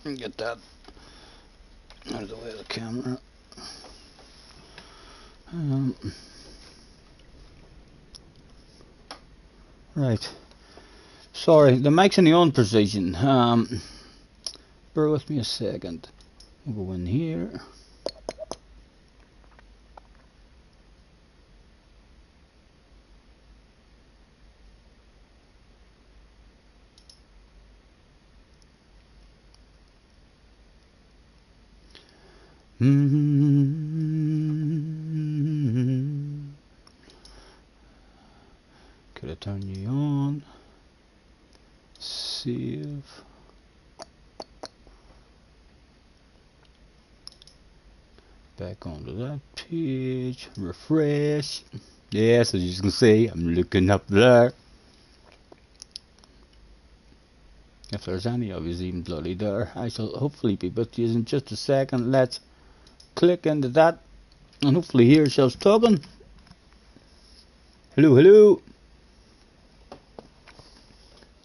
Get that out of the way of the camera. Right. Sorry, the mic's in the on position. Bear with me a second. We'll go in here. Could I turn you on? Save. Back onto that page. Refresh. Yes, as you can see, I'm looking up there. If there's any of you even bloody there, I shall hopefully be with you in just a second. Let's click into that and hopefully hear yourselves talking. Hello, hello.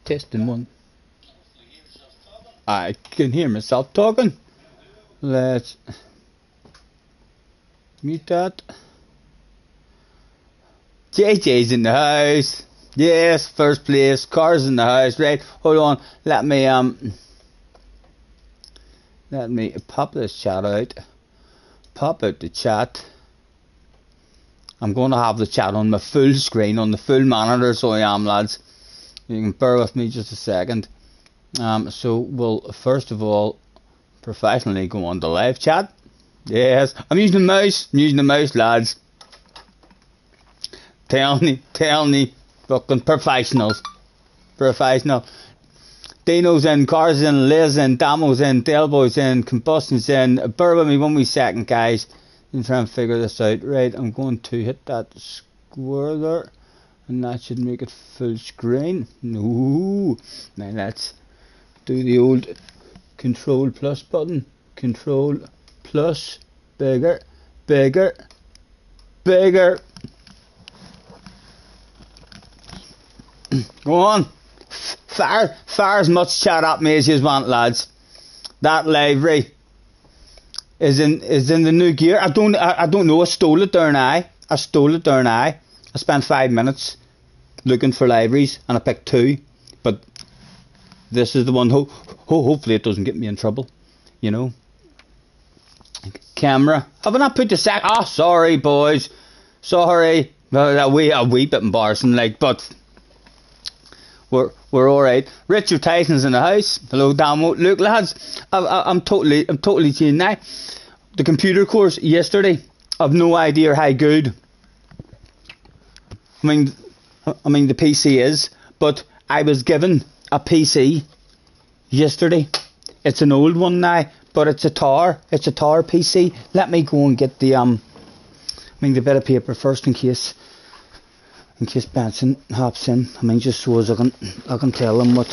Testing one. I can hear myself talking. Let's mute that. JJ's in the house. Yes, first place. Cars in the house. Right. Hold on. Let me pop this chat out. Pop out the chat. I'm going to have the chat on my full screen, on the full monitor, so I am, lads. You can bear with me just a second. So we'll first of all professionally go on to live chat. Yes, I'm using the mouse, lads. Tell me, fucking professionals. Professional. Dino's in, Cars in, Liz in, Damo's in, Delboy's in, Combustion's in. Bear with me 1 wee second, guys. I'm trying to figure this out. Right, I'm going to hit that square there, and that should make it full screen. No, now let's do the old Control plus button. Control plus, bigger, bigger, bigger. Go on. Fire as much chat at me as you want, lads. That library is in the new gear. I don't know. I stole it there now. I spent 5 minutes looking for libraries and I picked 2, but this is the one. Hopefully it doesn't get me in trouble. You know. Camera. Have I not put the sack? Ah, sorry, boys. Sorry. A wee bit embarrassing, like, but. We're all right. Richard Tyson's in the house. Hello, Damo. Look, lads, I'm totally changed now. The computer course yesterday, I've no idea how good. I mean the PC is, but I was given a PC yesterday. It's an old one now, but it's a tower. It's a tower PC. Let me go and get the the bit of paper first in case Benson hops in. Just so as I can tell him what.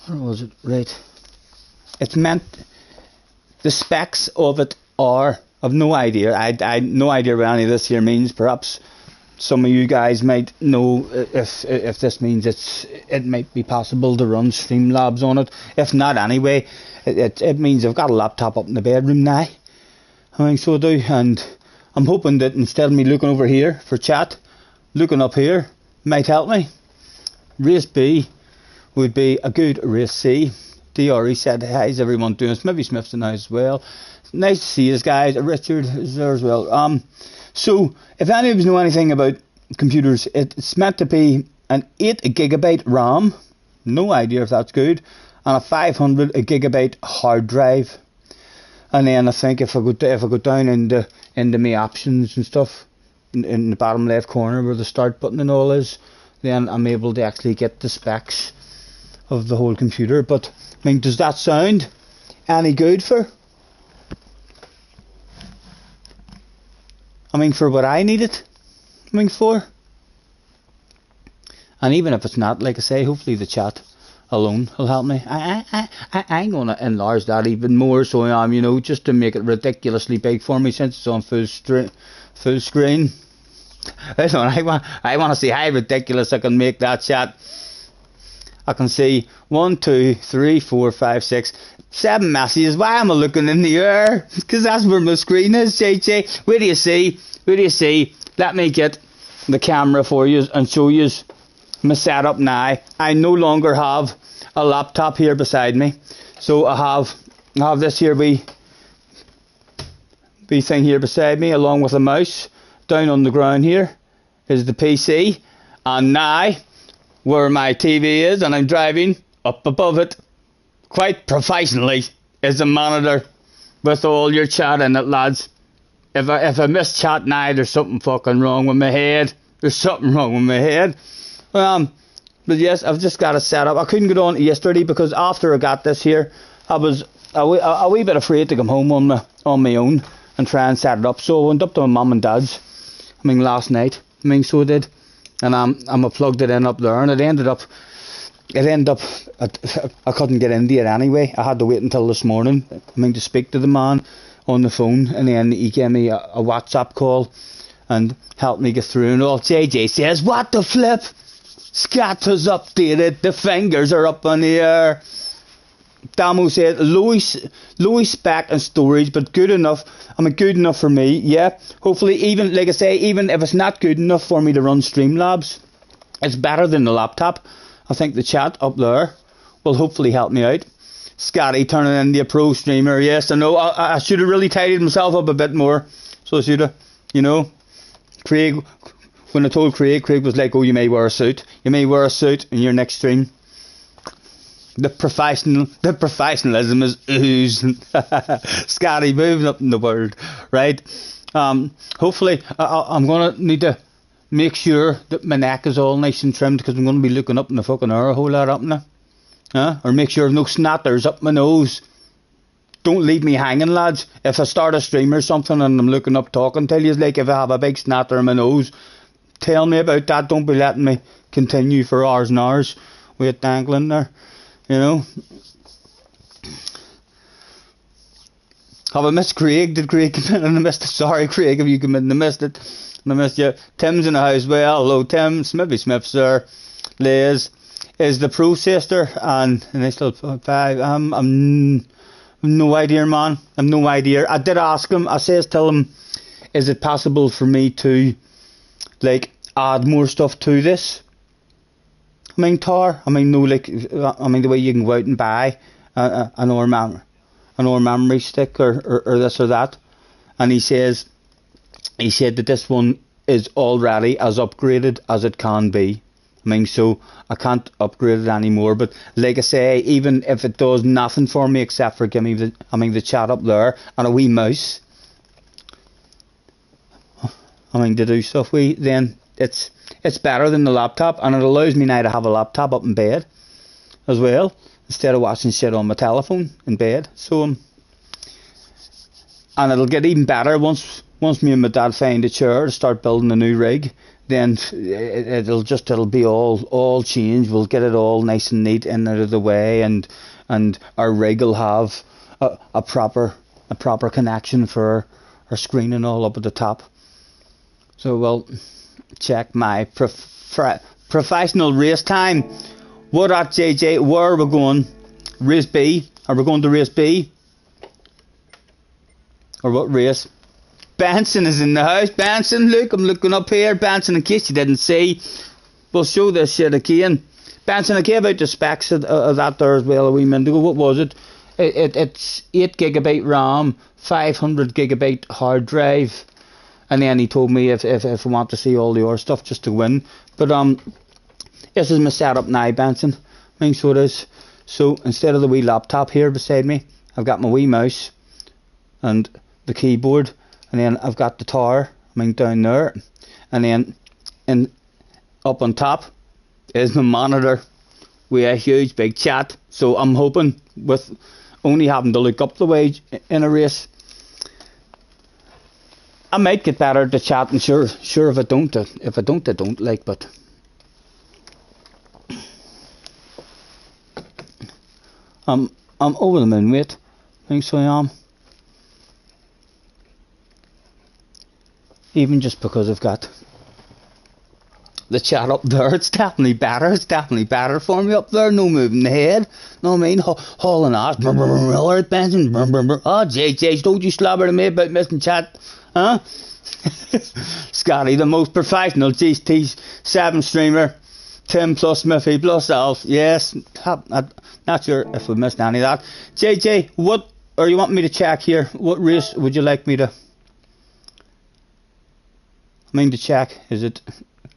Where was it? Right. It's meant. The specs of it are. I've no idea. I no idea what any of this here means. Perhaps some of you guys might know if this means it might be possible to run Streamlabs on it. If not, anyway. It means I've got a laptop up in the bedroom now. So I do, and I'm hoping that instead of me looking over here for chat, looking up here might help me. Race B would be a good race C. DRE said, how's everyone doing? Maybe Smith's in the house as well. Nice to see you guys. Richard is there as well. So if any of you know anything about computers, it's meant to be an 8GB RAM. No idea if that's good. And a 500GB hard drive, and then I think if I go down into my options and stuff in the bottom left corner where the start button and all is, then I'm able to actually get the specs of the whole computer. But does that sound any good for? For what I need it. For. And even if it's not, like I say, hopefully the chat alone will help me. I'm going to enlarge that even more, so I am, just to make it ridiculously big for me since it's on full screen. Listen, I want to see how ridiculous I can make that shot. I can see 1, 2, 3, 4, 5, 6, 7 messages. Why am I looking in the air? Because that's where my screen is, JJ. Where do you see? Where do you see? Let me get the camera for you and show you my setup now. I no longer have a laptop here beside me. So I have this here wee thing here beside me, along with a mouse. Down on the ground here is the PC. And now, where my TV is, and I'm driving up above it, quite professionally, is a monitor with all your chat in it, lads. If I miss chat now, there's something fucking wrong with my head. There's something wrong with my head. But yes, I've just got it set up. I couldn't get on yesterday because after I got this here, I was a wee bit afraid to come home on my own and try and set it up. So I went up to my mum and dad's, last night. So I did. And I plugged it in up there, and it ended up I couldn't get into it anyway. I had to wait until this morning, to speak to the man on the phone, and then he gave me a WhatsApp call and helped me get through and all. JJ says, what the flip? Scat has updated, the fingers are up in the air. Damo said, low spec and storage, but good enough. Good enough for me, yeah. Hopefully, even, like I say, even if it's not good enough for me to run Streamlabs, it's better than the laptop. I think the chat up there will hopefully help me out. Scotty turning into a pro streamer, yes, I know. I should have really tidied myself up a bit more. So I should have, Craig, when I told Craig was like, oh, you may wear a suit. You may wear a suit in your next stream. The professionalism is oozing. Scotty moving up in the world, right? Hopefully, I'm gonna need to make sure that my neck is all nice and trimmed, because I'm gonna be looking up in the fucking air a whole lot up now. Or make sure no snatters up my nose. Don't leave me hanging, lads. If I start a stream or something and I'm looking up talking to you, like if I have a big snatter in my nose, tell me about that. Don't be letting me continue for hours and hours with dangling there. Have I missed Craig? Did Craig come in and I missed it? Sorry, Craig, if you come in and I missed it. And I missed you. Tim's in the house. Well, hello, Tim. Smithy Smith's there. Liz is the pro sister. And they still 5. I'm no idea, man. I'm no idea. I did ask him. I says, tell him, is it possible for me to, add more stuff to this? Tar. No, the way you can go out and buy an or memory stick or this or that. And he said that this one is already as upgraded as it can be. So I can't upgrade it anymore. But like I say, even if it does nothing for me except for give me the chat up there and a wee mouse, to do stuff with, then it's better than the laptop, and it allows me now to have a laptop up in bed as well, instead of watching shit on my telephone in bed. So and it'll get even better once me and my dad find a chair to start building a new rig. Then it'll be all changed. We'll get it all nice and neat and out of the way, and our rig will have a proper connection for our screen and all up at the top. So we'll check my professional race time. What at JJ? Where are we going? Race B? Are we going to race B? Or what race? Benson is in the house. Benson, look, I'm looking up here. Benson, in case you didn't see, we'll show this shit again. Benson, I gave out the specs of that there as well a wee minute ago. What was it? It's 8GB RAM, 500GB hard drive. And then he told me if I want to see all the other stuff just to win. But this is my setup now, Benson. So it is. So instead of the wee laptop here beside me, I've got my wee mouse and the keyboard, and then I've got the tower down there, and then up on top is my monitor with a huge big chat. So I'm hoping, with only having to look up the way in a race, I might get better at the chat, and sure if I don't, I don't, but I'm over the moon, mate. I think so I am. Even just because I've got the chat up there. It's definitely better. It's definitely better for me up there. No moving the head. No, I mean, hauling ass. Alright, Benson. Oh, JJ, don't you slobber to me about missing chat. Huh? Scotty, the most professional GT7 streamer. Tim plus Miffy plus Alf. Yes. Not sure if we missed any of that. JJ, what, or you want me to check here? What race would you like me to? I mean to check. Is it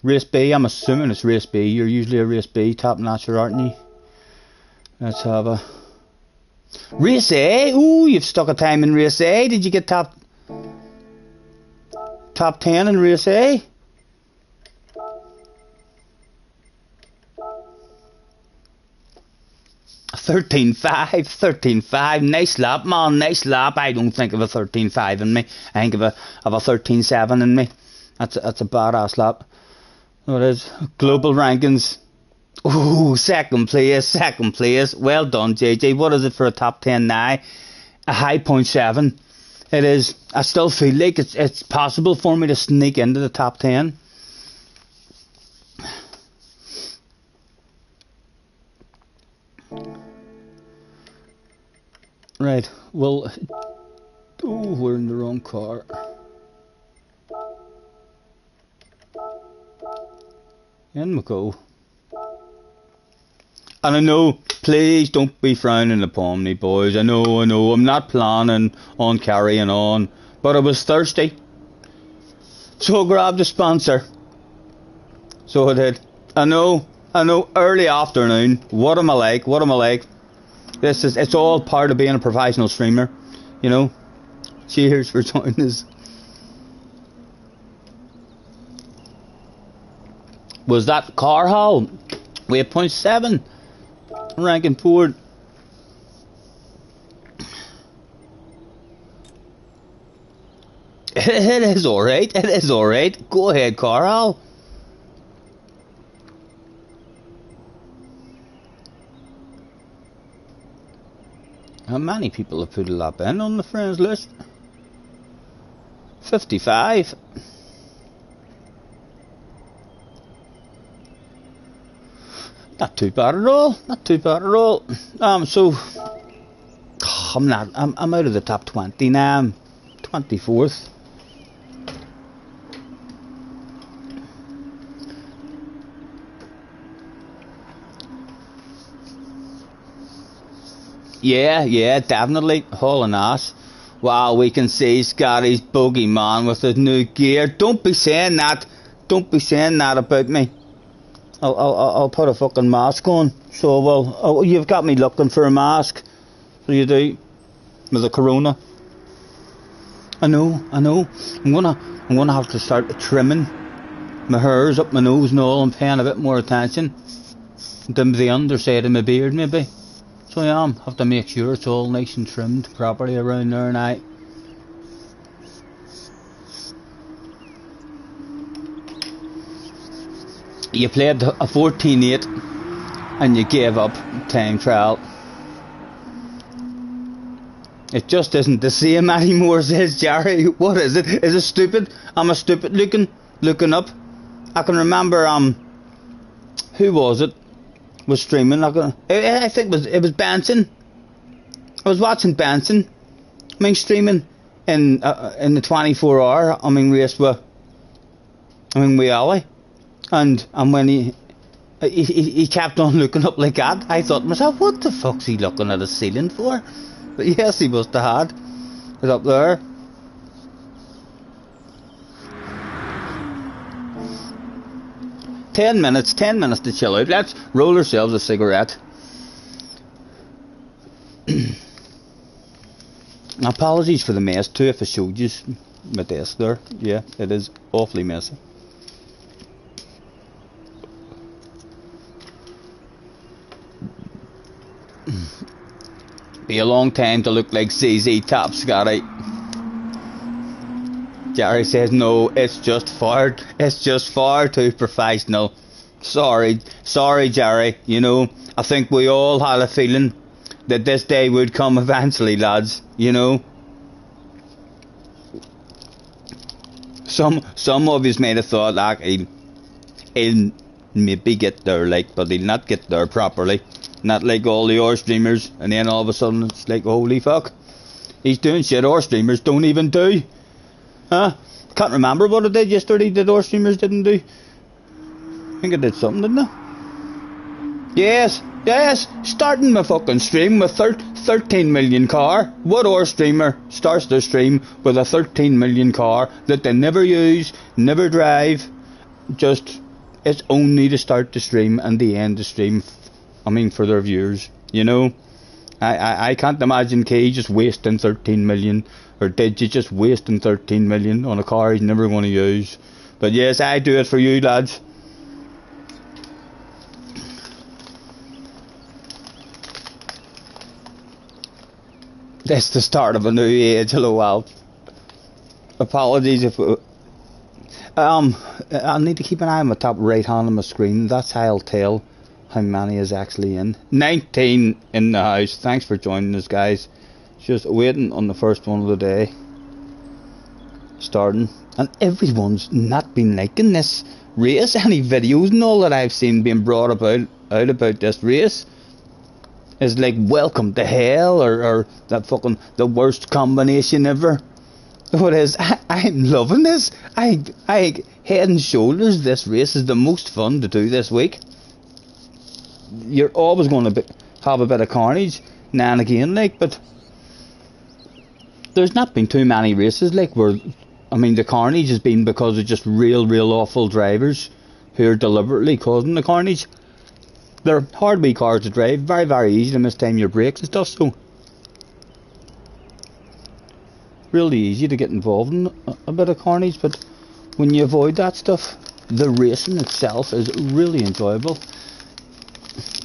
race B? I'm assuming it's race B. You're usually a race B top notcher, aren't you? Let's have a race A. Ooh, you've stuck a time in race A. Did you get top 10 in race A? $13.5. Nice lap, man. Nice lap. I don't think of a 13.5 in me. I think of a 13.7 in me. That's a badass lap. What is global rankings? Ooh, second place. Well done, JJ. What is it for a top 10 now? A high 0.7. It is. I still feel like it's possible for me to sneak into the top 10. Right. Well, oh, we're in the wrong car. In we go. And I know, please don't be frowning upon me, boys. I know, I'm not planning on carrying on, but I was thirsty, so I grabbed a sponsor. So I did. I know, early afternoon. What am I like? It's all part of being a professional streamer, you know. Cheers for joining us. Was that car haul? We have 0.7 ranking forward. It is alright. Go ahead, car haul. How many people have put a lap in on the friends list? 55. Not too bad at all. So I'm out of the top 20 now. I'm 24th. Yeah, definitely. Hauling ass. Wow, we can see Scotty's bogeyman with his new gear. Don't be saying that about me. I'll put a fucking mask on. So, well, oh, you've got me looking for a mask. So you do. With the corona. I know. I'm gonna have to start trimming my hairs up my nose and all, and paying a bit more attention to the underside of my beard, maybe. So I have to make sure it's all nice and trimmed properly around there now. You played a 14.8 and you gave up time trial. It just isn't the same anymore, says Jerry. What is it? Is it stupid? Am I stupid looking up? I can remember who was it was streaming? I think it was Benson. I was watching Benson. I mean, streaming in the 24-hour. I mean, race with Ali. And when he kept on looking up like that, I thought to myself, what the fuck's he looking at the ceiling for? But yes, he must have had. It's up there. Ten minutes to chill out. Let's roll ourselves a cigarette. Apologies for the mess too if I showed you my desk there. Yeah, it is awfully messy. Be a long time to look like ZZ Top, Scotty. Jerry says no, it's just far too professional. Sorry Jerry, you know, I think we all had a feeling that this day would come eventually, lads, you know. Some of you may have thought like he'll maybe get there, like, but he'll not get there properly. Not like all the horse streamers, and then all of a sudden it's like, holy fuck, he's doing shit horse streamers don't even do. Huh? Can't remember what I did yesterday that horse streamers didn't do. I think I did something, didn't I? Yes, starting my fucking stream with 13 million car. What horse streamer starts their stream with a 13 million car that they never use, never drive? Just, it's only to start the stream and the end the stream. I mean, for their viewers, you know. I can't imagine Kay just wasting 13 million, or Digi just wasting 13 million on a car he's never going to use. But yes, I do it for you lads. That's the start of a new age. Hello, Al. Apologies if... I'll need to keep an eye on my top right hand on my screen. That's how I'll tell how many is actually in. 19 in the house. Thanks for joining us, guys. Just waiting on the first one of the day. Starting. And everyone's not been liking this race. Any videos and all that I've seen being brought out about this race is like welcome to hell, or that fucking the worst combination ever. What is? I'm loving this. I head and shoulders this race is the most fun to do this week. You're always going to have a bit of carnage now and again, like, but there's not been too many races like where, I mean, the carnage has been because of just real awful drivers who are deliberately causing the carnage. They're hard wee cars to drive, very easy to mistime your brakes and stuff, so really easy to get involved in a bit of carnage. But when you avoid that stuff, the racing itself is really enjoyable.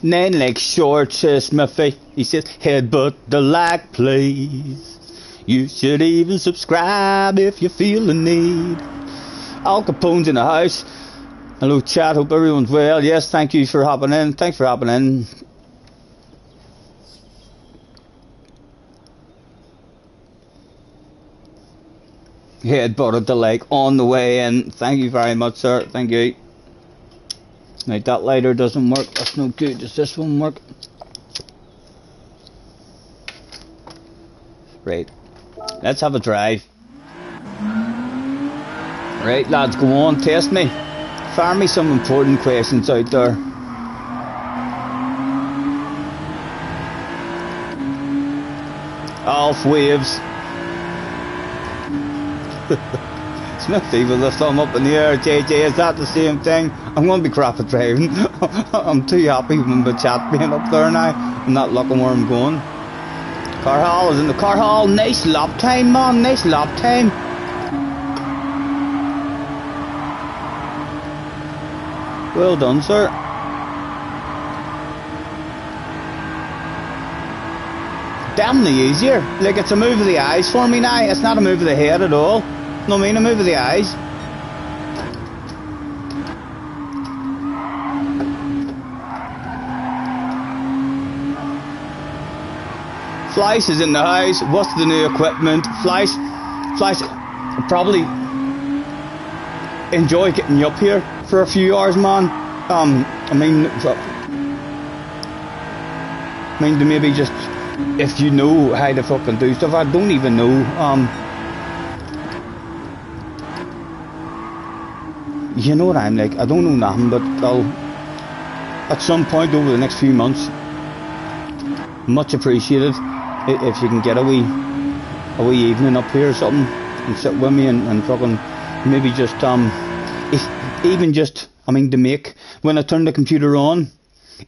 9 legs short, says Smithy. He says, headbutt the like, please. You should even subscribe if you feel the need. Al Capone's in the house. Hello chat, hope everyone's well. Yes, thank you for hopping in. Thanks for hopping in. Headbutted the leg on the way in. Thank you very much, sir. Thank you. Now that lighter doesn't work. That's no good. Does this one work? Right. Let's have a drive. Right, lads, go on, test me. Fire me some important questions out there. Alf waves. Smithy with a thumb up in the air. JJ, is that the same thing? I'm going to be crap at driving. I'm too happy with my chat being up there now. I'm not looking where I'm going. Car Hall is in the car hall. Nice lap time, man. Nice lap time. Well done, sir. Damnly easier. Like, it's a move of the eyes for me now. It's not a move of the head at all. No, I mean a move of the eyes. Fleiss is in the house. What's the new equipment? Fleiss, probably enjoy getting you up here for a few hours, man. I mean to maybe just, if you know how to fucking do stuff. I don't even know. You know what I'm like? I don't know nothing, but I'll, at some point over the next few months, much appreciated if you can get a wee evening up here or something and sit with me and fucking maybe just even just, I mean, to make, when I turn the computer on,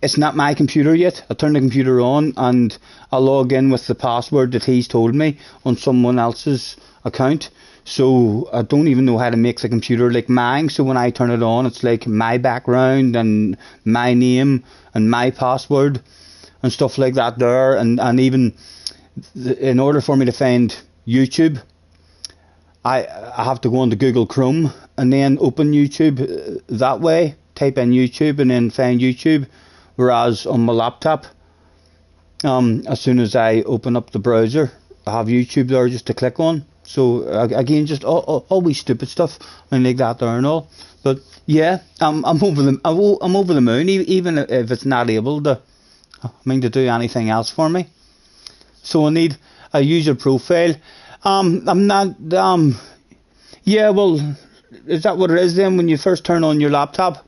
it's not my computer yet. I turn the computer on and I log in with the password that he's told me on someone else's account. So I don't even know how to make the computer like mine. So when I turn it on, it's like my background and my name and my password and stuff like that there. And even in order for me to find YouTube, I have to go into Google Chrome and then open YouTube that way. Type in YouTube and then find YouTube. Whereas on my laptop, as soon as I open up the browser, I have YouTube there just to click on. So again, just always stupid stuff and like that there and all. But yeah, I'm over I'm over the moon, even if it's not able to, to do anything else for me. So I need a user profile. I'm not. Yeah, well, is that what it is then? When you first turn on your laptop,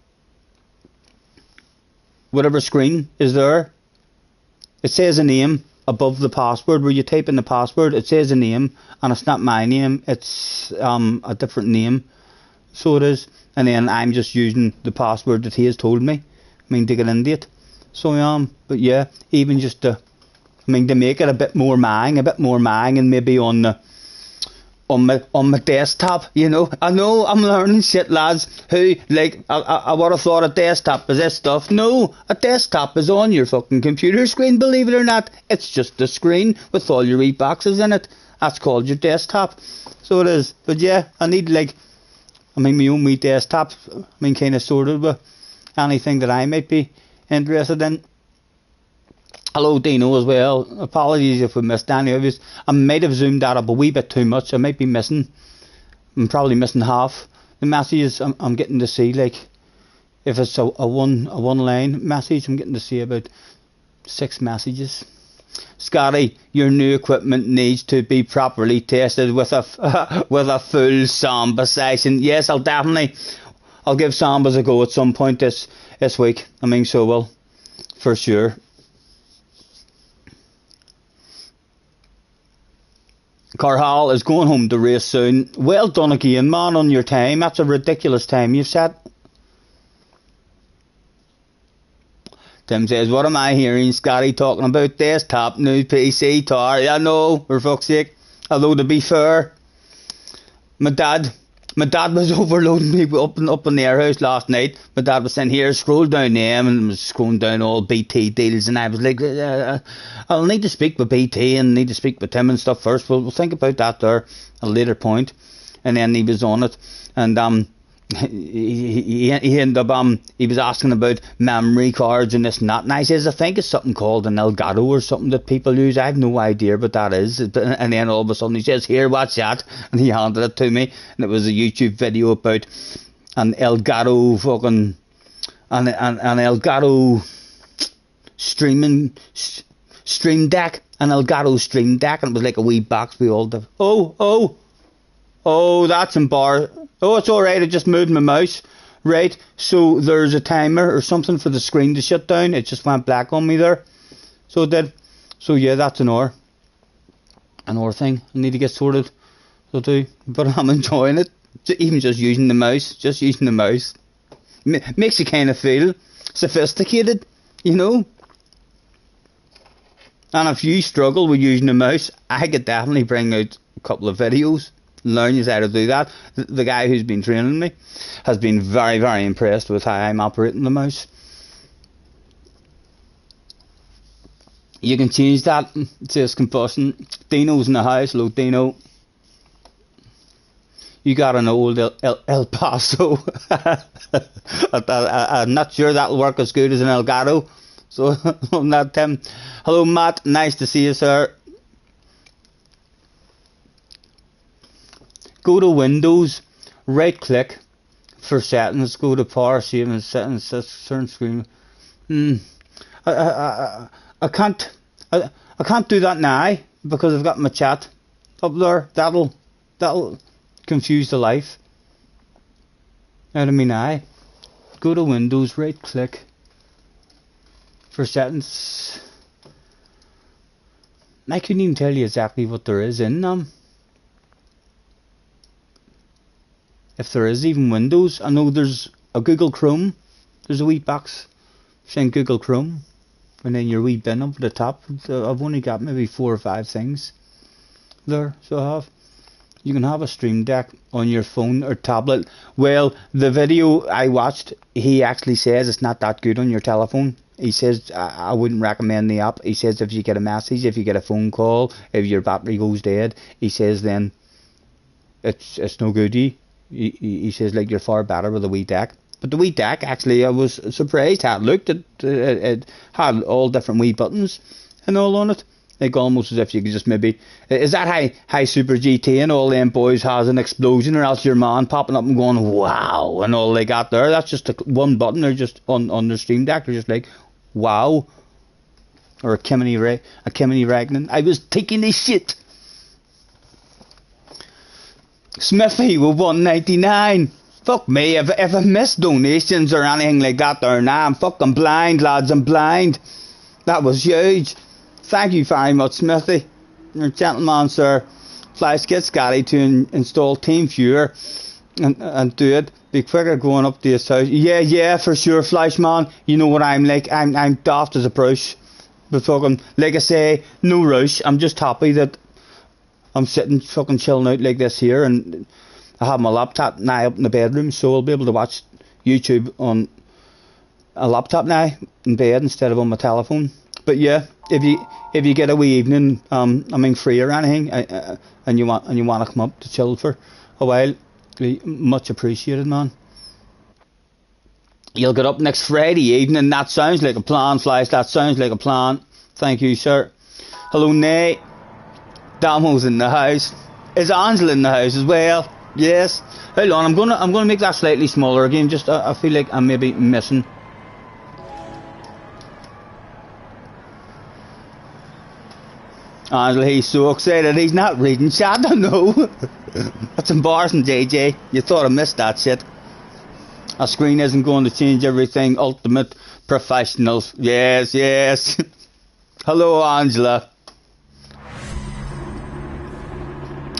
whatever screen is there, it says a name above the password. Where you type in the password, it says a name, and it's not my name. It's a different name. So it is, and then I'm just using the password that he has told me. To get into it. So but yeah, even just to, to make it a bit more mine, and maybe on the on my desktop, I know I'm learning shit, lads. Who like I would have thought a desktop is this stuff. No, a desktop is on your fucking computer screen. Believe it or not, it's just a screen with all your boxes in it. That's called your desktop. So it is. But yeah, I need my own wee desktop. Kind of sorted with anything that I might be interested in. Hello Dino as well. Apologies if we missed any of you. I might have zoomed that up a wee bit too much. I might be missing. I'm probably missing half the messages I'm getting to see. Like if it's a one line message, I'm getting to see about 6 messages. Scotty, your new equipment needs to be properly tested with a with a full Samba session. Yes, I'll give Sambas a go at some point this week. So will for sure. Carhall is going home to race soon. Well done again, man, on your time. That's a ridiculous time you've set. Tim says, what am I hearing Scotty talking about? Desktop, new PC, tar. Yeah, no, for fuck's sake. Although, to be fair, my dad was overloading me up in the airhouse last night. My dad was saying, here, scroll down them, and was scrolling down all BT deals, and I was like, I'll need to speak with BT and need to speak with Tim and stuff first. We'll think about that there at a later point. And then he was on it, and he ended up he was asking about memory cards and this and that, and I says I think it's something called an Elgato or something that people use. I have no idea what that is. And then all of a sudden he says, here, watch that, and he handed it to me, and it was a YouTube video about an Elgato fucking an Elgato stream deck, an Elgato stream deck, and it was like a wee box with all the that's embarrassing. Oh, it's alright, I just moved my mouse. Right, so there's a timer or something for the screen to shut down. It just went black on me there. So it did. So yeah, that's an hour thing. I need to get sorted. So too. But I'm enjoying it. Even just using the mouse. Makes you kind of feel sophisticated, And if you struggle with using the mouse, I could definitely bring out a couple of videos. Learn how to do that. The guy who's been training me has been very, very impressed with how I'm operating the mouse. You can change that. It says combustion. Dino's in the house. Hello, Dino. You got an old El Paso. I'm not sure that'll work as good as an Elgato. So on that, Tim. Hello, Matt. Nice to see you, sir. Go to Windows, right click for settings, go to power saving settings, certain screen. I can't do that now because I've got my chat up there. That'll confuse the life out of me now. Go to Windows, right click for settings. I couldn't even tell you exactly what there is in them. If there is even Windows. I know there's a Google Chrome. There's a wee box saying Google Chrome. And then your wee bin up at the top. I've only got maybe 4 or 5 things there. So I have. You can have a Stream Deck on your phone or tablet. Well, the video I watched, he actually says it's not that good on your telephone. He says I wouldn't recommend the app. He says if you get a message, if you get a phone call, if your battery goes dead, he says then it's no good. He says like you're far better with a wee deck. But the wee deck, actually, I was surprised how it looked. It had all different wee buttons and all on it. Like almost as if you could just maybe, is that high super GT and all them boys has an explosion, or else your man popping up and going wow, and all they got there, that's just one button. They're just on their Stream Deck, they're just like wow. Or a Kimini Ragnan. I was taking this shit. Smithy with 199. Fuck me, if I miss donations or anything like that there now, I'm fucking blind, lads, I'm blind. That was huge. Thank you very much, Smithy. You're a gentleman, sir. Flash, get Scotty to install TeamViewer and do it. Be quicker going up to his house. Yeah, for sure, Flash man. You know what I'm like. I'm daft as a brush. But fucking, like I say, no rush. I'm just happy that I'm sitting fucking chilling out like this here, and I have my laptop now up in the bedroom, so I'll be able to watch YouTube on a laptop now in bed instead of on my telephone. But yeah, if you get a wee evening, free or anything, and you want to come up to chill for a while, much appreciated, man. You'll get up next Friday evening. That sounds like a plan, Flash. That sounds like a plan. Thank you, sir. Hello, Nate. Damo's in the house. Is Angela in the house as well? Yes. Hold on, I'm gonna make that slightly smaller again. Just I feel like I'm maybe missing. Angela, he's so excited. He's not reading chat. I know. That's embarrassing, JJ. You thought I missed that shit. A screen isn't going to change everything. Ultimate professionals. Yes. Hello, Angela.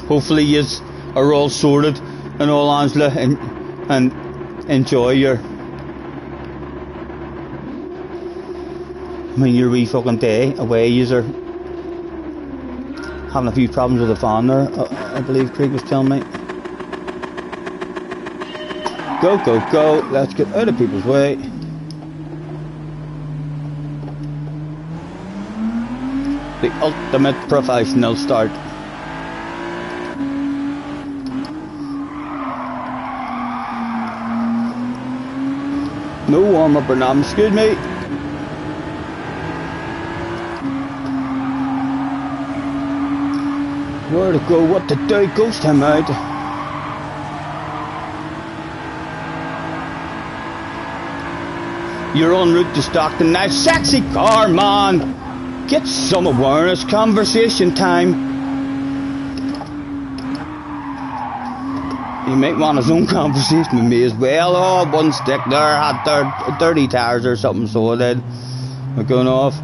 Hopefully you are all sorted and all, Angela, and enjoy your wee fucking day away. You're having a few problems with the fan there, I believe Craig was telling me. Go, let's get out of people's way. The ultimate professional start. No warm up or nothing, excuse me. Where to go, what to do, ghost him out. You're en route to Stockton now. Sexy car, man. Get some awareness. Conversation time. He might want his own conversation with me as well. Oh, one stick there had 30 tires or something, so I did. We're going off.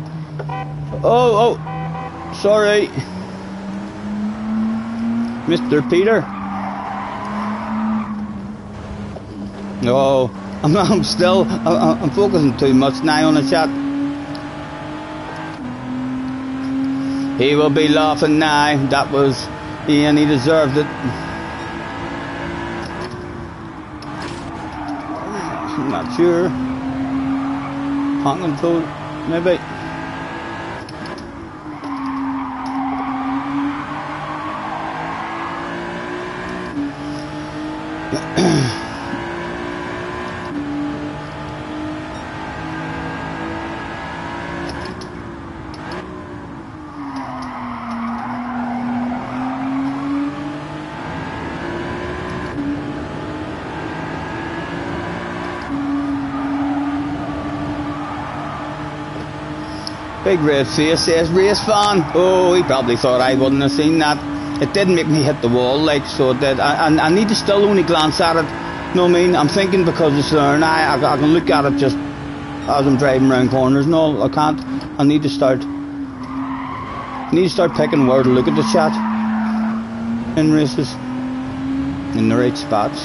Oh, sorry. Mr. Peter. No. I'm focusing too much now on the chat. He will be laughing now. That was Ian, he deserved it. I'm not sure. Honking food, maybe. Big red face says race fan. Oh, he probably thought I wouldn't have seen that. It didn't make me hit the wall, like, so it did. I need to still only glance at it. You know what I mean? I'm thinking because it's there now, I can look at it just as I'm driving around corners and all. I can't. I need to start picking where to look at the chat in races, in the right spots.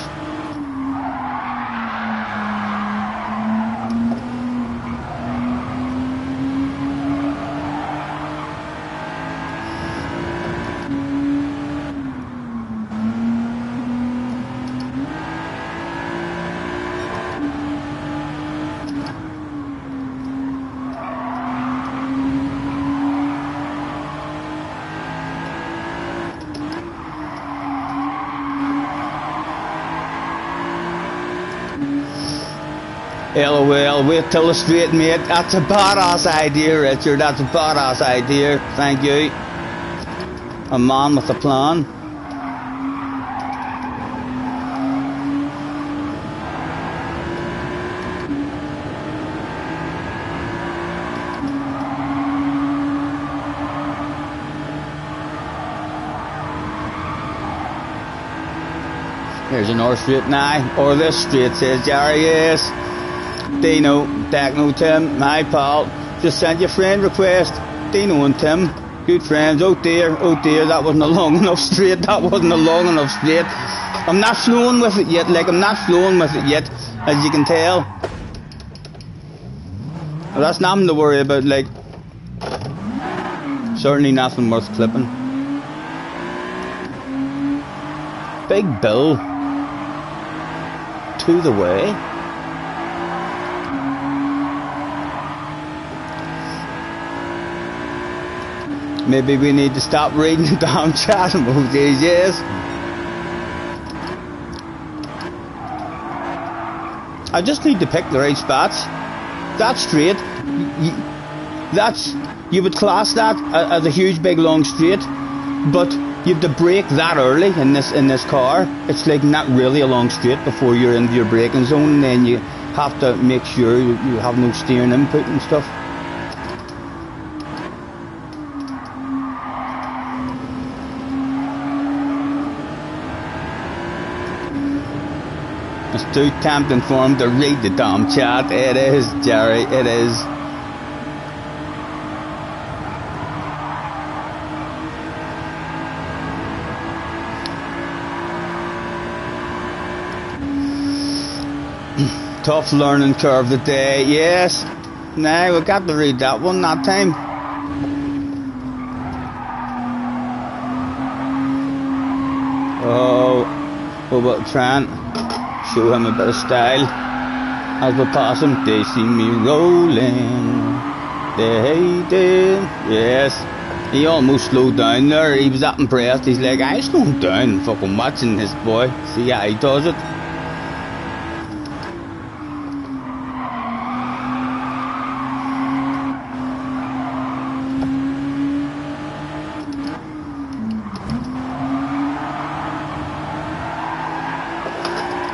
LOL, wait till the straight, mate. That's a badass idea, Richard. That's a badass idea. Thank you. A man with a plan. Here's another straight now, or this straight, says Jerry. Yes. Dino, Techno Tim, my pal, just sent you a friend request. Dino and Tim, good friends. Oh dear, that wasn't a long enough straight. That wasn't a long enough straight. I'm not flowing with it yet, like I'm not flowing with it yet, as you can tell. Well, that's nothing to worry about, like. Certainly nothing worth clipping. Big Bill. To the way. Maybe we need to stop reading the damn chat emojis, yes. I just need to pick the right spots. That's straight. You would class that as a huge, big, long straight, but you have to brake that early in this car. It's like not really a long straight before you're into your braking zone, and then you have to make sure you have no steering input and stuff. It's too tempting for him to read the damn chat. It is, Jerry, it is. Tough learning curve today, yes. Now we got to read that one that time. Oh, what about trying? Show him a bit of style. As we pass him, they see me rolling. They did. Yes. He almost slowed down there. He was that impressed. He's like, I slowed down fucking watching this boy. See how he does it.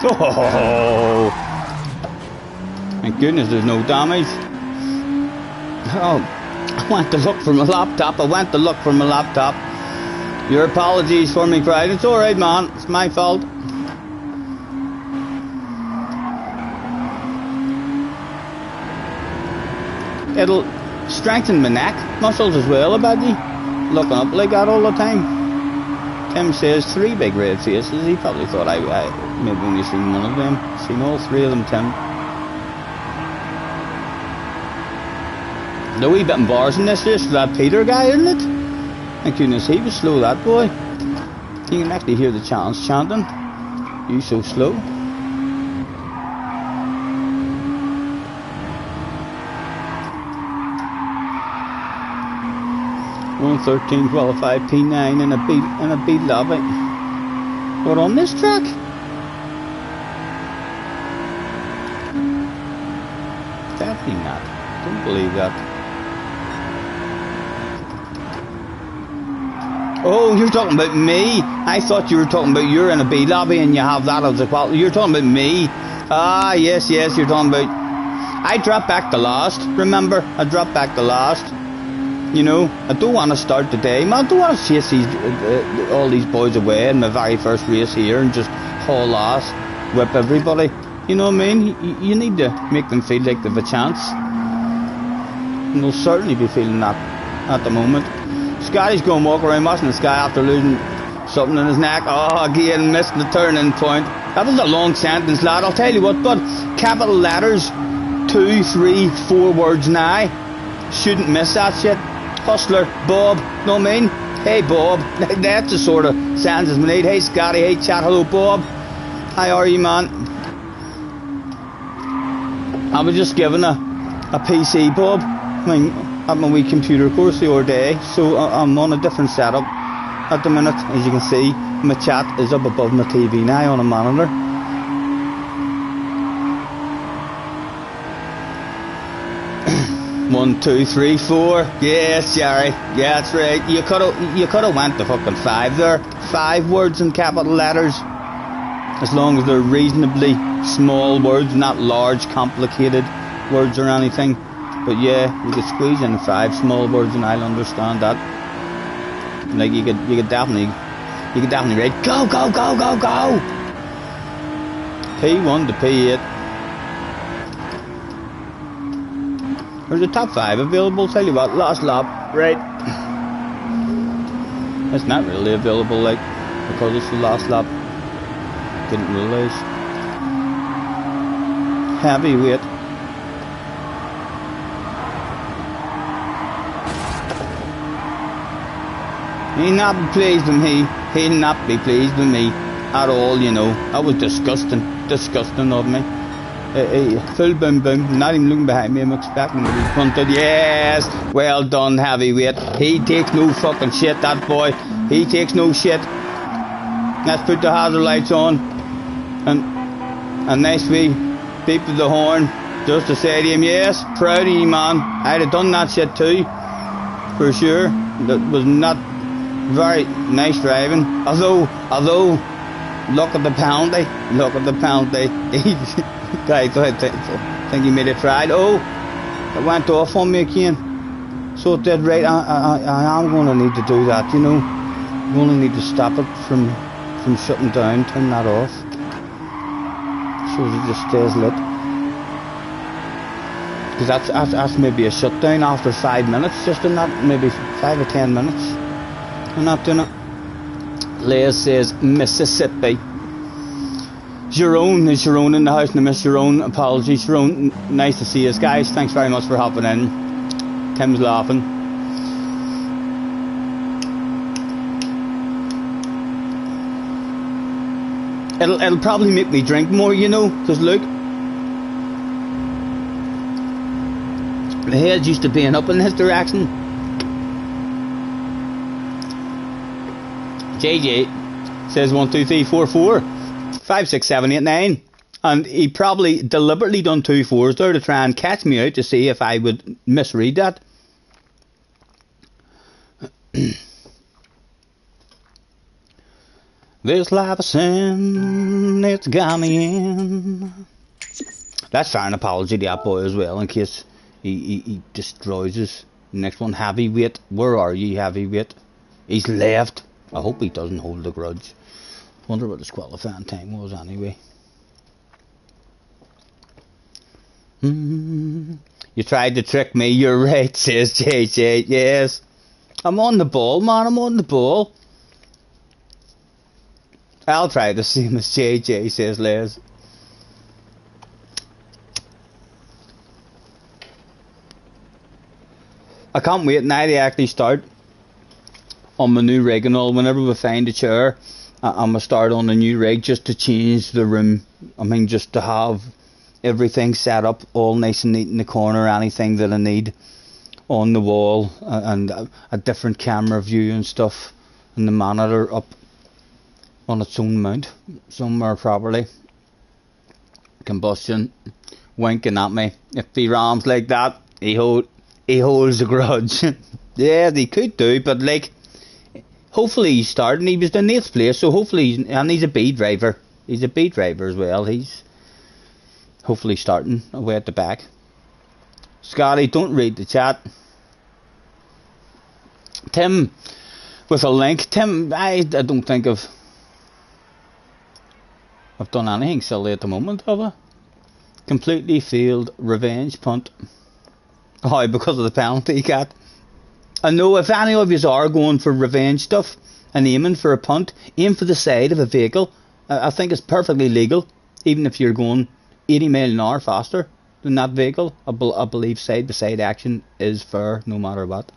Oh, thank goodness there's no damage. Oh, I went to look for my laptop. Your apologies for me crying. It's alright, man. It's my fault. It'll strengthen my neck muscles as well, badly. Looking up like that all the time. Tim says 3 big red faces. He probably thought I maybe only seen one of them. Seen all 3 of them, Tim. The wee bit embarrassing this is for that Peter guy, isn't it? Thank goodness he was slow, that boy. You can actually hear the chants chanting. You so slow. 113 qualified P9 in a beat lobby. But on this track, definitely not. Don't believe that. Oh, you're talking about me? I thought you were talking about you're in a B lobby and you have that as a quality. You're talking about me. Ah, yes, you're talking about. I dropped back the last. Remember, I dropped back the last. You know, I don't want to start today, man. I don't want to chase all these boys away in my very first race here and just haul ass, whip everybody. You know what I mean? You need to make them feel like they've a chance. And they'll certainly be feeling that at the moment. Scotty's going to walk around watching the Sky after losing something in his neck. Oh, again, missed the turning point. That was a long sentence, lad. I'll tell you what, but capital letters, 2, 3, 4 words now. Shouldn't miss that shit. Hustler, Bob, know what I mean? Hey Bob, that's the sort of sentences we need. Hey Scotty, hey chat, hello Bob. How are you, man? I was just given a PC, Bob. I mean, at my wee computer course the other day, so I'm on a different setup at the minute. As you can see, my chat is up above my TV now on a monitor. 1, 2, 3, 4. Yes, Jerry. Yeah, that's right. You coulda went to fucking 5 there. 5 words in capital letters. As long as they're reasonably small words, not large, complicated words or anything. But yeah, you could squeeze in 5 small words and I'll understand that. Like you could definitely write go go go go go. P1 to P8. There's a top 5 available. Tell you what, last lap, right? It's not really available, like, because it's the last lap. Didn't realise. Heavyweight. He'll not be pleased with me. He'll not be pleased with me at all, you know. That was disgusting. Disgusting of me. Full boom boom. Not even looking behind me. I'm expecting to be punted. Yes! Well done, heavyweight. He takes no fucking shit, that boy. He takes no shit. Let's put the hazard lights on. And nice wee beep of the horn. Just to say to him, yes, proud of you, man. I'd have done that shit too. For sure. That was not very nice driving. Although, look at the penalty. Look at the penalty. I think he made it right. Oh, it went off on me again. So it did, right. I am going to need to do that, you know. I'm going to need to stop it from shutting down, turn that off. So it just stays lit. Because that's maybe a shutdown after 5 minutes, just in that, maybe 5 or 10 minutes. I'm not doing it. Leah says Mississippi. Jerome, is Jerome in the house? And I miss Jerome. Apologies, Jerome. Nice to see us, guys. Thanks very much for hopping in. Tim's laughing. It'll probably make me drink more, you know, because look, the head's used to being up in this direction. JJ says 1, 2, 3, 4, 4, 5, 6, 7, 8, 9, and he probably deliberately done 2 4s there to try and catch me out to see if I would misread that. This life of sin, it's got me in. Let's fire an apology to that boy as well, in case he destroys us. Next one, heavyweight. Where are you, heavyweight? He's left. I hope he doesn't hold a grudge. Wonder what his qualifying time was anyway. You tried to trick me, you're right, says JJ. Yes. I'm on the ball, man, I'm on the ball. I'll try the same as JJ, says Les. I can't wait now to actually start on my new rig and all. Whenever we find a chair, I'm going to start on a new rig just to change the room. I mean, just to have everything set up all nice and neat in the corner, anything that I need on the wall, and a different camera view and stuff, and the monitor up on its own mount somewhere properly. Combustion winking at me. If he rams like that, he holds a grudge. Yeah, he could do, but like, hopefully he's starting. He was in 8th place, so hopefully, and he's a B driver. He's a B driver as well. He's hopefully starting away at the back. Scotty, don't read the chat. Tim with a link. Tim, I don't think I've done anything silly at the moment, have I? Completely failed revenge punt. Oh, because of the penalty he got. I know if any of you are going for revenge stuff and aiming for a punt, aim for the side of a vehicle. I think it's perfectly legal, even if you're going 80 miles an hour faster than that vehicle. I believe side by side action is fair no matter what.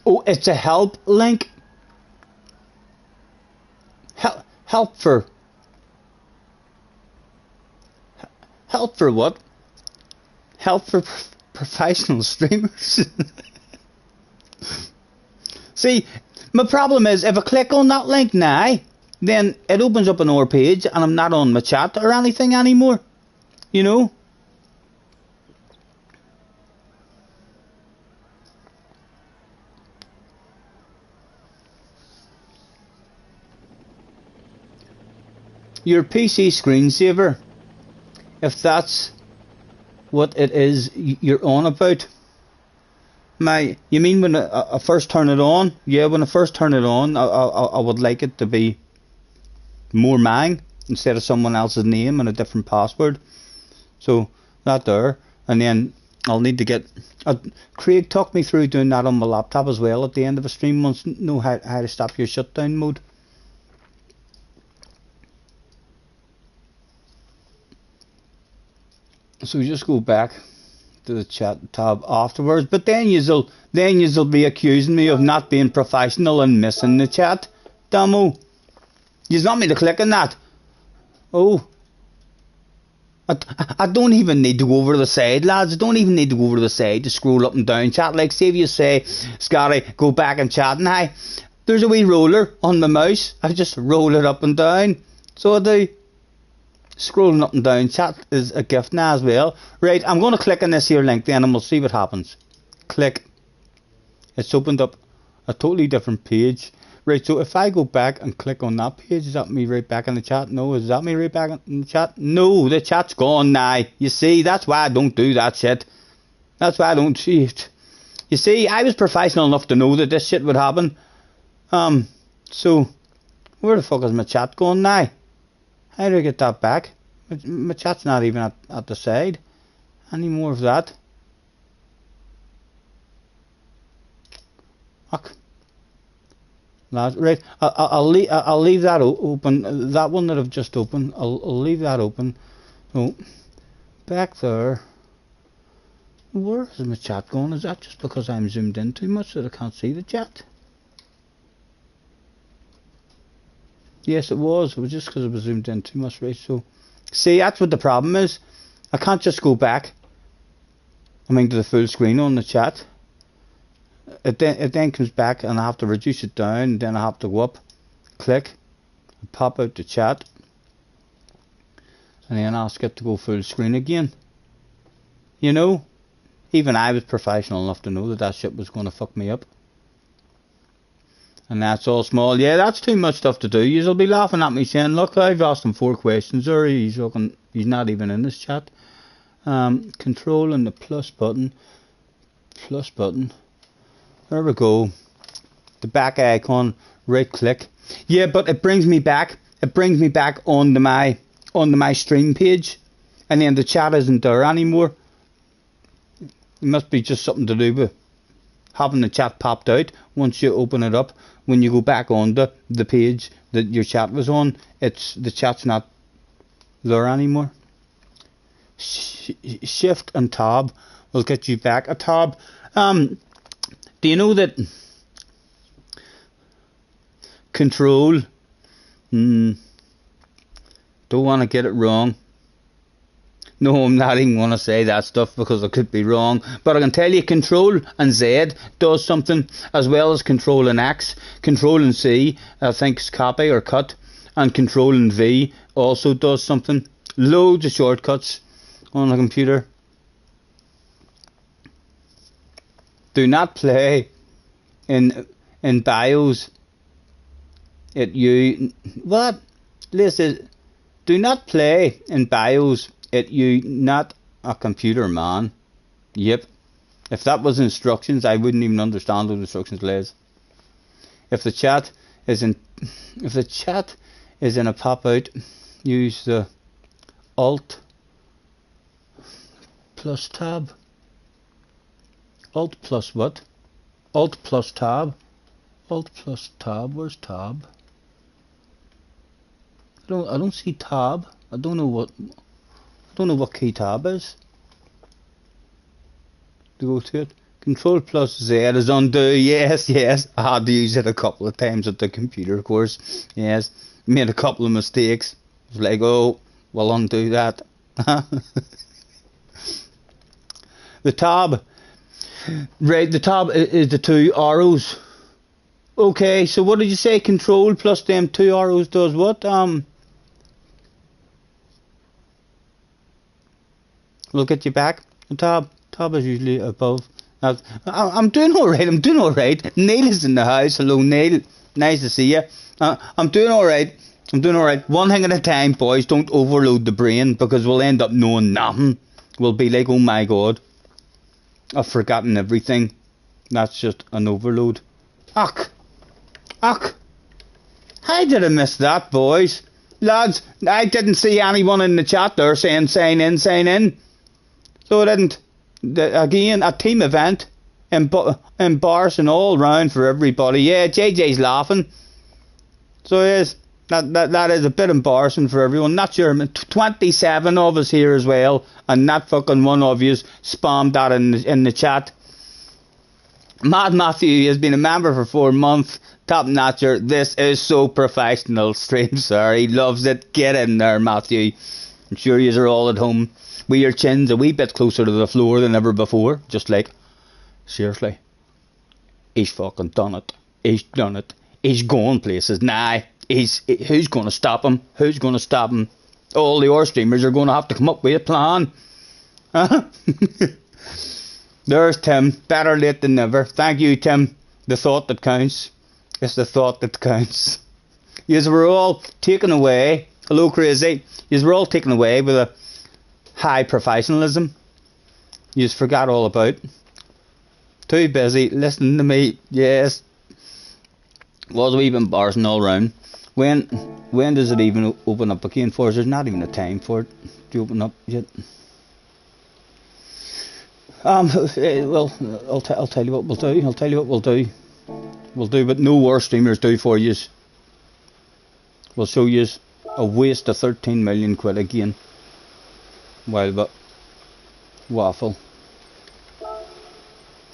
Oh, it's a help link. Help for what? Help for professional streamers. See, my problem is if I click on that link now, then it opens up another page and I'm not on my chat or anything anymore. You know? your PC screensaver, if that's what it is you're on about. You mean when I first turn it on? Yeah, when I first turn it on, I would like it to be more mine instead of someone else's name and a different password. So that there, and then I'll need to get Craig talk me through doing that on my laptop as well at the end of a stream. Once know how to stop your shutdown mode. So we just go back to the chat tab afterwards, but then you'll be accusing me of not being professional and missing the chat demo. You want me to click on that? Oh, I don't even need to go over to the side, lads. I don't even need to go over to the side to scroll up and down chat. Like, say if you say, Scotty, go back and chat, and hi, there's a wee roller on my mouse. I just roll it up and down. So I do. Scrolling up and down chat is a gift now as well. Right, I'm going to click on this here link then and we'll see what happens. Click. It's opened up a totally different page. Right, so if I go back and click on that page, is that me right back in the chat? No, is that me right back in the chat? No, the chat's gone now. You see, that's why I don't do that shit. That's why I don't see it. You see, I was professional enough to know that this shit would happen. So, where the fuck is my chat going now? How do I get that back? My chat's not even at the side. Any more of that? Fuck. Right, I'll leave that open. That one that I've just opened, I'll leave that open. So back there. Where is my chat going? Is that just because I'm zoomed in too much that I can't see the chat? Yes, it was. It was just because I was zoomed in too much, right? So, see, that's what the problem is. I can't just go back. I mean, to the full screen on the chat. It then comes back and I have to reduce it down, and then I have to go up, click, and pop out the chat, and then ask it to go full screen again. You know, even I was professional enough to know that that shit was going to fuck me up. And that's all small. Yeah, that's too much stuff to do. You'll be laughing at me saying, look, I've asked him 4 questions there. He's not even in this chat. Control and the plus button. Plus button. There we go. The back icon, right click. Yeah, but it brings me back. It brings me back onto my stream page, and then the chat isn't there anymore. It must be just something to do with having the chat popped out. Once you open it up, when you go back onto the page that your chat was on, the chat's not there anymore. Shift and tab will get you back. A tab. Do you know that control, don't want to get it wrong. No, I'm not even going to say that stuff because I could be wrong. But I can tell you control and Z does something, as well as control and X. Control and C, I think, is copy or cut. And control and V also does something. Loads of shortcuts on a computer. Do not play in BIOS. What? Listen, do not play in BIOS. You not a computer man. Yep. If that was instructions, I wouldn't even understand what instructions lays. If the chat is in a pop out, use the Alt plus tab. Alt plus what? Alt plus tab. Alt plus tab. Where's tab? I don't see tab. I don't know what key tab is. To go to it. Control plus Z is undo. Yes, yes. I had to use it a couple of times at the computer course. Yes. Made a couple of mistakes. It was like, oh, we'll undo that. The tab. Right, the tab is the 2 arrows. Okay, so what did you say? Control plus them 2 arrows does what? We'll get you back. The tab is usually above. I'm doing alright, Neil is in the house. Hello, Neil. Nice to see you. I'm doing alright. I'm doing alright. One thing at a time, boys. Don't overload the brain, because we'll end up knowing nothing. We'll be like, oh my god, I've forgotten everything. That's just an overload. Ach! Ach! How did I miss that, boys? Lads, I didn't see anyone in the chat there saying sign in, sign in. So I didn't. Again, a team event. Embarrassing all round for everybody. Yeah, JJ's laughing. So yes, that is a bit embarrassing for everyone. Not sure. 27 of us here as well, and not fucking one of you spammed that in the chat. Mad Matthew has been a member for 4 months. Top notcher. This is so professional stream, sir. He loves it. Get in there, Matthew. I'm sure you are all at home with your chins a wee bit closer to the floor than ever before. Just like, seriously, he's fucking done it. He's done it. He's going places. Nah, who's going to stop him? Who's going to stop him? All the other streamers are going to have to come up with a plan. Huh? There's Tim. Better late than never. Thank you, Tim. The thought that counts. It's the thought that counts. Yous were all taken away. Hello, Crazy. Yous were all taken away with a high professionalism. Yous forgot all about. Too busy listening to me. Yes. Was a wee bit embarrassing all round. When does it even open up again for us? There's not even a time for it to open up yet. Well, I'll tell you what we'll do. I'll tell you what we'll do. We'll do what no worse streamers do for yous. We'll show yous a waste of 13 million quid again. While but waffle.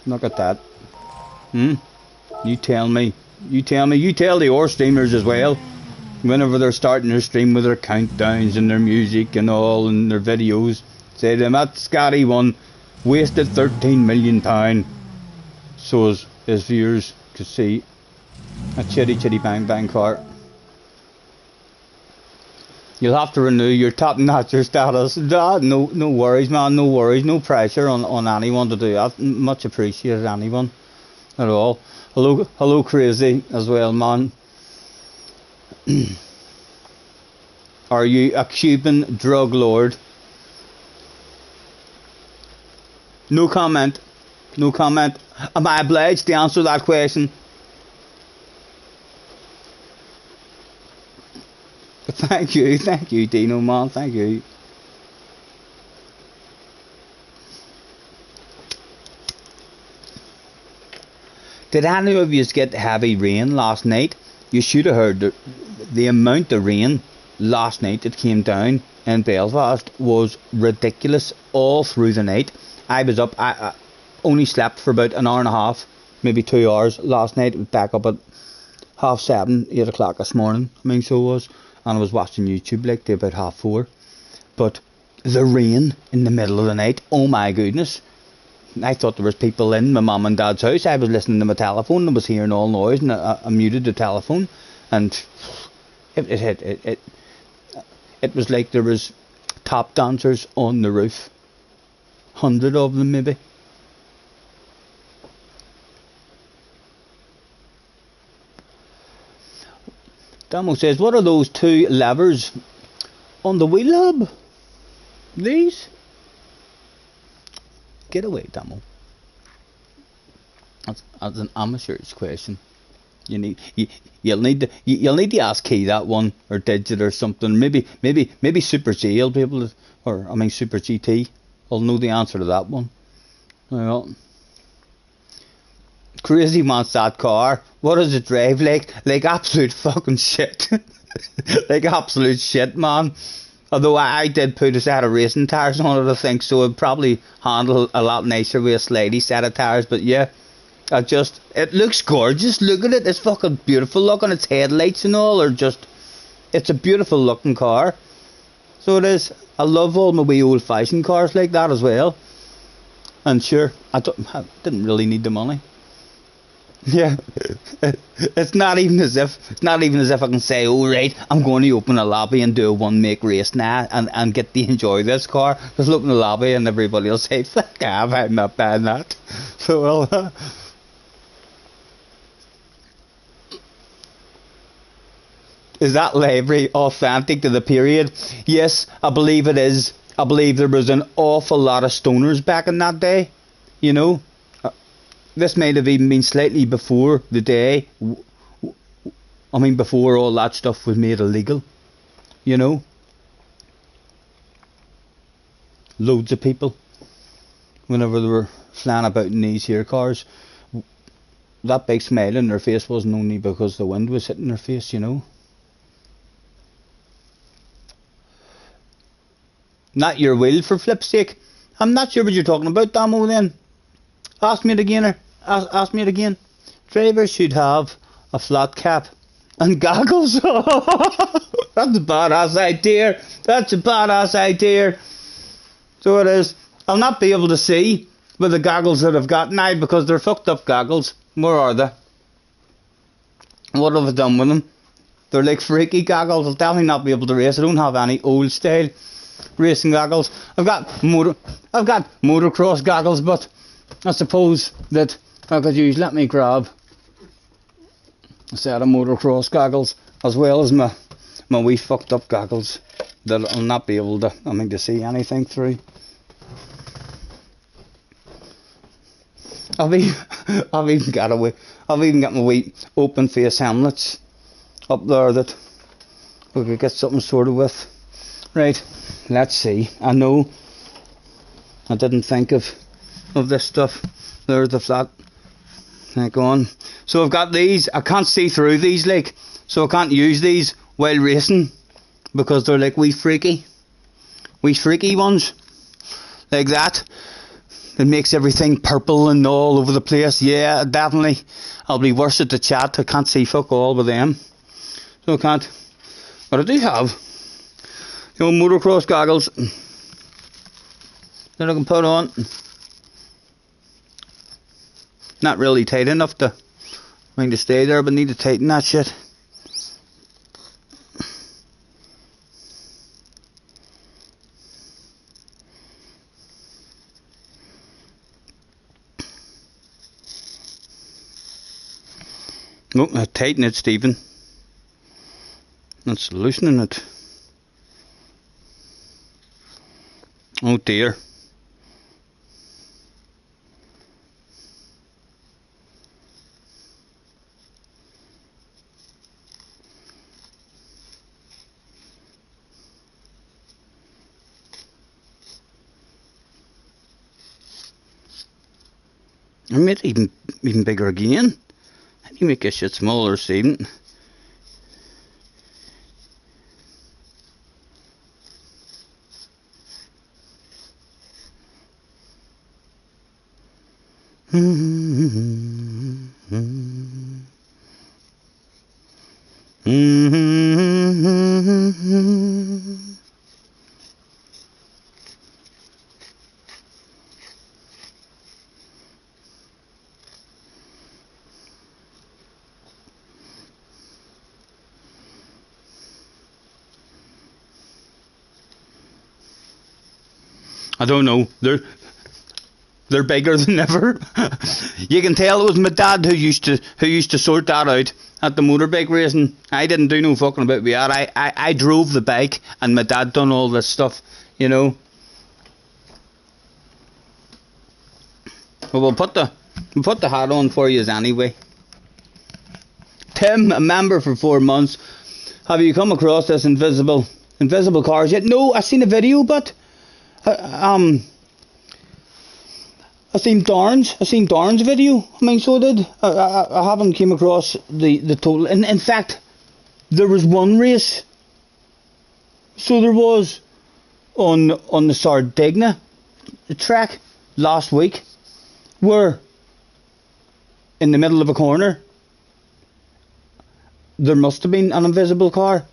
Look at that. You tell me. You tell the other streamers as well. Whenever they're starting their stream with their countdowns and their music and all and their videos, say to them, that Scotty one wasted £13 million. So as viewers could see a chitty bang bang car. You'll have to renew your top notcher status. No worries, man. No worries. No pressure on anyone to do that. Much appreciated, anyone at all. Hello, Crazy as well, man. Are you a Cuban drug lord? No comment. No comment. Am I obliged to answer that question? Thank you, Dino, man. Thank you. Did any of you get heavy rain last night? You should have heard the amount of rain last night that came down in Belfast was ridiculous all through the night. I was up, I only slept for about an hour and a half, maybe 2 hours last night. Was back up at 7:30, 8 o'clock this morning, I mean, so it was. And I was watching YouTube like to about 4:30. But the rain in the middle of the night, oh my goodness. I thought there was people in my mum and dad's house. I was listening to my telephone and was hearing all noise, and I muted the telephone, and it was like there was tap dancers on the roof. 100 of them maybe. Damo says, what are those 2 levers on the wheel hub? These? Get away, Damo. That's an amateur's question. You'll need to ask Key that one, or Digit or something. Maybe Super G will be able to, or I mean Super GT will know the answer to that one. Well, Crazy wants that car. What does it drive like? Like absolute fucking shit. Like absolute shit, man. Although I did put a set of racing tyres on it, I think, so it'd probably handle a lot nicer with a slidey set of tyres. But yeah, it looks gorgeous. Look at it. It's fucking beautiful looking. Its headlights and all are just, it's a beautiful looking car. So it is. I love all my wee old fashioned cars like that as well. And sure, I didn't really need the money. Yeah, it's not even as if I can say, oh right, I'm going to open a lobby and do a 1 make race now and get to enjoy this car. Just open the lobby and everybody will say, fuck off, I'm not buying that. So well, Is that library authentic to the period? Yes, I believe it is. I believe there was an awful lot of stoners back in that day. You know, this might have even been slightly before the day. I mean, before all that stuff was made illegal. You know, loads of people, whenever they were flying about in these here cars, that big smile on their face wasn't only because the wind was hitting their face, you know. Not your will, for flip's sake. I'm not sure what you're talking about, Damo, then. Ask me it again. Ask me it again. Drivers should have a flat cap and goggles. That's a badass idea. That's a badass idea. So it is. I'll not be able to see with the goggles that I've got now because they're fucked up goggles. Where are they? What have I done with them? They're like freaky goggles. I'll definitely not be able to race. I don't have any old style racing goggles. I've got motocross goggles, but I suppose that I could use. Let me grab a set of motocross goggles as well as my wee fucked up goggles that I'll not be able to, to see anything through. I've even got my wee open face helmets up there that we could get something sorted with. Right, let's see. I know I didn't think of this stuff. There's the flat. Hang on. So I've got these. I can't see through these, like, so I can't use these while racing because they're like wee freaky ones, like that. It makes everything purple and all over the place. Yeah, definitely. I'll be worse at the chat. I can't see fuck all with them. So I can't. But I do have, motocross goggles that I can put on. Not really tight enough to stay there, but need to tighten that shit. Oh, tighten it, Stephen. That's loosening it. Oh dear. I made it even bigger again. How do you make this shit smaller, Stephen? I don't know. They're bigger than ever. You can tell it was my dad who used to sort that out at the motorbike racing. I didn't do no fucking about with that. I drove the bike and my dad done all this stuff, you know. Well, we'll put the hat on for you anyway. Tim, a member for 4 months. Have you come across this invisible cars yet? No, I seen a video, but I seen Darren's video. So I did. I haven't came across the total. In fact, there was one race. So there was on the Sardigna track last week, where in the middle of a corner there must have been an invisible car,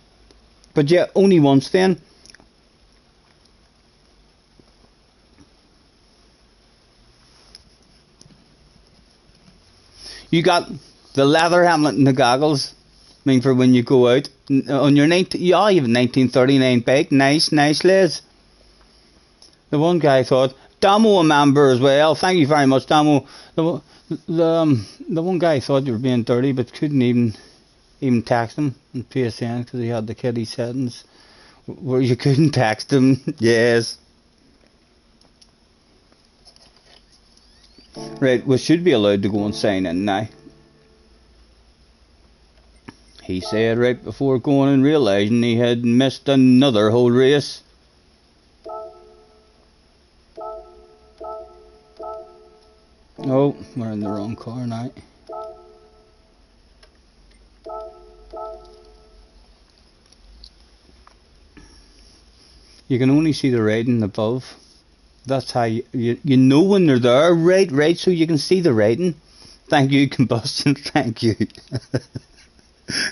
but yeah, only once then. You got the leather helmet and the goggles. For when you go out on your you have a 1939 bike. Nice, Les. The one guy thought, Damo a member as well. Thank you very much, Damo. The one guy thought you were being dirty, but couldn't even even text him in PSN because he had the kiddie settings where you couldn't text him. Yes. Right, we should be allowed to go and sign in now. He said right before going and realising he had missed another whole race. Oh, we're in the wrong car now. You can only see the writing above. That's how you know when they're there, right, so you can see the writing. Thank you, Combustion, thank you.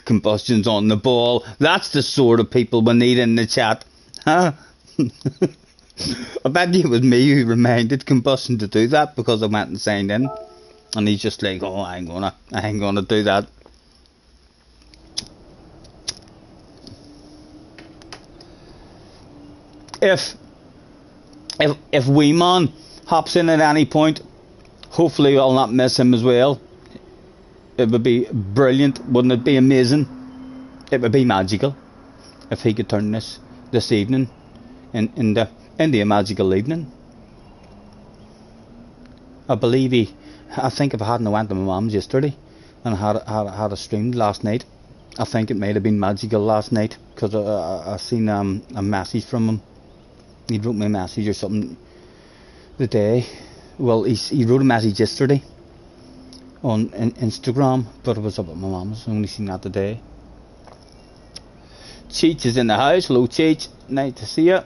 Combustion's on the ball. That's the sort of people we need in the chat. Huh? I bet you it was me who reminded Combustion to do that because I went and signed in. And he's just like, oh, I ain't gonna do that. If Wee Man hops in at any point, hopefully I'll not miss him as well. It would be brilliant, wouldn't it be amazing? It would be magical if he could turn this evening into a magical evening. I think if I hadn't went to my mum's yesterday and I had a stream last night, I think it might have been magical last night because I seen a message from him. He wrote me a message or something the day. Well, he wrote a message yesterday on Instagram, but it was up at my mum's. I only seen that today. Cheech is in the house. Hello, Cheech. Nice to see you.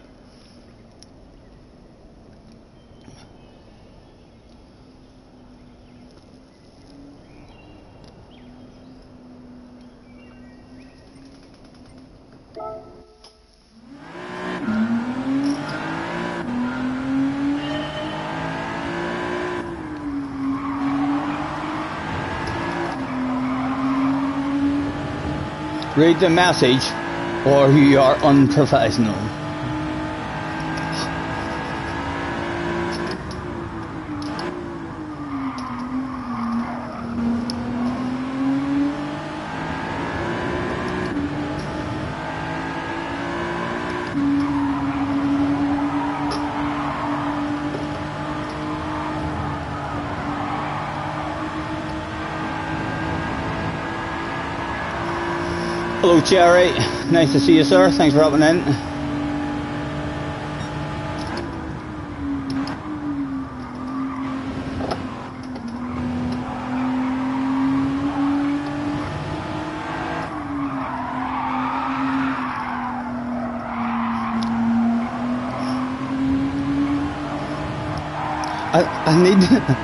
Read the message or you are unprofessional. Hello Cherry, nice to see you sir, thanks for hopping in.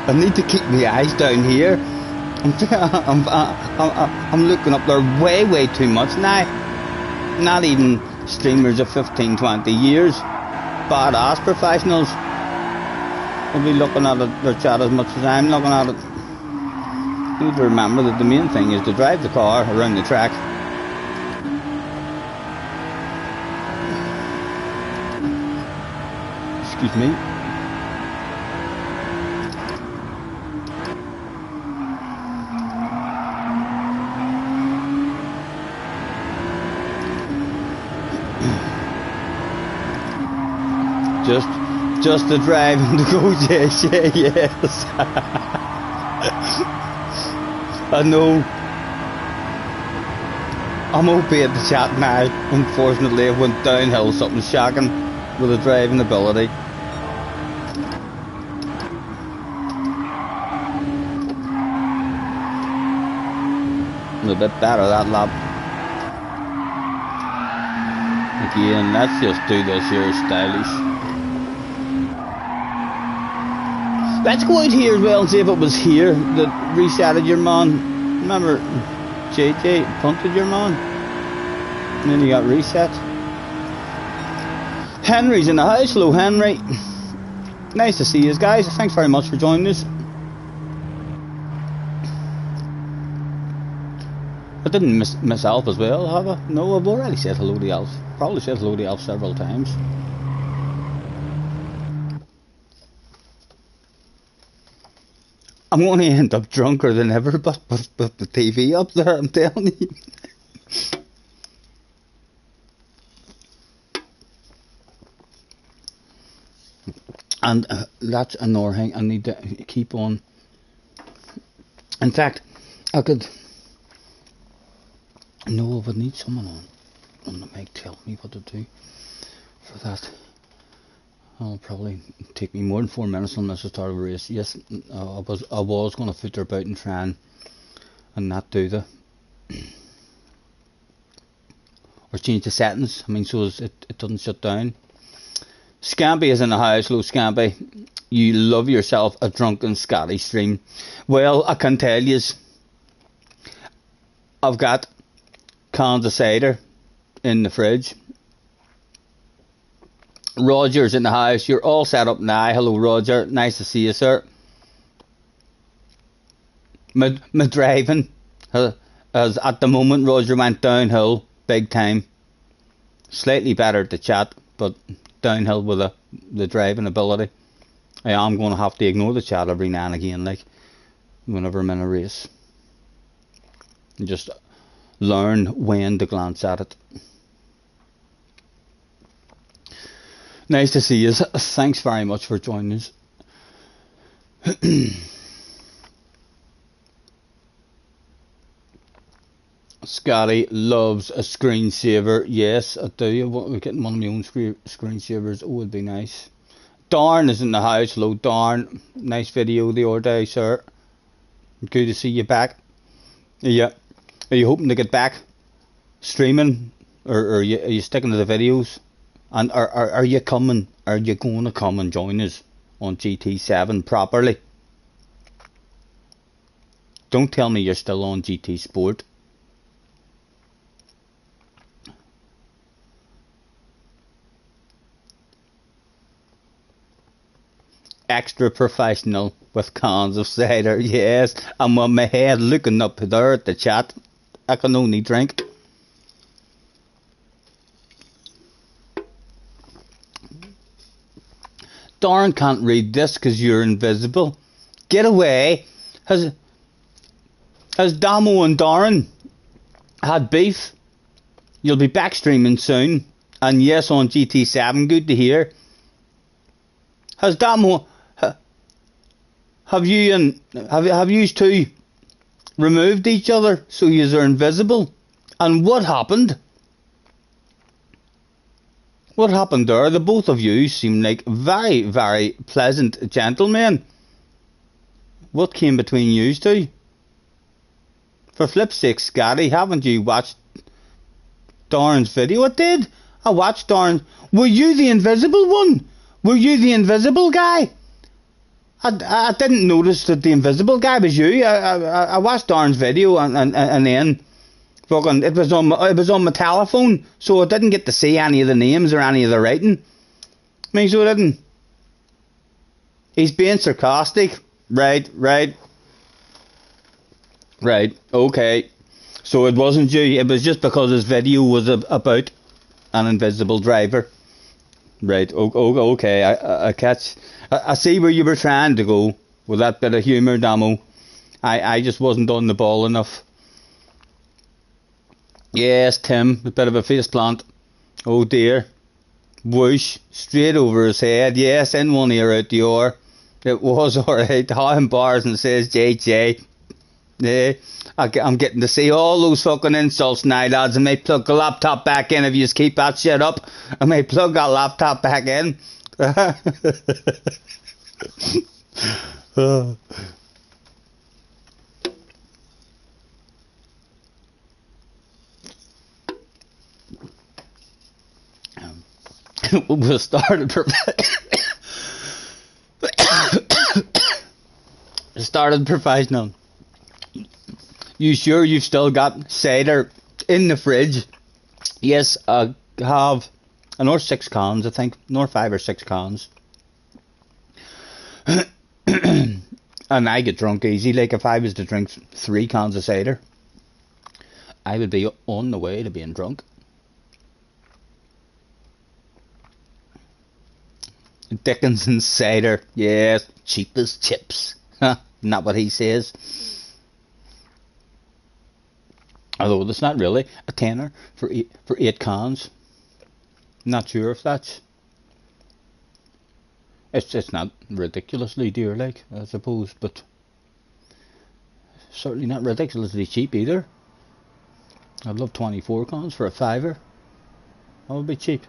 I need to keep my eyes down here. I'm looking up there way too much now. Not even streamers of 15-20 years. Badass professionals will be looking at their chat as much as I'm looking at it. You need to remember that the main thing is to drive the car around the track. Excuse me. Just the drive and the go, yes. I know. I'm okay at the chat now. Unfortunately, it went downhill something shocking with the driving ability. A bit better that lap. Again, let's just do this here stylish. Let's go out here as well and see if it was here that resetted your man. Remember JJ punted your man and then he got reset. Henry's in the house. Hello Henry, nice to see you guys, thanks very much for joining us. I didn't miss Alf as well, have I? No, I've already said hello to Alf. Probably said hello to Alf several times. I'm going to end up drunker than ever, but the TV up there, I'm telling you. And that's another thing I need to keep on. In fact, I could. No, I would need someone on the mic tell me what to do for that. It'll probably take me more than 4 minutes unless I start a race. Yes, I was going to foot about and try and not do the or change the settings. I mean, so it doesn't shut down. Scampy is in the house. Hello, Scampy. You love yourself a drunken Scotty stream. Well, I can tell you, I've got cans of cider in the fridge. Roger's in the house. You're all set up now. Hello, Roger. Nice to see you, sir. My driving has at the moment, Roger, went downhill big time. Slightly better to chat, but downhill with the driving ability. I am going to have to ignore the chat every now and again, like whenever I'm in a race, and just learn when to glance at it. Nice to see you. Thanks very much for joining us. Scotty loves a screensaver. Yes, I do. We're getting one of my own screensavers. Oh, it'd be nice. Darn is in the house. Hello, Darn. Nice video the other day, sir. Good to see you back. Yeah. Are you hoping to get back streaming, or are you sticking to the videos? And are you coming? Are you going to come and join us on GT7 properly? Don't tell me you're still on GT Sport. Extra professional with cans of cider, yes. I'm on my head looking up there at the chat. I can only drink. Darren can't read this because you're invisible. Get away. Has Damo and Darren had beef? You'll be back streaming soon. And yes, on GT7, good to hear. Has Damo... Have you two removed each other so you are invisible? And what happened? What happened there? The both of you seem like very, very pleasant gentlemen. What came between you two? For flip's sake, Scotty, haven't you watched Darren's video? I did. I watched Darren. Were you the invisible one? Were you the invisible guy? I didn't notice that the invisible guy was you. I watched Darren's video and then fucking it was on my telephone, so I didn't get to see any of the names or any of the writing. I mean, so I didn't. He's being sarcastic. Right. Okay. So it wasn't you. It was just because his video was about an invisible driver. Right. Okay. I catch. I see where you were trying to go with that bit of humour, Damo. I just wasn't on the ball enough. Yes, Tim, a bit of a face plant. Oh dear. Whoosh, straight over his head. Yes, in one ear, out the other. It was alright. How embarrassing, says JJ. Yeah, I'm getting to see all those fucking insults now, lads. I may plug the laptop back in if you just keep that shit up. I may plug that laptop back in. We'll start started professional. You sure you've still got cider in the fridge? Yes, I have another 6 cans, I think, another 5 or 6 cans. And I get drunk easy. Like if I was to drink 3 cans of cider, I would be on the way to being drunk. Dickinson cider, yes, cheap as chips. Not what he says. Although that's not really a tenner for 8 cans. Not sure if that's It's not ridiculously dear, like, I suppose, but certainly not ridiculously cheap either. I'd love 24 cons for a fiver. That would be cheap.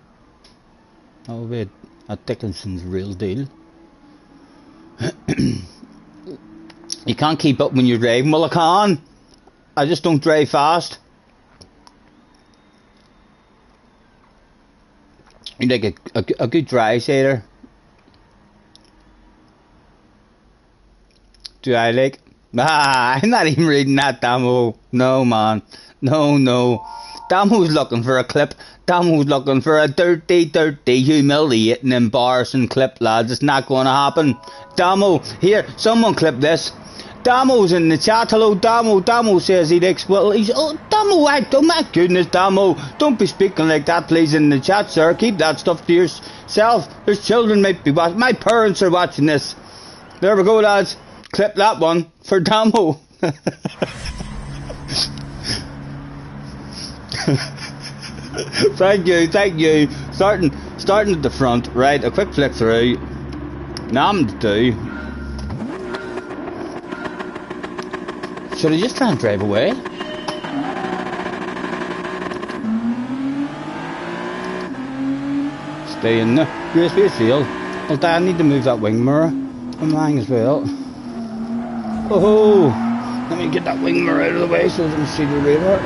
That would be a Dickinson's real deal. You can't keep up when you're driving. Well, I can. I just don't drive fast. You like a good dry sailor. Do I like? Ah, I'm not even reading that, Damo. No, man. No. Damo's looking for a clip. Damo's looking for a dirty, humiliating, embarrassing clip, lads. It's not going to happen. Damo, here, someone clip this. Damo's in the chat. Hello, Damo. Damo says he likes. Well, he's. Oh, Damo, oh my goodness, Damo. Don't be speaking like that, please, in the chat, sir. Keep that stuff to yourself. There's children might be watching. My parents are watching this. There we go, lads. Clip that one for Damo. Thank you. Starting at the front, right? A quick flick through. Now I'm to do. Should I just try and drive away? Stay in the USB field. Well, Dad, I need to move that wing mirror. I'm lying as well. Oh, let me get that wing mirror out of the way so I can see the radar.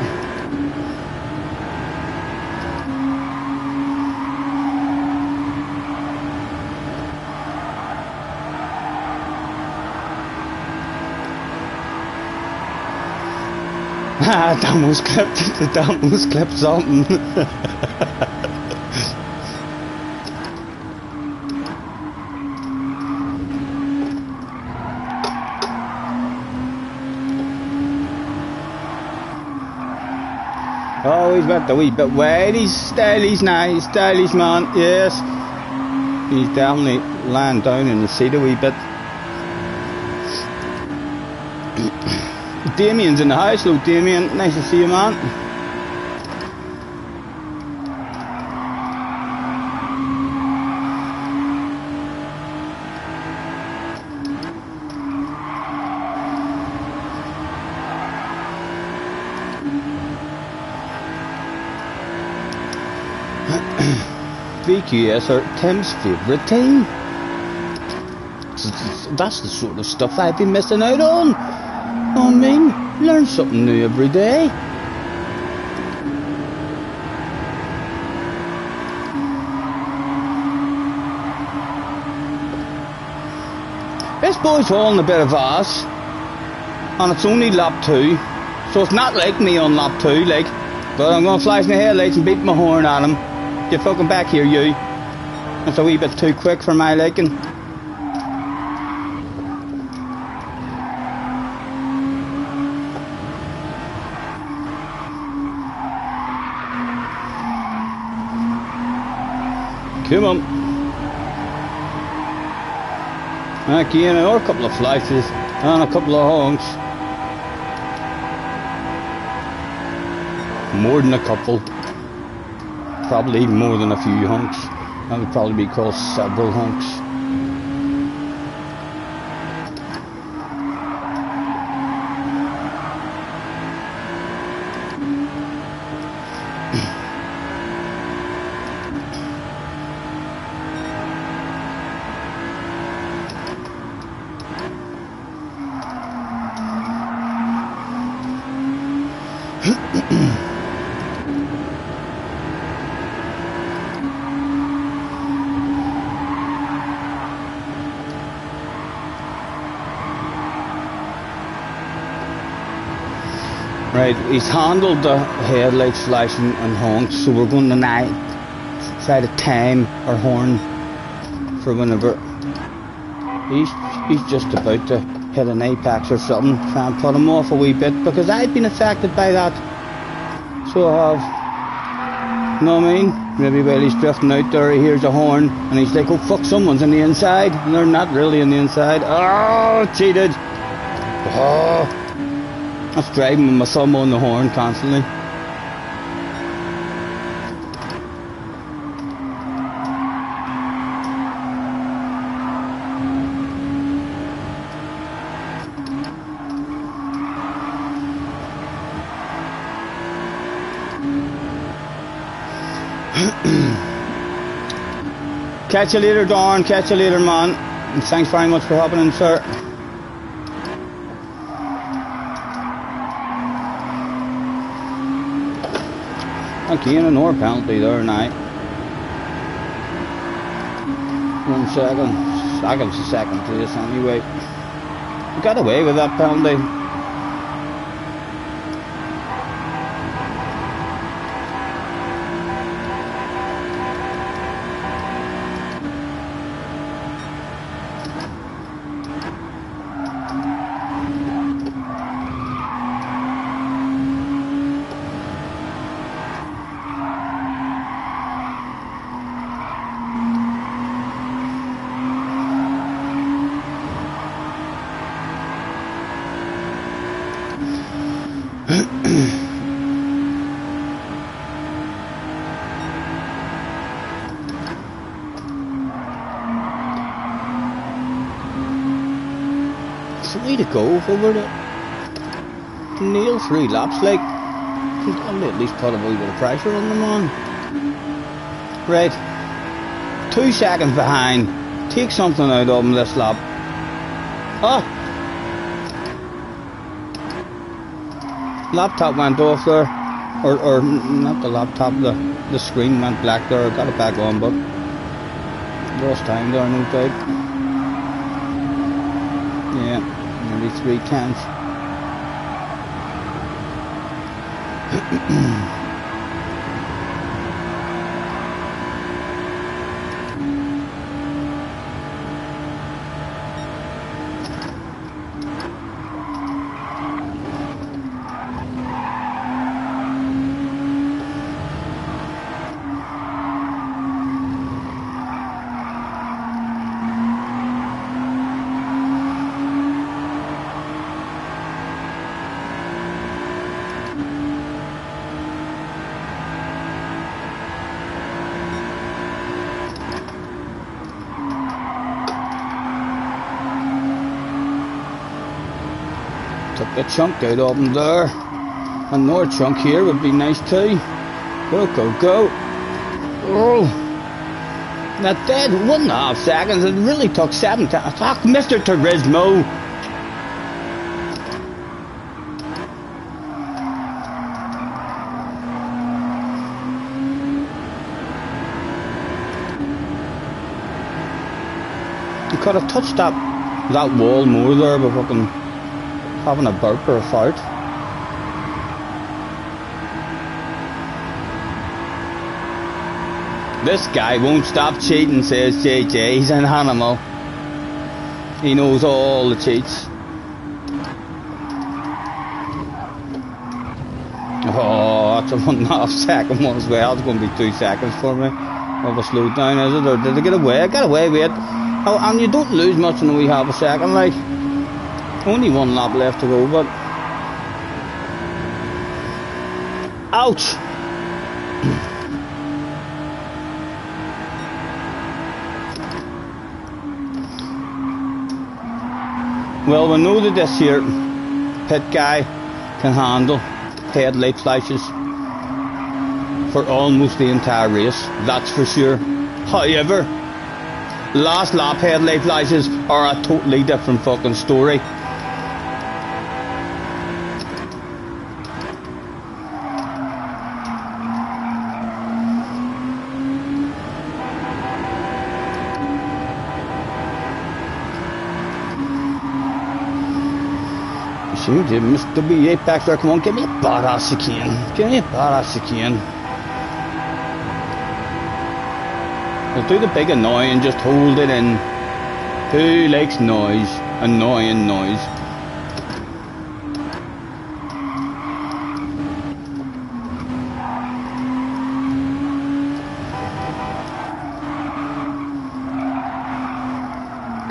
Damo's clipped something. Oh, he's got the wee bit wide. He's stylish now. He's stylish, man. Yes. He's definitely lying down in the seat a wee bit. Damien's in the house. Hello, Damien. Nice to see you, man. VQS are Tim's favourite team. That's the sort of stuff I've been missing out on. I mean, learn something new every day. This boy's hauling a bit of ass, and it's only lap 2, so it's not like me on lap 2, like. But I'm gonna flash my headlights and beat my horn at him. Get fucking back here, you. That's a wee bit too quick for my liking. Come on. Again, another couple of flashes and a couple of honks. More than a couple. Probably even more than a few honks. That would probably be called several honks. Right, he's handled the headlights flashing and honks, so we're going to now try to time our horn for whenever he's just about to hit an apex or something, try and put him off a wee bit, because I've been affected by that, so I have. You know what I mean? Maybe while he's drifting out there, he hears a horn and he's like, oh fuck, someone's on the inside, and they're not really on the inside. Oh, cheated. Oh. That's driving with my thumb on the horn constantly. Catch you later, Dawn. Catch you later, man. And thanks very much for hopping in, sir. Again, another penalty there now. 1 second. Seconds to second place anyway. We got away with that penalty. Three to go over the nail 3 laps, like I'll at least put a wee bit of pressure on them on. Right, 2 seconds behind. Take something out of them this lap. Ah, laptop went off there, or not the laptop, the screen went black there. I got it back on, but lost time there, no doubt. Yeah, nearly 3 tenths. Took a chunk out of them there. Another chunk here would be nice too. Go, go, go. Oh. That dead 1.5 seconds. It really took 7 times. Fuck, Mr. Turismo. You could have touched that wall more there by fucking having a burp or a fart. This guy won't stop cheating, says JJ. He's an animal. He knows all the cheats. Oh, that's a 1.5 second one as well. It's going to be 2 seconds for me. Of a slow down, is it? Or did I get away? I got away with it. Oh, and you don't lose much in a wee half a second, like. Only 1 lap left to go, but... Ouch! Well, we know that this here pit guy can handle headlight flashes for almost the entire race, that's for sure. However, last lap headlight flashes are a totally different fucking story. Mr. B8 back there, come on, give me a badass you can. Give me a badass you can. We'll do the big annoying, just hold it in. Who likes noise? Annoying noise.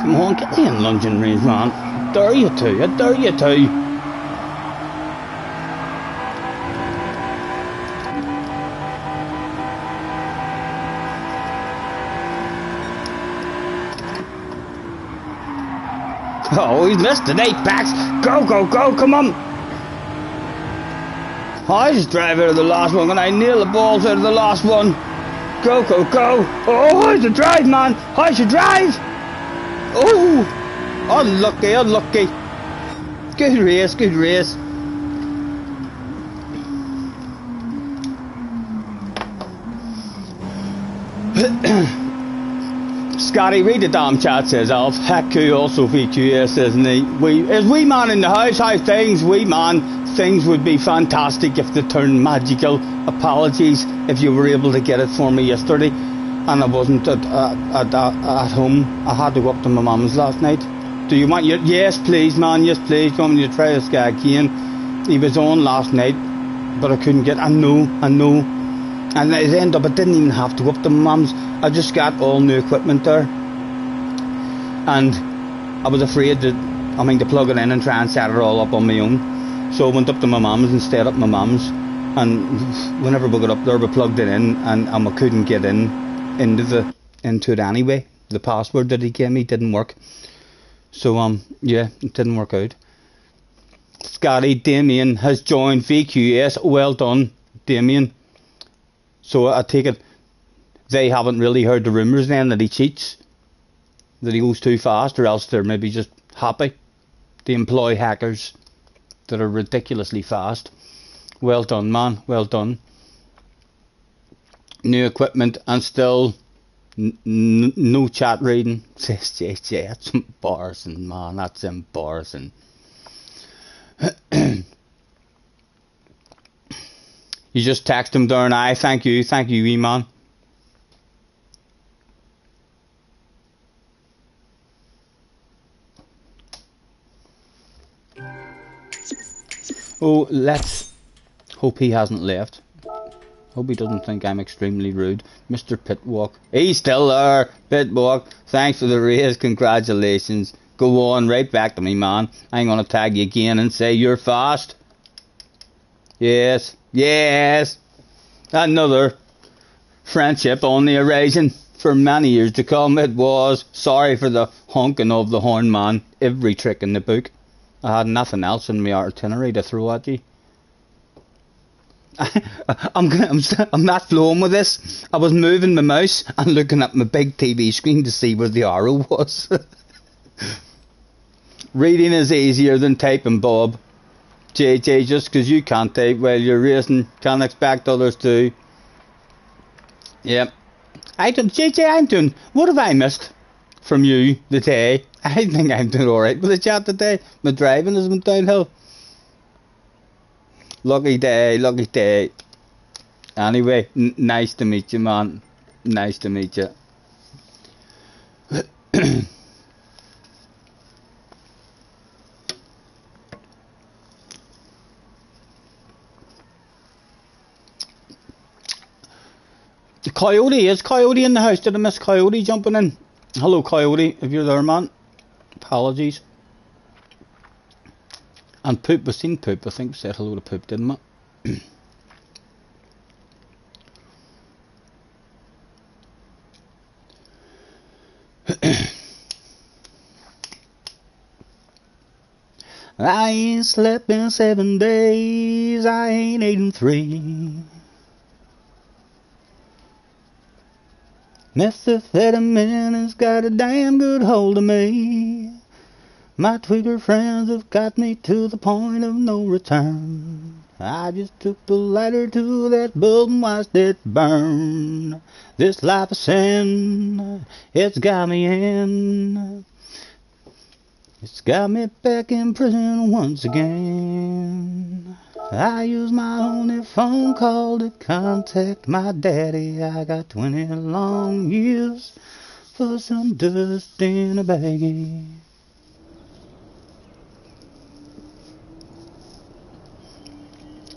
Come on, get me in lunging range, man. I dare you to, I dare you to. Oh, he's missed it, 8 packs. Go, go, go, come on. I just drive out of the last one. Can I nail the balls out of the last one? Go, go, go. Oh, how's the drive, man? How's the drive? Oh, unlucky, unlucky. Good race, good race. Scotty, read the damn chat, says Alf. Heck, also VQS, isn't he? Is wee man in the house? How things? Wee man, things would be fantastic if they turned magical. Apologies if you were able to get it for me yesterday and I wasn't at home. I had to go up to my mum's last night. Do you want your... Yes, please, man. Yes, please. Come to try this guy again. He was on last night, but I couldn't get... I know. And it ended up, I didn't even have to go up to my mum's. I just got all new equipment there. And I was afraid to plug it in and try and set it all up on my own. So I went up to my mum's and stayed up my mum's. And whenever we got up there, we plugged it in and we couldn't get into it anyway. The password that he gave me didn't work. So, yeah, it didn't work out. Scotty, Damien has joined VQS. Well done, Damien. So I take it they haven't really heard the rumours then that he cheats, that he goes too fast, or else they're maybe just happy to employ hackers that are ridiculously fast. Well done, man, well done. New equipment and still no chat reading, says JJ. That's embarrassing, man, that's embarrassing. You just text him there and thank you, wee man. Oh, let's hope he hasn't left. Hope he doesn't think I'm extremely rude. Mr. Pitwalk. He's still there. Pitwalk. Thanks for the raise. Congratulations. Go on, right back to me, man. I'm going to tag you again and say you're fast. Yes. Yes. Another friendship on the horizon for many years to come. It was. Sorry for the honking of the horn, man. Every trick in the book. I had nothing else in my itinerary to throw at you. I'm not flowing with this. I was moving my mouse and looking at my big TV screen to see where the arrow was. Reading is easier than typing, Bob. JJ, just because you can't type while you're racing, can't expect others to. Yep. JJ, I'm doing... What have I missed from you today? I think I'm doing alright with the chat today. My driving has went downhill. Lucky day, lucky day. Anyway, nice to meet you, man. Nice to meet you. Coyote, is Coyote in the house? Did I miss Coyote jumping in? Hello, Coyote, if you're there, man. Apologies. And Poop, we've seen Poop. I think we said hello to Poop, didn't we? I ain't slept in 7 days. I ain't eaten 3. Methamphetamine has got a damn good hold of me. My Twitter friends have got me to the point of no return. I just took the lighter to that bulb and watched it burn. This life of sin, it's got me in. It's got me back in prison once again. I use my only phone call to contact my daddy. I got 20 long years for some dust in a baggie.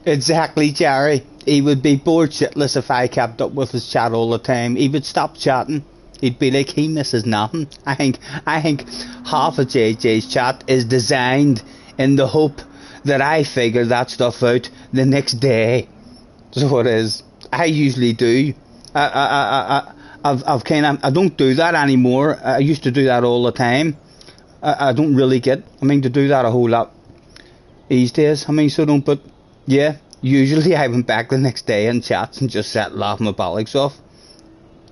Exactly, Jerry. He would be bored shitless if I kept up with his chat all the time. He would stop chatting. He'd be like, he misses nothing. I think half of JJ's chat is designed in the hope that I figure that stuff out the next day. So it is. I usually do. I've kind of... I don't do that anymore. I used to do that all the time. I don't really get... to do that a whole lot these days. So don't... But, yeah, usually I went back the next day and chats and just sat laughing my bollocks off.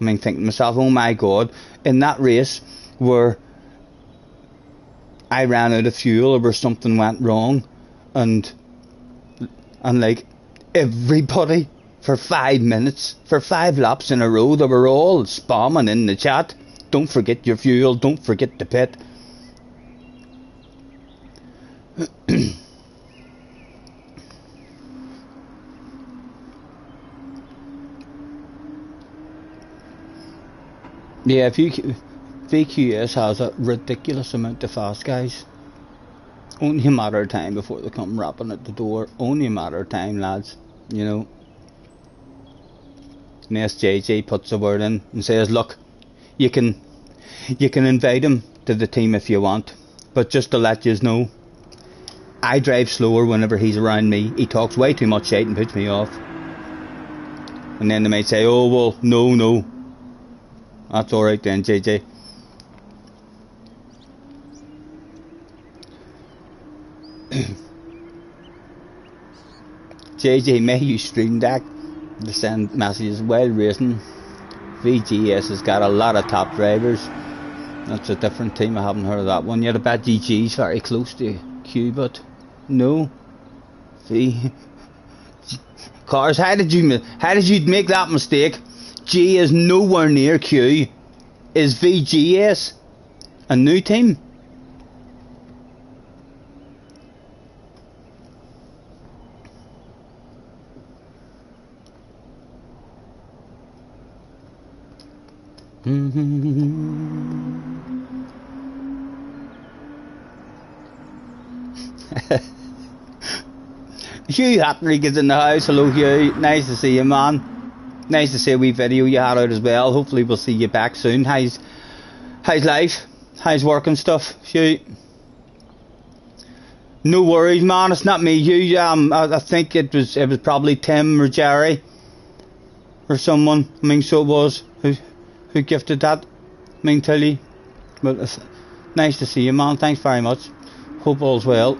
I mean, thinking to myself, oh my God, in that race where I ran out of fuel or where something went wrong, and like everybody for 5 minutes, for 5 laps in a row, they were all spamming in the chat, don't forget your fuel, don't forget the pit. Yeah, VQS has a ridiculous amount of fast guys. Only a matter of time before they come rapping at the door. Only a matter of time, lads. You know. And SJJ puts a word in and says, look, you can invite him to the team if you want, but just to let you know, I drive slower whenever he's around me. He talks way too much shit and puts me off. And then they might say, oh well, no. That's alright then, JJ. JJ, may you stream deck to send messages while racing. VGS has got a lot of top drivers. That's a different team, I haven't heard of that one yet. I bet GG's very close to Q, but no. V Cars, how did you make that mistake? G is nowhere near Q. Is VGS a new team? Hugh Hatley is in the house. Hello Hugh, nice to see you, man. Nice to see a wee video you had out as well. Hopefully we'll see you back soon. How's life? How's work and stuff, Hugh? No worries, man, it's not me, Hugh. I think it was probably Tim or Jerry or someone. I mean, so it was who gifted that. I mean, tell you. But it's nice to see you, man. Thanks very much. Hope all's well.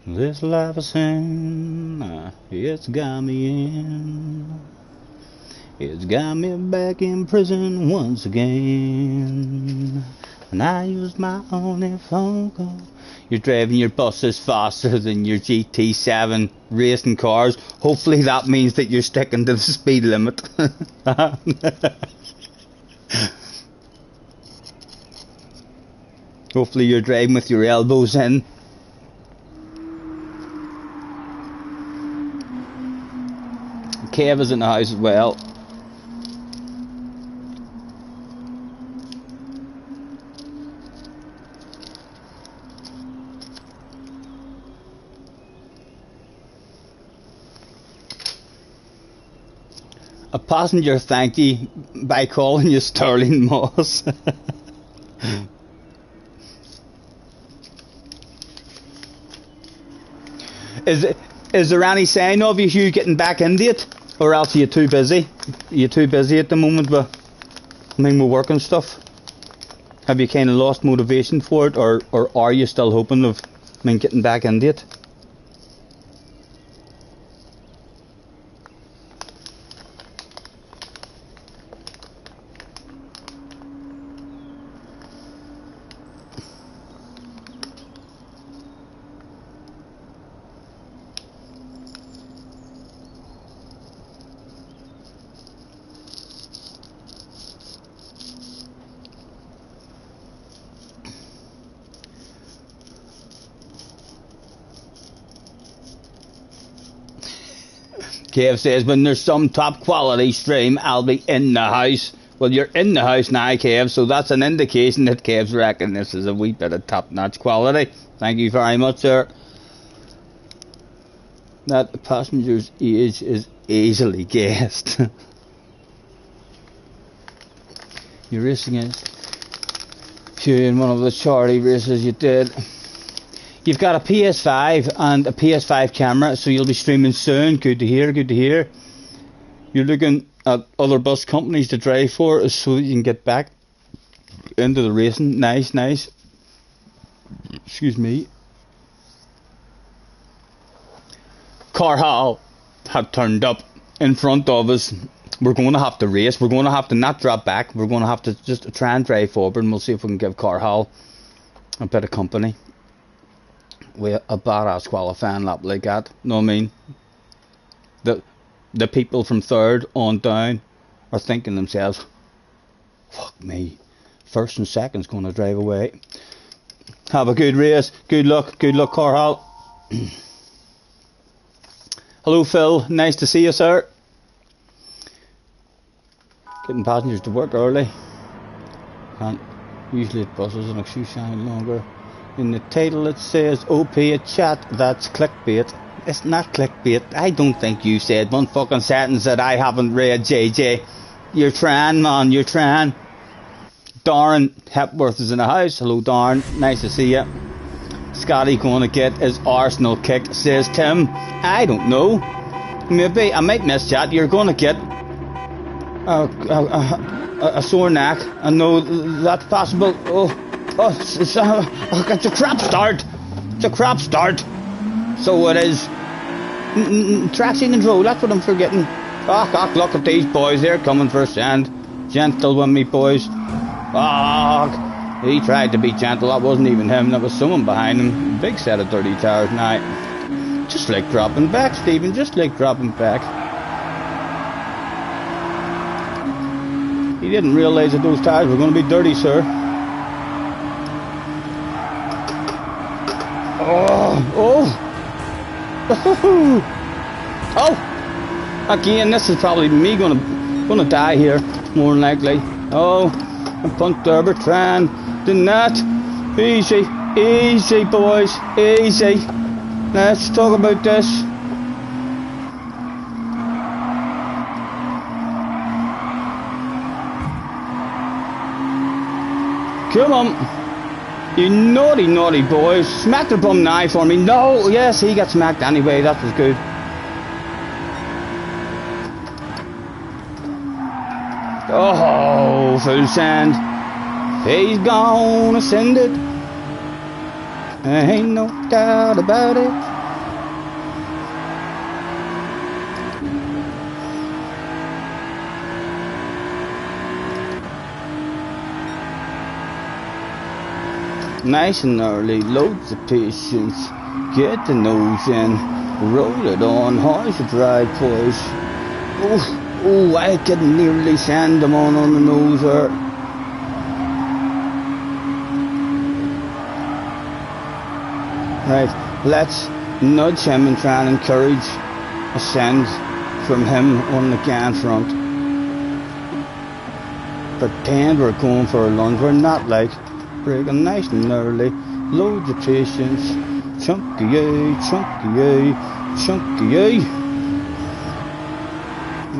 This life is sin, it's got me in. It's got me back in prison once again. And I used my only phone call. You're driving your buses faster than your GT7 racing cars. Hopefully that means that you're sticking to the speed limit. Hopefully you're driving with your elbows in. Kev is in the house as well. A passenger thanked you by calling you Sterling Moss. Is there any sign of you getting back into it? Or else are you too busy? You're too busy at the moment with work and stuff? Have you kind of lost motivation for it, or are you still hoping of getting back into it? Kev says, when there's some top quality stream, I'll be in the house. Well, you're in the house now, Kev, so that's an indication that Kev's reckon this is a wee bit of top-notch quality. Thank you very much, sir. That passenger's age is easily guessed. You're racing against Hugh in one of the charity races you did. You've got a PS5 and a PS5 camera, so you'll be streaming soon. Good to hear, good to hear. You're looking at other bus companies to drive for so that you can get back into the racing. Nice, nice. Excuse me. Carhall had turned up in front of us. We're going to have to race. We're going to have to not drop back. We're going to have to just try and drive forward, and we'll see if we can give Carhall a bit of company with a badass qualifying lap like that. Know what I mean? The people from third on down are thinking themselves, fuck me, first and second's going to drive away. Have a good race. Good luck, Carhall. Hello, Phil. Nice to see you, sir. Getting passengers to work early. Can't usually it buses and excuse any longer. In the title it says OP a chat. That's clickbait. It's not clickbait. I don't think you said one fucking sentence that I haven't read, JJ. You're trying, man. You're trying. Darren Hepworth is in the house. Hello, Darren. Nice to see you. Scotty going to get his Arsenal kick, says Tim. I don't know. Maybe I might miss that. You're going to get a sore neck. I know that's possible. It's a crap start. It's a crap start. So it is. Traction control. That's what I'm forgetting. Look at these boys. They're coming for a send. Gentle with me, boys. He tried to be gentle. That wasn't even him. That was someone behind him. Big set of dirty tires now. Just like dropping back, Stephen. Just like dropping back. He didn't realise that those tires were going to be dirty, sir. Again, this is probably me gonna die here, more than likely. A punt to Bertrand. The net. Easy, boys. Easy. Let's talk about this. Come on. You naughty boys. Smack the bum now for me. No, yes, he got smacked anyway. That was good. Full send. He's gonna send it. Ain't no doubt about it. Nice and early, loads of patience. Get the nose in, roll it on. How's the drive, boys? I can nearly send them on the nose there. Right, let's nudge him and try and encourage a send from him on the can front. Pretend we're going for a lunge. We're not, like. Breaking nice and early, loads of patience. Chunky A.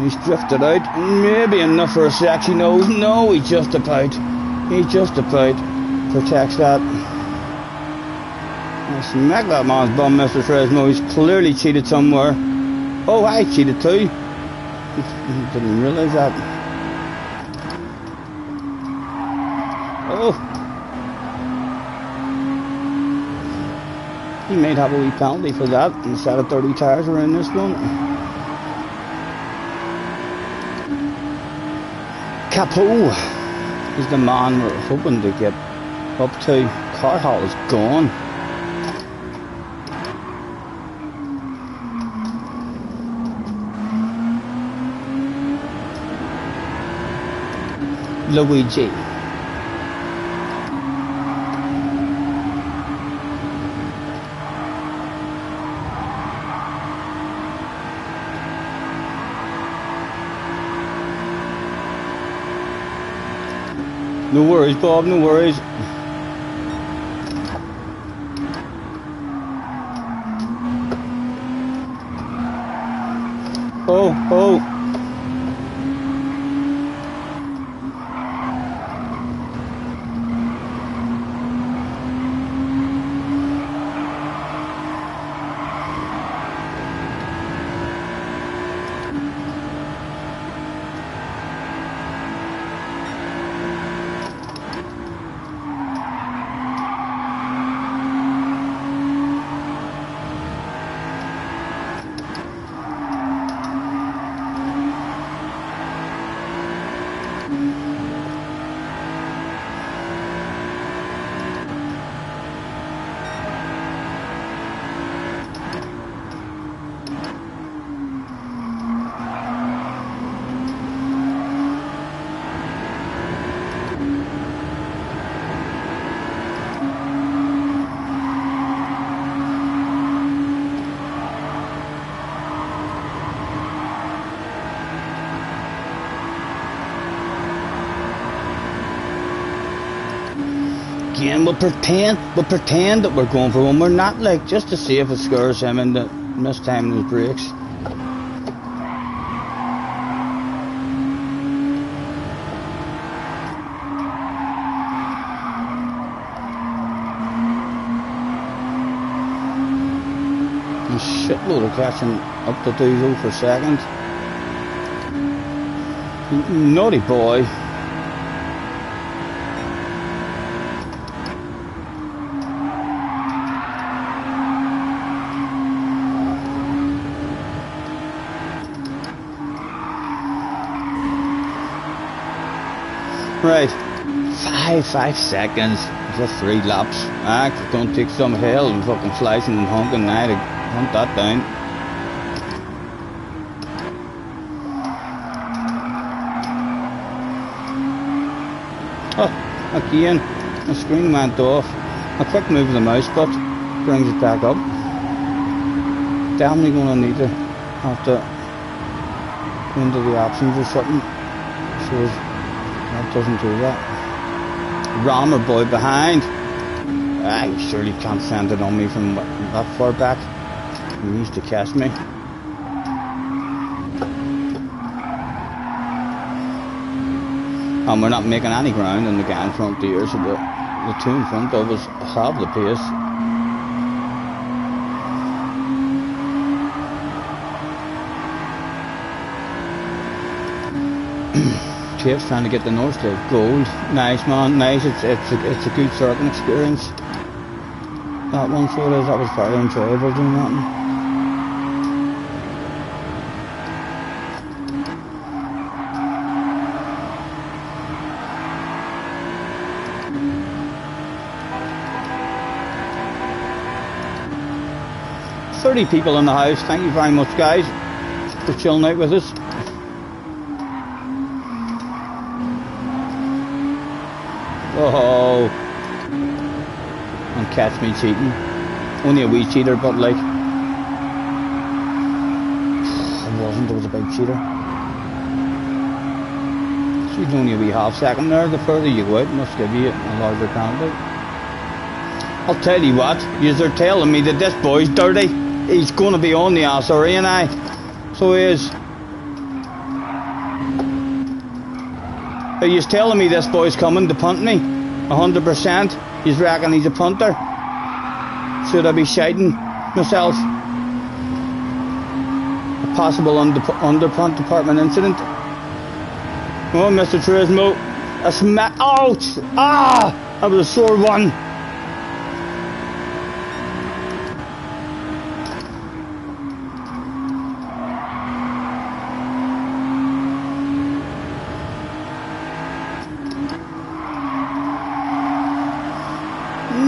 He's drifted out, maybe enough for a sexy nose. No, he just about protects that. I smack that man's bum, Mr. Fresno. He's clearly cheated somewhere. I cheated too. Didn't realise that. He might have a wee penalty for that instead of 30 tires around this one. Capo is the man we're hoping to get up to. Carhall is gone. Luigi. No worries, Bob, no worries. again. We'll pretend that we're going for one. We're not, like, just to see if it scares him into mistiming his brakes. A shitload of catching up to 2-0 for second. Naughty boy. Right, 5 seconds, just 3 laps. It's gonna take some hell and fucking slicing and honking now to hunt that down. Oh, again, the screen went off. A quick move of the mouse button brings it back up. Definitely gonna need to have to go into the options or something. So that doesn't do that. Rammer boy behind. You surely can't send it on me from that far back. He needs to catch me. And we're not making any ground in the guy in front here, so the two in front of us have the pace. Chip's trying to get the North State gold. Nice, man, nice. It's a good circuit experience. That one, so it is. That was very enjoyable doing that. 30 people in the house. Thank you very much, guys, for chilling out with us. Oh, and catch me cheating. Only a wee cheater, but like, it wasn't. It was a big cheater. She's only a wee half second there. The further you go out, it must give you a larger penalty. I'll tell you what, you're telling me that this boy's dirty. He's going to be on the ass, ain't I? So he is. Are you telling me this boy's coming to punt me? 100%. You reckon he's a punter? Should I be shiting myself? A possible under-punt department incident. Oh, Mr. Turismo. Ouch! Ah! That was a sore one.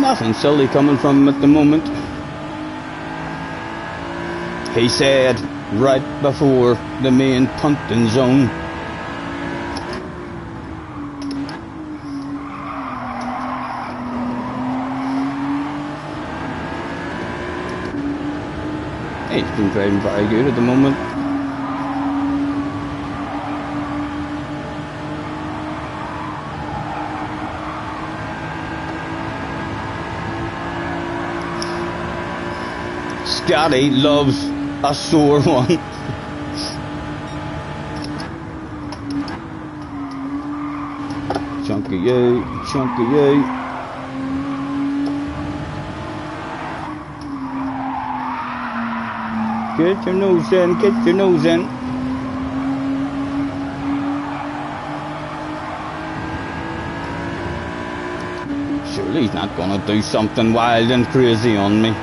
Nothing silly coming from him at the moment. He said right before the main punting zone. He's been driving very good at the moment. Scotty loves a sore one. Chunky you, chunky you. Get your nose in, get your nose in. Surely he's not gonna do something wild and crazy on me.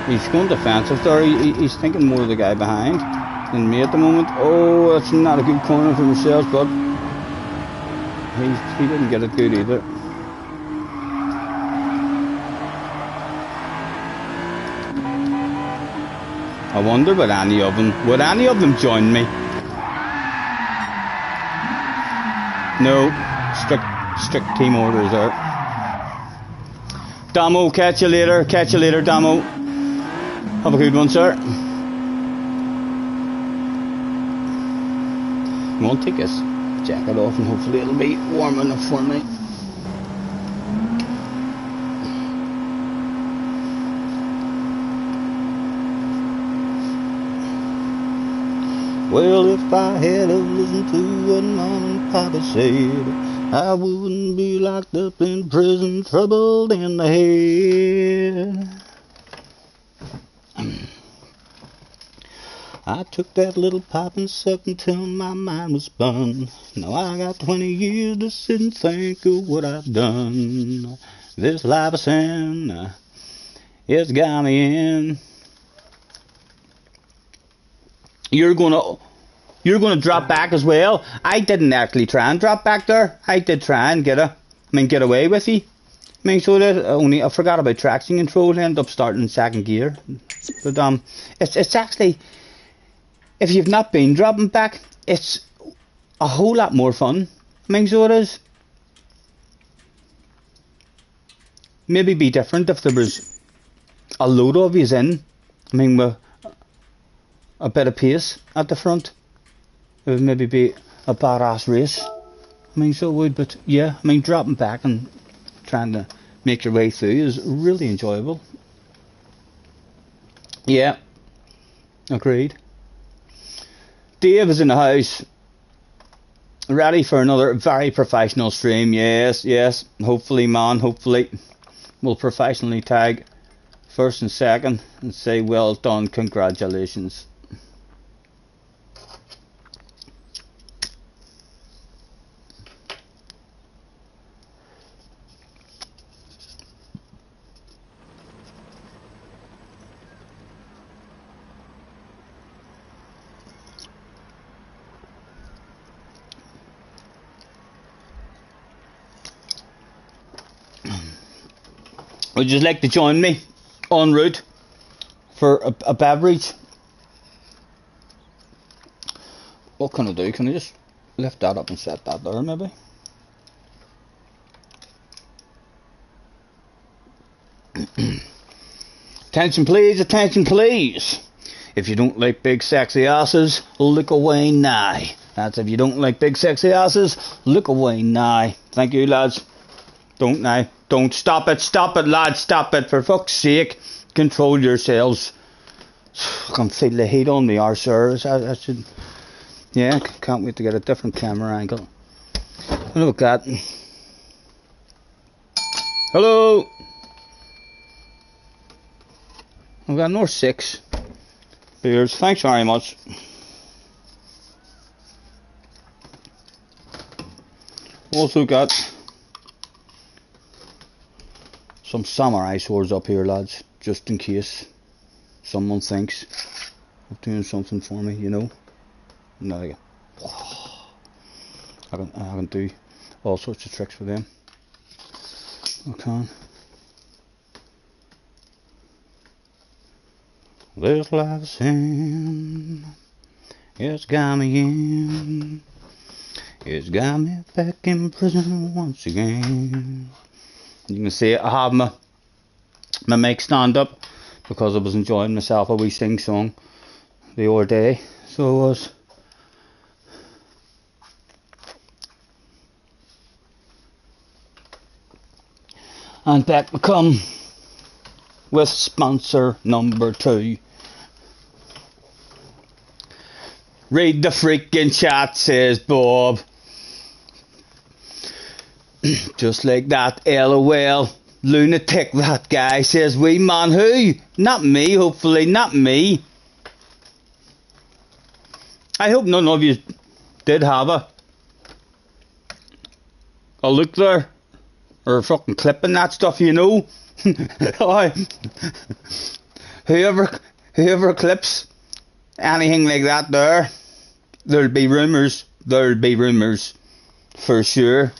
He's going defensive there. He's thinking more of the guy behind than me at the moment. Oh, that's not a good corner for myself, but he didn't get it good either. I wonder would any of them join me? No, strict team orders there. Damo, catch you later, Damo. Have a good one, sir. Won't take his jacket off and hopefully it'll be warm enough for me. Well, if I had listened to what Mom and Papa said, I wouldn't be locked up in prison, troubled in the head. I took that little pop and sucked until my mind was spun. Now I got 20 years to sit and think of what I've done. This life of sin, it's got me in. You're gonna drop back as well. I didn't actually try and drop back there. I did try and get away with you. So that only I forgot about traction control. Ended up starting in second gear. But it's actually, if you've not been dropping back, it's a whole lot more fun. So it is. Maybe be different if there was a load of yous in. With a bit of pace at the front. It would maybe be a badass race. So it would, but yeah, dropping back and trying to make your way through is really enjoyable. Yeah, agreed. Dave is in the house, ready for another very professional stream. Yes, hopefully, man, hopefully we'll professionally tag first and second and say well done, congratulations. Would you like to join me en route for a beverage? What can I do? Can I just lift that up and set that there maybe? Attention please, attention please. If you don't like big sexy asses, look away now. That's if you don't like big sexy asses, look away now. Thank you lads. Don't now. Don't stop it, lads, stop it, for fuck's sake. Control yourselves. I can feel the heat on me, sir. I should. Yeah, can't wait to get a different camera angle. Look at that. Hello. I've got another 6 beers. Thanks very much. Also got some samurai swords up here, lads, just in case someone thinks of doing something for me, No, I can do all sorts of tricks with them. I can. This life's sin, it's got me in. It's got me back in prison once again. You can see I have my mic stand up because I was enjoying myself a wee sing song the other day. So I was. And back we come with sponsor number 2. Read the freaking chat, says Bob. Just like that, LOL. Lunatic, that guy, says we man. Who? Not me, hopefully, not me. I hope none of you did have a look there. Or fucking clipping that stuff, Whoever clips anything like that there, there'll be rumours. For sure.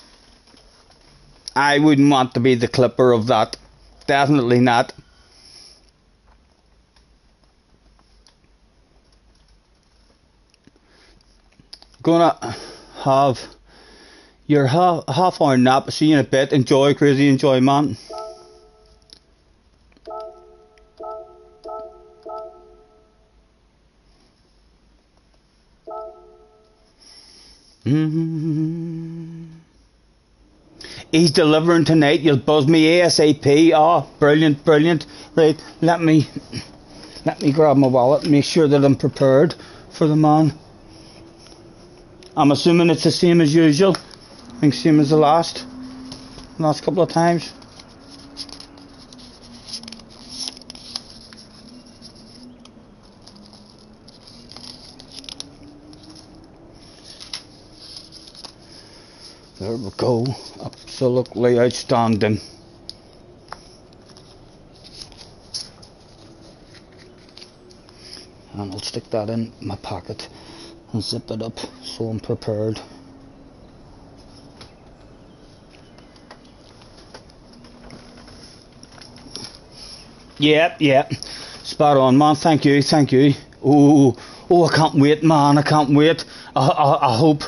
I wouldn't want to be the clipper of that. Definitely not. Gonna have your half hour nap. See you in a bit. Enjoy, crazy, enjoy, man. He's delivering tonight. You'll buzz me ASAP. Oh, brilliant, brilliant. Right, let me grab my wallet and make sure that I'm prepared for the man. I'm assuming it's the same as usual. I think same as the last couple of times. There we go. Absolutely outstanding. And I'll stick that in my pocket and zip it up so I'm prepared. Yeah, spot on, man. Thank you. Oh, I can't wait, man. I can't wait. I hope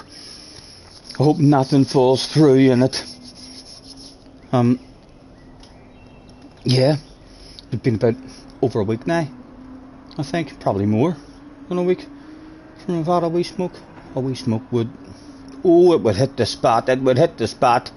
nothing falls through in it. Yeah, it's been about over a week now. I think probably more than a week from I've had a wee smoke. A wee smoke would, it would hit the spot. It would hit the spot.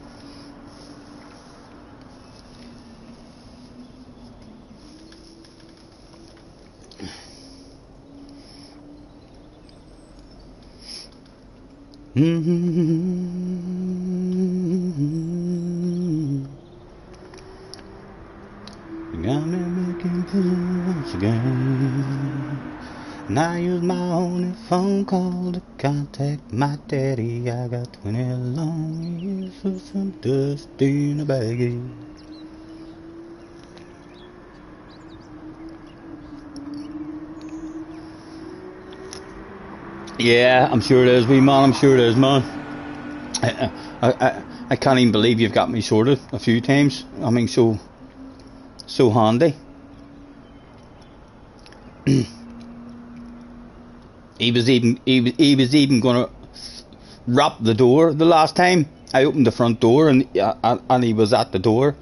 Got me making plans again. And I use my only phone call to contact my daddy. I got 20 long years of some dust in a baggie. Yeah, I'm sure it is, wee man. I'm sure it is, man. I can't even believe you've got me sorted a few times. I mean, so handy. He was even gonna wrap the door the last time. I opened the front door and he was at the door.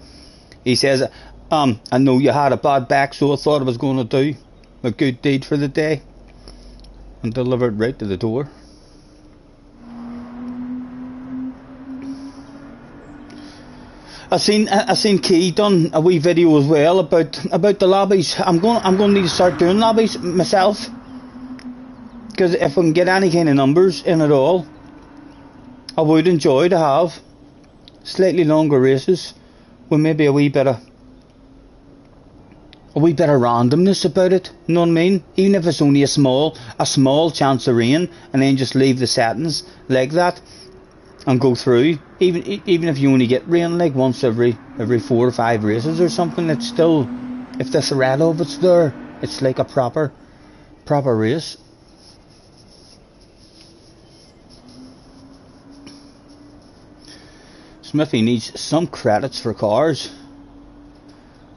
He says, I know you had a bad back, so I thought I was gonna do a good deed for the day and deliver it right to the door. I seen Key done a wee video as well about the lobbies. I'm going to need to start doing lobbies myself, because if we can get any kind of numbers in at all, I would enjoy to have slightly longer races with maybe a wee bit of randomness about it. You know what I mean? Even if it's only a small chance of rain, and then just leave the settings like that and go through. Even if you only get rain like once every 4 or 5 races or something, it's still, if the threat of it's there, it's like a proper race. Smithy needs some credits for cars.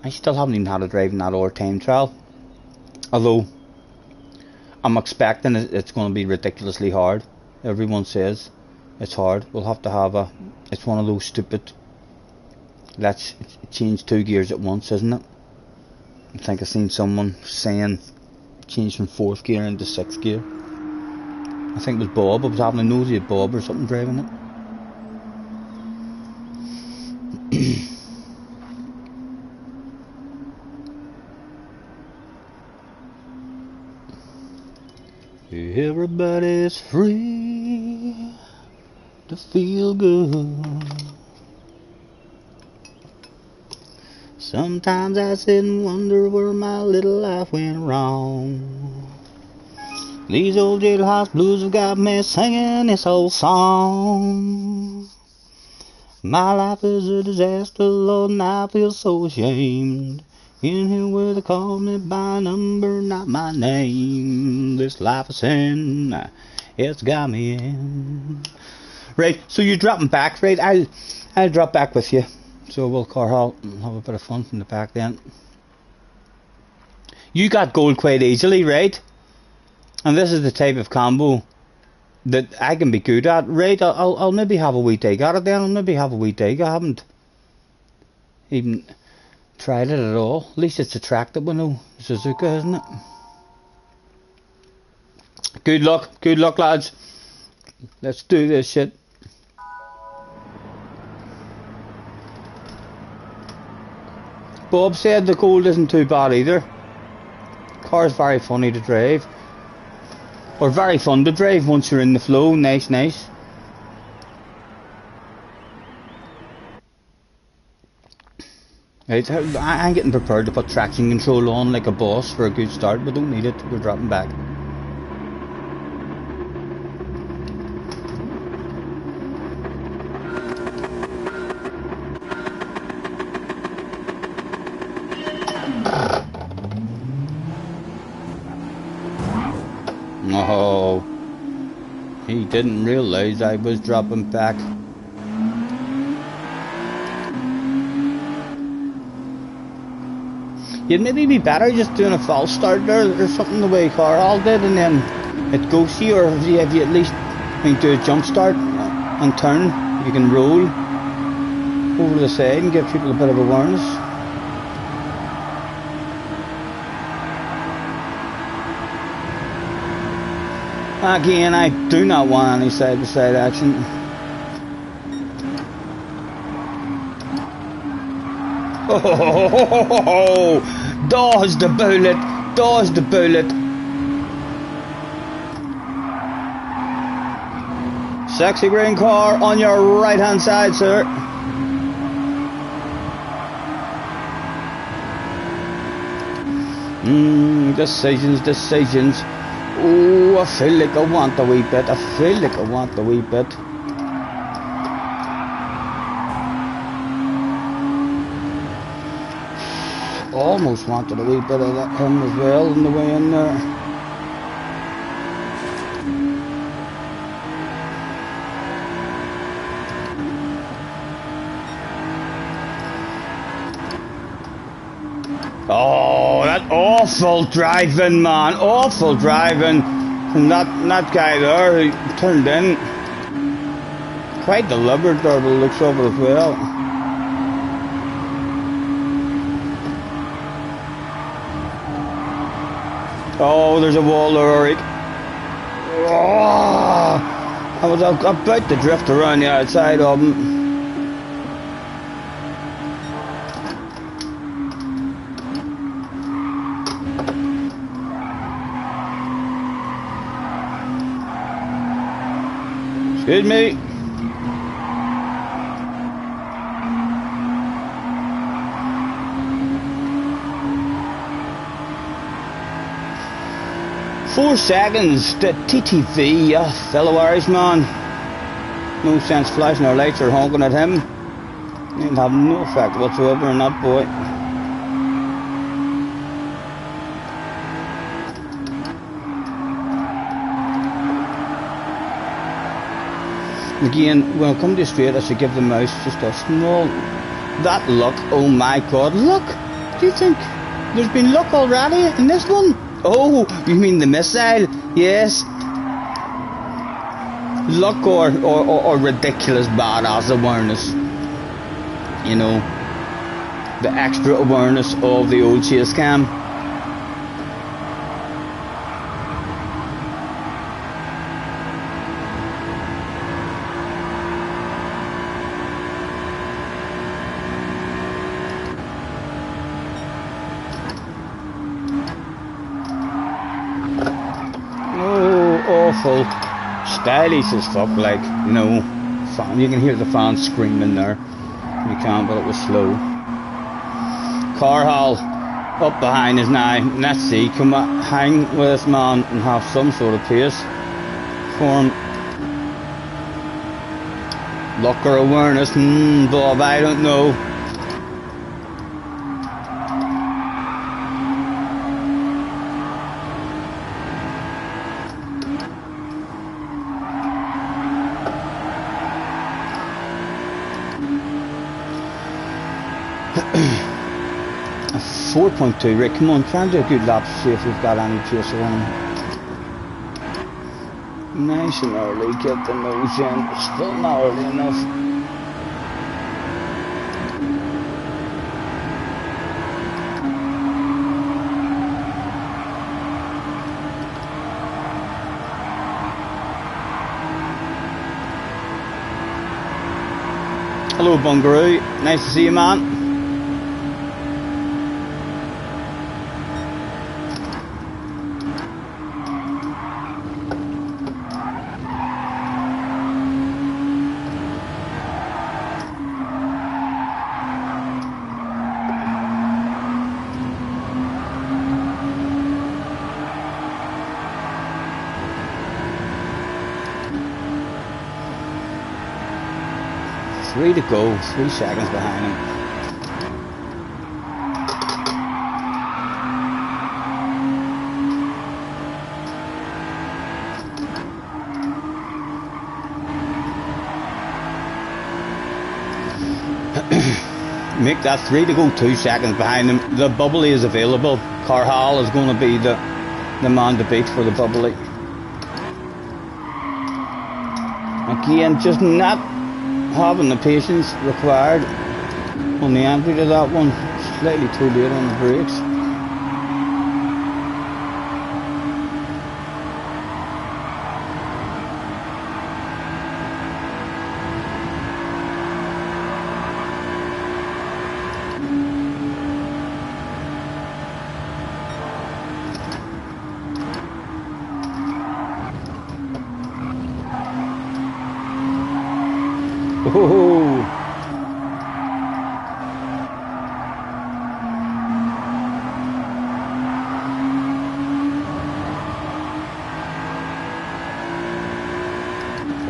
I still haven't even had a drive in that hour time trial, although I'm expecting it's going to be ridiculously hard. Everyone says it's hard. We'll have to have it's one of those stupid, let's change 2 gears at once, isn't it? I think I've seen someone saying change from 4th gear into 6th gear. I think it was Bob. I was having a nosy at Bob or something driving it. Everybody's free to feel good. Sometimes I sit and wonder where my little life went wrong. These old jailhouse blues have got me singing this old song. My life is a disaster, Lord, and I feel so ashamed. In here where they call me by number, not my name. This life of sin, it's got me in. Right, so you're dropping back, right? I'll drop back with you. So we'll car halt and have a bit of fun from the back then. You got gold quite easily, right? And this is the type of combo that I can be good at, right? I'll maybe have a wee dig at it then. I'll maybe have a wee dig. I haven't even tried it at all. At least it's a track that we know. Suzuka, isn't it? Good luck, lads. Let's do this shit. Bob said the gold isn't too bad either. Car's very funny to drive. Or very fun to drive once you're in the flow. Nice, nice. Right, I'm getting prepared to put traction control on like a boss for a good start, but don't need it. We're dropping back. Oh, he didn't realize I was dropping back. You'd maybe be better just doing a false start there or something the way Carl did, and then it goes to you, or if you at least do a jump start and turn, you can roll over the side and give people a bit of awareness. Again, I do not want any side-to-side action. Oh, dodge the bullet, dodge the bullet. Sexy green car on your right hand side, sir. Decisions. Oh, I feel like I want a wee bit. Almost wanted a wee bit of that him as well on the way in there. Oh, that awful driving, man. Awful driving from that guy there who turned in. Quite deliberate there, but it looks of it as well. Oh, there's a wall there, Eric. Oh, I was about to drift around the outside of him. Excuse me. Four seconds, the TTV, fellow Irishman. No sense flashing our lights or honking at him. It'll have no effect whatsoever on that boy. Again, when I come to straight, I should give the mouse just a small... That luck, oh my god, look! Do you think there's been luck already in this one? Oh, you mean the missile? Yes. Luck or ridiculous badass awareness. You know, the extra awareness of the old chase cam. Awful, stylish as fuck, like, you know, you can hear the fans screaming there. You can't, but it was slow. Carhall up behind us now. Let's see, come on, hang with this man and have some sort of pace for him. Luck or awareness, Bob, I don't know. A 4.2, Rick, come on, try and do a good lap to see if we've got any chase on. Nice and early, get the nose in, still not early enough. Hello Bungaroo, nice to see you, man. 3 to go, 3 seconds behind him. Make that 3 to go, 2 seconds behind him. The bubbly is available. Carhall is going to be the man to beat for the bubbly. Again, just not having the patience required on the entry to that one. Slightly too late on the brakes.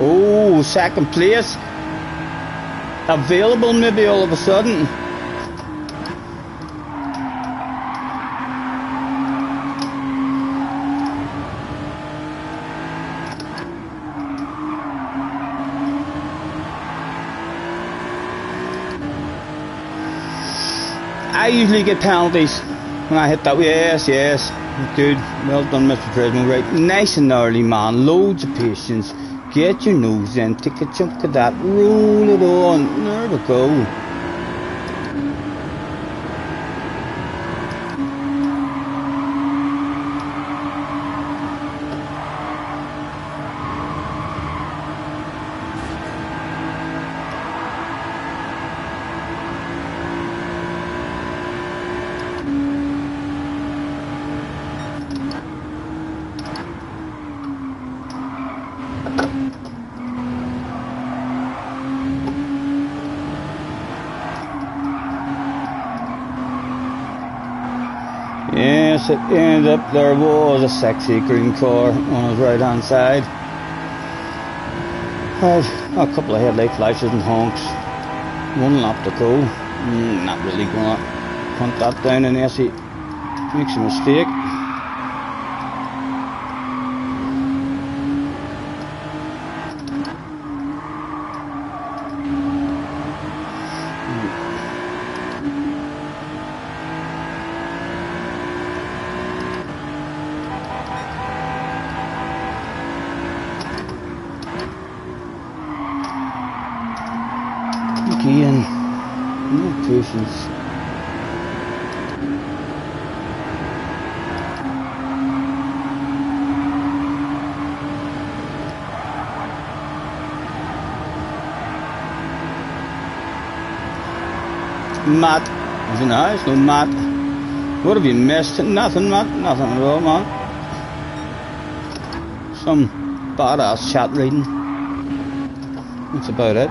Oh, second place available maybe all of a sudden. I usually get penalties when I hit that. Yes, good. Well done, Mr. Prismo. Right, nice and early, man. Loads of patience. Get your nose in. Take a chunk of that. Roll it on. There we go. Yes, it ended up there was a sexy green car on his right hand side. Right, a couple of headlight flashes and honks. 1 lap to go. Not really gonna punt that down unless he makes a mistake. Again, no patience. Matt, is it nice? No, Matt. What have you missed? Nothing, Matt. Nothing at all, man. Some badass chat reading. That's about it.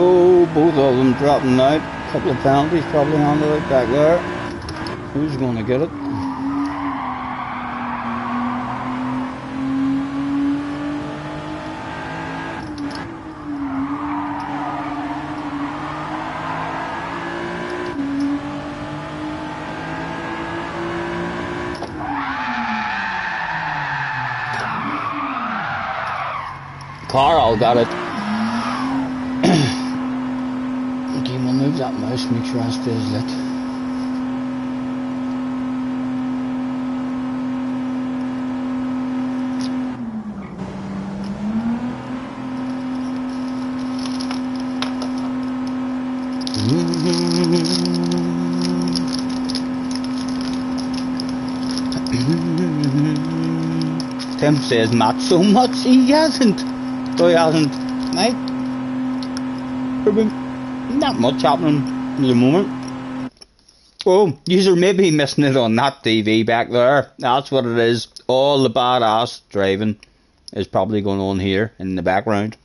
Oh, both of them dropping out. A couple of penalties probably handed out back there. Who's going to get it? Carl got it. Okay, we'll move that mouse, make sure it stays lit. Tim says not so much. He hasn't. So he hasn't. Right? Not much happening at the moment. Oh, you're maybe missing it on that TV back there. That's what it is. All the badass driving is probably going on here in the background.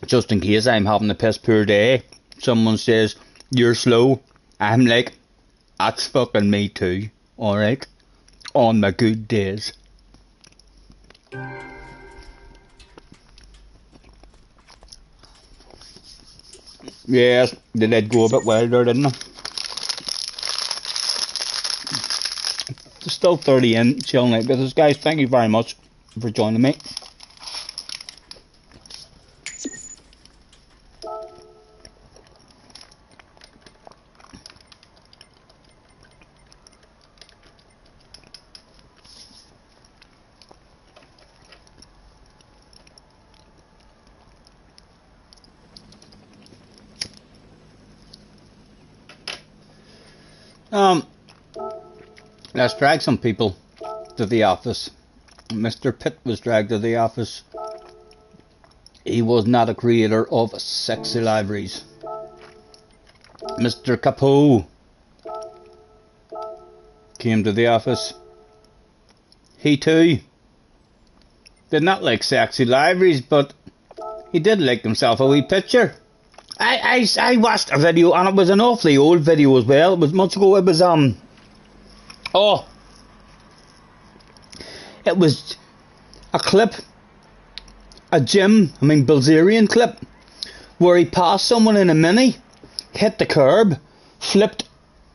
just in case I'm having a piss poor day, someone says, "You're slow." I'm like, "That's fucking me too, alright? On my good days." Yes, they did go a bit wild there, didn't they? There's still 30 in, chilling out with us, guys. Thank you very much for joining me. Let's drag some people to the office. Mr. Pitt was dragged to the office. He was not a creator of sexy libraries. Mr. Capot came to the office. He too did not like sexy libraries, but he did like himself a wee picture. I watched a video, and it was an awfully old video as well. It was months ago. It was it was a clip, a Bilzerian clip, where he passed someone in a mini, hit the curb, flipped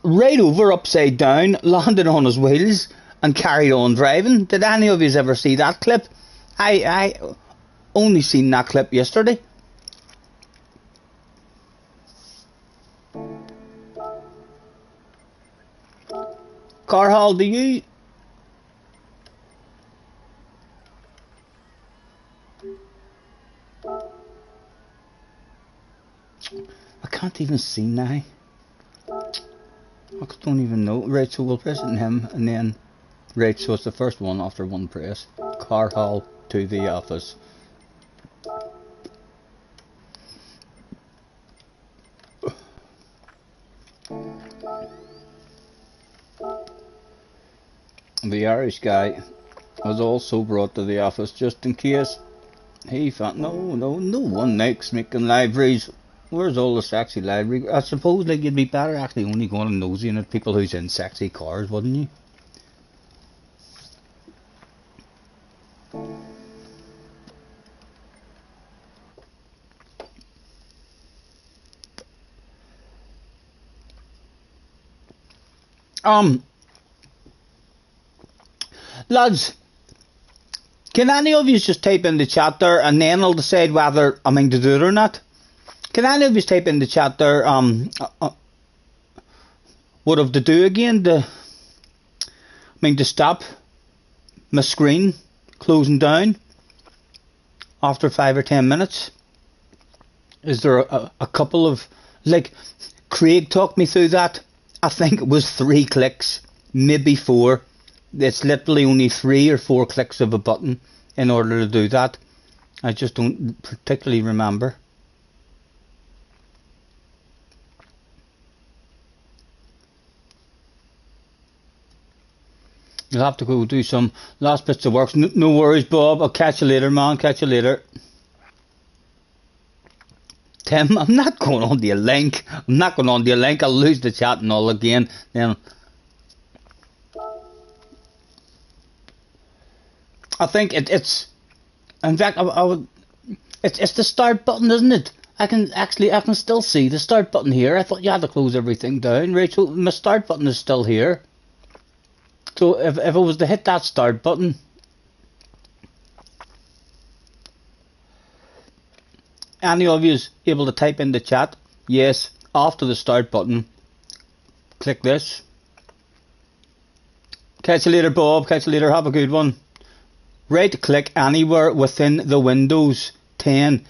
right over upside down, landed on his wheels, and carried on driving. Did any of you ever see that clip? I only seen that clip yesterday. Carhall, do you? I can't even see now. I don't even know. Right, so we'll press it in him, and then, right, so it's the first one after one press. Carhall to the office. The Irish guy was also brought to the office just in case. He thought, no one likes making libraries. Where's all the sexy library? I suppose like you'd be better actually only going and nosing at people who's in sexy cars, wouldn't you? Lads, can any of you just type in the chat there, and then I'll decide whether I mean to do it or not? Can any of you type in the chat there, what have to do again to stop my screen closing down after 5 or 10 minutes? Is there a couple of, like, Craig talked me through that. I think it was 3 clicks, maybe 4. It's literally only 3 or 4 clicks of a button in order to do that. I just don't particularly remember. You'll have to go do some last bits of work. No worries, Bob. I'll catch you later, man. Catch you later. Tim, I'm not going on the link. I'll lose the chat and all again. Then I think it's. In fact, it's the start button, isn't it? I can still see the start button here. I thought you had to close everything down, Rachel. My start button is still here. So if I was to hit that start button, any of you is able to type in the chat, yes, after the start button, click this. Catch you later, Bob. Catch you later. Have a good one. Right click anywhere within the Windows 10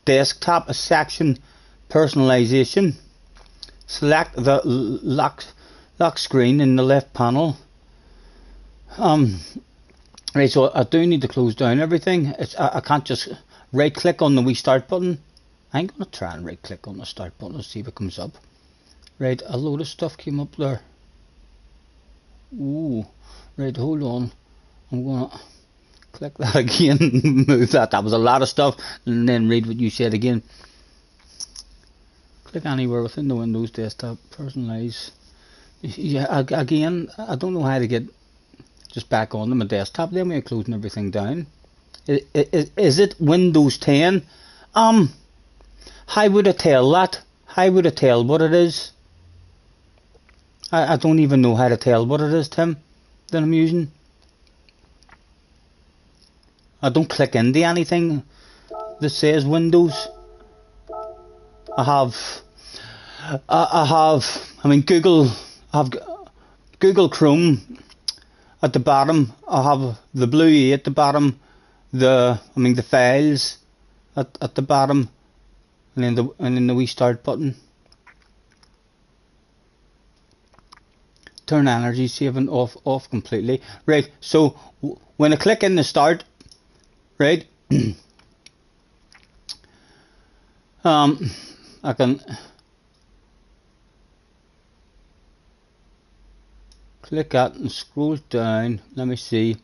desktop section, personalization. Select the lock screen in the left panel. Right, so I do need to close down everything. I can't just right click on the wee start button. I'm gonna try and right click on the start button and see if it comes up. Right, a load of stuff came up there. Ooh, right, hold on. I'm gonna Click that again. Move that. That was a lot of stuff. And then read what you said again. Click anywhere within the Windows desktop. Personalize. Yeah, again, I don't know how to get just back onto my desktop. Then we're closing everything down. Is it Windows 10? How would I tell that? How would I tell what it is? I don't even know how to tell what it is, Tim, that I'm using. I don't click into anything that says Windows. I mean Google. I have Google Chrome at the bottom. I have the blue E at the bottom. The files at the bottom, and then the wee start button. Turn energy saving off completely. Right. So when I click in the start, right, I can click that and scroll down. Let me see.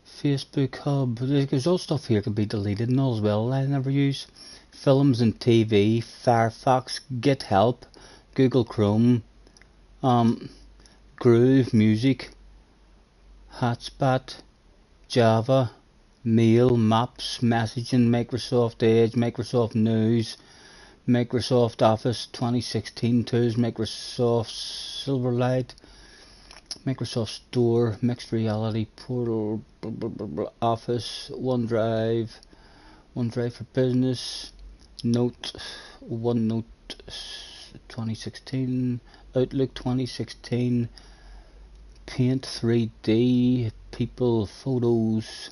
Facebook Hub. There's all stuff here can be deleted and all as well. I never use films and TV, Firefox, Get Help, Google Chrome, Groove, Music, Hotspot, Java, Mail, Maps, Messaging, Microsoft Edge, Microsoft News, Microsoft Office 2016 tools, Microsoft Silverlight, Microsoft Store, Mixed Reality, Portal, Office, OneDrive for Business, OneNote 2016, Outlook 2016, Paint 3D, People, Photos,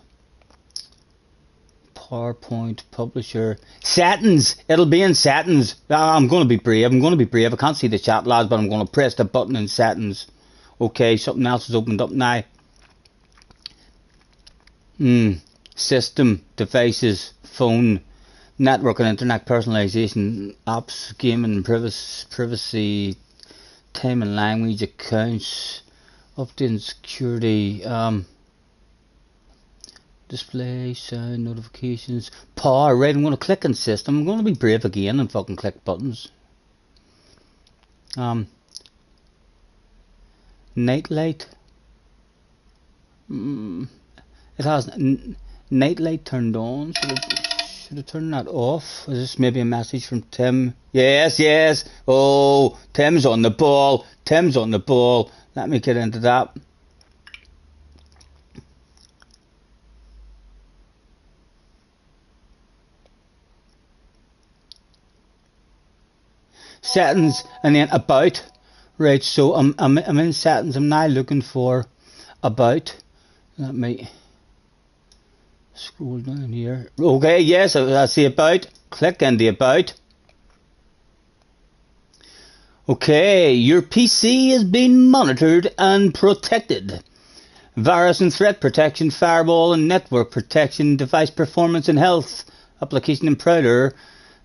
PowerPoint, Publisher, Settings. It'll be in Settings. I'm going to be brave. I can't see the chat, lads, but I'm going to press the button in Settings. Okay, something else has opened up now. System, devices, phone, network and internet personalization, apps, gaming, privacy, time and language, accounts, updating security, display, sound, notifications, power. Right, I'm going to click on system. I'm going to be brave again and fucking click buttons. Nightlight. It has nightlight turned on. Should I turn that off? Is this maybe a message from Tim? Yes. Oh, Tim's on the ball. Let me get into that. Settings and then about. Right, so I'm in settings. I'm now looking for about. Let me scroll down here. Okay, yes, I see about. Click on the about. Okay, your PC is being monitored and protected. Virus and threat protection, firewall and network protection, device performance and health, application and prouder.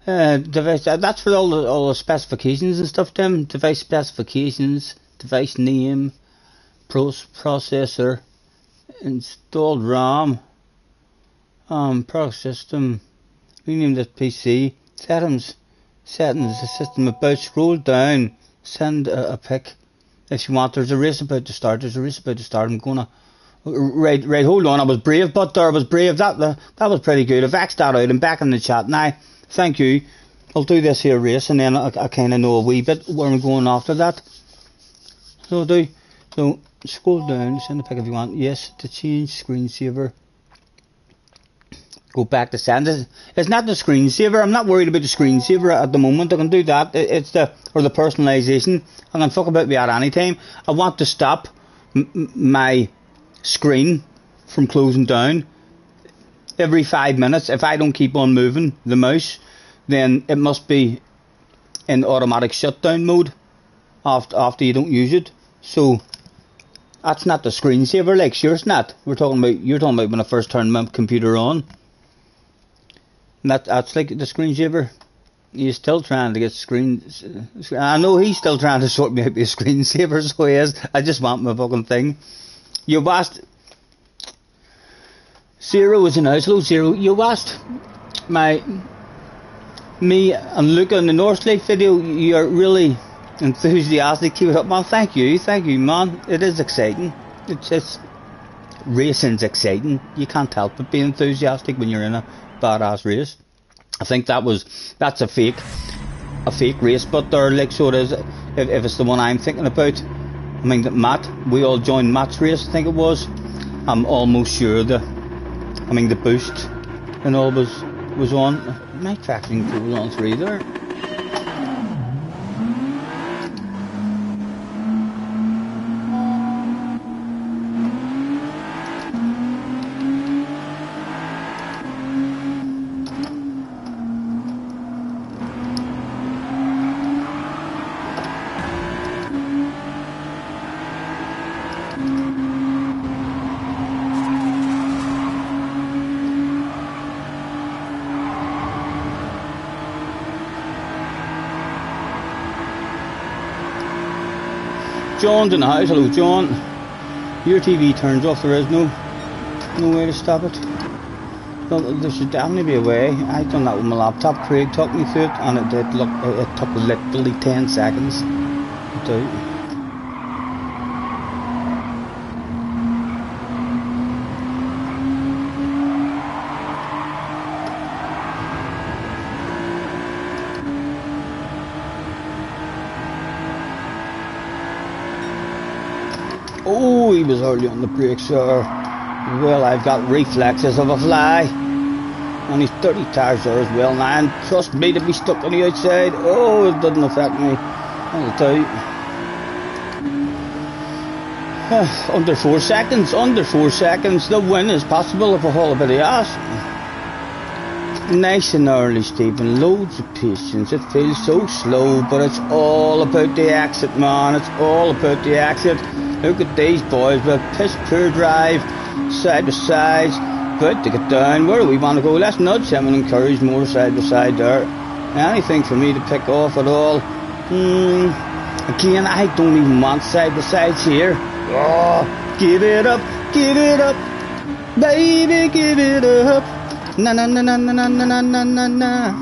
Device, that's for all the specifications and stuff, Tim. Device specifications, device name, processor, installed RAM, product system, rename the PC, settings, the system about, scroll down, send a pic if you want. There's a race about to start. I'm gonna right. Hold on, I was brave, but there was brave. That was pretty good. I've X'd that out. I'm back in the chat now. Thank you. I'll do this here race and then I kind of know a wee bit where I'm going after that. So scroll down, send a pic if you want. Yes, to change screensaver. Go back to settings. It's not the screensaver. I'm not worried about the screensaver at the moment. I can do that. It's the personalization. I can fuck about with that anytime. I want to stop my screen from closing down every 5 minutes. If I don't keep on moving the mouse, then it must be in automatic shutdown mode after you don't use it. So that's not the screensaver, like, sure it's not. You're talking about when I first turned my computer on. And that's like the screensaver. He's still trying to get I know he's still trying to sort me out with a screensaver, so he is. I just want my fucking thing. You've asked. Zero is in house. Hello, Zero. You asked me and Luca in the North Lake video. You're really enthusiastic. Keep it up, man. Thank you, man. It is exciting. It's racing's exciting. You can't help but be enthusiastic when you're in a badass race. I think that's a fake race, but they're like, so it is. If it's the one I'm thinking about, I mean, Matt, we all joined Matt's race, I think it was. I'm almost sure the boost and all was on. My traction was on 3 there. John's in the house. Hello, John. Your TV turns off. There is no way to stop it. Well, there should definitely be a way. I done that with my laptop. Craig took me through it, and it did. Look, it took literally 10 seconds to do. Oh, he was early on the brakes there. Well, I've got reflexes of a fly. And he's 30 tires there as well now. And trust me, to be stuck on the outside, oh, it doesn't affect me. I'll tell you. Under 4 seconds. The win is possible if I haul a bit of ass. Nice and early, Stephen. Loads of patience. It feels so slow, but it's all about the exit, man. It's all about the exit. Look at these boys with piss poor drive, side by side, about to get down. Where do we want to go? Let's nudge him and encourage more side by side there. Anything for me to pick off at all? Again, I don't even want side by sides here. Oh, give it up, baby, give it up. Na na na na na na na na na na.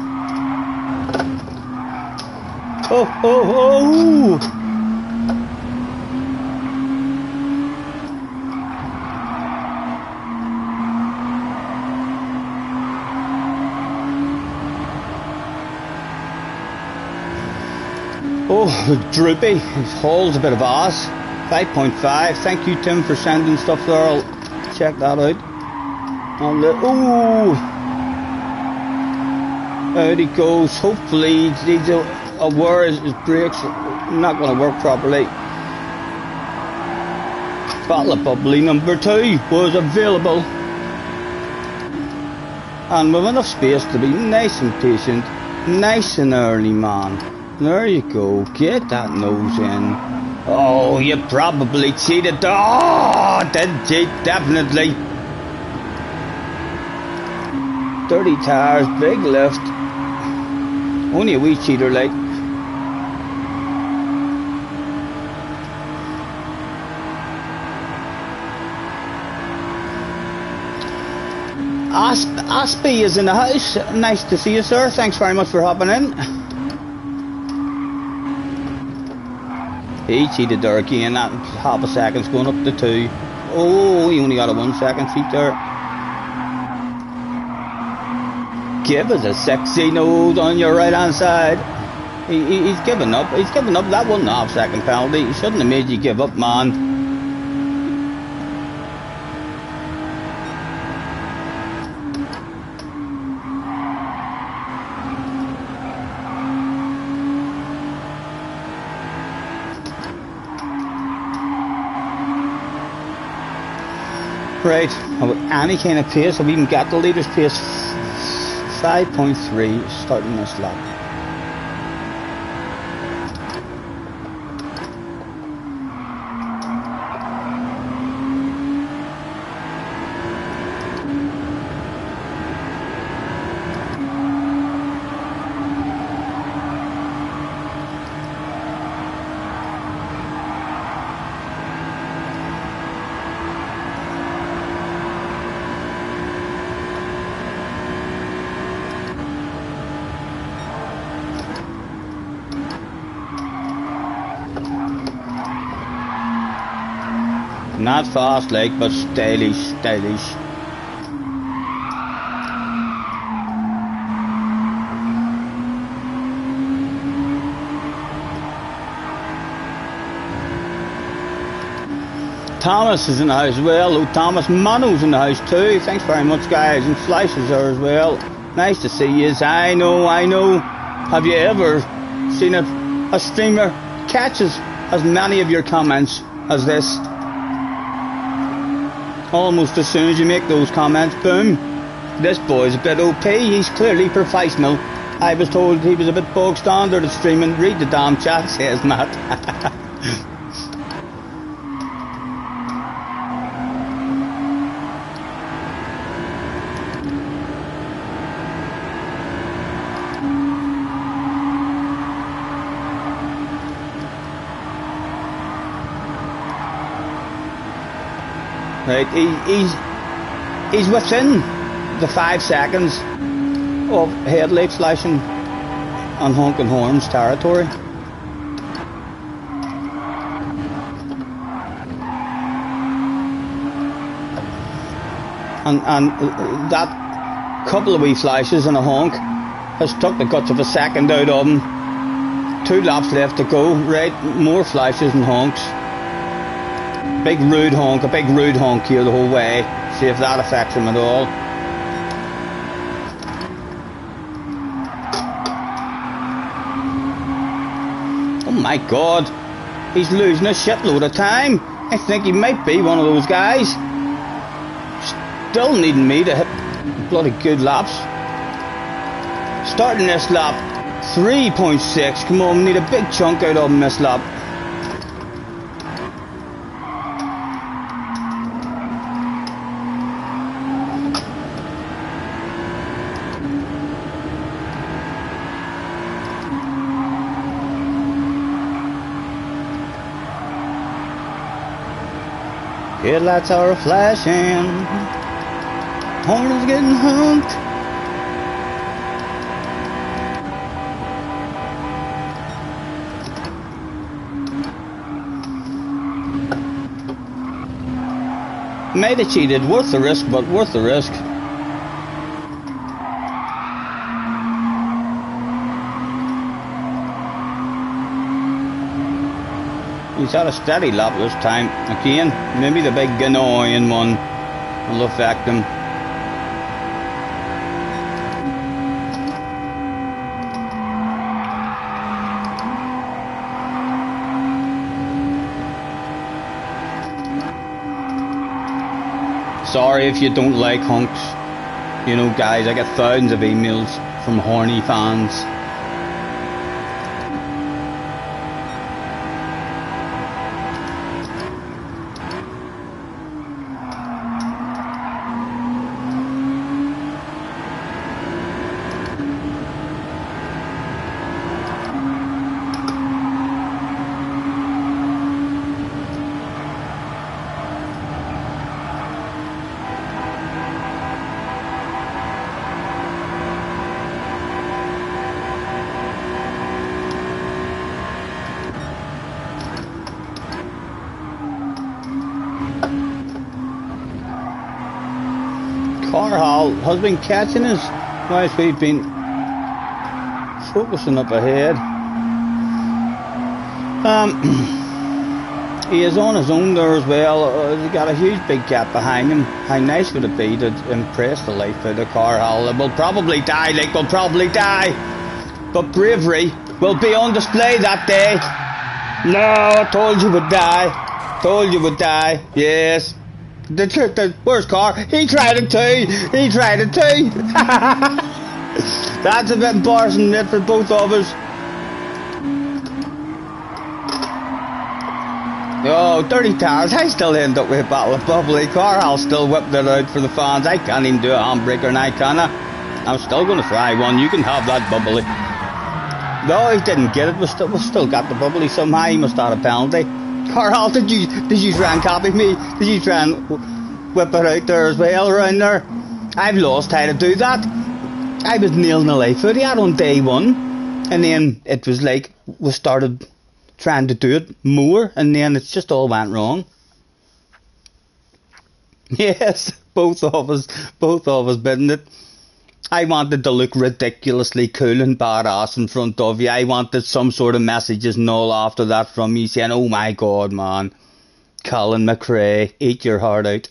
Oh oh oh. Oh, droopy. His haul's a bit of ass. 5.5. Thank you, Tim, for sending stuff there. I'll check that out. Oh, out he goes. Hopefully, he's aware his brakes are not going to work properly. Bottle of bubbly number 2 was available. And with enough space to be nice and patient, nice and early, man. There you go, get that nose in. Oh, you probably cheated. Oh, did cheat, definitely. 30 tires, big lift. Only a wee cheater like. Aspie is in the house. Nice to see you, sir. Thanks very much for hopping in. He cheated there again. That half a second's going up to 2. Oh, he only got a 1 second cheat there. Give us a sexy nose on your right hand side. He's given up. He's given up that 1.5 second penalty. He shouldn't have made you give up, man. Right, any kind of pace, I've even got the leader's pace. 5.3 starting this lap. Not fast like, but stylish, stylish. Thomas is in the house as well. Oh, Thomas Mano's in the house too. Thanks very much, guys. And Slices are as well. Nice to see you. I know, I know. Have you ever seen a streamer catches as many of your comments as this? Almost as soon as you make those comments, boom. This boy's a bit OP. He's clearly professional. I was told he was a bit bog standard at streaming. Read the damn chat, says Matt. Right, he's within the 5 seconds of headlight flashing on honking horns territory. And that couple of wee flashes and a honk has took the guts of a second out of him. 2 laps left to go. Right, more flashes and honks. Big rude honk, a big rude honk here the whole way. See if that affects him at all. Oh my God, he's losing a shitload of time. I think he might be one of those guys. Still needing me to hit bloody good laps. Starting this lap, 3.6. Come on, we need a big chunk out of him this lap. Headlights are flashing, horn is getting honked. Might have cheated, worth the risk, but worth the risk. He's had a steady lap this time. Again, maybe the big annoying one will affect him. Sorry if you don't like honks. You know, guys, I get thousands of emails from horny fans. Carhall has been catching us whilst we've been focusing up ahead. He is on his own there as well. He's got a huge big gap behind him. How nice would it be to impress the life out of Carhall? It will probably die, like will probably die. But bravery will be on display that day. No, I told you would die. Told you would die. Yes. Where's Car? He tried it too. He tried it too. That's a bit embarrassing for both of us. Oh, dirty tires. I still end up with a bottle of bubbly. Carl still whipped it out for the fans. I can't even do a handbraker now, can I? I'm still going to try one. You can have that bubbly. No, he didn't get it. We still got the bubbly somehow. He must have had a penalty. Carl, did you try and copy me? Did you try and whip it out there as well around there? I've lost how to do that. I was nailing the life out of it on day one, and then it was like we started trying to do it more, and then it just all went wrong. Yes, both of us bidding it. I wanted to look ridiculously cool and badass in front of you. I wanted some sort of messages and all after that from you saying, oh my god, man, Colin McRae, eat your heart out.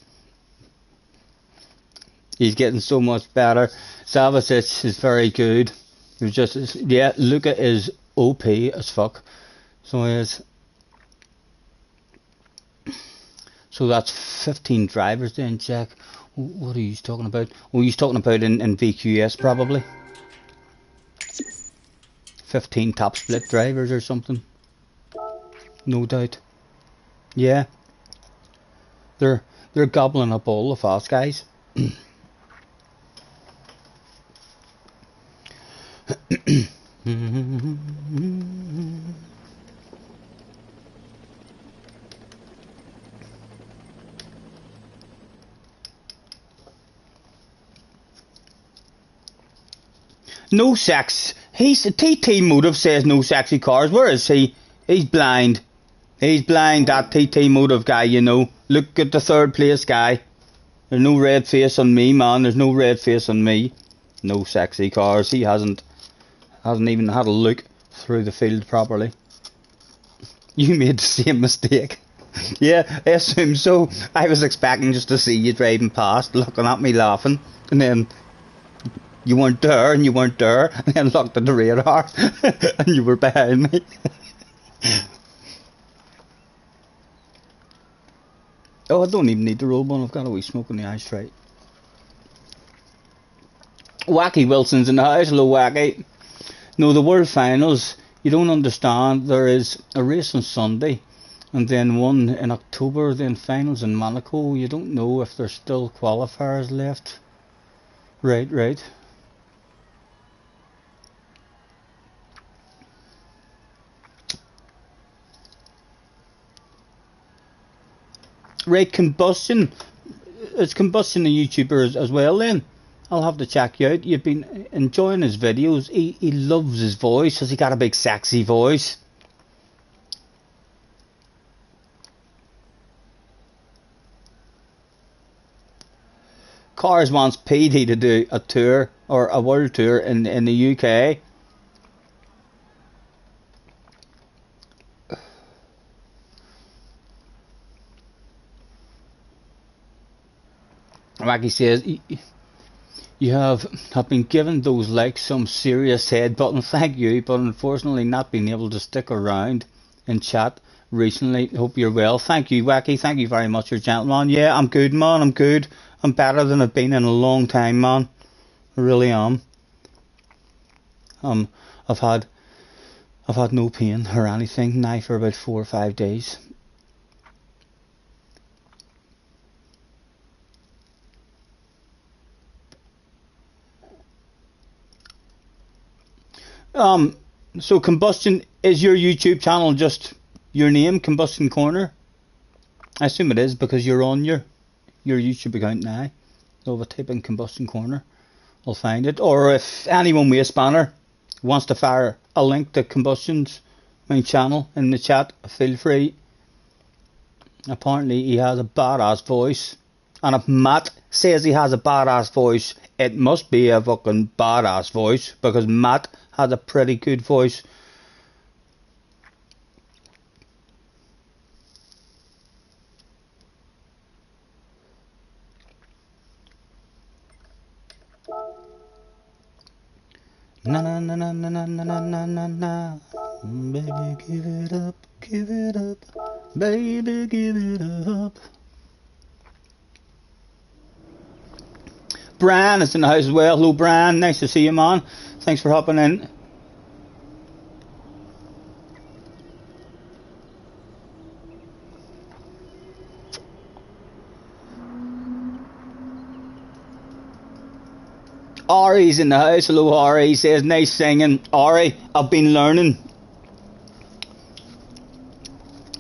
He's getting so much better. Savicic is very good. He was just, yeah, Luca is OP as fuck. So he is. So that's 15 drivers then, Jack. What are you talking about? Oh, he's talking about in VQS probably. 15 top split drivers or something. No doubt. Yeah. They're gobbling up all the fast guys. No sex. He's TT Motive says no sexy cars. Where is he? He's blind. He's blind, that TT Motive guy, you know. Look at the third place guy. There's no red face on me, man. There's no red face on me. No sexy cars. He hasn't even had a look through the field properly. You made the same mistake. Yeah, I assume so. I was expecting just to see you driving past, looking at me laughing, and then you weren't there, and you weren't there, and then looked at the radar, and you were behind me. Oh, I don't even need the roll one. I've got a wee smoke in the ashtray. Wacky Wilson's in the house. Hello, Wacky. No, the World Finals, you don't understand. There is a race on Sunday, and then one in October, then finals in Monaco. You don't know if there's still qualifiers left. Right. Right, Combustion. It's Combustion a YouTuber as well then? I'll have to check you out. You've been enjoying his videos. He loves his voice. Has he got a big sexy voice? Cars wants PD to do a tour or a world tour in the UK. Wacky says, you have been given those likes some serious head button, thank you, but unfortunately not been able to stick around and chat recently. Hope you're well. Thank you, Wacky, thank you very much, your gentleman. Yeah, I'm good, man, I'm good. I'm better than I've been in a long time, man. I really am. I've had no pain or anything now for about 4 or 5 days. So Combustion, is your YouTube channel just your name, Combustion Corner? I assume it is because you're on your YouTube account now. So if I type in Combustion Corner, I'll find it. Or if anyone with a spanner wants to fire a link to Combustion's main channel in the chat, feel free. Apparently he has a badass voice. And if Matt says he has a badass voice, it must be a fucking badass voice, because Matt has a pretty good voice. Na na na na na na na na na na. Baby, give it up, baby, give it up. Brian is in the house as well. Hello, Brian. Nice to see you, man. Thanks for hopping in. Ari's in the house. Hello, Ari. He says, nice singing. Ari, I've been learning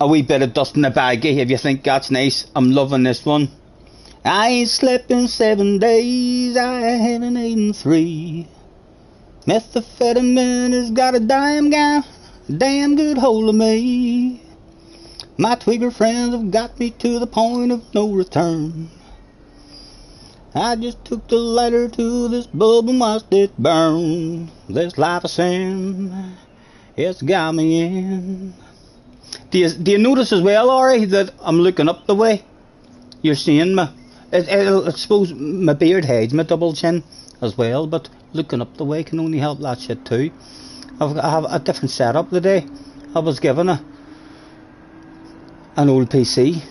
a wee bit of Dust in the Baggy, if you think that's nice. I'm loving this one. I ain't slept in 7 days, I haven't eaten 3. Methamphetamine has got a damn good hold of me. My Twigger friends have got me to the point of no return. I just took the lighter to this bulb and watched it burn. This life of sin, it's got me in. Do you notice as well, Ari, that I'm looking up the way? You're seeing me. I suppose my beard hides my double chin as well, but looking up the way can only help that shit too. I have a different setup today. I was given an old PC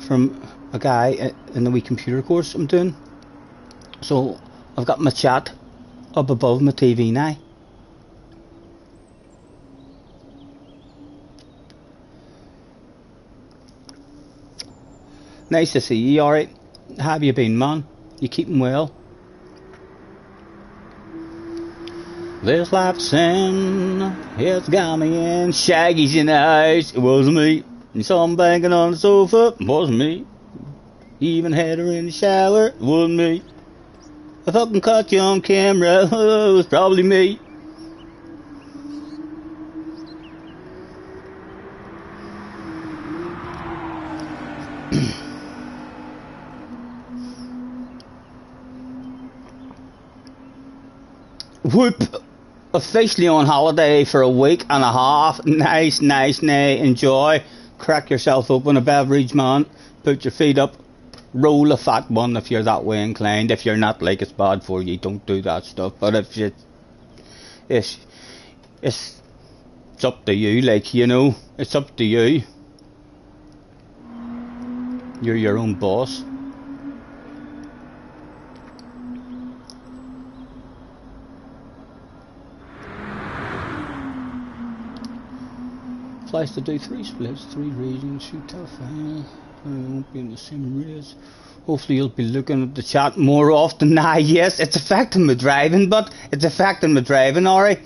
from a guy in the wee computer course I'm doing. So I've got my chat up above my TV now. Nice to see you, alright? How have you been, man? You keeping well? This life's sin, it's got me in. Shaggy's in the house, it wasn't me. And some banging on the sofa, it wasn't me. Even had her in the shower, it wasn't me. I fucking caught you on camera, it was probably me. Whoop! Officially on holiday for a week and a half. Nice, nay, enjoy. Crack yourself open a beverage, man. Put your feet up. Roll a fat one if you're that way inclined. If you're not, like, it's bad for you, don't do that stuff. But if you, it's up to you, like, you know, it's up to you. You're your own boss. Applies to do 3 splits, 3 regions, shoot tough, I won't be in the same race. Hopefully you'll be looking at the chat more often now. Yes, it's affecting my driving, alright.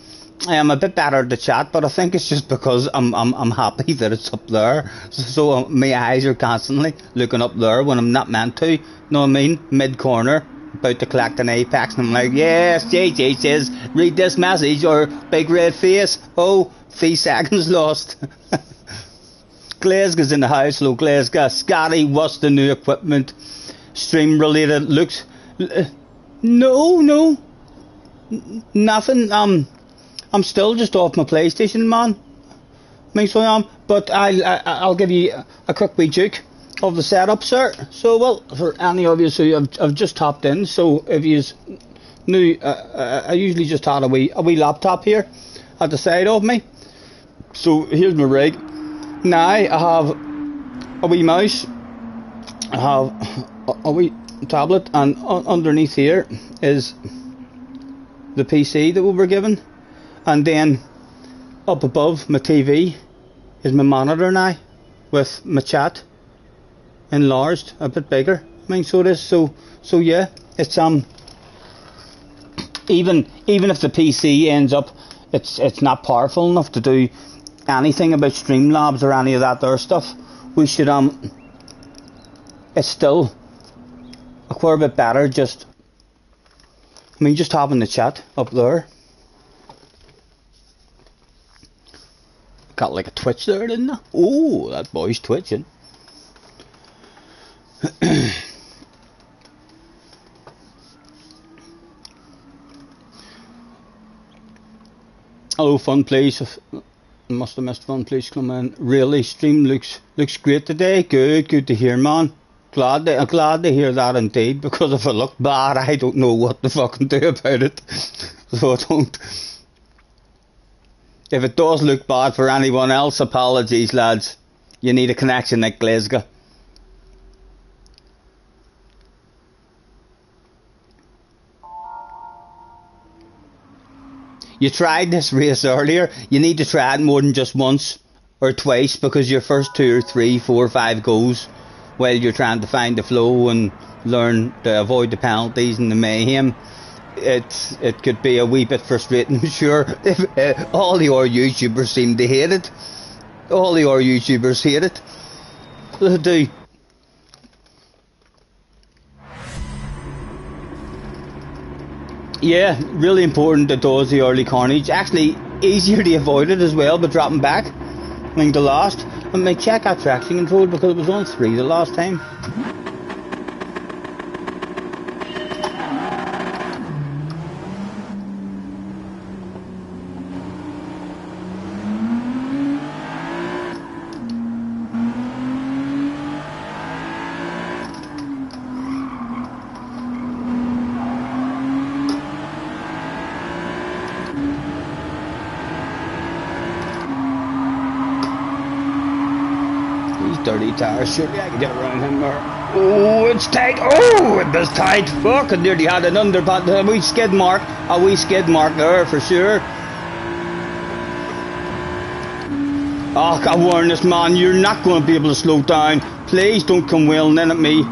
I am a bit better at the chat, but I think it's just because I'm happy that it's up there. So my eyes are constantly looking up there when I'm not meant to. Know what I mean? Mid corner, about to collect an apex, and I'm like, yes, JJ says, read this message, or big red face. Oh, 3 seconds lost. Glasgow's in the house. Hello, Glasgow. Scotty, what's the new equipment? Stream related looks. No, nothing. I'm still just off my PlayStation, man. I mean, so I am. But I'll give you a quick wee juke of the setup, sir. So, well, for any of you who have just hopped in, so if you knew, I usually just had a wee laptop here at the side of me. So here's my rig. Now I have a wee mouse, I have a wee tablet, and underneath here is the PC that we were given, and then up above my TV is my monitor now with my chat enlarged a bit bigger. I mean, so it is. So yeah, it's even if the PC ends up, it's not powerful enough to do anything about Streamlabs or any of that other stuff. We should it's still a quite a bit better just having the chat up there. Got like a twitch there, didn't I? Oh, that boy's twitching. Hello, Fun Place. Must have missed Fun Place come in. Really, stream looks great today. Good to hear, man. Glad to hear that indeed, because if it looked bad, I don't know what to fucking do about it. So I don't. If it does look bad for anyone else, apologies, lads. You need a connection like Glasgow. You tried this race earlier. You need to try it more than just once or twice, because your first 2 or 3, 4 or 5 goes while you're trying to find the flow and learn to avoid the penalties and the mayhem. It could be a wee bit frustrating, I'm sure. If, all your YouTubers seem to hate it. All your YouTubers hate it. They do. Yeah, really important to dodge the early carnage. Actually, easier to avoid it as well, but dropping back. I mean, the last. I mean, check out traction control, because it was on 3 the last time. dirty tires. Surely I can get around him there. Oh, it's tight. Oh, it was tight. Fuck, I nearly had an underpot. A wee skid mark there for sure. Oh, I warn this man, you're not going to be able to slow down. Please don't come wailing in at me.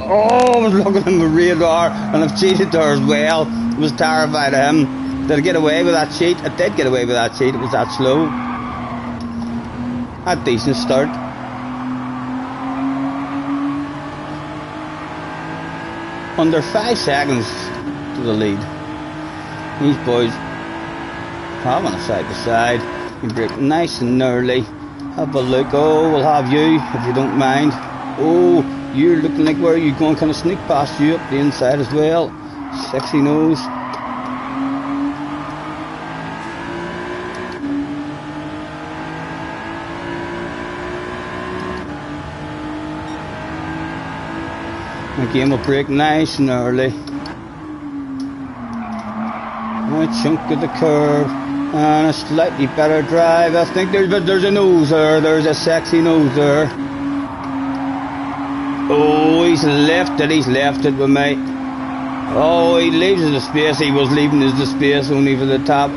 Oh, I was looking at my radar and I've cheated there as well. I was terrified of him. Did I get away with that cheat? I did get away with that cheat. It was that slow. A decent start. Under 5 seconds to the lead. These boys having a side by side. You break nice and early. Have a look. Oh, we'll have you if you don't mind. Oh, you're looking like where are you going? Can I sneak past you up the inside as well? Sexy nose. Again, we'll break nice and early. A chunk of the curve and a slightly better drive. I think there's a nose there. There's a sexy nose there. Oh, he's left it with me. Oh, he leaves the space. He was leaving the space only for the top.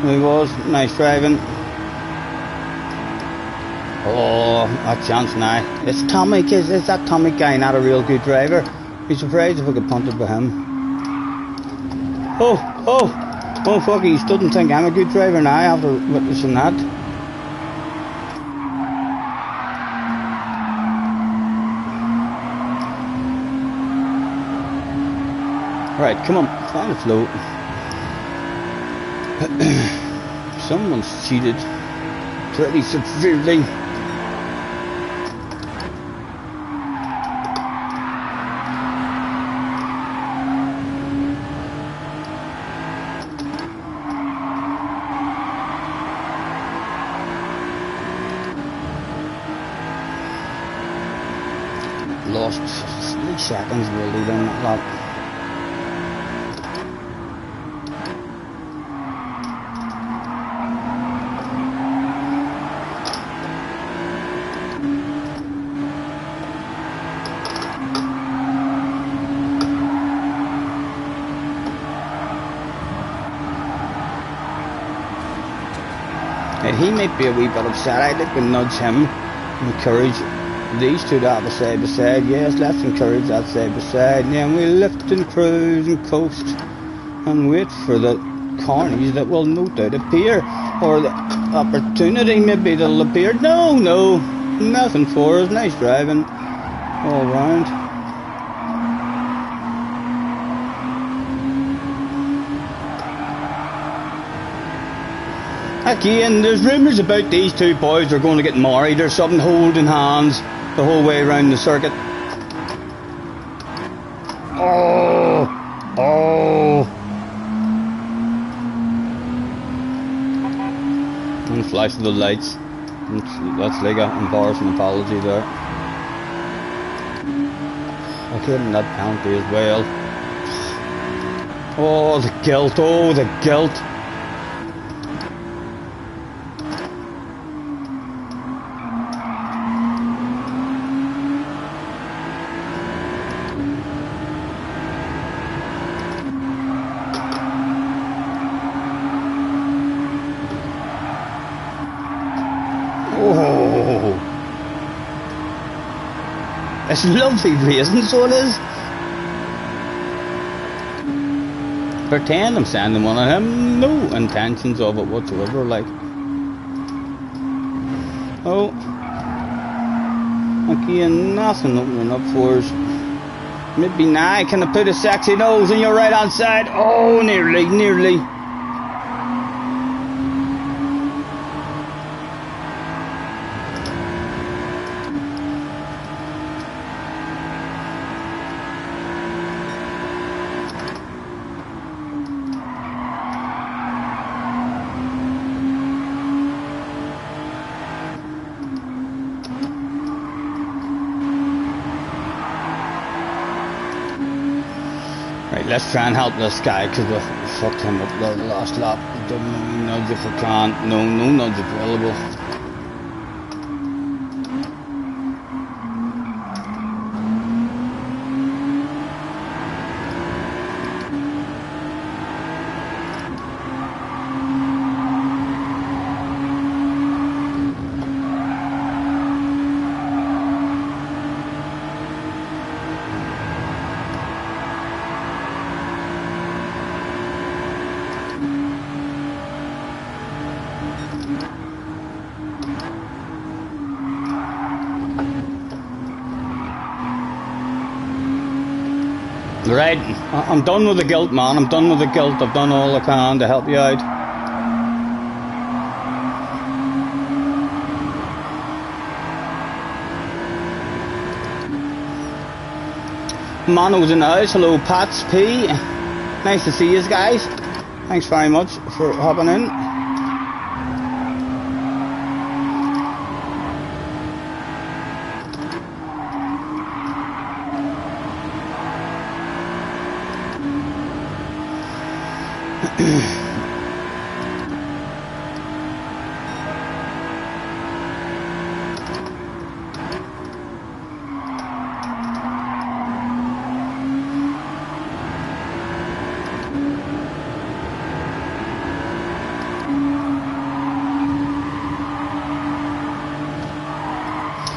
He was. Nice driving. Oh, a chance now. It's Tommy. Is that Tommy guy not a real good driver? Be surprised if I could punt it by him. Oh, fuck, he doesn't think I'm a good driver now after witnessing that. Right, come on, find the flow. Someone's cheated pretty severely. Lost 3 seconds really on that lap. And he might be a wee bit upset. I'd like to nudge him, encourage these two to have a side by side. Yes, let's encourage that side by side. And then we'll lift and cruise and coast and wait for the cornies that will no doubt appear, or the opportunity maybe that'll appear. No, nothing for us. Nice driving all round. Again, there's rumours about these two boys are going to get married or something, holding hands the whole way around the circuit. Oh. And flash of the lights. That's like an embarrassing apology there. I gave him that penalty as well. Oh, the guilt. Oh, it's lovely racing, so it is. Pretend I'm standing one on him, no intentions of it whatsoever, like. Oh, again, nothing opening up for us. Maybe now, can I put a sexy nose on your right hand side? Oh, nearly. Right, let's try and help this guy because we fucked him up the last lap. Nudge if we can. No nudge available. Right, I'm done with the guilt, man. I'm done with the guilt. I've done all I can to help you out. Mano's in the house. Hello, Pats P. Nice to see you guys. Thanks very much for hopping in.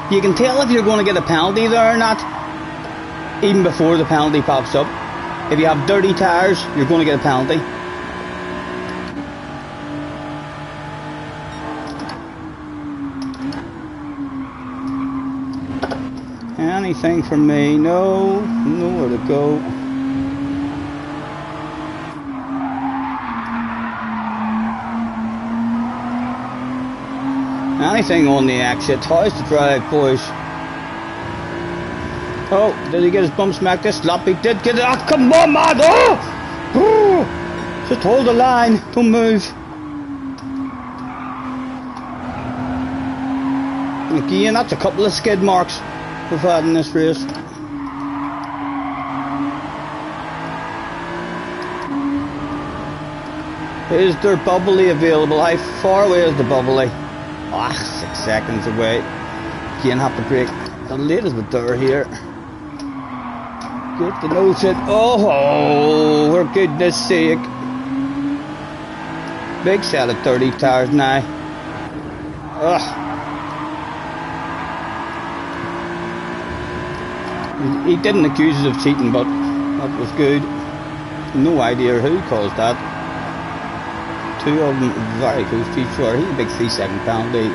You can tell if you're going to get a penalty there or not, even before the penalty pops up. If you have dirty tyres, you're going to get a penalty. Anything from me? No, nowhere to go. Anything on the exit? How's the drive, boys? Oh, did he get his bum smacked? This sloppy did get it. Oh, come on, man! Oh! Just hold the line. Don't move. Again, that's a couple of skid marks we've had in this race. Is there bubbly available? How far away is the bubbly? Ah, 6 seconds away. Again, have to brake the latest with there here. Get the nose hit. Oh, for goodness sake. Big set of 30 tyres now. Ugh. He didn't accuse us of cheating, but that was good. No idea who caused that. Two of them very close to each other. He's a big 3 second penalty,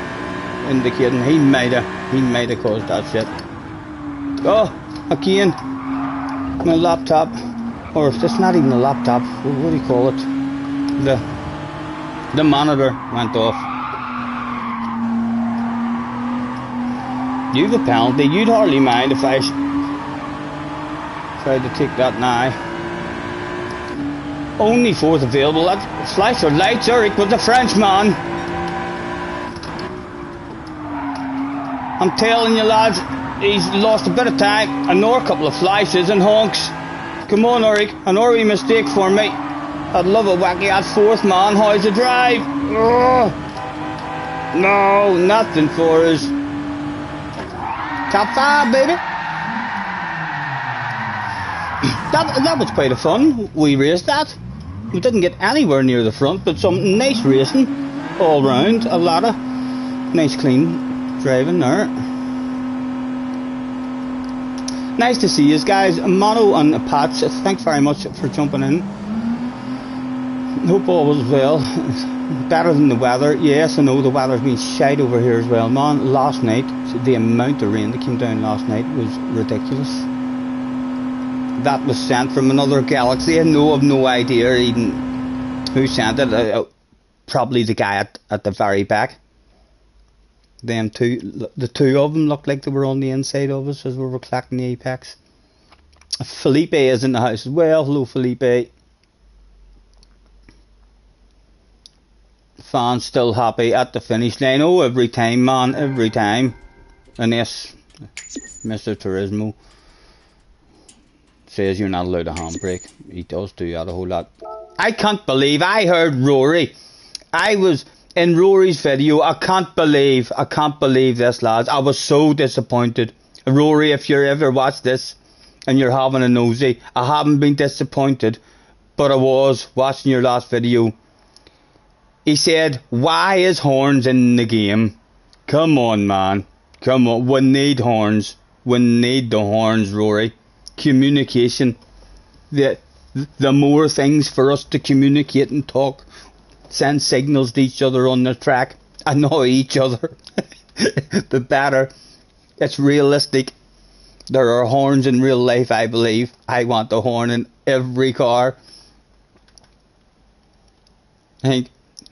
indicating he might have caused that shit. Oh, again, my laptop, or if it's not even a laptop, what do you call it? The monitor went off. You've a penalty. You'd hardly mind if I tried to take that now. Only fourth available. That flash of lights, Eric, with the Frenchman. I'm telling you, lads, he's lost a bit of time. I know a couple of flashes and honks. Come on, Eric, an early mistake for me. I'd love a wacky at fourth, man. How's the drive? Ugh. No, nothing for us. Top 5, baby. That was quite a fun. We raced that. We didn't get anywhere near the front, but some nice racing all round. A lot of nice clean driving there. Nice to see you guys. Mono and Pat, thanks very much for jumping in. Hope all was well. Better than the weather. Yes, I know the weather's been shite over here as well, man. Last night, the amount of rain that came down last night was ridiculous. That was sent from another galaxy. I know, I've no idea even who sent it. Probably the guy at the very back. Them two, the two of them looked like they were on the inside of us as we were collecting the apex. Felipe is in the house as well. Hello, Felipe. Fans still happy at the finish line. Oh, every time, man, every time. And yes, Mr. Turismo says you're not allowed a handbrake. He does do that a whole lot. I can't believe I heard Rory. I was in Rory's video. I can't believe this, lads. I was so disappointed. Rory, if you ever watch this and you're having a nosy, I haven't been disappointed, but I was watching your last video. He said, why is horns in the game? Come on, man. Come on. We need horns. We need the horns, Rory. Communication. The more things for us to communicate and talk, send signals to each other on the track, annoy each other, the better. It's realistic. There are horns in real life, I believe. I want a horn in every car. I think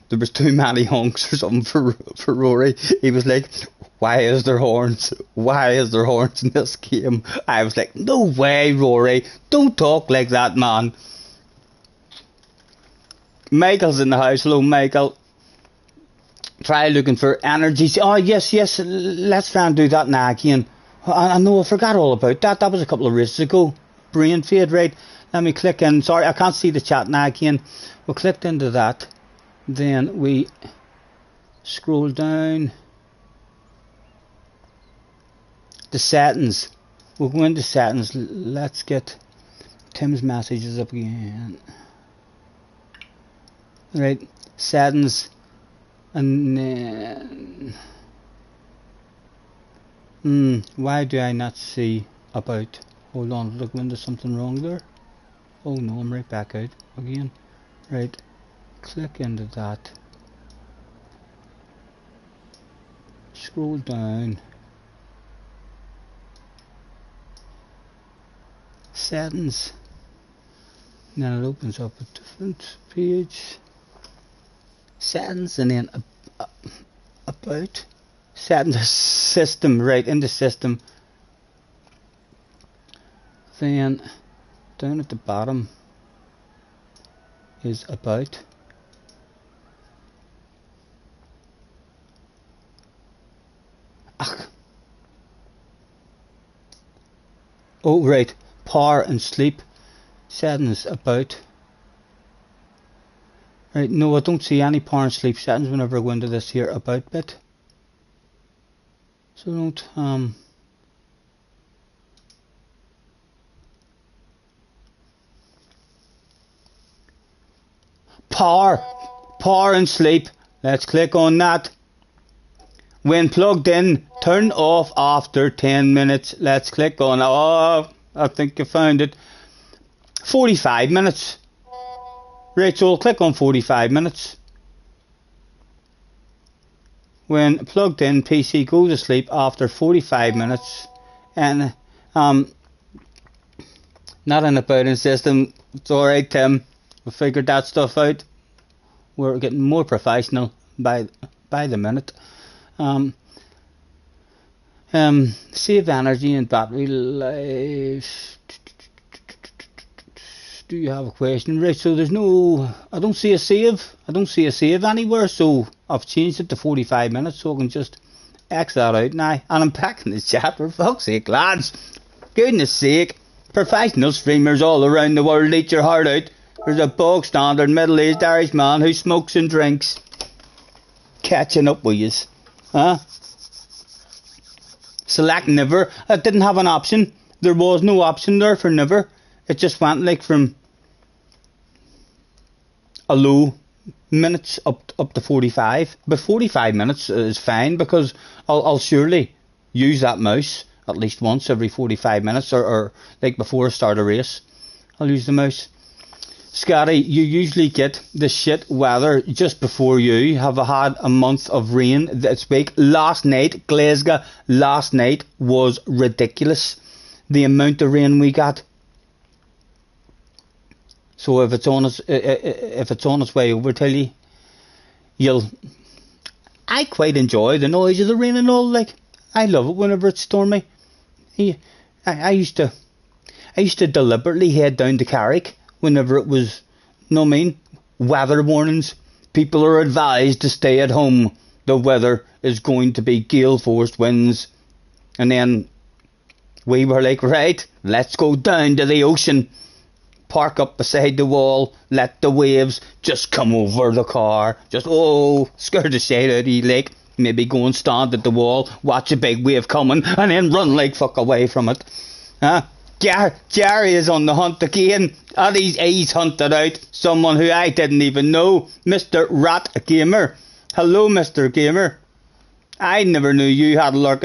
there was too many honks or something for Rory. He was like, why is there horns? Why is there horns in this game? I was like, no way, Rory. Don't talk like that, man. Michael's in the house. Hello, Michael. Try looking for energies. Oh, yes. Let's try and do that now again. I know, I forgot all about that. That was a couple of races ago. Brain fade, right? Let me click in. Sorry, I can't see the chat now again. We clicked into that. Then we scroll down. The settings. We'll go into settings. Let's get Tim's messages up again. Right. Settings. And then... why do I not see about? Hold on, look, when there's something wrong there. Oh no, I'm right back out again. Right, click into that. Scroll down. Settings. And then it opens up a different page. Settings, and then about. Settings, system, right, in the system. Then down at the bottom is about. Oh right, power and sleep. Settings, about. Right, no, I don't see any power and sleep settings whenever I go into this here about bit. So don't power and sleep. Let's click on that. When plugged in, turn off after 10 minutes. Let's click on. Oh, I think you found it. 45 minutes. Right, so we'll click on 45 minutes. When plugged in, PC goes to sleep after 45 minutes. And not in a booting system. It's alright, Tim. We figured that stuff out. We're getting more professional by the minute. Save energy and battery life. Do you have a question? Right, so there's no, I don't see a save anywhere, so I've changed it to 45 minutes, so I can just X that out now. And I'm back in the chat, for fuck's sake, lads. Goodness sake. Professional streamers all around the world, eat your heart out. There's a bog standard middle-aged Irish man who smokes and drinks. Catching up with yous. Huh? Select never. I didn't have an option. There was no option there for never. It just went like from a low minutes up to 45. But 45 minutes is fine, because I'll surely use that mouse at least once every 45 minutes, or like before I start a race. I'll use the mouse. Scotty, you usually get the shit weather just before you have had a month of rain this week. Last night, Glasgow, last night was ridiculous. The amount of rain we got. So if it's on its way over to you, I quite enjoy the noise of the rain and all. Like, I love it whenever it's stormy. I used to deliberately head down to Carrick whenever it was, weather warnings. People are advised to stay at home. The weather is going to be gale force winds. And then we were like, right, let's go down to the ocean. Park up beside the wall. Let the waves just come over the car. Just, scared the shit out of you, like. Maybe go and stand at the wall, watch a big wave coming, and then run like fuck away from it. Huh? Jerry is on the hunt again. And he's hunted out someone who I didn't even know. Mr. Rat Gamer. Hello, Mr. Gamer. I never knew you had a look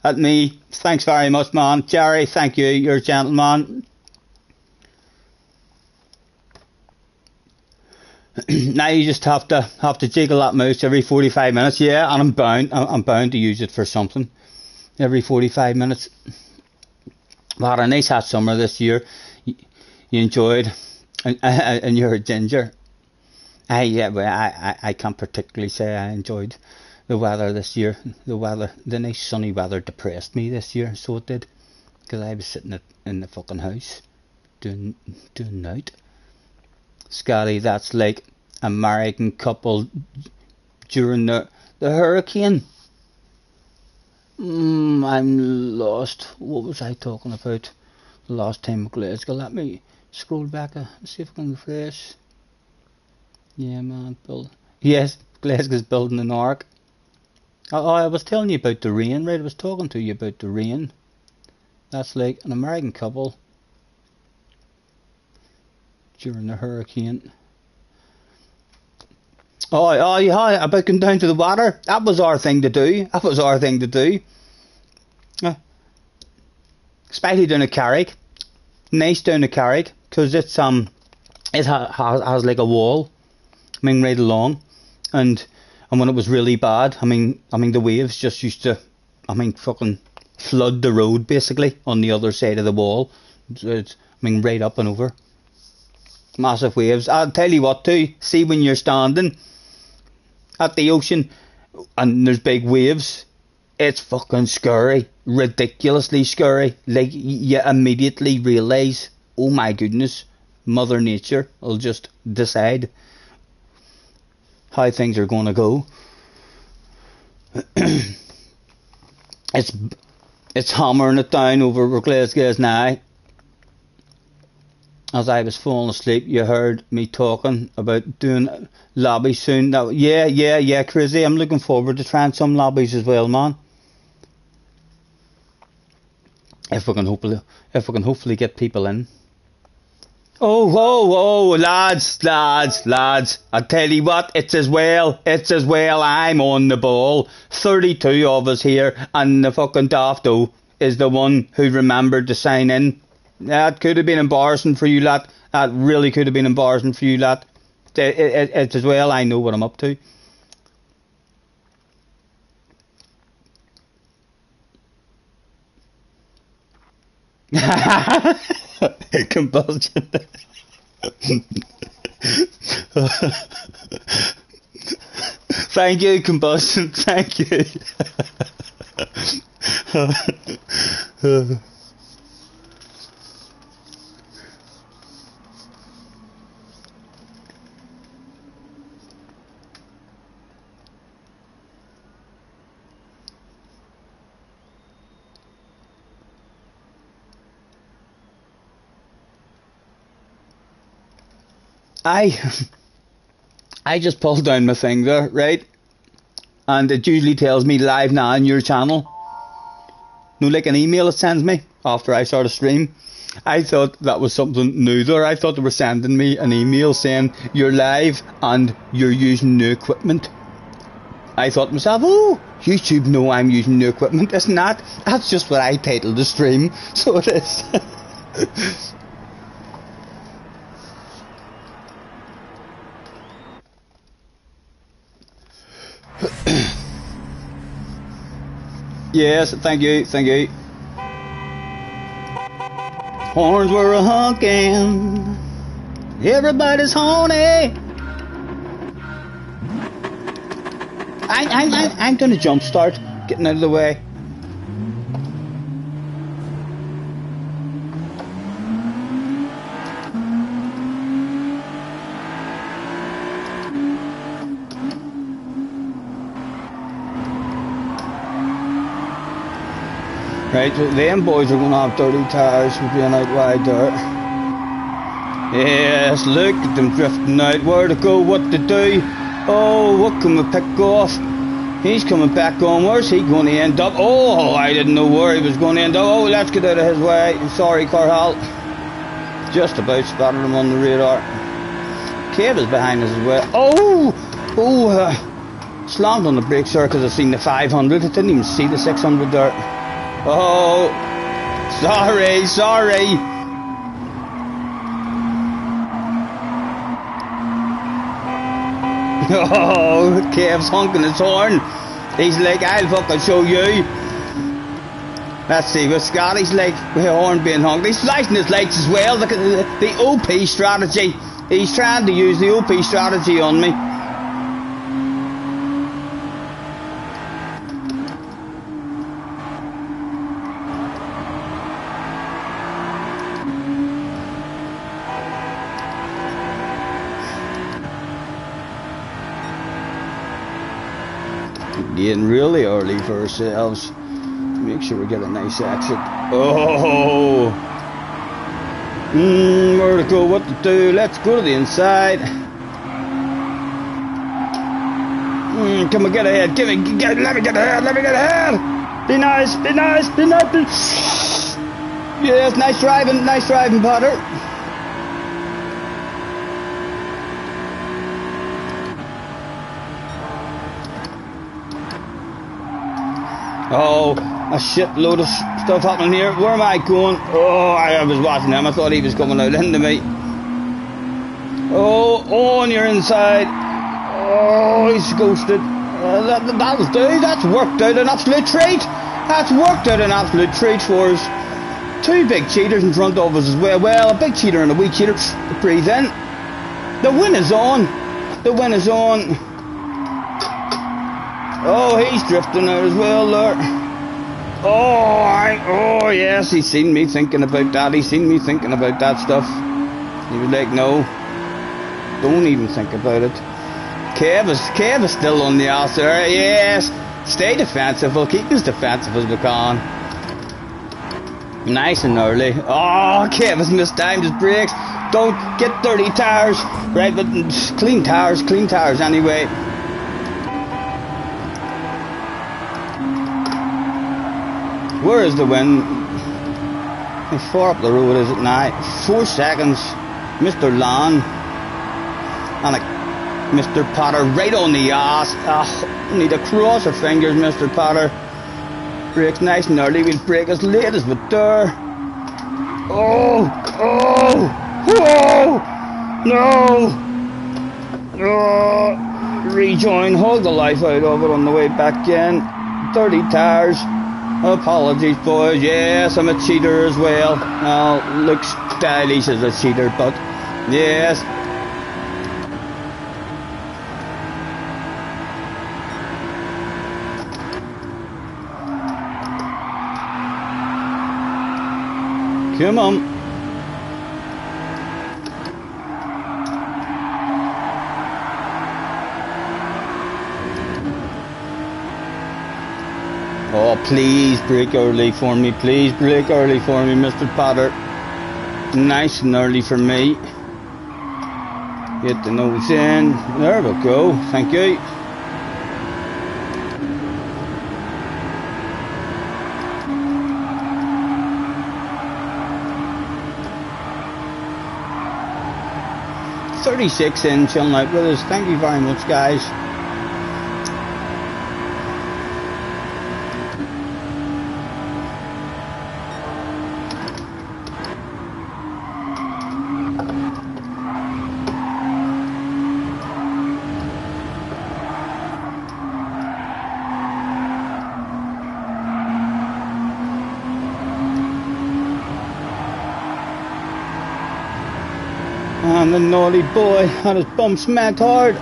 at me. Thanks very much, man. Jerry, thank you. You're a gentleman. Now you just have to jiggle that mouse every 45 minutes. Yeah, and I'm bound to use it for something every 45 minutes. We had a nice hot summer this year. You enjoyed, and you're a ginger. I can't particularly say I enjoyed the weather this year. The nice sunny weather depressed me this year, so it did. Because I was sitting in the fucking house doing night. Scotty, that's like American couple during the hurricane. I'm lost. What was I talking about the last time with Glasgow? Let me scroll back and see if I can refresh. Yeah, man, yes, Glasgow's building an ark. Oh, I was telling you about the rain, right? I was talking to you about the rain. That's like an American couple during the hurricane. Oh, yeah, about going down to the water. That was our thing to do. Especially down the Carrick. Nice down the Carrick, because it's it has like a wall, right along, and when it was really bad, the waves just used to, fucking flood the road basically on the other side of the wall. It's right up and over. Massive waves. I'll tell you what too. See, when you're standing at the ocean and there's big waves, it's fucking scary, ridiculously scary. Like, you immediately realise, oh my goodness, Mother Nature will just decide how things are going to go. It's hammering it down over where Glasgow is now. As I was falling asleep, you heard me talking about doing lobbies soon. Now, yeah, crazy. I'm looking forward to trying some lobbies as well, man. If we can hopefully get people in. Oh, lads. I tell you what, it's as well. I'm on the ball. 32 of us here, and the fucking Dafto is the one who remembered to sign in. That could have been embarrassing for you, lad. That really could have been embarrassing for you, lad. It's as well I know what I'm up to. Compulsion. Thank you, Combustion. Thank you. I just pulled down my finger, right? And it usually tells me live now on your channel. No, like an email it sends me after I start a stream. I thought that was something new there. I thought they were sending me an email saying you're live and you're using new equipment. I thought to myself, oh, YouTube know I'm using new equipment. Isn't that? That's just what I titled the stream. So it is. Yes, thank you. Horns were a-honking, everybody's horny. I'm gonna jumpstart, getting out of the way. Right, so them boys are going to have dirty tires for being out wide there. Yes, look at them drifting out. Where to go, what to do. Oh, what can we pick off? He's coming back on. Where's he going to end up? Oh, I didn't know where he was going to end up. Oh, let's get out of his way. Sorry, Carhal. Just about spotted him on the radar. Cave is behind us as well. Slammed on the brakes there because I seen the 500. I didn't even see the 600 there. Oh, sorry. Oh, Kev's honking his horn. He's like, I'll fucking show you. Let's see, with Scotty's leg, with horn being hung. He's flashing his lights as well. Look at the OP strategy. He's trying to use the OP strategy on me. Getting really early for ourselves. Make sure we get a nice exit. Oh! Where to go, what to do? Let's go to the inside. Come on, get ahead. Let me get ahead. Let me get ahead. Be nice, be nice, be nice. Yes, nice driving, Potter. Oh, a shitload of stuff happening here. Where am I going? Oh, I was watching him. I thought he was coming out into me. Oh, on your inside. Oh, he's ghosted. That'll do. That's worked out an absolute treat. That's worked out an absolute treat for us. Two big cheaters in front of us as well. Well, a big cheater and a wee cheater. Breathe in. The win is on. The win is on. Oh, he's drifting out as well there. Oh, yes, he's seen me thinking about that. He's seen me thinking about that stuff. He was like, no, don't even think about it. Kev is still on the ass there. Yes, stay defensive. We'll keep as defensive as we can. Nice and early. Oh, Kev has mistimed his brakes. Don't get dirty tires. Right, but clean tires anyway. Where is the win? How far up the road is it now? 4 seconds. Mr. Lan. And Mr. Potter right on the ass. Oh, need to cross our fingers, Mr. Potter. Brakes nice and early. We'll brake as late as we dare. Oh! No! Oh! Rejoin. Hug the life out of it on the way back in. Dirty tires. Apologies, boys. Yes, I'm a cheater as well. Looks stylish as a cheater, but yes. Come on. Oh, please brake early for me. Please brake early for me, Mr. Potter. Nice and early for me. Get the nose in. There we go. Thank you. .36 in, chilling out with us. Thank you very much, guys. And the naughty boy had his bum smacked hard.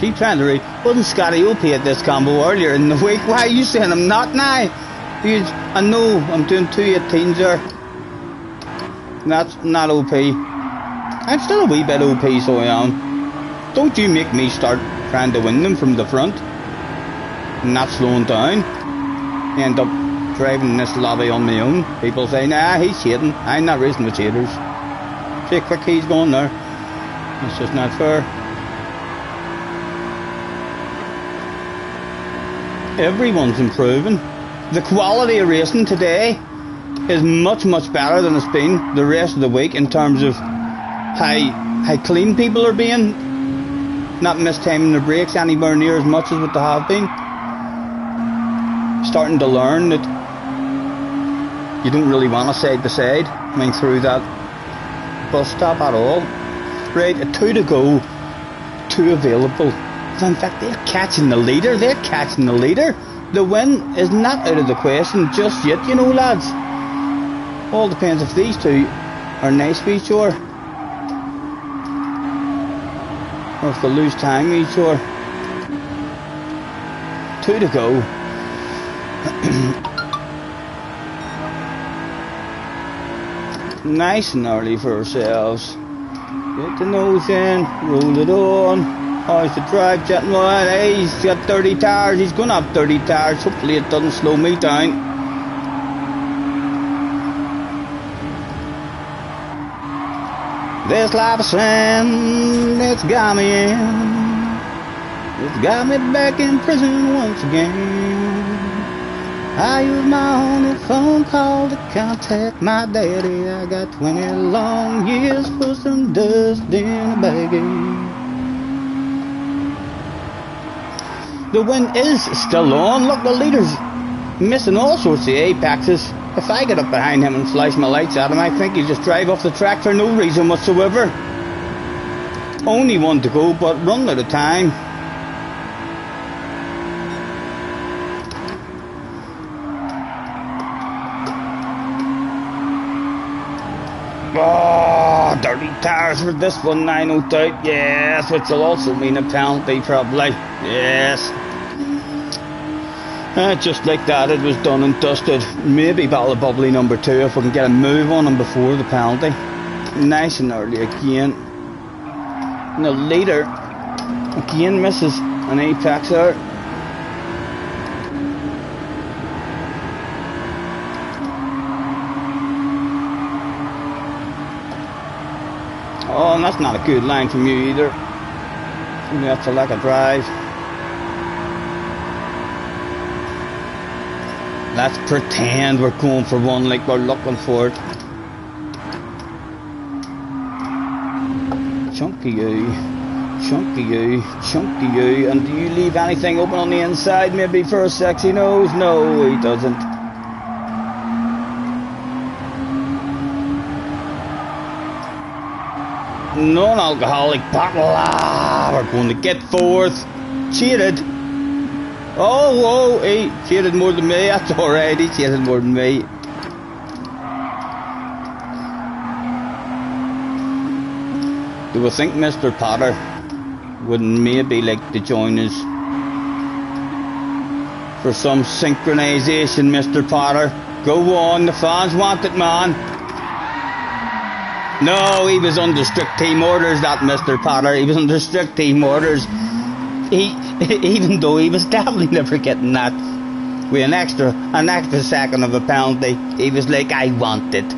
Keep trying to read. Wasn't Scotty OP at this combo earlier in the week? Why are you saying I'm not now? I know I'm doing 218s there. That's not OP. I'm still a wee bit OP, so I am. Don't you make me start trying to win them from the front. And not slowing down. End up driving this lobby on my own. People say, nah, he's cheating. I'm not racing with cheaters. See how quick he's going there. It's just not fair. Everyone's improving. The quality of racing today is much better than it's been the rest of the week in terms of how clean people are being, not mistiming their brakes anywhere near as much as what they have been. starting to learn that you don't really want a side by side coming through that bus stop at all. Right, a 2 to go, 2 available. In fact, they're catching the leader. The win is not out of the question just yet, you know, lads. All depends if these two are nice with each other, or if they lose time with each other. 2 to go. Nice and early for ourselves. Get the nose in, roll it on. How's the drive, gentlemen? Hey, he's got 30 tires. He's going to have 30 tires. Hopefully it doesn't slow me down. This life of sin, it's got me in. It's got me back in prison once again. I use my only phone call to contact my daddy. I got 20 long years for some dust in a baggie. The win is still on. Look, the leader's missing all sorts of apexes. If I get up behind him and flash my lights at him, I think he'll just drive off the track for no reason whatsoever. Only 1 to go, but run out of time. Oh, dirty tires for this one, I no doubt. Yes, which will also mean a penalty, probably. Yes. Just like that, it was done and dusted. Maybe battle of bubbly number 2 if we can get a move on him before the penalty. Nice and early again. And the leader again misses an apex there. Oh, and that's not a good line from you either. That's a lack of drive. Let's pretend we're going for one like we're looking for it. Chunky you, chunky you, chunky you. And do you leave anything open on the inside maybe for a sexy nose? No, he doesn't. Non-alcoholic bottle. We're going to get 4th. Cheated. Oh, he cheated more than me. That's alright, he cheated more than me. Do we think Mr. Potter would maybe like to join us for some synchronization, Mr. Potter? Go on, the fans want it, man. No, he was under strict team orders, that Mr. Potter. He was under strict team orders. Even though he was definitely never getting that with an extra second of a penalty, he was like, I want it.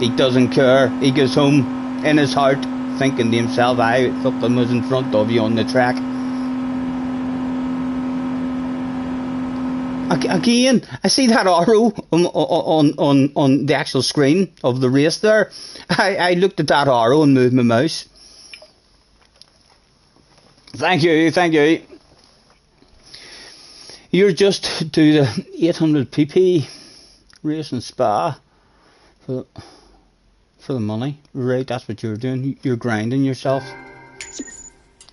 He doesn't care. He goes home in his heart thinking to himself, I fucking was in front of you on the track. Again, I see that arrow on the actual screen of the race there. I looked at that arrow and moved my mouse. Thank you. You're just to the 800 pp race in Spa for the money, right? That's what you're doing. You're grinding yourself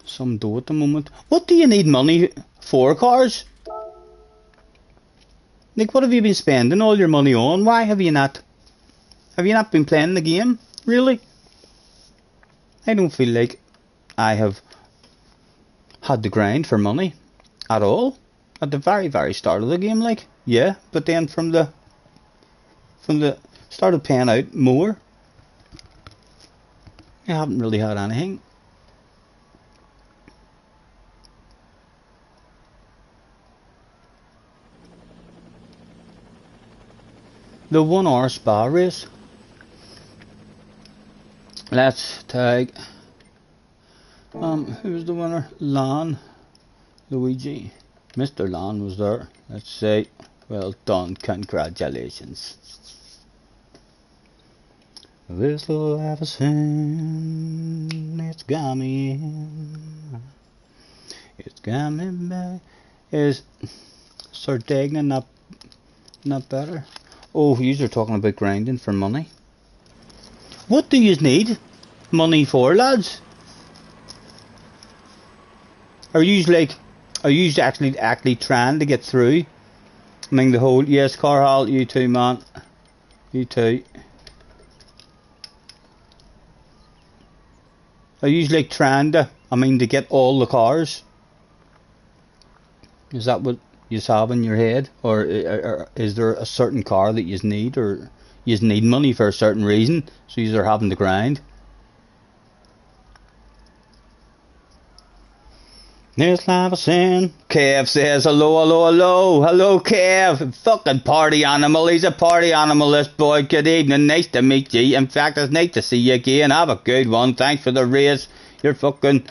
some dough at the moment. What do you need money for, cars? Like, what have you been spending all your money on? Why have you not been playing the game? Really? I don't feel like I have had to grind for money at all at the very, very start of the game, like, yeah, but then from the started paying out more, I haven't really had anything. The 1 hour Spa race. Let's tag who's the winner? Luigi. Mr. Lan was there. Let's say, well done, congratulations. This little life of sin, it's got me in. It's got me back. Is Sir Dagnan not Not better. Oh, you're talking about grinding for money. What do you need money for, lads? Are you actually trying to get through? I mean, the whole, yes, Carhall, you too, man. You too. Are you like trying to, to get all the cars? Is that what you have in your head? Or is there a certain car that you need? Or you need money for a certain reason? So you're having to grind? This life is sin. Kev says hello, hello, hello. Hello, Kev. Fucking party animal. He's a party animal, this boy. Good evening. Nice to meet you. In fact, it's nice to see you again. Have a good one. Thanks for the raise. You're fucking...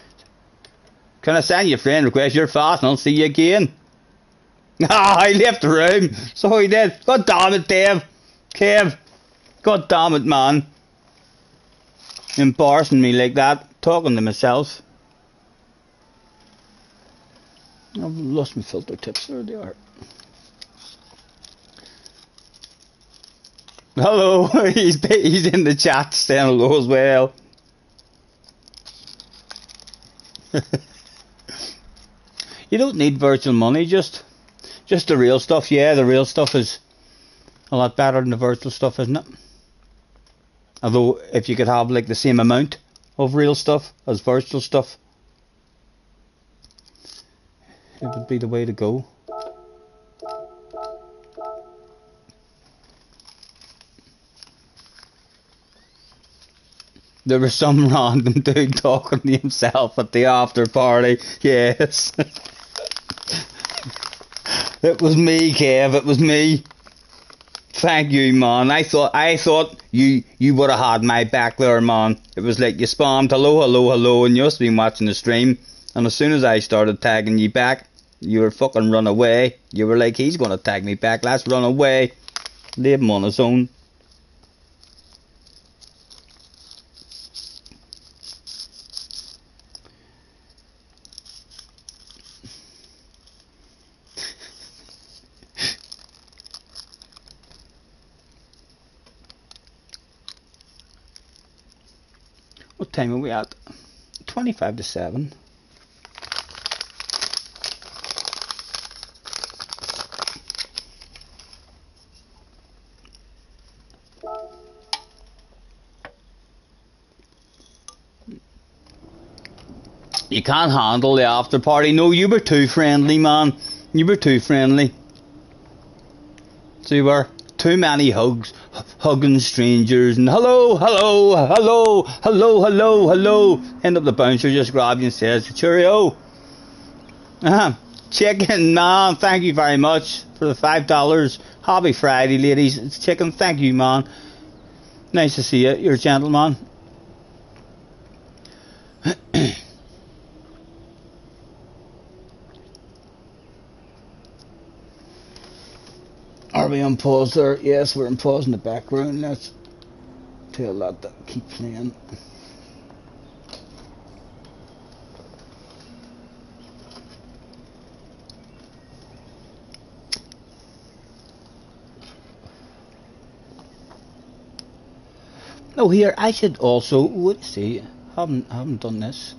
Can I send you a friend request? You're fast and I'll see you again. Ah, I left the room. So he did. God damn it, Dave. Kev. God damn it, man. Embarrassing me like that. Talking to myself. I've lost my filter tips. There they are. Hello. He's in the chat saying hello as well. You don't need virtual money, just the real stuff. Yeah, the real stuff is a lot better than the virtual stuff, isn't it? Although if you could have like the same amount of real stuff as virtual stuff, it would be the way to go. There was some random dude talking to himself at the after party. Yes. It was me, Kev. It was me. Thank you, man. I thought you would have had my back there, man. It was like you spammed hello, hello, hello, and you must have been watching the stream. And as soon as I started tagging you back, you were fucking run away. You were like, he's gonna tag me back. Let's run away. Leave him on his own. What time are we at? 25 to 7. You can't handle the after party. No, you were too friendly, man. You were too friendly. So you were. Too many hugs, hugging strangers, and hello, hello, hello, hello, hello, hello. End up the bouncer just grabs you and says, cheerio. Chicken, man, thank you very much for the $5. Happy Friday, ladies. It's chicken, thank you, man. Nice to see you. You're a gentleman. Are we on pause there? Yes, we're on pause in the background. Let's tell that to keep playing. Oh, here I should also let's see. Haven't done this.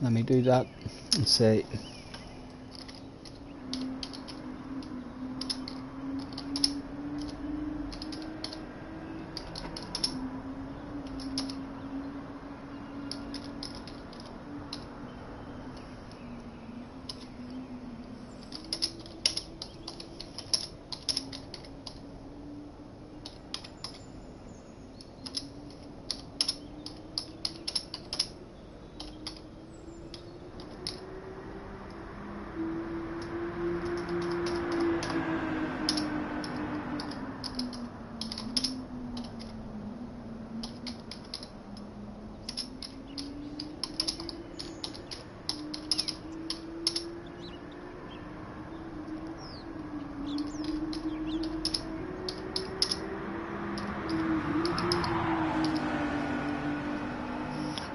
Let me do that and say.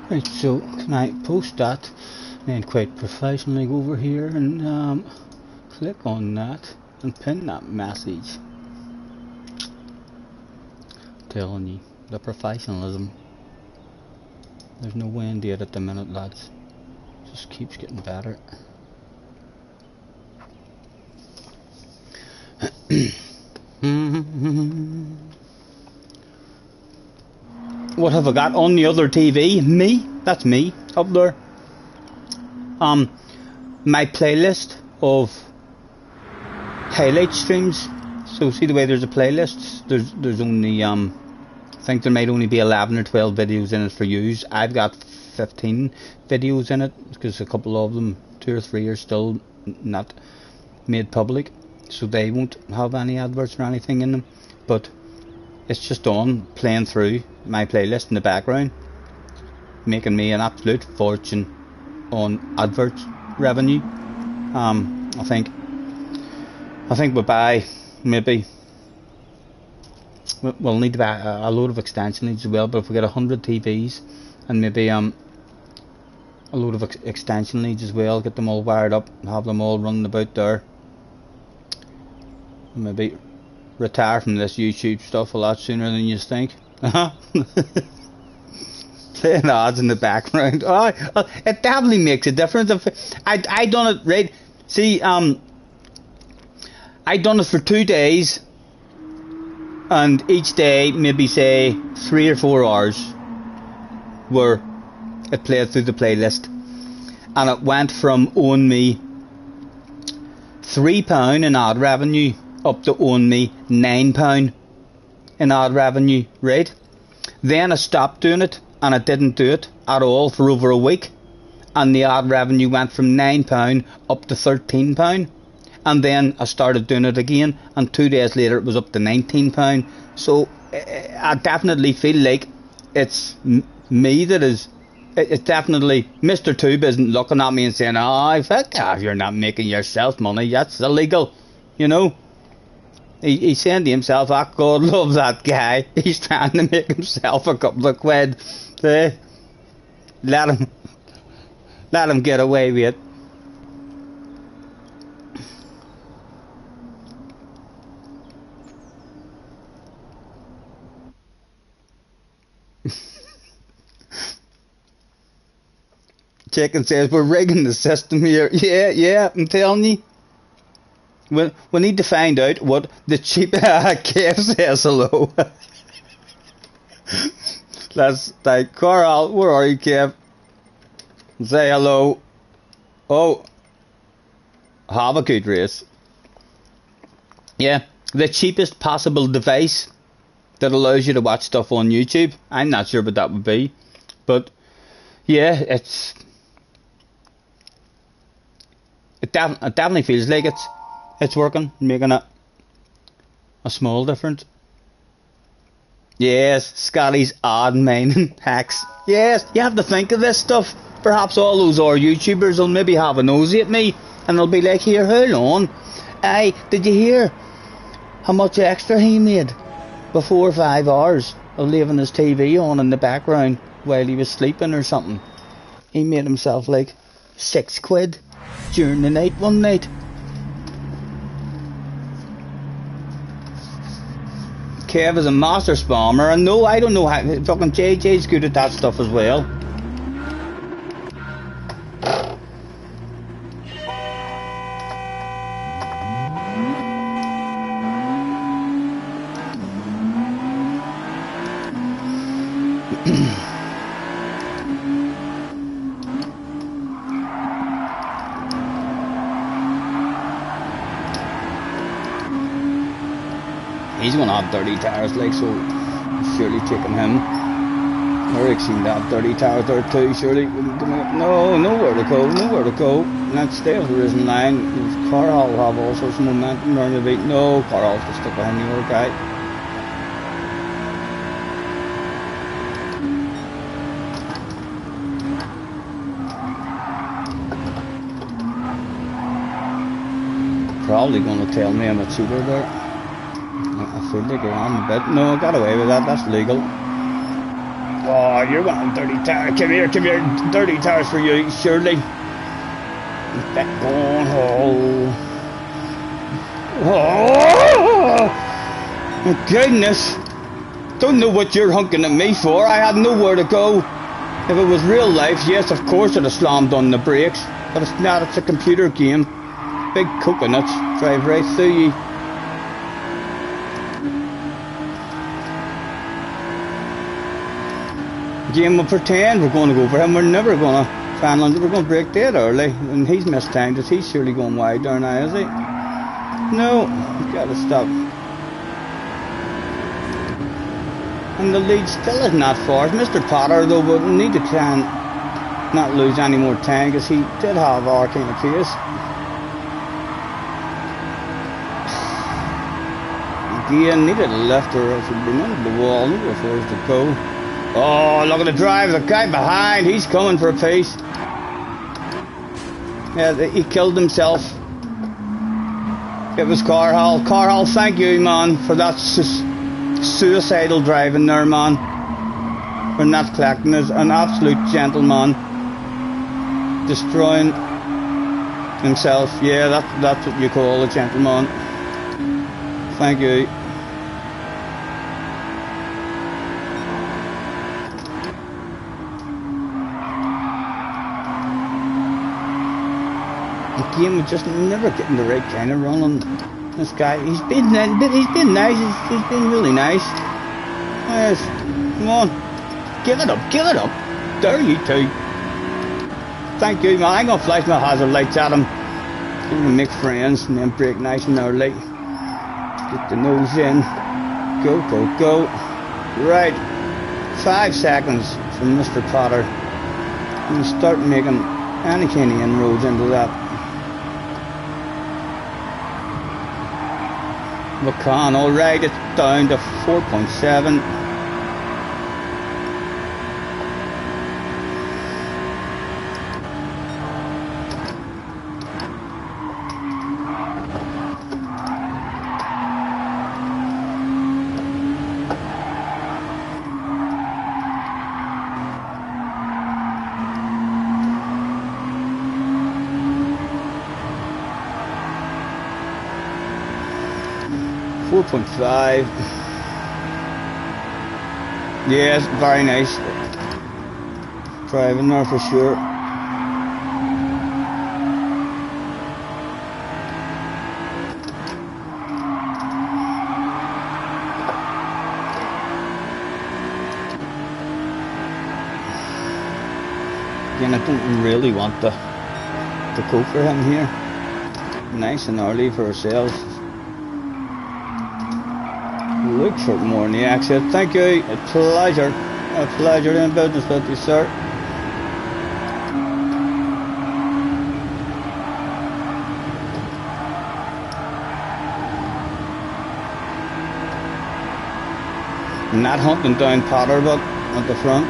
Right, so can I post that and quite professionally go over here and click on that. and pin that message. I'm telling you, the professionalism. There's no end to it at the minute, lads. Just keeps getting better. What have I got on the other TV? Me? That's me up there. My playlist of highlight streams. So see the way there's a playlist. There's only I think there might only be 11 or 12 videos in it for use. I've got 15 videos in it because a couple of them, 2 or 3, are still not made public, so they won't have any adverts or anything in them. But it's just on playing through my playlist in the background, making me an absolute fortune on advert revenue. I think we'll buy, maybe we'll need to buy a load of extension leads as well. But if we get 100 TVs and maybe a load of extension leads as well, get them all wired up, have them all running about there, maybe retire from this YouTube stuff a lot sooner than you think. Playing ads in the background. Oh, it definitely makes a difference. If I done it right. See, I done it for 2 days, and each day maybe say 3 or 4 hours where it played through the playlist, and it went from owing me £3 in ad revenue up to owing me £9 in ad revenue, right? Then I stopped doing it, and I didn't do it at all for over a week, and the ad revenue went from £9 up to £13, and then I started doing it again, and 2 days later it was up to £19. So I definitely feel like it's me that is. It's definitely Mr. Tube isn't looking at me and saying, "Oh, fuck, you're not making yourself money. That's illegal," you know. He's saying to himself, "Ah, God loves that guy. He's trying to make himself a couple of quid. Let him get away with it." Chicken says, "We're rigging the system here." Yeah, I'm telling you. We need to find out what the cheap... Kev says hello. That's like, Carl, where are you, Kev? Say hello. Oh, have a good race. Yeah, the cheapest possible device that allows you to watch stuff on YouTube. I'm not sure what that would be, but yeah, it definitely feels like it's working, making a small difference. Yes, Scotty's ad mining hacks. Yes, you have to think of this stuff. Perhaps all those other YouTubers will maybe have a nosy at me, and they'll be like, "Here, hold on. Aye, did you hear how much extra he made before 5 hours of leaving his TV on in the background while he was sleeping or something? He made himself like £6 during the night one night." Kev is a master spammer, and no, I don't know how. Fucking JJ's good at that stuff as well. He's going to have 30 tires, like, so surely taking him. Eric's seen that 30 tires there too, surely. No, nowhere to go. Let's stay off the risen line. Carl will have all sorts of momentum around the beat. No, Carl's just stuck behind the other guy. Probably going to tell me I'm a cheater there. I feel like I am a bit. No, I got away with that. That's legal. Oh, you're wanting 30 tires. Come here. 30 tires for you, surely. Backbone hole. Oh, my goodness. Don't know what you're hunking at me for. I had nowhere to go. If it was real life, yes, of course I'd have slammed on the brakes. But it's not, it's a computer game. Big coconuts drive right through you. Game will pretend we're going to go for him. We're never going to try and we're going to break dead early. And he's mistimed it. He's surely going wide there now, is he? No, you've got to stop. And the lead still isn't that far. Mr. Potter, though, would need to try and not lose any more time because he did have our kind of pace. Again, needed a lift or else he'd been into the wall. Needed a force to go. Oh, look at the drive. The guy behind. He's coming for a piece. Yeah, he killed himself. It was Carhall. Carhall, thank you, man, for that suicidal driving there, man. For not collecting us. An absolute gentleman. Destroying himself. Yeah, that's what you call a gentleman. Thank you. The game was just never getting the right kind of run on this guy. He's been nice. He's been really nice. Yes, come on, give it up, give it up. There you two. Thank you, man. I'm gonna flash my hazard lights at him. We're gonna make friends and then break nice and early. Get the nose in. Go, go, go. Right. 5 seconds from Mr. Potter. And start making any kind of inroads into that. McCann, alright, it's down to 4.7. 4.5. Yes, very nice. Driving there for sure. Again, I don't really want to go for him here. Nice and early for ourselves. Look for more in the exit. Thank you. A pleasure. A pleasure in business with you, sir. Not hunting down Potter, but at the front.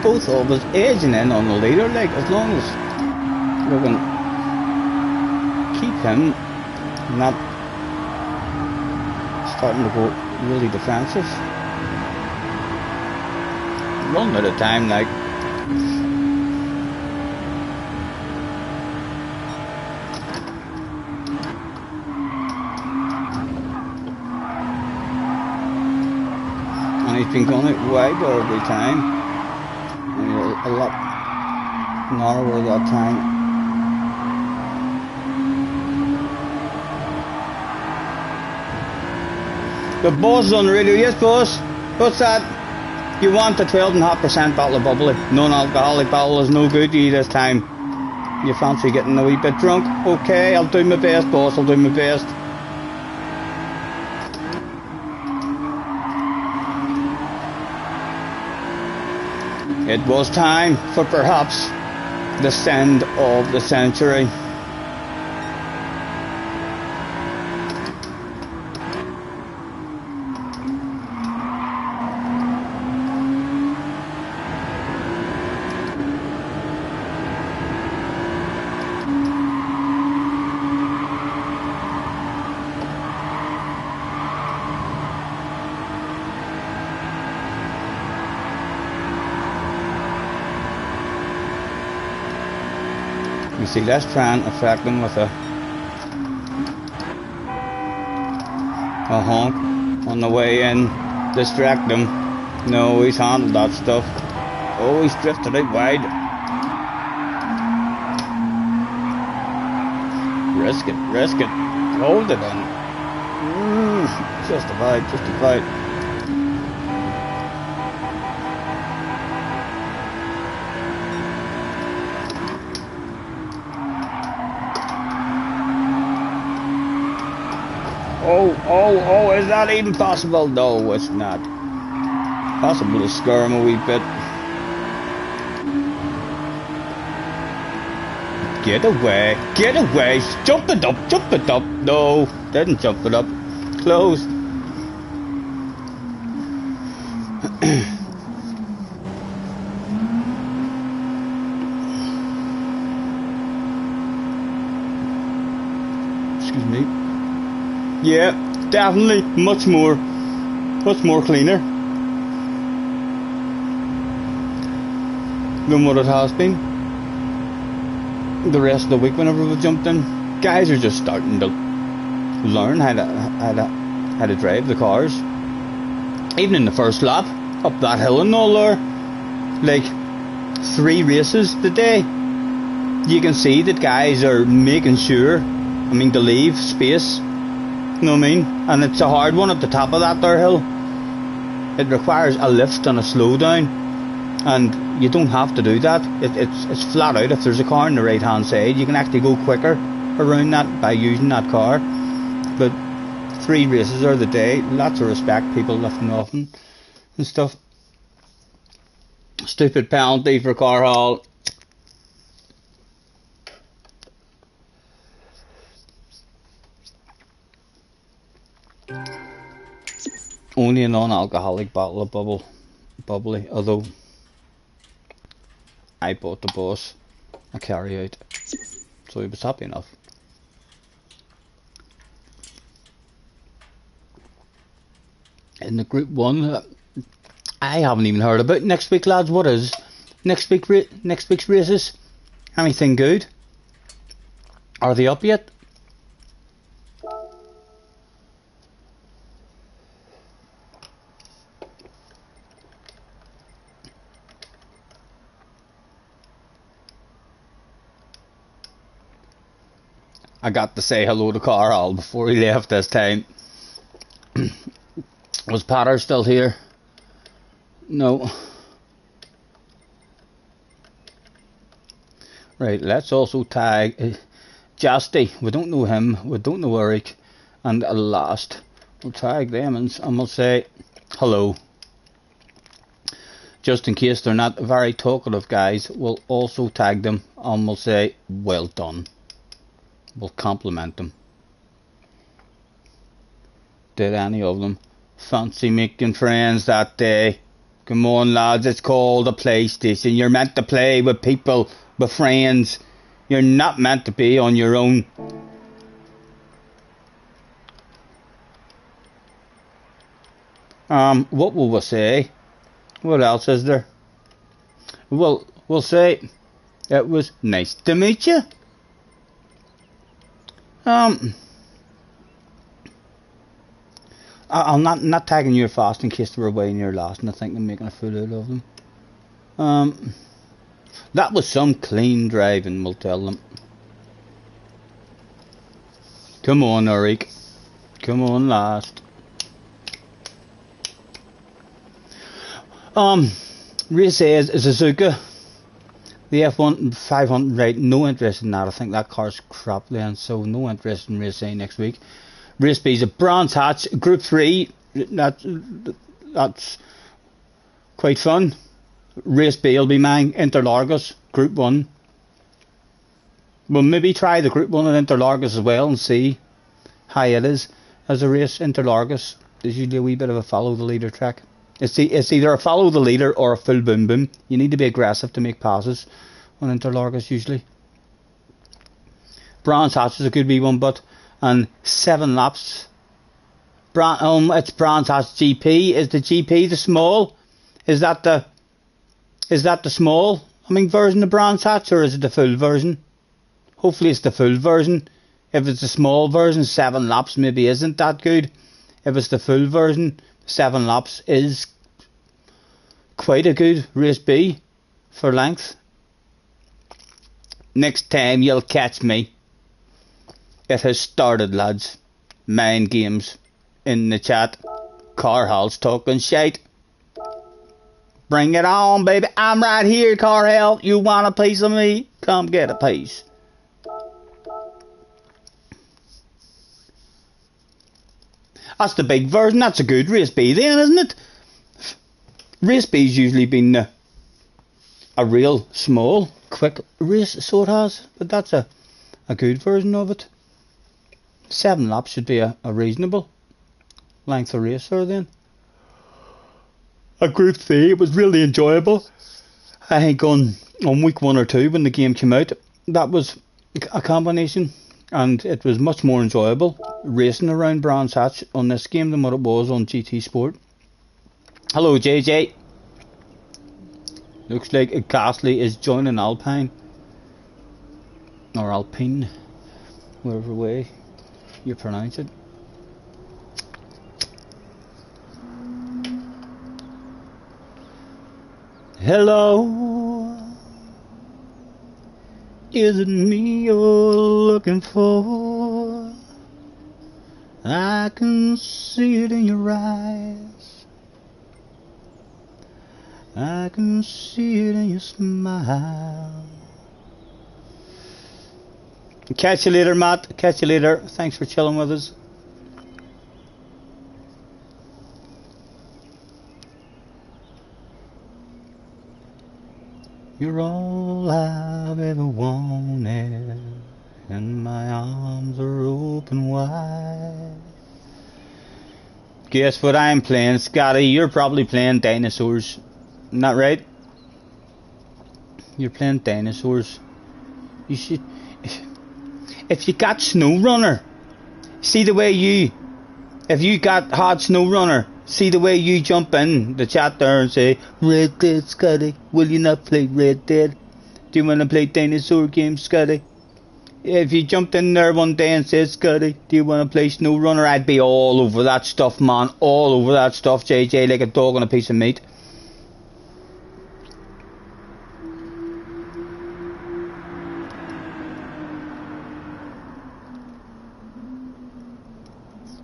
Both of us edging in on the leader, like, as long as we can keep him not starting to go really defensive. One at a time, like. And he's been going out wide every time. A lot narrower that time. The boss is on the radio. Yes, boss. What's that? You want the 12.5% bottle of bubbly? Non-alcoholic bottle is no good to you this time. You fancy getting a wee bit drunk? Okay, I'll do my best, boss. I'll do my best. It was time for perhaps the send of the century. You see, let's try and affect them with a honk on the way in, distract them. No, he's handled that stuff. Oh, he's drifted out wide. Risk it, hold it in. Justified. Oh, is that even possible? No, it's not. Possible to scare him a wee bit. Get away. Jump it up. No, didn't jump it up. Closed. Excuse me. Yeah, definitely much more cleaner than what it has been the rest of the week whenever we jumped in. Guys are just starting to learn how to drive the cars. Even in the first lap up that hill and all there, like 3 races today, you can see that guys are making sure, to leave space. You know what I mean? And it's a hard one at the top of that there hill. It requires a lift and a slow down, and you don't have to do that. It's flat out. If there's a car on the right hand side, you can actually go quicker around that by using that car. But 3 races are the day. Lots of respect, people lifting off and stuff. Stupid penalty for car haul. Only a non-alcoholic bottle of bubbly, although I bought the boss a carry out, so he was happy enough. In the group 1, I haven't even heard about next week, lads. What is next week's races? Anything good? Are they up yet? I got to say hello to Carl before he left this time. Was Potter still here? No. Right, let's also tag Justy. We don't know him. We don't know Eric. And last, we'll tag them and we'll say hello. Just in case they're not very talkative guys, we'll also tag them and we'll say well done. We'll compliment them. Did any of them fancy making friends that day? Come on lads, it's called a PlayStation. You're meant to play with people, with friends. You're not meant to be on your own. What will we say? What else is there? Well, we'll say it was nice to meet you. I'm not tagging you fast in case they were away in your last, and I think I'm making a fool out of them. That was some clean driving, we'll tell them. Come on, Eric. Come on, last. Race A is Suzuka. The F1 500, right, no interest in that. I think that car's crap then, so no interest in Race A next week. Race B is a Brands Hatch, Group 3, that's quite fun. Race B will be mine, Interlagos, Group 1. We'll maybe try the Group 1 at Interlagos as well and see how it is as a race. Interlagos is usually a wee bit of a follow the leader track. It's either a follow the leader or a full boom boom. You need to be aggressive to make passes on Interlagos usually. Brands Hatch is a good wee one, but and 7 laps. It's Brands Hatch GP. Is the GP the small? Is that the small version of Brands Hatch, or is it the full version? Hopefully it's the full version. If it's the small version, 7 laps maybe isn't that good. If it's the full version, 7 laps is quite a good race B for length. Next time you'll catch me. It has started, lads. Mind games in the chat. Carhal's talking shite. Bring it on, baby. I'm right here, Carhal. You want a piece of me? Come get a piece. That's the big version. That's a good race B then, isn't it? Race B's usually been a real small, quick race, so it has. But that's a good version of it. 7 laps should be a reasonable length of race there then. A Group 3, it was really enjoyable. I think on week 1 or 2 when the game came out, that was a combination, and it was much more enjoyable racing around Brands Hatch on this game than what it was on GT Sport. Hello JJ. Looks like Gasly is joining Alpine, or Alpine, whatever way you pronounce it. Hello, is it me you're looking for? I can see it in your eyes, I can see it in your smile. Catch you later, Matt. Catch you later. Thanks for chilling with us. You're all I've ever wanted, and my arms are open wide. Guess what I'm playing, Scotty? You're probably playing dinosaurs. Isn't that right? You're playing dinosaurs. You should... If you got SnowRunner, see the way you... If you got Hot SnowRunner, see the way you jump in the chat there and say, Red Dead, Scotty, will you not play Red Dead? Do you want to play dinosaur games, Scotty? If you jumped in there one day and said, Scotty, do you want to play SnowRunner? I'd be all over that stuff, man. All over that stuff, JJ, like a dog on a piece of meat.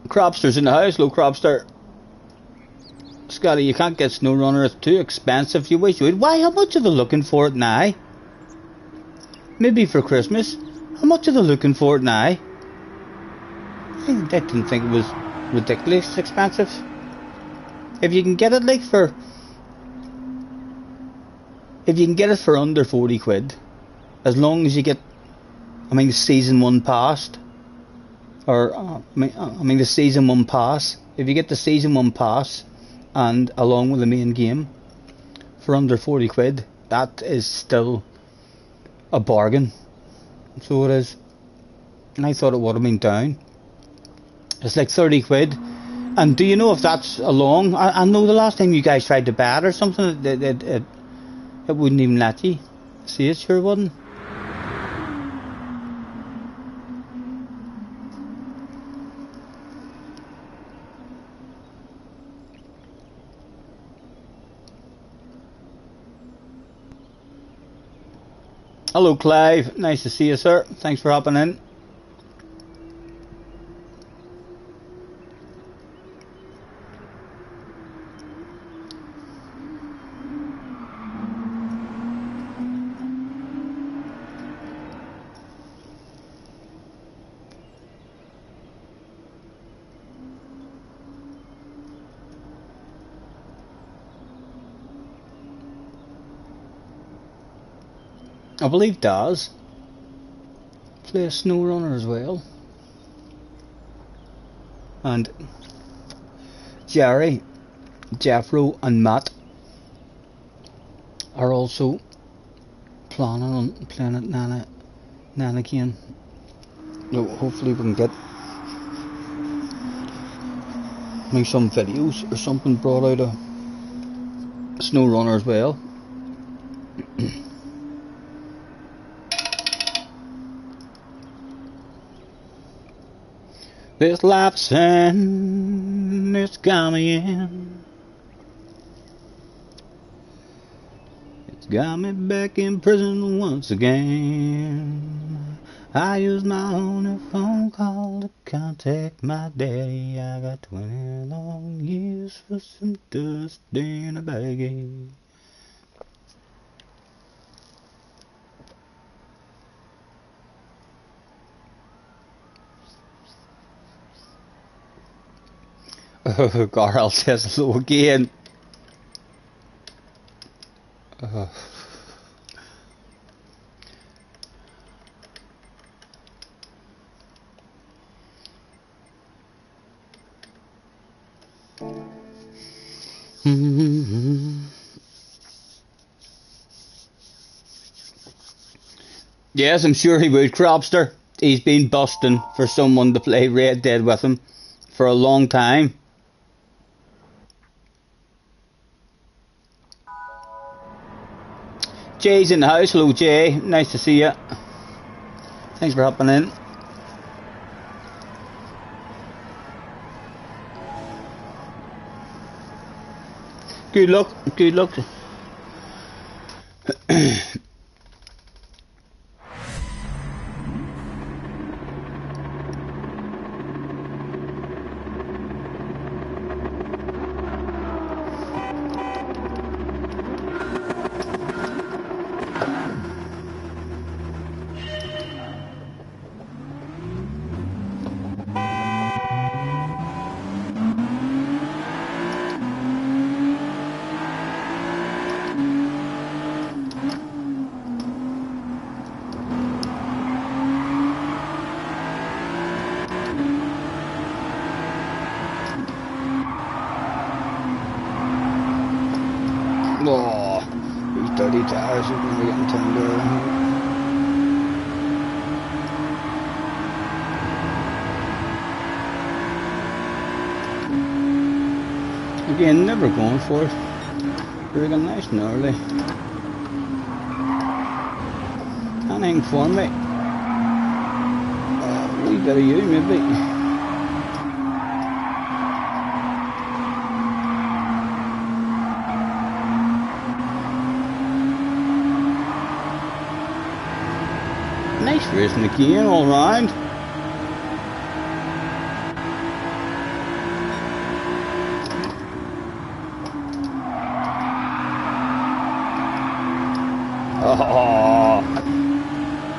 Cropster's in the house. Hello, Cropster. Scotty, you can't get Snow Runner. It's too expensive. You wish you would. Why? How much are they looking for it now? Maybe for Christmas. How much are they looking for it now? I didn't think it was ridiculous expensive. If you can get it like for... If you can get it for under 40 quid, as long as you get, I mean, the season 1 pass, or I mean the season 1 pass. If you get the season 1 pass, and along with the main game, for under 40 quid, that is still a bargain. So it is. And I thought it would have been down. It's like 30 quid. And do you know if that's along? I know the last time you guys tried to buy it or something, it wouldn't even let you see it, sure wouldn't. Hello Clive, nice to see you sir, thanks for hopping in. I believe Daz plays Snow Runner as well, and Jerry, Jeffro and Matt are also planning on playing it now and again. So hopefully we can get maybe some videos or something brought out of Snow Runner as well. This life's sin, it's got me in. It's got me back in prison once again. I used my only phone call to contact my daddy. I got 20 long years for some dust in a baggie. Oh, Carl says hello again. Yes, I'm sure he would, Cropster. He's been busting for someone to play Red Dead with him for a long time. Jay's in the house. Hello Jay, nice to see you. Thanks for hopping in. Good luck, good luck. Oh, these dirty tires are going to be getting turned around. Again, never going for it. Really nice and early. Anything for me? A wee bit of you, maybe. Nice racing again, all round. Oh,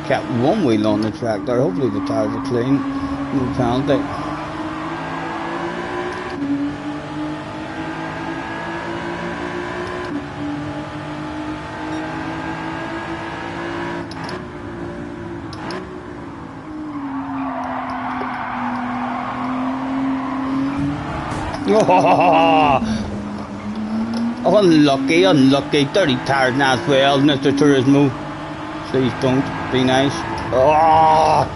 kept one wheel on the track there. Hopefully the tyres are clean. No penalty. Oh, unlucky, unlucky. Dirty tyres now as well, Mr. Turismo. Please don't. Be nice. Oh,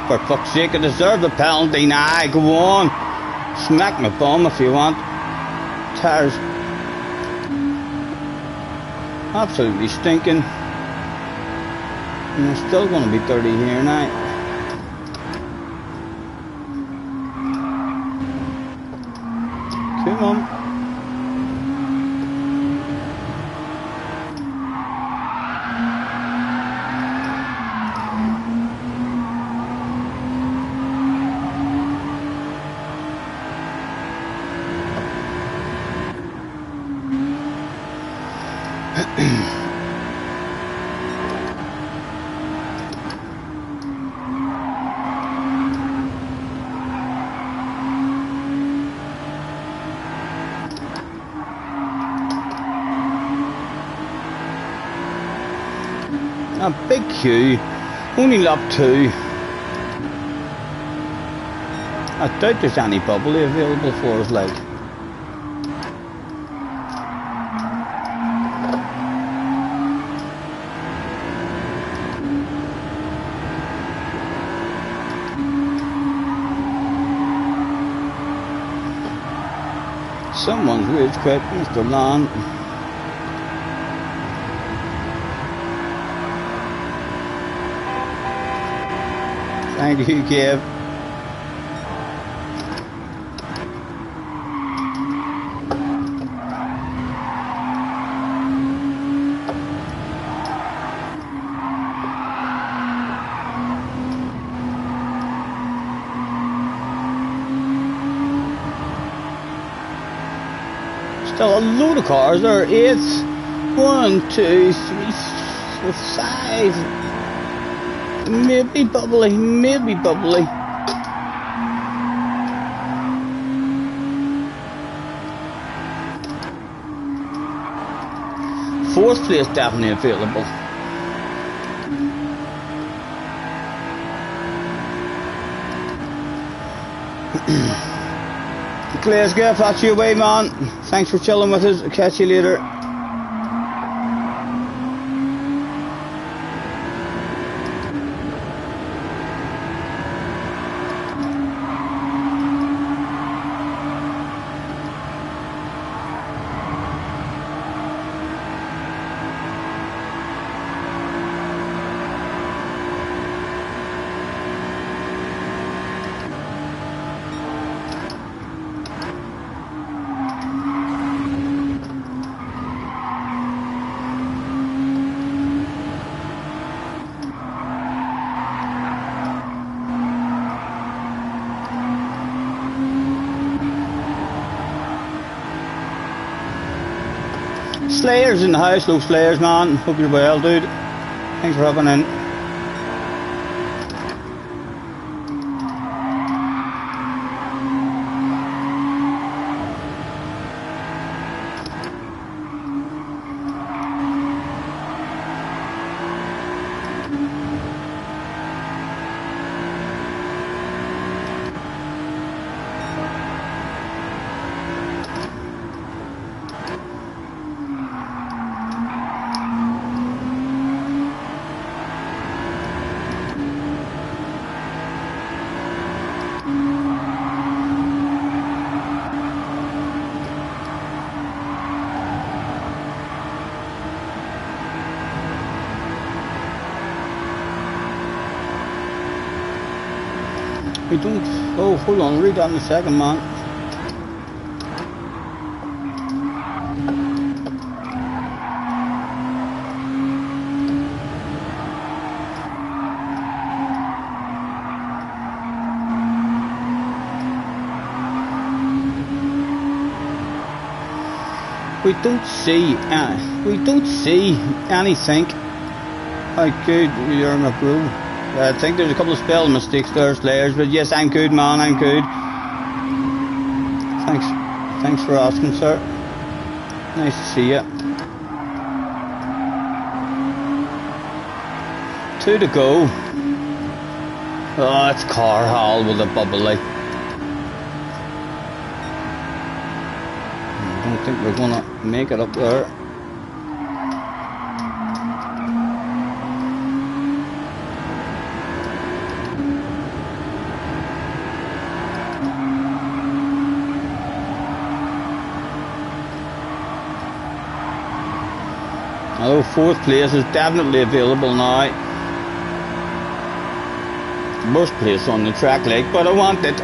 for fuck's sake, I deserve the penalty now. Go on. Smack my bum if you want. Tyres. Absolutely stinking. And they're still going to be dirty here now. Come on. A big queue, only lap 2. I doubt there's any bubbly available for us, like. Someone's rage quit, Mr. Long. Thank you, Kev. Still a load of cars there. 8, 1, 2, 3, 4, 5. Maybe bubbly, maybe bubbly. Fourth place definitely available. Clay's good, that's your way, man. Thanks for chilling with us. I'll catch you later. Slayers in the house, low Slayers, man. Hope you're well, dude. Thanks for hopping in. We don't. Oh, hold on, read that in a second, man. We don't see anything. How good you're in a brew. I think there's a couple of spell mistakes there, Slayers, but yes, I'm good, man, I'm good. Thanks for asking, sir. Nice to see you. 2 to go. Oh, it's Carhall with a bubbly. I don't think we're gonna make it up there. Although 4th place is definitely available now. Worst place on the track, like, but I want it.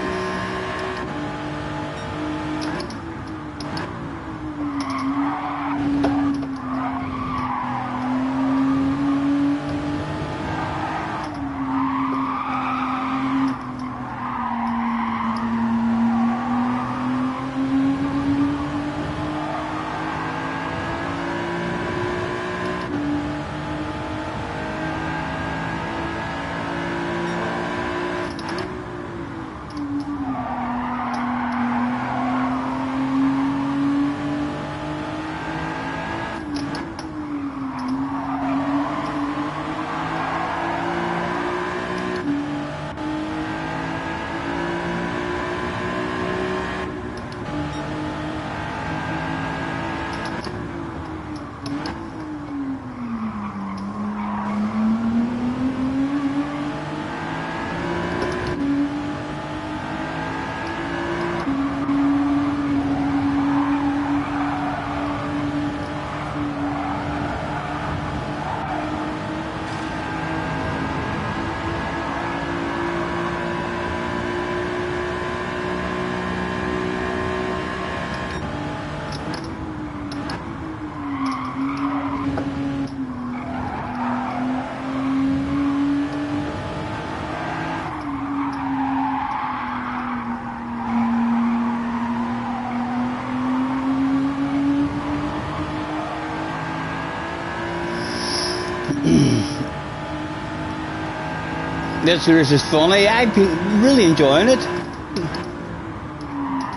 This race is funny. I've been really enjoying it.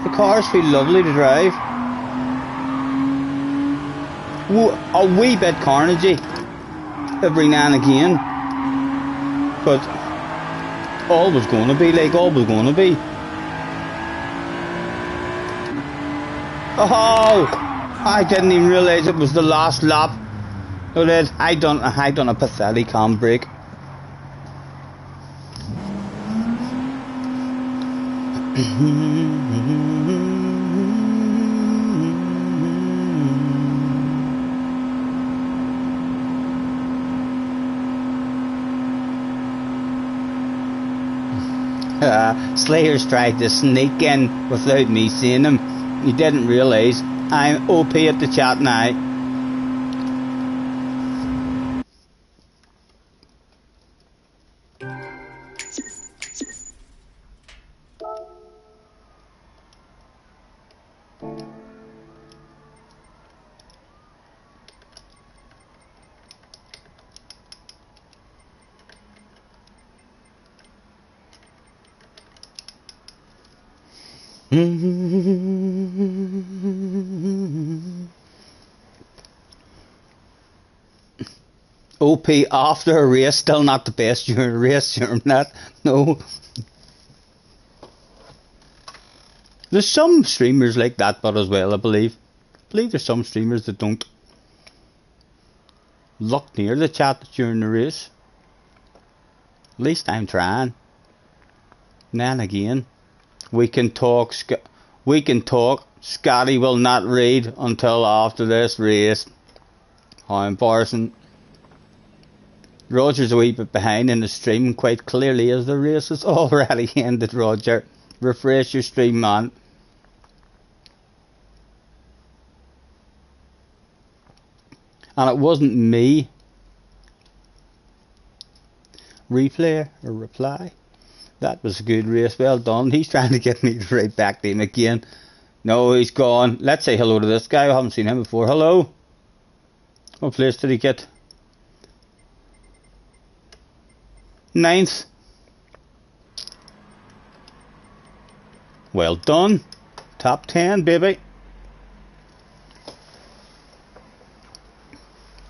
The cars feel lovely to drive. A wee bit carnagey every now and again, but always going to be like always going to be. Oh! I didn't even realise it was the last lap. I done a pathetic handbrake. Slayers tried to sneak in without me seeing him. He didn't realise. I'm OP at the chat now. OP after a race, still not the best during a race, you're not, no. There's some streamers like that, but as well, I believe there's some streamers that don't look near the chat during the race. At least I'm trying. Now and again. We can talk, Scotty will not read until after this race. How embarrassing. Roger's a wee bit behind in the stream, quite clearly, as the race is already ended, Roger. Refresh your stream, man. And it wasn't me. Replay or reply. That was a good race, well done. He's trying to get me to right back to him again. No, he's gone. Let's say hello to this guy. I haven't seen him before. Hello. What place did he get? 9th. Well done. Top 10, baby.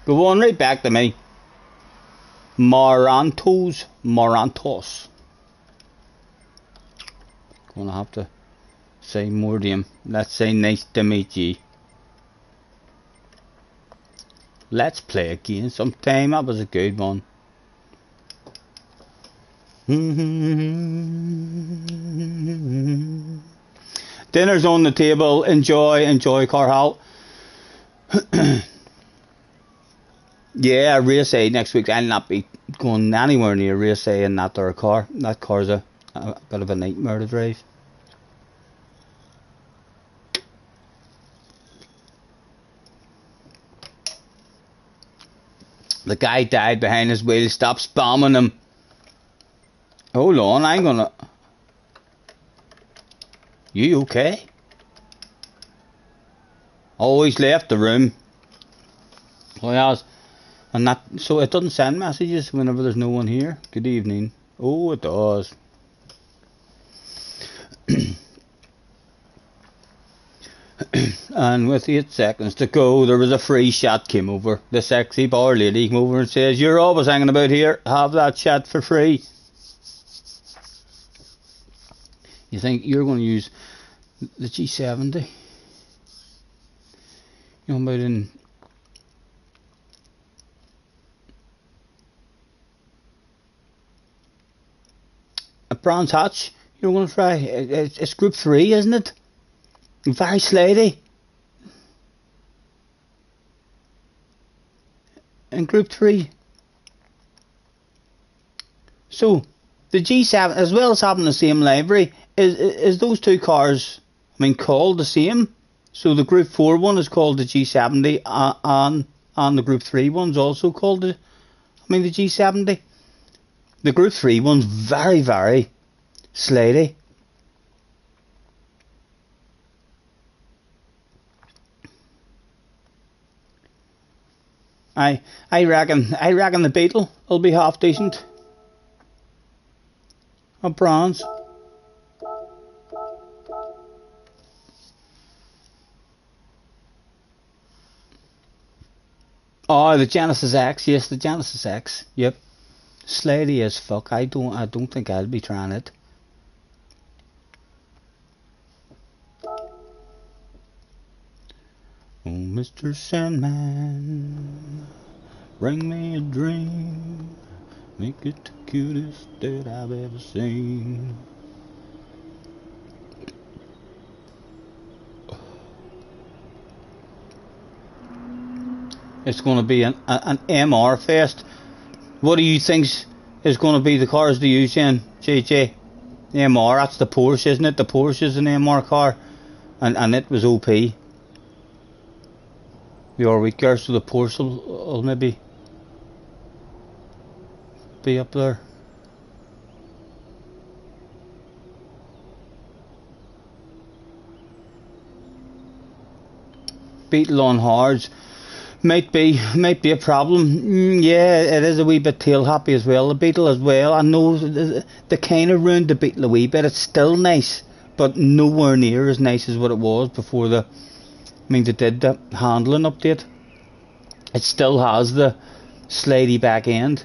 Go on right back to me. Morantos. Gonna have to say more to him. Let's say nice to meet you. Let's play again sometime. That was a good one. Dinner's on the table. Enjoy, Carhal. Yeah, race A next week. I'll not be going anywhere near race A in that other car. That car's a bit of a nightmare to drive. The guy died behind his wheel. Stop spamming him. Hold on, I'm gonna... You okay? Always left the room. Oh, yes. And that, so it doesn't send messages whenever there's no one here. Good evening. Oh, it does. And with 8 seconds to go, there was a free shot came over. The sexy bar lady came over and says, "You're always hanging about here. Have that shot for free." You think you're going to use the G70? You know about in... a Brands Hatch, you're going to try. It's Group 3, isn't it? Very slidey. In Group 3. So, the G7, as well as having the same livery, is those two cars, I mean, called the same? So the Group 4 one is called the G70, and the Group 3 one's also called the G70. The Group 3 one's very, very slidey. I reckon the Beetle will be half decent. A bronze. Oh, the Genesis X, yes, the Genesis X. Yep. Slidey as fuck. I don't think I'll be trying it. Oh, Mr. Sandman, bring me a dream, make it the cutest that I've ever seen. It's going to be an MR fest. What do you think is going to be the cars to use in, JJ? The MR, that's the Porsche, isn't it? The Porsche is an MR car, and it was OP. We are weaker, so the Porsche will maybe be up there. Beetle on hards might be a problem. Yeah, it is a wee bit tail happy as well. The Beetle as well. I know they kind of ruined the Beetle a wee bit. It's still nice, but nowhere near as nice as what it was before they did the handling update. It still has the slidey back end,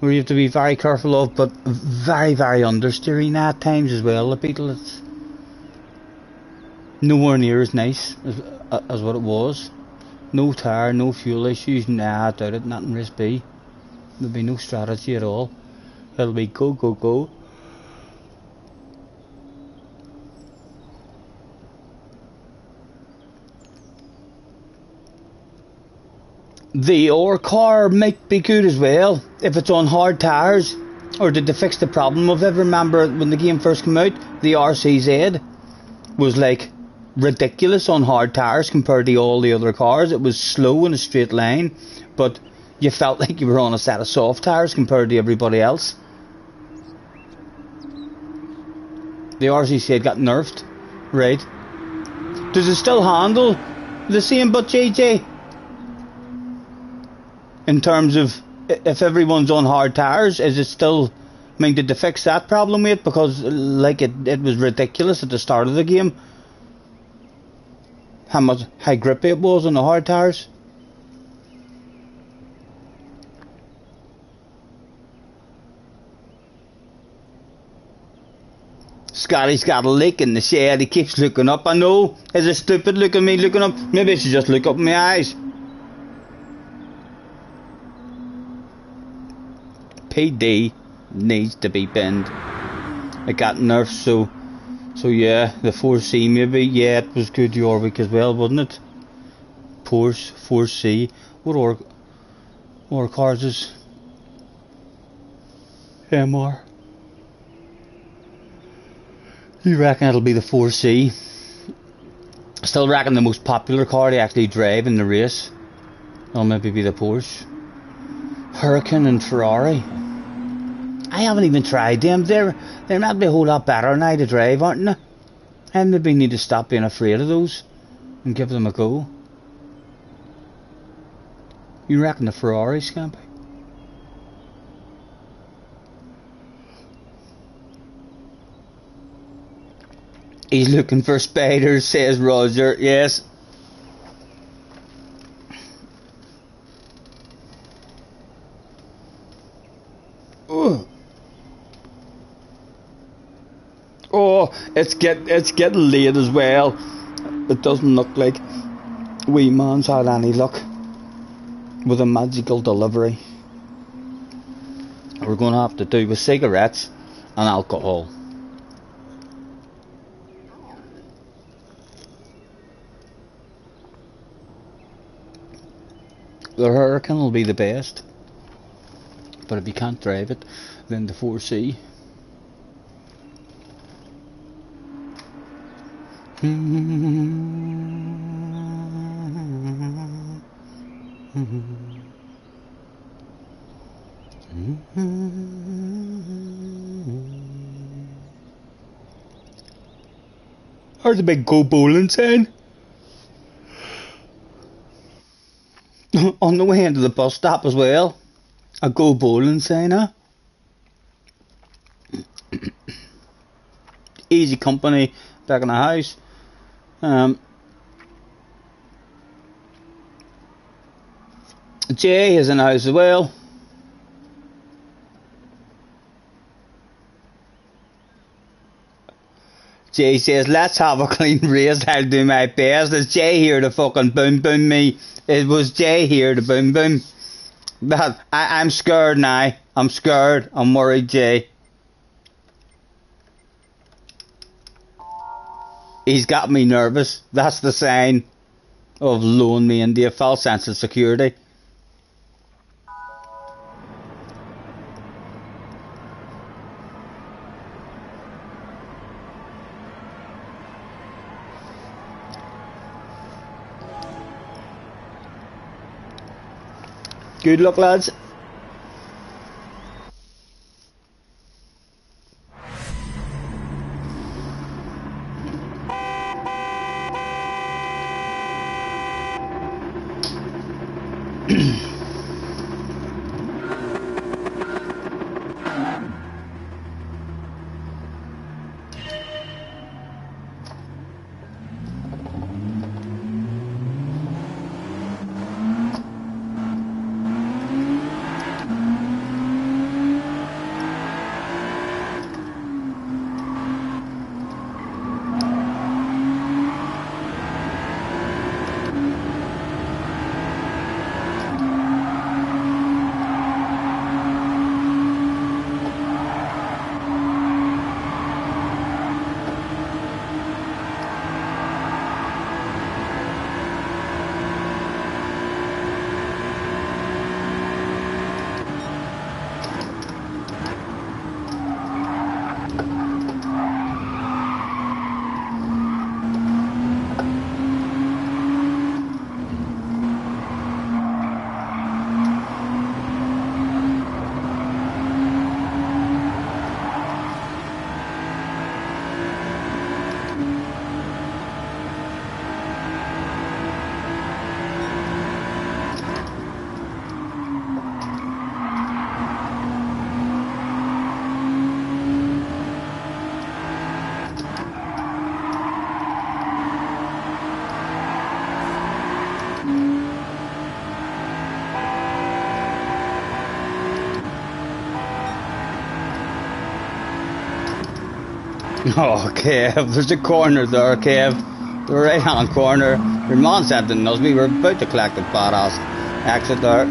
where you have to be very careful of, but very, very understeering at times as well. The Beetle, it's nowhere near as nice as what it was. No tyre, no fuel issues, nah, I doubt it, not in race B. There'll be no strategy at all. It'll be go, go, go. The OR car might be good as well if it's on hard tyres. Or did they fix the problem of it? Remember when the game first came out, the RCZ was like ridiculous on hard tyres compared to all the other cars. It was slow in a straight line, but you felt like you were on a set of soft tyres compared to everybody else. The RCZ got nerfed, right? Does it still handle the same but JJ? In terms of if everyone's on hard tires, is it still... I mean, did they fix that problem with it? Because like it was ridiculous at the start of the game. How grippy it was on the hard tires. Scotty's got a leak in the shed. He keeps looking up. I know. Is it stupid looking me looking up? Maybe I should just look up in my eyes. PD needs to be binned. It got nerfed, so yeah, the 4C maybe. Yeah, it was good Yorvik as well, wasn't it? Porsche 4C. What or cars is MR? You reckon it'll be the 4C? Still reckon the most popular car to actually drive in the race will maybe be the Porsche. Hurricane and Ferrari. I haven't even tried them. They're not be a whole lot better now to drive, aren't they? I maybe need to stop being afraid of those and give them a go. You reckon the Ferrari, Scampy? He's looking for spiders, says Roger. Yes. Ooh. Oh, it's getting late as well. It doesn't look like wee man's had any luck with a magical delivery. We're going to have to do with cigarettes and alcohol. The Hurricane will be the best, but if you can't drive it, then the 4C. There's a big go bowling sign on the way into the bus stop as well. A go bowling sign, huh? Easy company back in the house. Jay is in the house as well. Jay says, let's have a clean race. I'll do my best. Is Jay here to fucking boom boom me? It was Jay here to boom boom. But I'm scared now. I'm scared. I'm worried, Jay. He's got me nervous. That's the sign of luring me into a false sense of security. Good luck, lads. Oh, Kev, there's a corner there, Kev. The right hand corner. Your man said to Nusby, we're about to collect the badass exit there.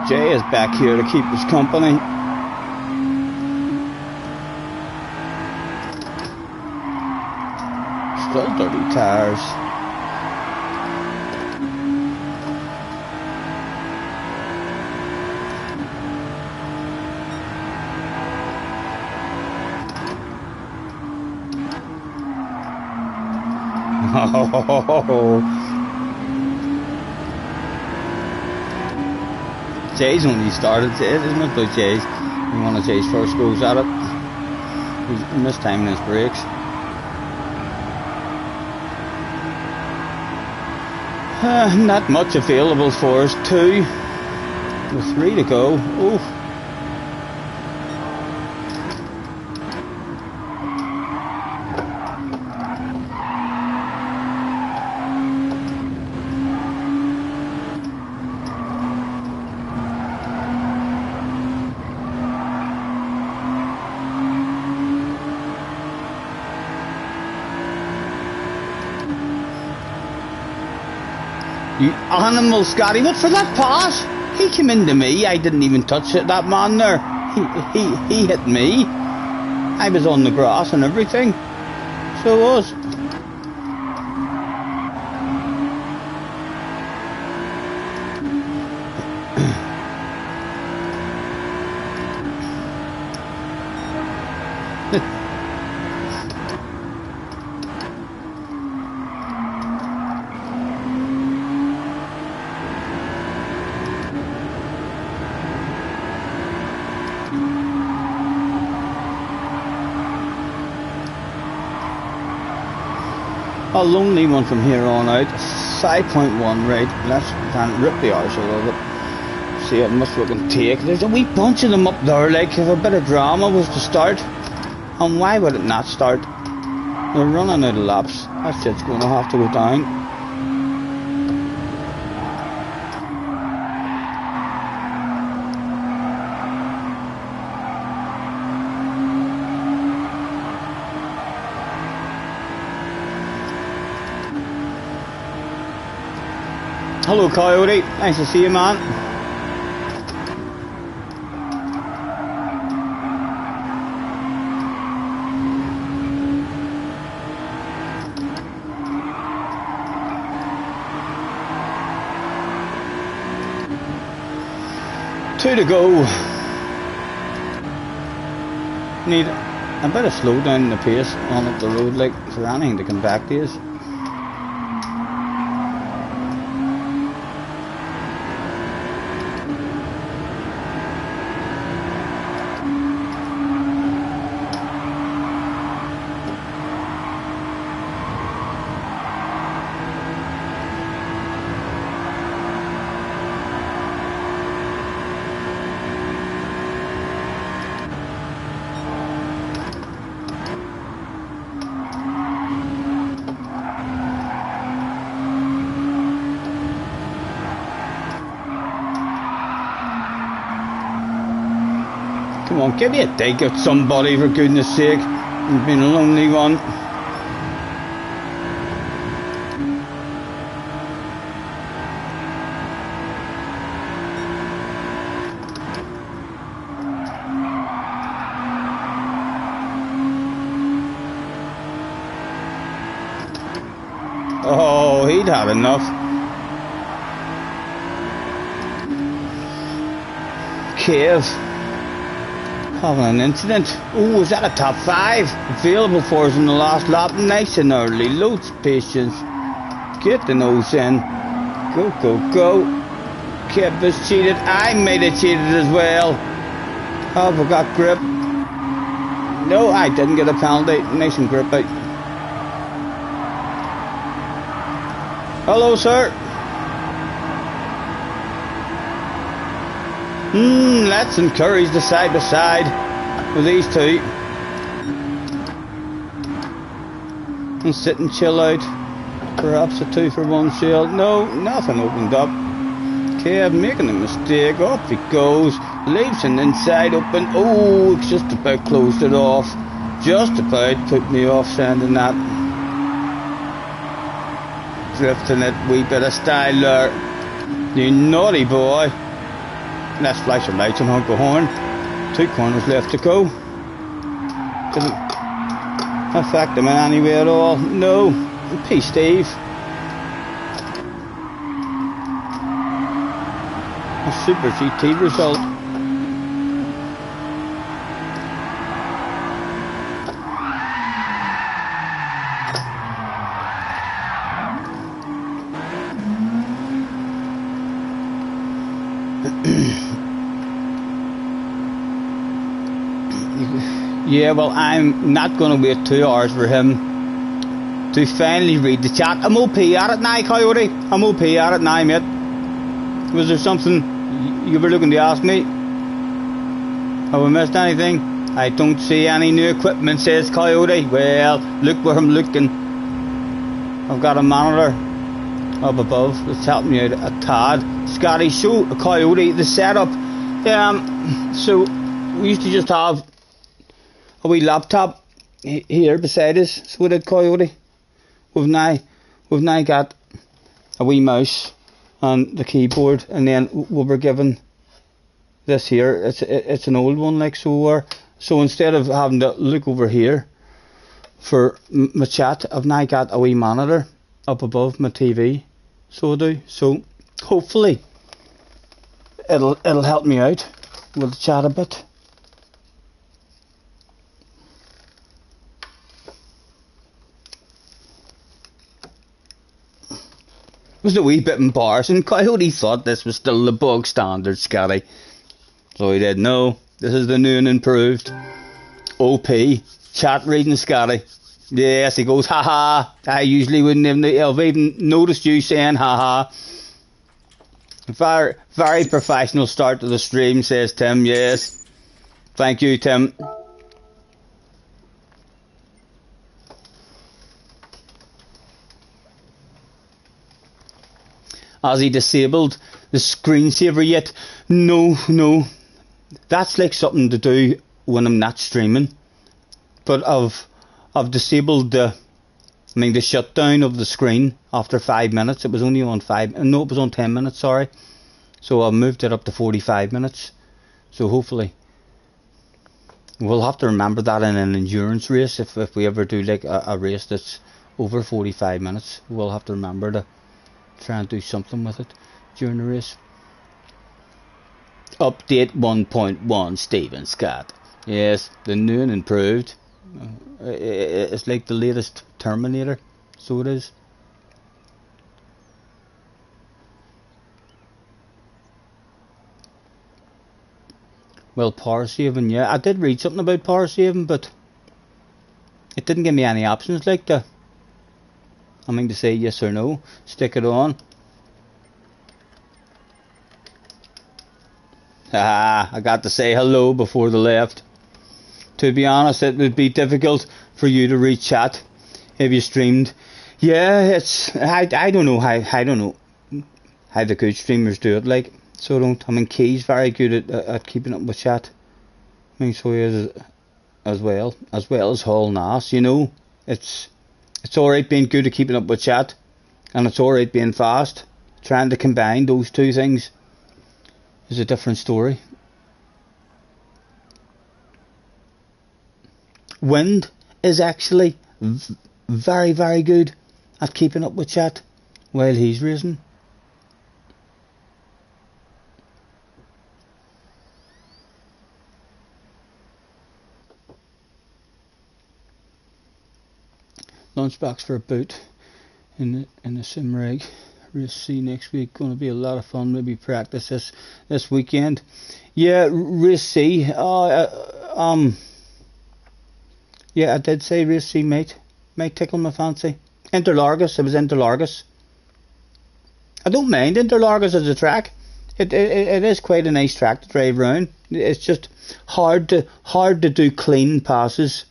Jay is back here to keep us company. Still dirty tires. Oh. Jay's only started it, isn't it? But Jay's one of Jay's first goes at it. He's missed time in his brakes. Not much available for us. 2 with 3 to go. Oof. You animal, Scotty, what for that pass? He came into me, I didn't even touch it, that man there. He hit me. I was on the grass and everything. So it was. A lonely one from here on out. 5.1 right. Let's rip the arse a little bit. See how much we can take. There's a wee bunch of them up there, like if a bit of drama was to start. And why would it not start? They're running out of laps. That shit's going to have to go down. Hello Coyote, nice to see you, man. 2 to go. Need a bit of slow down in the pace on up the road, like, for anything to come back to us. Come on, give me a dig at somebody, for goodness sake. You've been a lonely one. Oh, he'd had enough. Cave. Having an incident. Oh, is that a top 5? Available for us in the last lap. Nice and early. Loads of patience. Get the nose in. Go, go, go. Kev has cheated. I might have cheated as well. Have I got grip? No, I didn't get a penalty. Nice and grip out. Hello, sir. Let's encourage the side by side with these two. And sit and chill out. Perhaps a 2-for-1 sale. No, nothing opened up. Kev making a mistake. Off he goes. Leaves an inside open. Oh, it's just about closed it off. Just about put me off sending that. Drifting it, wee bit of style there. You naughty boy. Let's flash the lights and honk a horn. 2 corners left to go. Didn't affect him in any way at all. No. Peace, Steve. A super GT result. Yeah, well, I'm not going to wait 2 hours for him to finally read the chat. I'm OP at it now, Coyote. I'm OP at it now, mate. Was there something you were looking to ask me? Have I missed anything? I don't see any new equipment, says Coyote. Well, look where I'm looking. I've got a monitor up above that's helping me out a tad. Scotty, show Coyote the setup. So we used to just have a wee laptop here beside us. So we did, Coyote. We've now got a wee mouse and the keyboard, and then we were given this here. It's an old one, like, so instead of having to look over here for my chat, I've now got a wee monitor up above my TV. So I do. So hopefully it'll help me out with the chat a bit. It was a wee bit embarrassing. Coyote thought this was still the bog standard, Scotty. So he did. No, this is the new and improved OP chat reading, Scotty. Yes, he goes, haha. I usually wouldn't have even noticed you saying haha. Very, very professional start to the stream, says Tim. Yes. Thank you, Tim. Has he disabled the screensaver yet? No. That's like something to do when I'm not streaming. But I've disabled the shutdown of the screen after 5 minutes. It was only on 10 minutes, sorry. So I moved it up to 45 minutes. So hopefully we'll have to remember that in an endurance race. If we ever do like a race that's over 45 minutes, we'll have to remember to try and do something with it during the race. Update 1.1, Stephen Scott. Yes, the new and improved. It's like the latest Terminator, so it is. Well, power saving, yeah. I did read something about power saving, but it didn't give me any options like that. I mean to say yes or no. Stick it on. I got to say hello before the left. To be honest, it would be difficult for you to read chat if you streamed. Yeah, it's I don't know how the good streamers do it. Like, so I don't. I mean, Key's very good at keeping up with chat. I mean, so he is as well as Hall Nass. You know, it's alright being good at keeping up with chat, and it's alright being fast. Trying to combine those two things is a different story. Wind is actually very, very good at keeping up with chat while he's racing. Lunchbox for a boot in the sim rig. Race C next week, going to be a lot of fun. Maybe practice this weekend. Yeah, race C. Yeah, I did say race C might tickle my fancy. Interlargus, it was Interlargus. I don't mind Interlargus as a track. It is quite a nice track to drive around. It's just hard to do clean passes.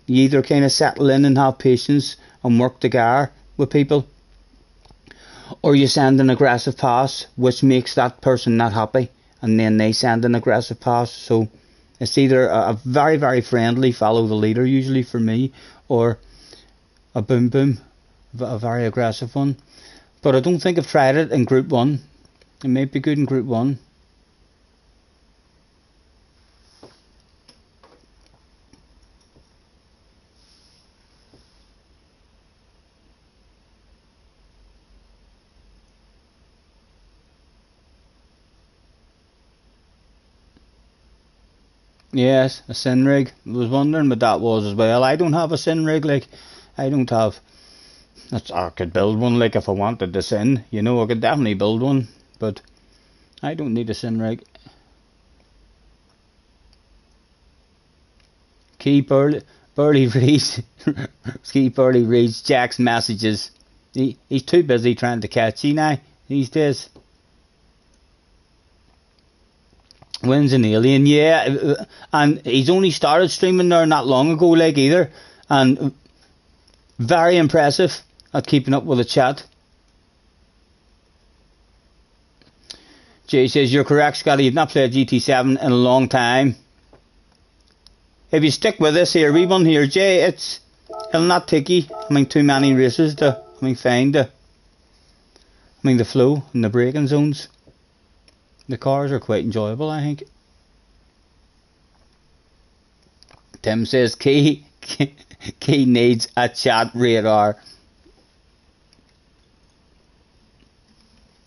You either kind of settle in and have patience and work the car with people, or you send an aggressive pass which makes that person not happy, and then they send an aggressive pass. So it's either a very, very friendly follow the leader usually for me, or a boom boom, a very aggressive one. But I don't think I've tried it in Group 1. It might be good in Group 1. Yes, a sin rig. I was wondering what that was as well. I don't have a sin rig. Like, I don't have. I could build one. Like, if I wanted to sin, you know, I could definitely build one. But I don't need a sin rig. Key Burley reads. Key Burley reads Jack's messages. He's too busy trying to catch you now these days. Wins an alien, yeah, and he's only started streaming there not long ago, like, either, and very impressive at keeping up with the chat. Jay says, you're correct, Scotty, you've not played GT7 in a long time. If you stick with this here, we won here, Jay, it'll not take you, too many races to, find the flow and the braking zones. The cars are quite enjoyable, I think. Tim says Key needs a chat radar.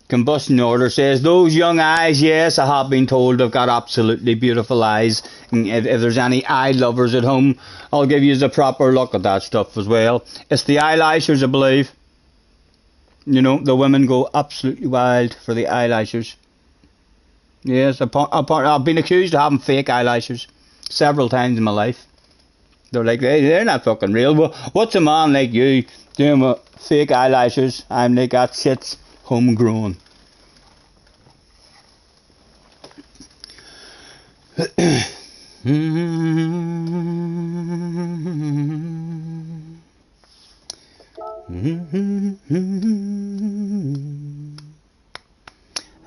Combustion Order says, those young eyes, yes, I have been told they've got absolutely beautiful eyes. And if there's any eye lovers at home, I'll give you a proper look at that stuff as well. It's the eyelashes, I believe. You know, the women go absolutely wild for the eyelashes. Yes, I've been accused of having fake eyelashes several times in my life. They're like, hey, they're not fucking real. Well, what's a man like you doing with fake eyelashes? I'm like, that shit's homegrown.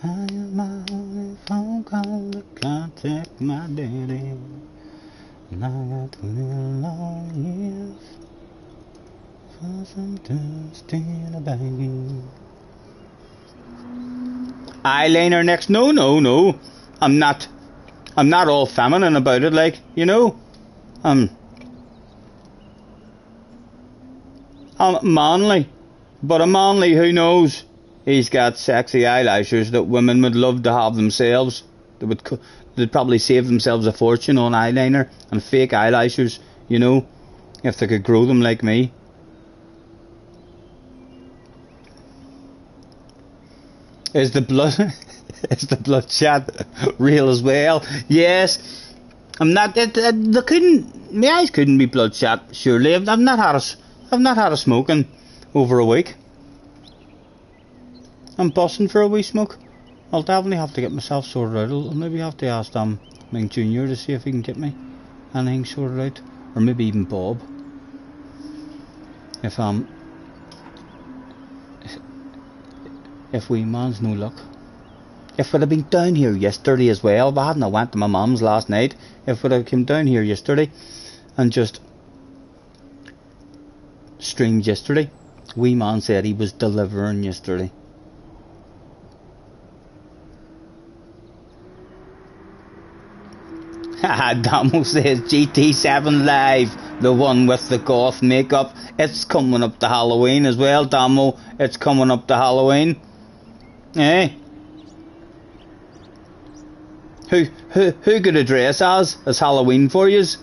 I am my only phone call to contact my daddy, and I got 20 long years for some dust in a baggie. Eyeliner next? No. I'm not all feminine about it, like, you know. I'm manly, but a manly who knows. He's got sexy eyelashes that women would love to have themselves. they'd probably save themselves a fortune on eyeliner and fake eyelashes, you know, if they could grow them like me. Is the blood is the bloodshot real as well? Yes. I'm not. They couldn't. My eyes couldn't be bloodshot. Surely, I've not had a smoke in over a week. I'm busting for a wee smoke. I'll definitely have to get myself sorted out. I'll maybe have to ask Ming Junior to see if he can get me anything sorted out, or maybe even Bob. If wee man's no luck. If we'd have been down here yesterday as well, if I hadn't went to my mum's last night, if we'd have come down here yesterday and just streamed yesterday, wee man said he was delivering yesterday. Damo says GT7 Live, the one with the goth makeup. It's coming up to Halloween as well, Damo. It's coming up to Halloween. Eh? Who could a dress as Halloween for yous?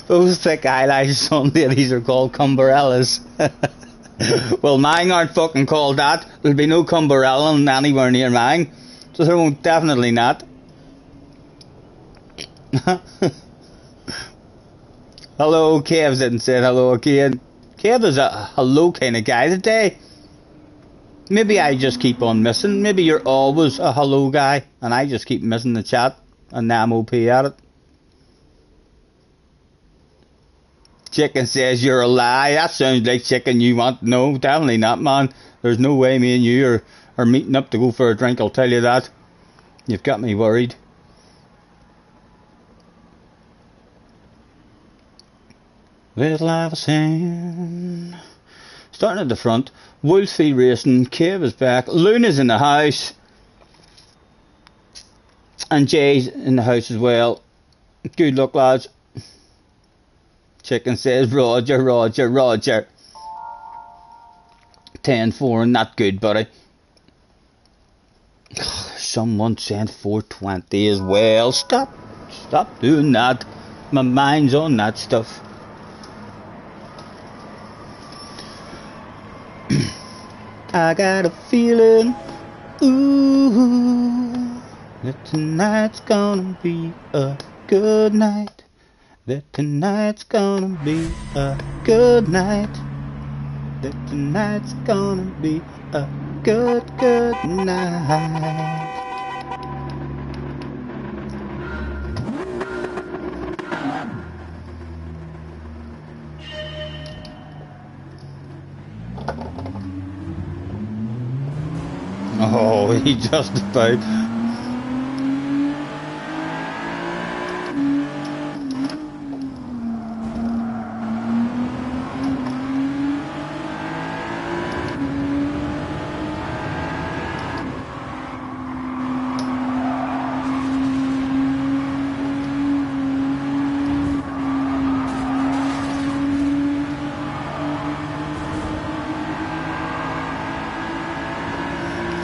Those thick eyelashes on ladies are called cumbrellas. Well, mine aren't fucking called that. There'll be no cumbrella anywhere near mine, so there won't definitely not. Hello, Kev didn't say hello again. Kev is a hello kind of guy today. Maybe I just keep on missing. Maybe you're always a hello guy and I just keep missing the chat and now I'm OP at it. Chicken says you're a lie. That sounds like chicken you want. No, definitely not, man. There's no way me and you are meeting up to go for a drink, I'll tell you that. You've got me worried. Little Iverson. Starting at the front. Wolfie racing. Cave is back. Luna's in the house. And Jay's in the house as well. Good luck, lads. Chicken says Roger. 10-4, not good, buddy. Someone sent 420 as well. Stop doing that. My mind's on that stuff. I got a feeling, ooh, that tonight's gonna be a good night. That tonight's gonna be a good night. That tonight's gonna be a good night. Oh, he just about.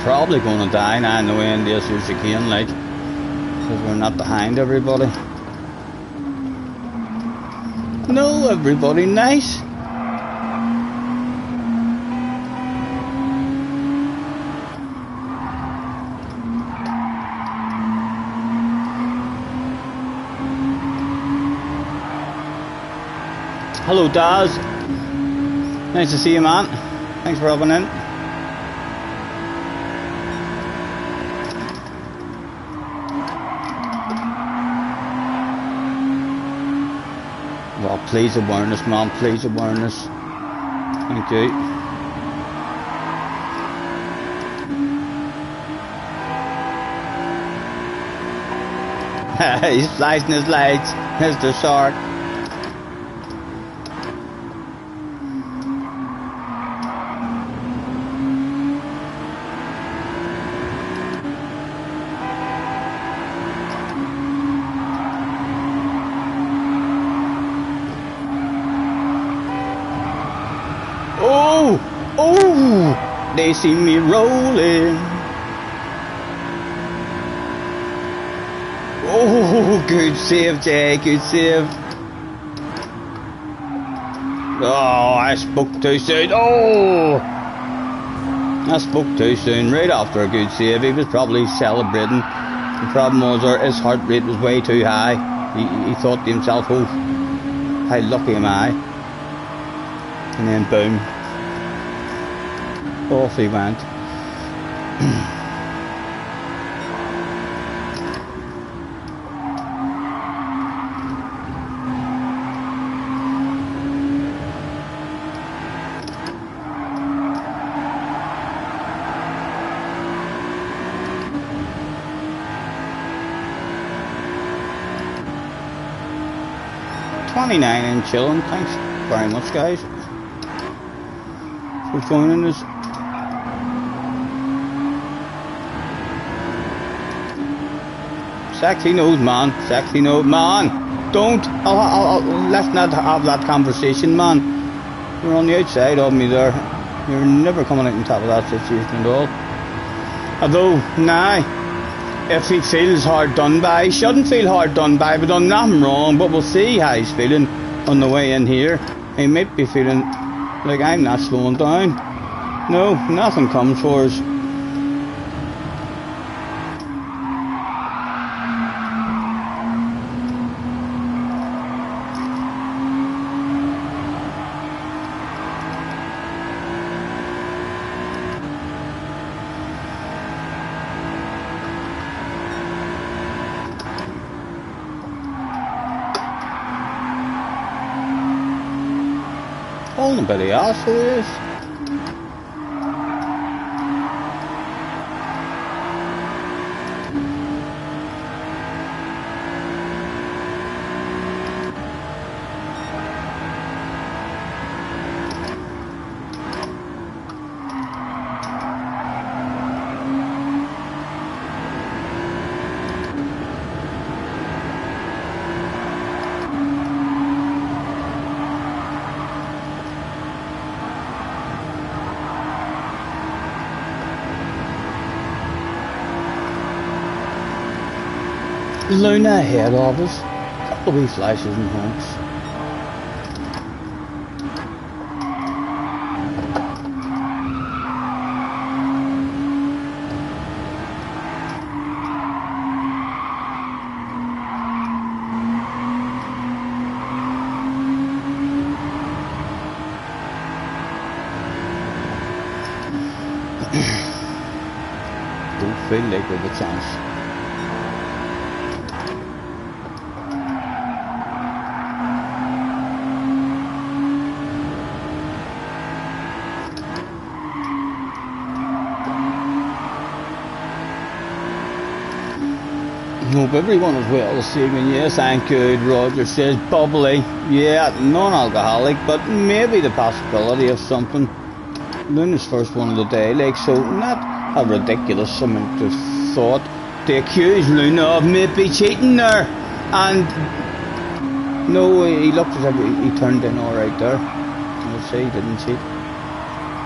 Probably gonna die now in the way in this as you can, like, because we're not behind everybody. No, everybody nice. Hello, Daz. Nice to see you, man. Thanks for hopping in. Well, please awareness, man. Please awareness. Thank you. He's flashing his lights, Mr. Shark. they see me rolling. Oh, good save, Jay, good save. Oh, I spoke too soon. Oh, I spoke too soon. Right after a good save, he was probably celebrating. The problem was his heart rate was way too high. He thought to himself, oh, how lucky am I? And then boom, off he went. 29 and chilling. Thanks very much, guys, for joining us. Sexy nose, man. Sexy nose, man. Don't. Let's not have that conversation, man. You're on the outside of me there. You're never coming out on top of that situation at all. Although, nah, if he feels hard done by, he shouldn't feel hard done by, but done nothing wrong. But we'll see how he's feeling on the way in here. He might be feeling like I'm not slowing down. No, nothing comes for us. Oh, nobody else who is. Luna ahead of us. A couple of wee flashes and honks. Don't feel like we've a chance. Hope everyone is well this evening. Yes, I'm good. Roger says bubbly. Yeah, non-alcoholic, but maybe the possibility of something. Luna's first one of the day, like, so not a ridiculous amount of thought to accuse Luna of maybe cheating there. And no, he looked as if he turned in all right there. We'll see, he didn't cheat.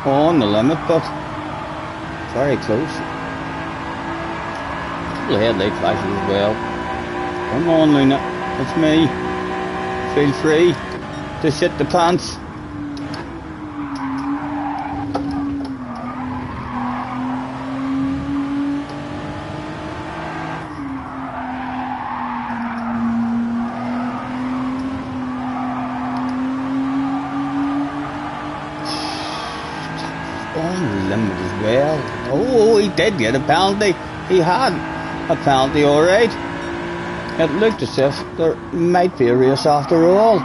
On the limit, but very close. The headlight flashes as well. Come on, Luna, it's me. Feel free to shit the pants. On the limit as well. Oh, he did get a penalty. He had a penalty, alright. It looked as if there might be a race after all.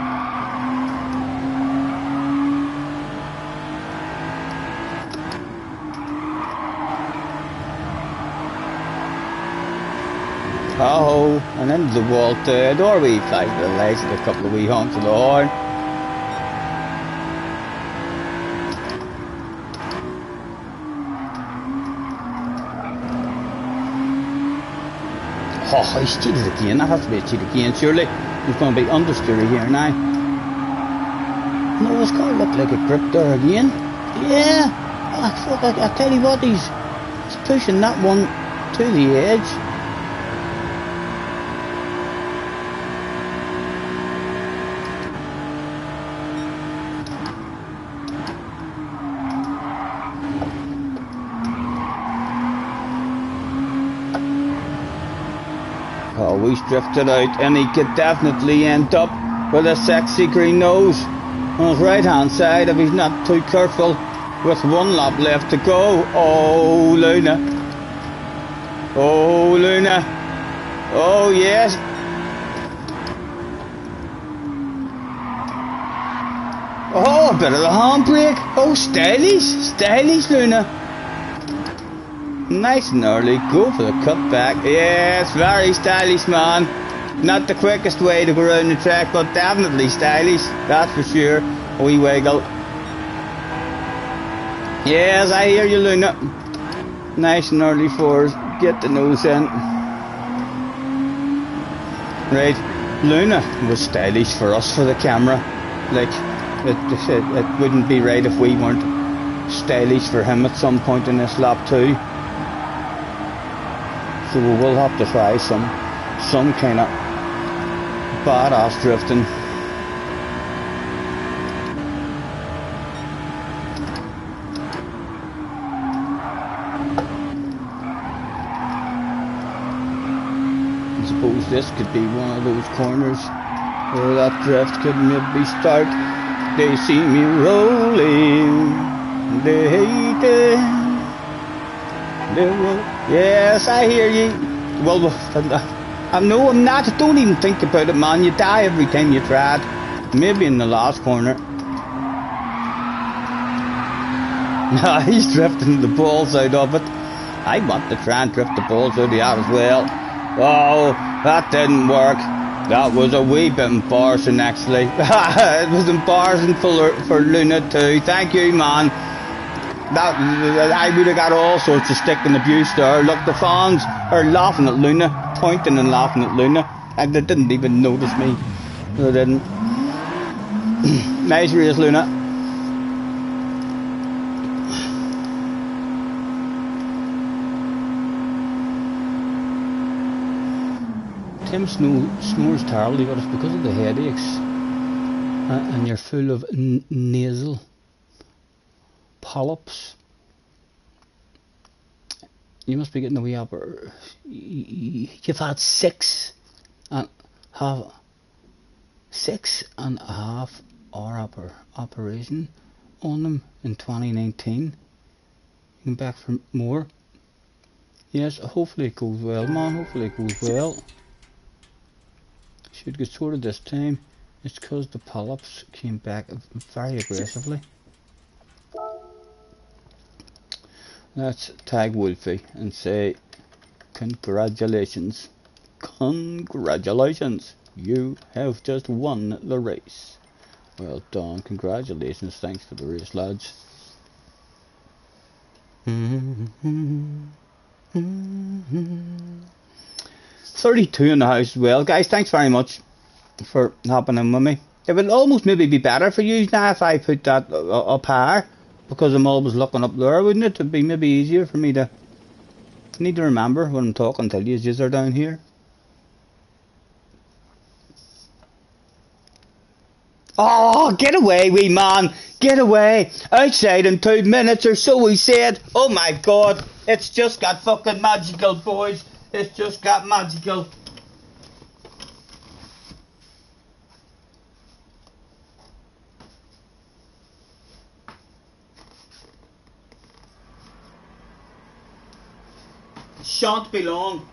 Oh, and into the wall too. Door wee flash of the lights and a couple of wee honks of the horn. Oh, he's cheated again. That has to be a cheat again, surely. He's going to be understeer here now. No, his car looked like a grip there again. Yeah. fuck, I tell you what, he's pushing that one to the edge. Oh, he's drifted out, and he could definitely end up with a sexy green nose on his right hand side if he's not too careful, with one lap left to go. Oh, Luna. Oh, Luna. Oh, yes. Oh, a bit of the handbrake. Oh, stylish, Luna. Nice and early. Go for the cutback. Yes, very stylish, man. Not the quickest way to go around the track, but definitely stylish. That's for sure. A wee wiggle. Yes, I hear you, Luna. Nice and early fours. Get the nose in. Right. Luna was stylish for us for the camera. Like, it wouldn't be right if we weren't stylish for him at some point in this lap too. So we will have to try some kind of badass drifting. I suppose this could be one of those corners where that drift could maybe start. They see me rolling, they hate it. Yes, I hear you. Well, I know I'm not. Don't even think about it, man. You die every time you try it. Maybe in the last corner. No, he's drifting the balls out of it. I want to try and drift the balls out of that as well. Oh, that didn't work. That was a wee bit embarrassing, actually. It was embarrassing for Luna too. Thank you, man. I would have got all sorts of stick and abuse there. Look, the fans are laughing at Luna, pointing and laughing at Luna, and they didn't even notice me. They didn't. Nice race, Luna. Tim snores terribly, but it's because of the headaches, and you're full of nasal polyps. You must be getting a wee upper. You've had 6 and a half hour operation on them in 2019. You come back for more. Yes, hopefully it goes well, man. Hopefully it goes well. Should get sorted this time. It's because the polyps came back very aggressively. Let's tag Wolfie and say congratulations. Congratulations. You have just won the race. Well done. Congratulations. Thanks for the race, lads. 32 in the house as well. Guys, thanks very much for hopping in with me. It would almost maybe be better for you now if I put that up higher, because I'm always looking up there, wouldn't it? It'd be maybe easier for me to... I need to remember when I'm talking till you just are down here. Oh, get away, wee man. Get away. Outside in 2 minutes or so, he said. Oh my god. It's just got fucking magical, boys. It's just got magical. Shan't be long.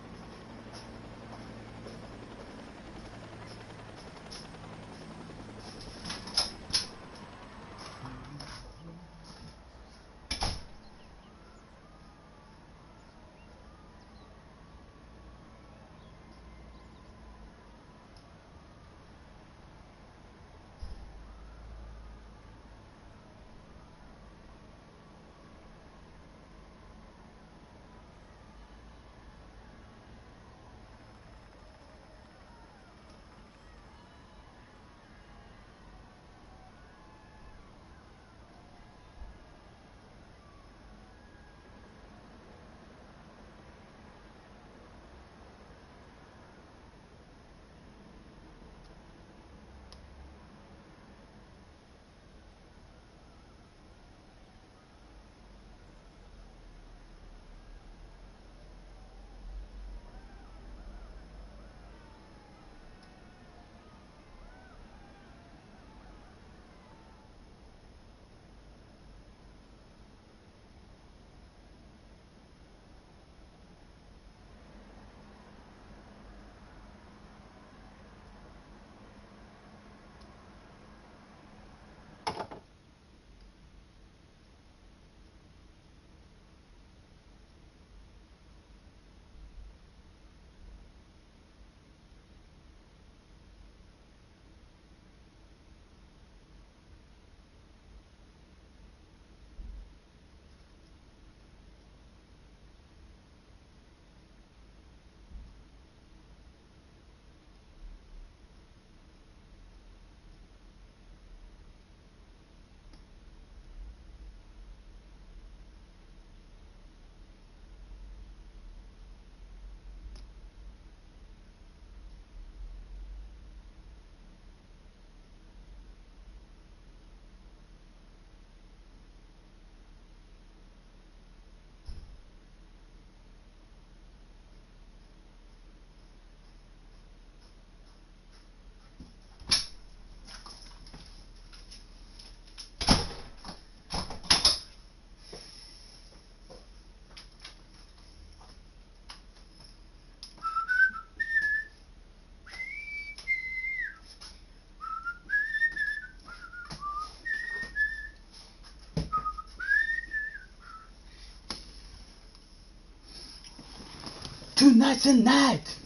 Tonight's the night.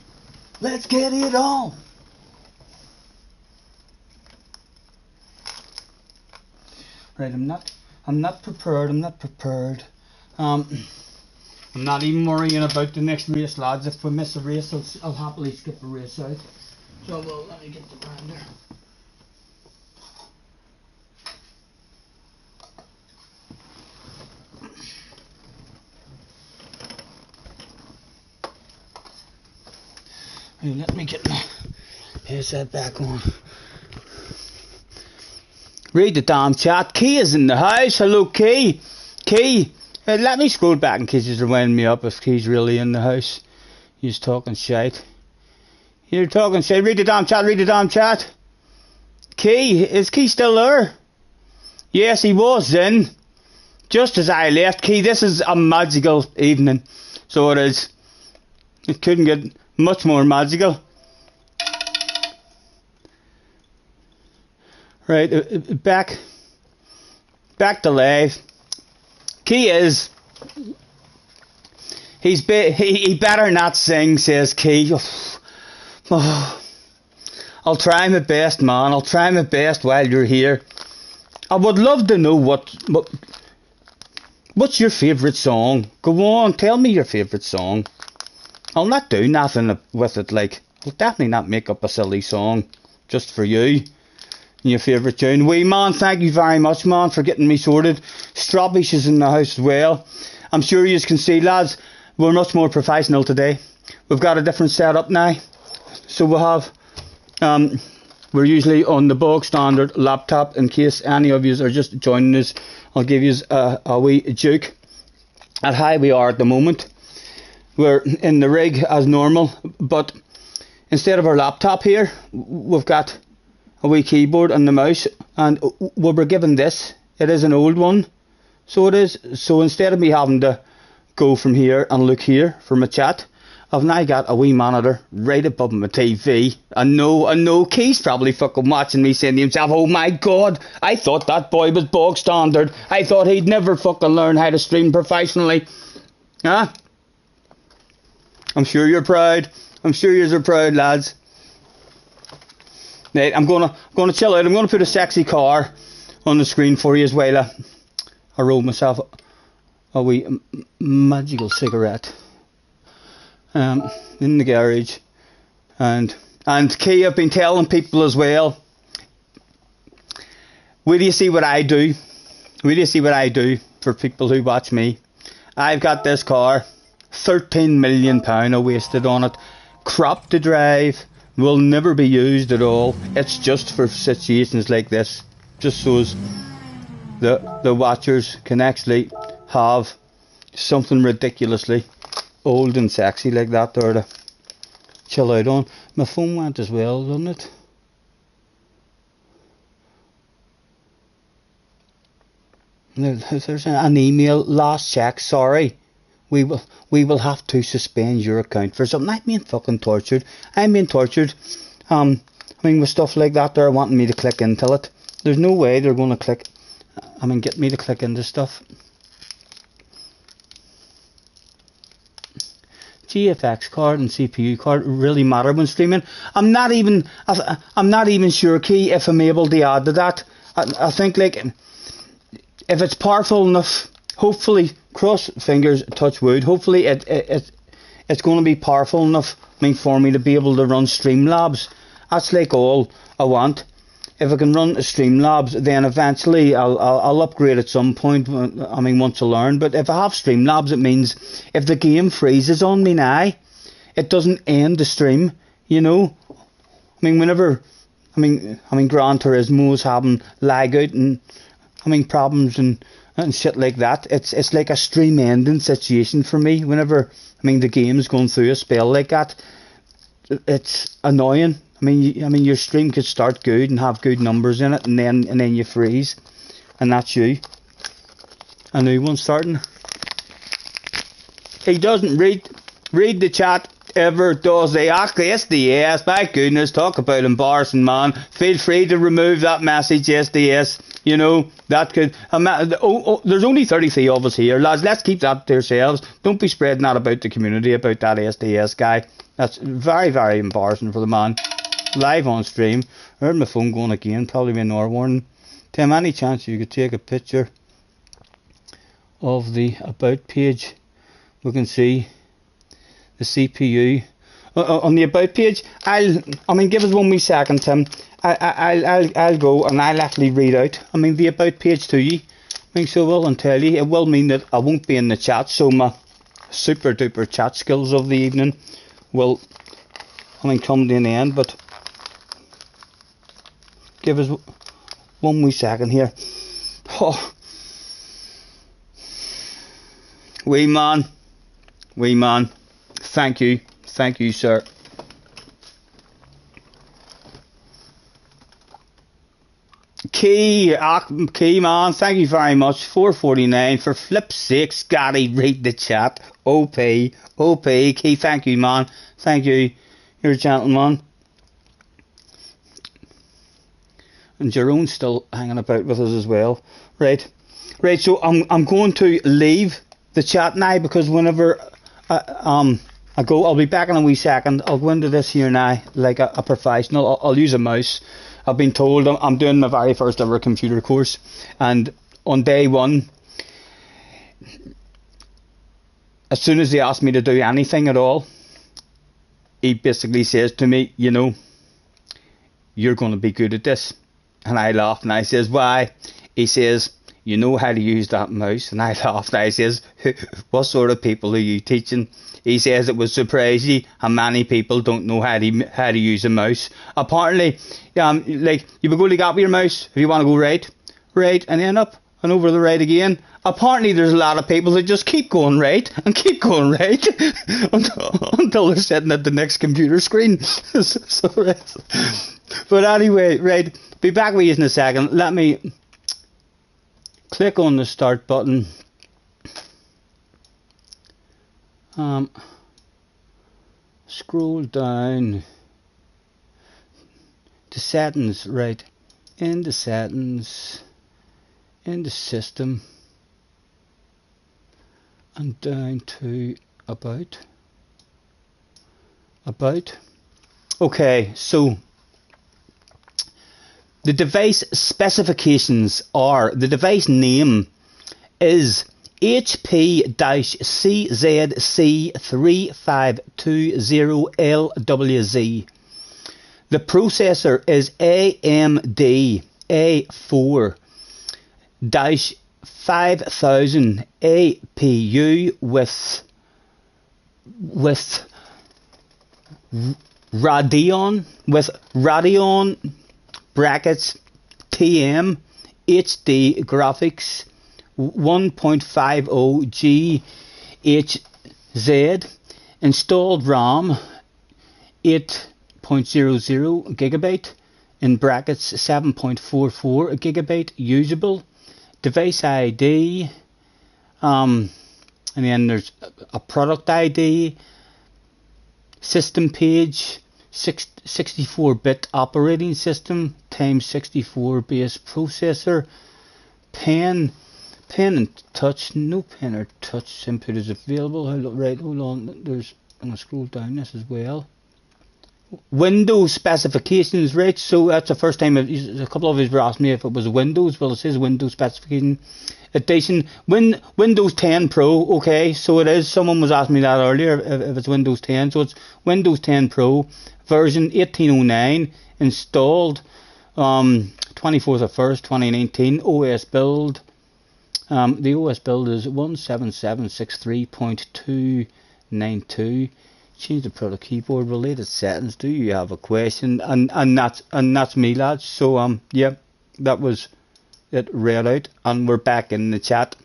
Let's get it on. Right, I'm not prepared. I'm not even worrying about the next race, lads. If we miss a race, I'll happily skip a race out. So, well, let me get the grinder. Hey, let me get my headset back on. Read the damn chat. Key is in the house. Hello, Key. Key. Let me scroll back in case you're winding me up if Key's really in the house. He's talking shite. You're talking shite. Read the damn chat. Read the damn chat. Key. Is Key still there? Yes, he was in. Just as I left. Key, this is a magical evening. So it is. It couldn't get much more magical. Right, back to live. Key is, he better not sing, says Key. Oh, I'll try my best, man. I'll try my best while you're here. I would love to know what's your favourite song. Go on, tell me your favourite song. I'll not do nothing with it, like, I'll definitely not make up a silly song just for you. Your favourite tune. Wee man, thank you very much, man, for getting me sorted. Strawbish is in the house as well. I'm sure you can see, lads, we're much more professional today. We've got a different setup now. So we'll have, we're usually on the bog standard laptop. In case any of you are just joining us, I'll give you a wee juke at how we are at the moment. We're in the rig as normal, but instead of our laptop here, we've got a wee keyboard and the mouse, and we were given this. It is an old one, so it is. So instead of me having to go from here and look here for my chat, I've now got a wee monitor right above my TV. I know Key's probably fucking watching me saying to himself, oh my god, I thought that boy was bog standard. I thought he'd never fucking learn how to stream professionally. Huh? I'm sure you're proud. I'm sure you're proud, lads. Right, I'm gonna chill out. I'm gonna put a sexy car on the screen for you as well. I rolled myself a wee magical cigarette in the garage, and Key, I've been telling people as well. Will you see what I do? Will you see what I do for people who watch me? I've got this car, £13 million I wasted on it, crap to drive. Will never be used at all. It's just for situations like this, just so as the watchers can actually have something ridiculously old and sexy like that there to chill out on. My phone went as well, didn't it? There's an email, last check, sorry. We will have to suspend your account for something. I'm being fucking tortured. I'm being tortured. I mean, with stuff like that, they're wanting me to click into it. There's no way they're going to get me to click into stuff. GFX card and CPU card really matter when streaming. I'm not even sure, Key, if I'm able to add to that. I think, like, if it's powerful enough, hopefully, cross fingers, touch wood, hopefully it's going to be powerful enough, I mean, for me to be able to run Streamlabs. That's like all I want. If I can run Streamlabs, then eventually I'll upgrade at some point, I mean, once I learn. But if I have Streamlabs, it means if the game freezes on me now, it doesn't end the stream, you know. I mean, whenever, I mean Gran Turismo is having lag out and, I mean, problems and shit like that. It's like a stream ending situation for me. Whenever, I mean, the game's going through a spell like that, it's annoying. I mean, your stream could start good and have good numbers in it, and then you freeze, and that's you. A new one starting. He doesn't read the chat. ever does they ask the SDS, my goodness, talk about embarrassing, man. Feel free to remove that message, SDS. You know, that could, there's only 33 of us here, lads. Let's keep that to ourselves. Don't be spreading that about the community, about that SDS guy. That's very, very embarrassing for the man. Live on stream. I heard my phone going again, probably been an warning. Tim, any chance you could take a picture of the about page? We can see the CPU on the about page. Give us 1 wee second, Tim. I'll go and I'll actually read out. The about page to you. So I will and tell you. It will mean that I won't be in the chat, so my super duper chat skills of the evening will come to an end. But give us 1 wee second here. Oh, wee man. Thank you, sir. Key man, thank you very much. 449 for flip's sake, Scotty, read the chat. OP, Key, thank you, man. Thank you. You're a gentleman. And Jerome's still hanging about with us as well. Right, so I'm going to leave the chat now, because whenever I go, I'll be back in a wee second. I'll go into this here now like a professional. I'll use a mouse. I've been told I'm doing my very first ever computer course, and on day one, as soon as they ask me to do anything at all, he basically says to me, you know, you're going to be good at this. And I laugh and I says, why? He says, you know how to use that mouse? And I laughed and I says, what sort of people are you teaching? He says it would surprise you how many people don't know how to use a mouse. Apparently, like, you would go like that with your mouse if you want to go right, and then up and over the right again. Apparently there's a lot of people that just keep going right and keep going right until they're sitting at the next computer screen. But anyway, right, be back with you in a second. Let me click on the start button. Scroll down to settings, right, in the settings, in the system, and down to about. Okay, so the device specifications are, the device name is HP-CZC3520LWZ. The processor is AMD A4-5000 APU with Radeon brackets TM HD graphics 1.50 GHz, installed RAM 8.00 gigabyte in brackets 7.44 gigabyte usable, device ID, and then there's a product ID, system page, 64-bit operating system times 64 base processor, pen and touch, no pen or touch input is available. Right, hold on, I'm going to scroll down this as well. Windows specifications, right, so that's the first time a couple of us were asking me if it was Windows. Well, it says Windows specification edition, Windows 10 Pro. Okay, so it is. Someone was asking me that earlier if it's Windows 10, so it's Windows 10 Pro version 1809, installed 24th of 1st 2019. OS build, the OS build is 17763.292. Change the product keyboard, related settings. Do you have a question? And that's me, lads. So yeah, that was it read out, and we're back in the chat.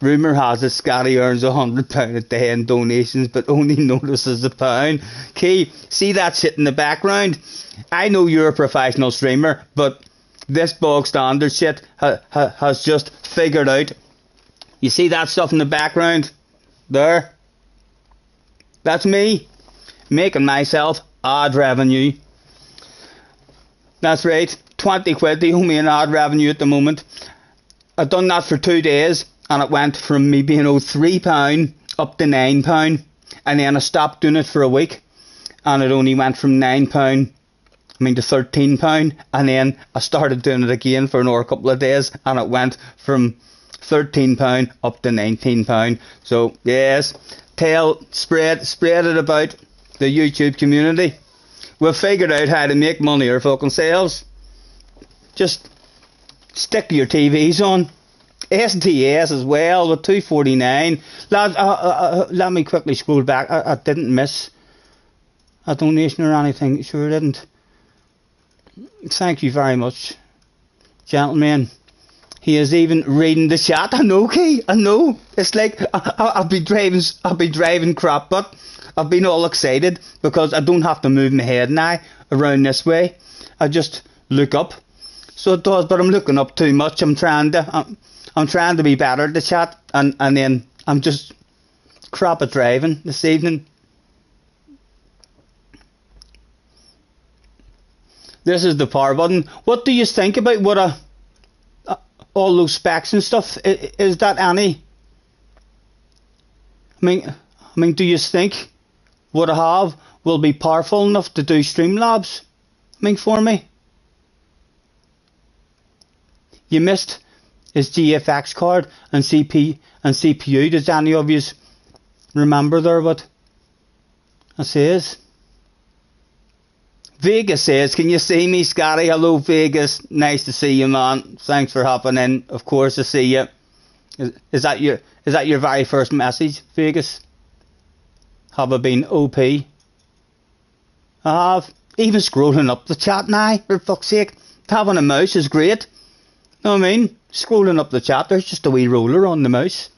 Rumour has it Scotty earns £100 a day in donations, but only notices £1. Key, see that shit in the background? I know you're a professional streamer, but this bog standard shit has just figured out. You see that stuff in the background there? That's me. making myself ad revenue. That's right, 20 quid, they owe me an ad revenue at the moment. I've done that for 2 days, and it went from me being owed £3 up to £9, and then I stopped doing it for a week, and it only went from £9 to £13, and then I started doing it again for another couple of days, and it went from £13 up to £19. So yes, spread it about the YouTube community. We've figured out how to make money ourselves. Just stick your TVs on. STS as well with $2.49. Lads, let me quickly scroll back. I didn't miss a donation or anything. Sure didn't. Thank you very much, gentlemen. He is even reading the chat. I know, Key. I know. It's like I'll be driving crap, but I've been all excited because I don't have to move my head now around this way. I just look up. So it does, but I'm looking up too much. I'm trying to be better at the chat, and then I'm just crap at driving this evening. This is the power button. What do you think about what all those specs and stuff? Is that any? I mean, do you think what I have will be powerful enough to do Streamlabs? For me. You missed his GFX card and CPU. Does any of you remember there what it says? Vegas says, can you see me, Scotty? Hello, Vegas. Nice to see you, man. Thanks for hopping in. Of course, I see you. Is that your very first message, Vegas? Have I been OP? I have. Even scrolling up the chat now, for fuck's sake. Having a mouse is great. Know what I mean? Scrolling up the chat, there's just a wee roller on the mouse.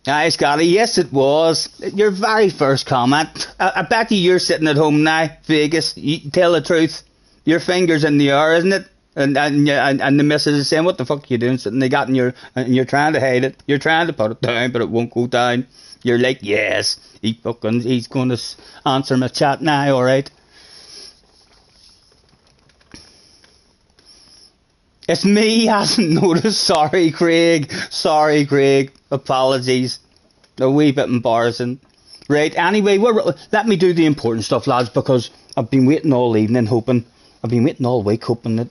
Aye, Scotty, yes it was. Your very first comment. I bet you're sitting at home now, Vegas. You tell the truth. Your finger's in the air, isn't it? And the missus is saying, what the fuck are you doing sitting there and you're trying to hide it. You're trying to put it down, but it won't go down. You're like, yes, he's going to answer my chat now, alright? It's me, he hasn't noticed. Sorry, Craig. Apologies. A wee bit embarrassing. Right, anyway, let me do the important stuff, lads, because I've been waiting all evening, I've been waiting all week, hoping that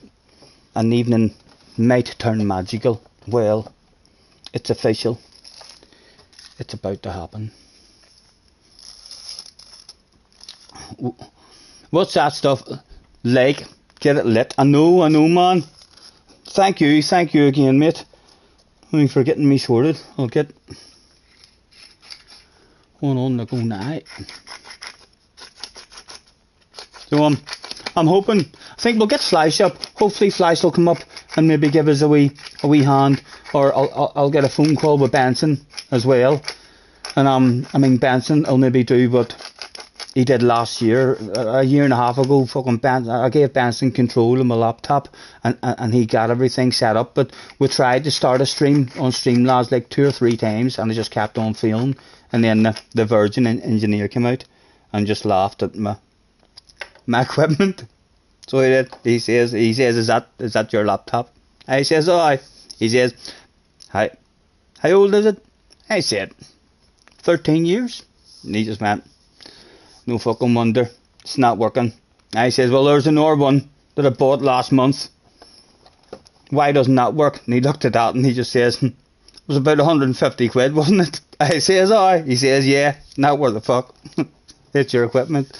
an evening might turn magical. Well, it's official. It's about to happen. What's that stuff like? Get it lit. I know, man. Thank you again, mate. For getting me sorted. I'll get one on the go now. So I'm hoping. I think we'll get Flash up. Hopefully Flash will come up and maybe give us a wee hand, or I'll get a phone call with Benson as well. And Benson will maybe do what he did last year, a year and a half ago. I gave Benson control of my laptop, and he got everything set up. But we tried to start a stream on Streamlabs like 2 or 3 times, and it just kept on failing. And then the Virgin engineer came out and just laughed at my equipment. So he did. He says, is that your laptop? I says, oh, aye. He says, how old is it? I said, 13 years. And he just went, no fucking wonder it's not working. I says, well, there's another one that I bought last month. Why doesn't that work? And he looked at that and he just says, it was about 150 quid, wasn't it? I says, oh. He says, yeah, now where the fuck? It's your equipment.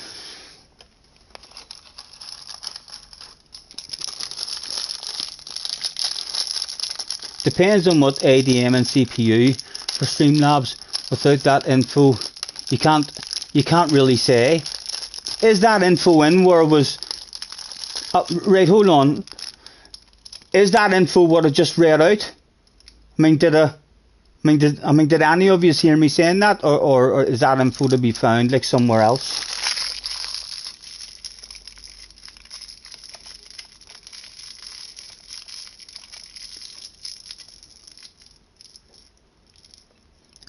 Depends on what ADM and CPU for Streamlabs. Without that info, you can't really say. Is that info in where it was? Right, hold on. Is that info what I just read out? Did any of you hear me saying that, or is that info to be found like somewhere else?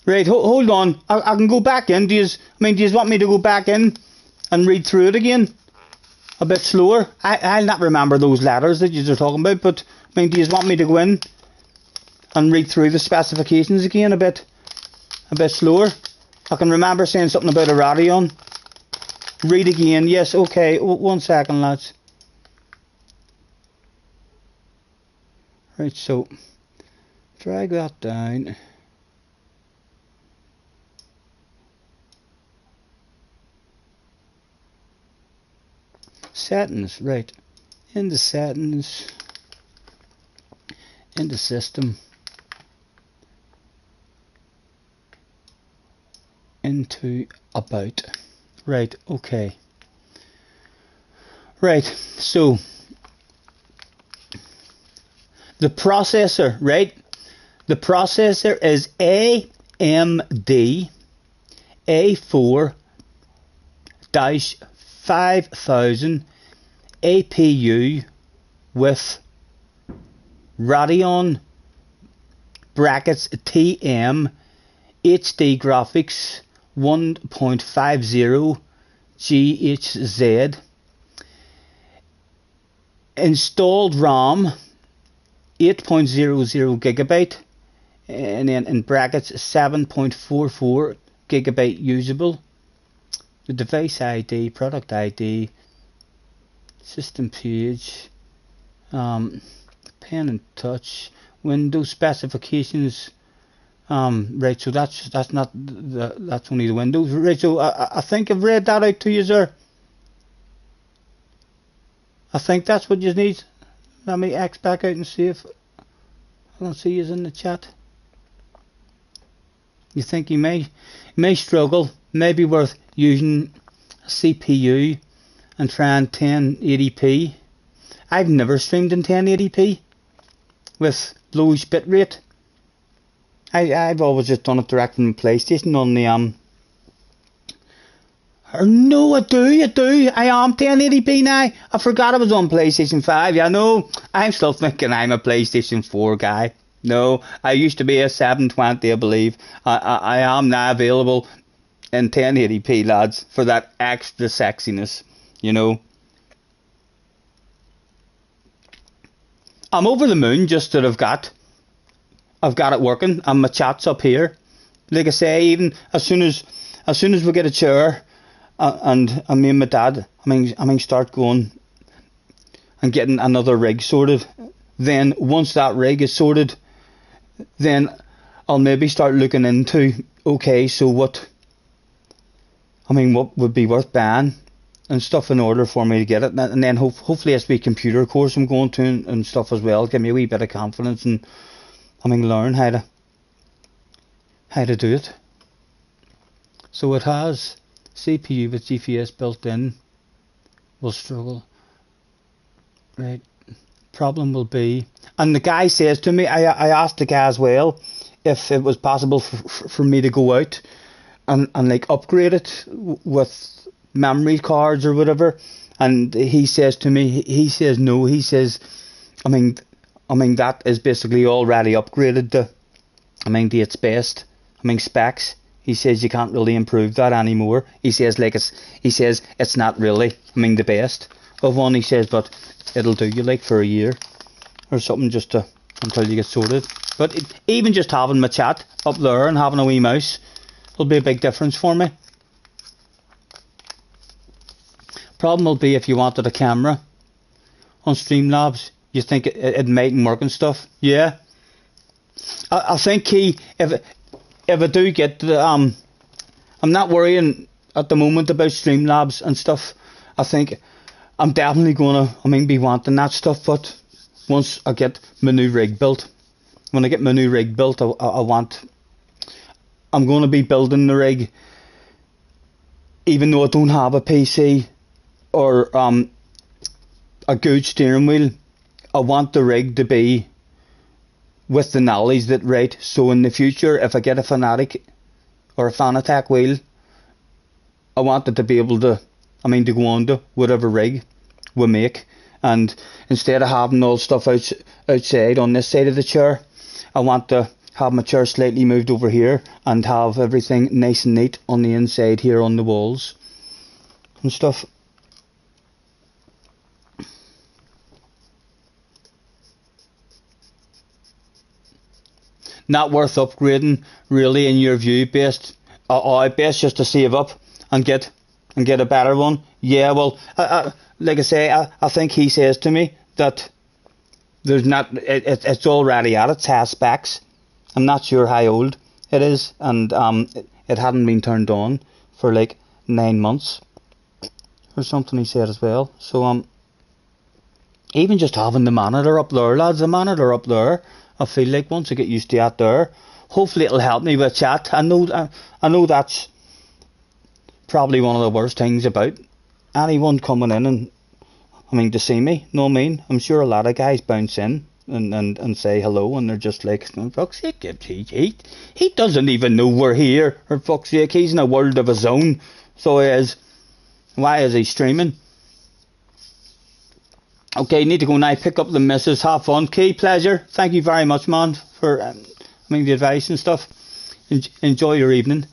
Right, hold on. I can go back in. Do you want me to go back in and read through it again? A bit slower? I'll not remember those letters that you're talking about, but I mean, do you want me to go in and read through the specifications again a bit slower? I can remember saying something about a Radeon. Read again. Yes, okay. 1 second, lads. Right, so drag that down. Settings, right. In the settings, in the system, into about. Right, okay. Right, so the processor, right? The processor is AMD A4-5000 APU with Radeon brackets TM HD graphics 1.50 GHz, installed RAM 8.00 gigabyte, and then in brackets 7.44 gigabyte usable. The device ID, product ID, system page, pen and touch, Windows specifications. Right, so that's not that's only the Windows. Right, so I think I've read that out to you, sir. I think that's what you need. Let me X back out and see if I don't see you in the chat. You think you may struggle? Maybe worth using a CPU and trying 1080p. I've never streamed in 1080p with lowest bit rate. I've always just done it direct from the PlayStation on the or no, I do. I am 1080p now. I forgot I was on PlayStation 5. Yeah, no, I'm still thinking I'm a PlayStation 4 guy. No, I used to be a 720, I believe. I am now available in 1080p, lads, for that extra sexiness, you know. I'm over the moon just that I've got it working and my chat's up here. Like I say, even as soon as we get a chair and me and my dad, I mean start going and getting another rig sorted, then once that rig is sorted, then I'll maybe start looking into, okay, so what would be worth buying and stuff in order for me to get it, and then hopefully it's a computer course I'm going to and stuff as well, give me a wee bit of confidence and learn how to do it. So it has CPU with GPS built in. Will struggle. Right. Problem will be, and the guy says to me, I asked the guy as well if it was possible for me to go out and like upgrade it with memory cards or whatever, and he says to me, he says no, he says that is basically already upgraded to to its best specs. He says you can't really improve that anymore. He says it's not really the best of one. He says, but it'll do you like for a year or something just to until you get sorted. But even just having my chat up there and having a wee mouse will be a big difference for me. Problem will be if you wanted a camera on Streamlabs, you think it mightn't work and stuff. Yeah, I think if I do get the I'm not worrying at the moment about Streamlabs and stuff. I think I'm definitely gonna be wanting that stuff, but once I get my new rig built, when I get my new rig built, I'm going to be building the rig even though I don't have a PC or a good steering wheel. I want the rig to be with the knowledge that, right, so in the future if I get a Fanatic or a Fanatec wheel, I want it to be able to to go on to whatever rig we make, and instead of having all stuff outside on this side of the chair, I want the have my chair slightly moved over here and have everything nice and neat on the inside here on the walls and stuff. Not worth upgrading, really, in your view. Best just to save up and get a better one. Yeah, well, like I say, I think he says to me that there's not. It's already at its highest specs. I'm not sure how old it is, and it hadn't been turned on for like 9 months or something. He said as well. So even just having the monitor up there, lads, the monitor up there, I feel like once I get used to that there, hopefully it'll help me with chat. I know that's probably one of the worst things about anyone coming in and to see me. No, I mean, I'm sure a lot of guys bounce in and say hello, and they're just like, oh, fuck's sake, he doesn't even know we're here, or fuck's sake, he's in a world of his own. So he is. Why is he streaming? Okay, need to go now, pick up the missus, have fun. Key, pleasure. Thank you very much, man, for the advice and stuff. Enjoy your evening.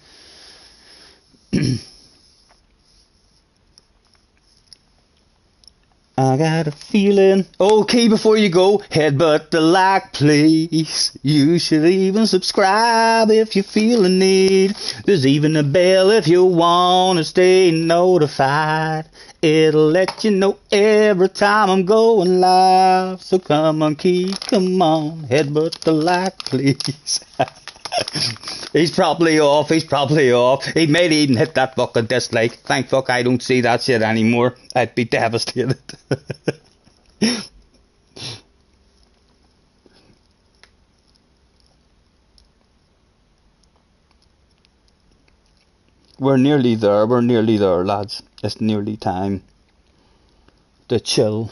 I got a feeling. Okay, before you go, headbutt the like, please. You should even subscribe if you feel the need. There's even a bell if you want to stay notified. It'll let you know every time I'm going live. So come on, Keith, come on, headbutt the like, please. He's probably off. He might even hit that fucking dislike. Thank fuck I don't see that shit anymore. I'd be devastated. We're nearly there, lads. It's nearly time to chill.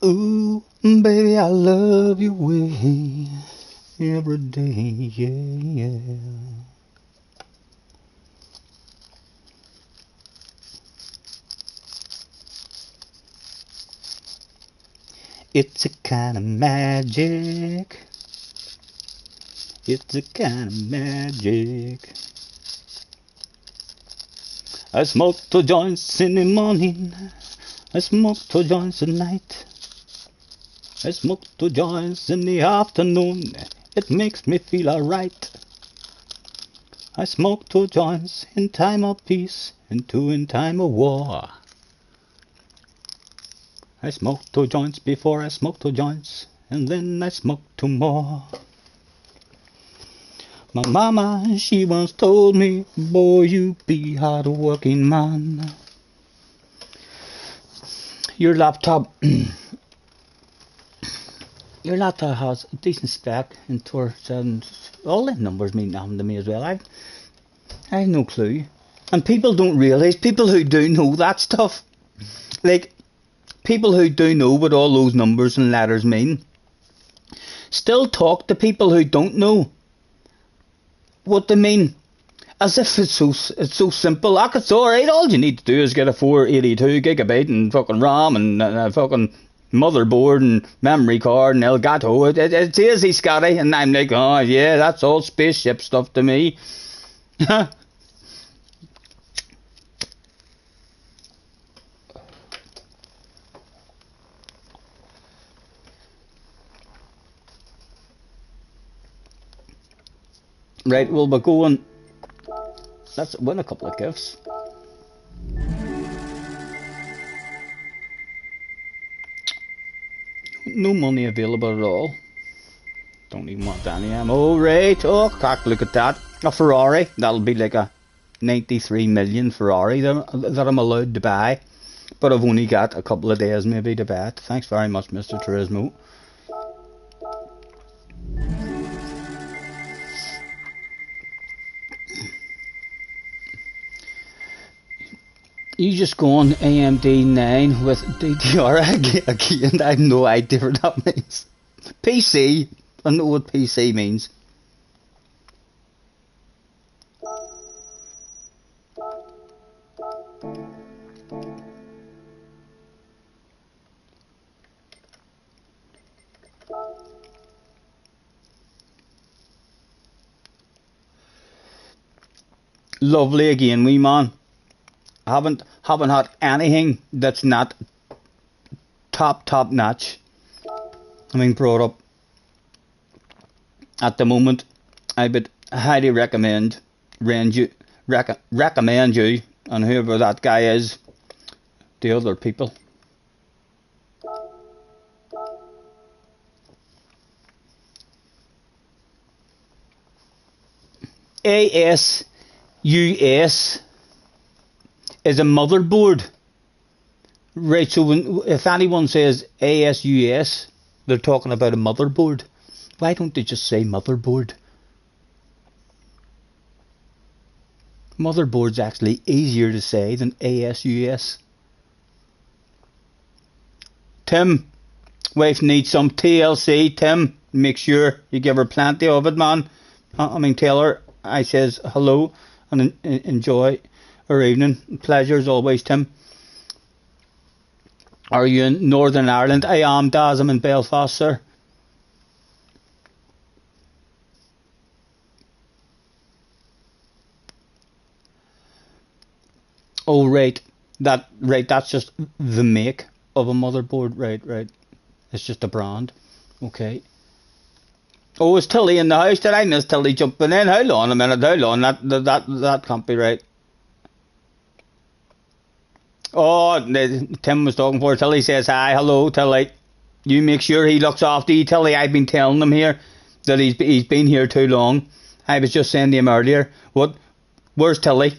Ooh, baby, I love your way every day, yeah. It's a kind of magic. It's a kind of magic. I smoke 2 joints in the morning. I smoke 2 joints at night. I smoke 2 joints in the afternoon. It makes me feel alright. I smoke 2 joints in time of peace and 2 in time of war. I smoke 2 joints before I smoke 2 joints, and then I smoke 2 more. My mama, she once told me, boy, you be hard working man. Your laptop has a decent spec in towards all the numbers mean nothing to me as well. I have no clue. And people don't realise, people who do know that stuff, like people who do know what all those numbers and letters mean, still talk to people who don't know what they mean, as if it's so simple. Like, it's alright, all you need to do is get a 482 gigabyte and fucking RAM and a fucking motherboard and memory card and Elgato. It's easy, Scotty. And I'm like, oh yeah, that's all spaceship stuff to me. Right, well, we're going. Let's win a couple of gifts. No money available at all. Don't even want any ammo. Right, oh, crack, look at that. A Ferrari. That'll be like a 93 million Ferrari that I'm allowed to buy. But I've only got a couple of days maybe to buy it. Thanks very much, Mr. Turismo. You just go on AMD9 with DDR again. I have no idea what that means. PC. I know what PC means. Lovely again, wee man. Haven't had anything that's not top notch. I mean, brought up at the moment. I would highly recommend you, and whoever that guy is, the other people. ASUS is a motherboard. Right, so if anyone says ASUS, they're talking about a motherboard. Why don't they just say motherboard? Motherboard's actually easier to say than ASUS. Tim, wife needs some TLC. Tim, make sure you give her plenty of it, man. I mean, tell her I says hello and enjoy her evening. Pleasure as always, Tim. Are you in Northern Ireland? I am, Daz. I'm in Belfast, sir. Oh, right. That's just the make of a motherboard. Right. It's just a brand. Okay. Oh, is Tilly in the house? Did I miss Tilly jumping in? Hold on a minute. Hold on. That can't be right. Oh, Tim was talking for Tilly. Says hi. Hello, Tilly. You make sure he looks after you, Tilly. I've been telling him here that he's been here too long. I was just saying to him earlier, what? Where's Tilly?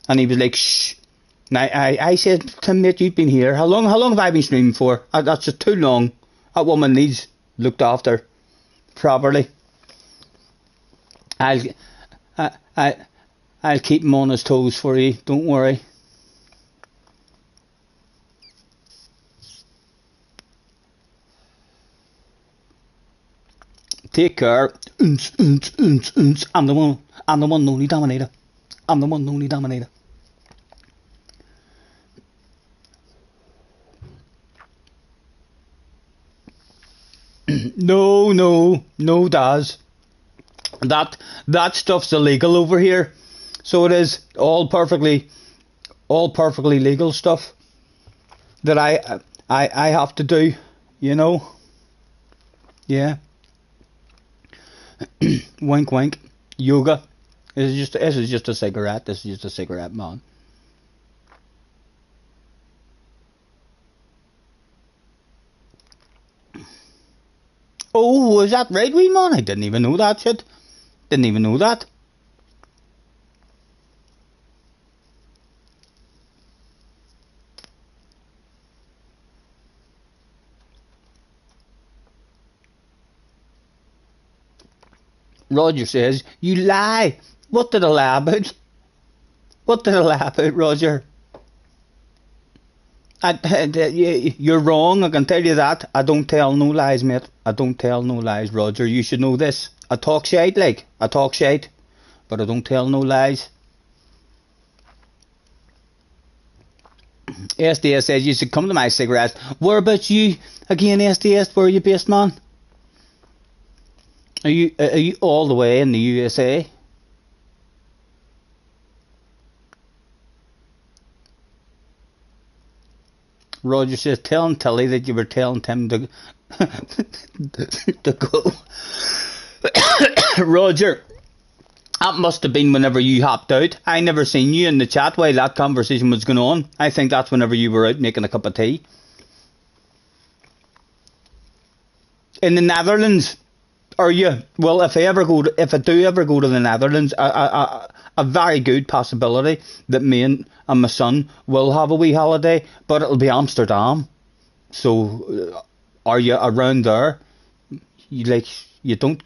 And he was like, shh. And I said, Tim, mate, you've been here. How long have I been streaming for? That's just too long. That woman needs looked after properly. I'll keep him on his toes for you. Don't worry. Take care. I'm the one only dominator. I'm the one only dominator. No, Daz. That stuff's illegal over here. So it is all perfectly legal stuff that I have to do, you know. Yeah. Wink wink. Yoga. This is just a cigarette. This is just a cigarette, man. Oh, is that right, wee man? I didn't even know that shit. Didn't even know that. Roger says, you lie. What did I lie about? What did I lie about, Roger? You're wrong, I can tell you that. I don't tell no lies, mate. I don't tell no lies, Roger. You should know this. I talk shite, but I don't tell no lies. SDS says you should come to my cigarettes. Where about you again, SDS? Where are you based, man? Are you all the way in the USA? Roger says, tell Tilly that you were telling Tim to go. Roger, that must have been whenever you hopped out. I never seen you in the chat while that conversation was going on. I think that's whenever you were out making a cup of tea. In the Netherlands, are you? Well, if I do ever go to the Netherlands, a very good possibility that me and my son will have a wee holiday, but it'll be Amsterdam. So, are you around there? You don't.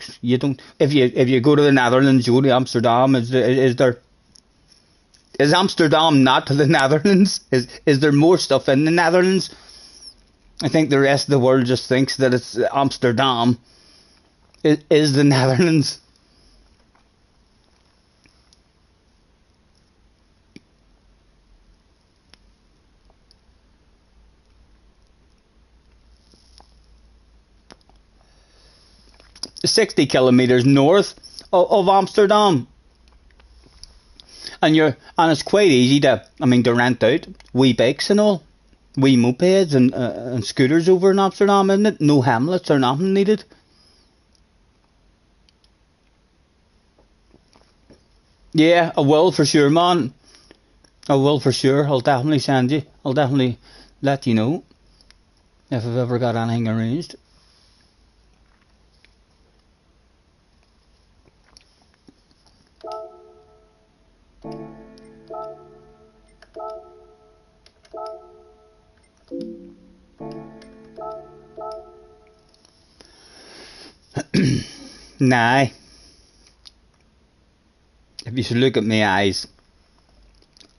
If you go to the Netherlands, you go to Amsterdam. Is Is Amsterdam not the Netherlands? Is there more stuff in the Netherlands? I think the rest of the world just thinks that it's Amsterdam is the Netherlands. It's 60 kilometres north of Amsterdam. And it's quite easy to rent out wee bikes and all, wee mopeds and scooters over in Amsterdam, isn't it? No hamlets or nothing needed. Yeah, I will for sure, man. I will for sure. I'll definitely send you. I'll definitely let you know if I've ever got anything arranged. Nah. If you should look at my eyes,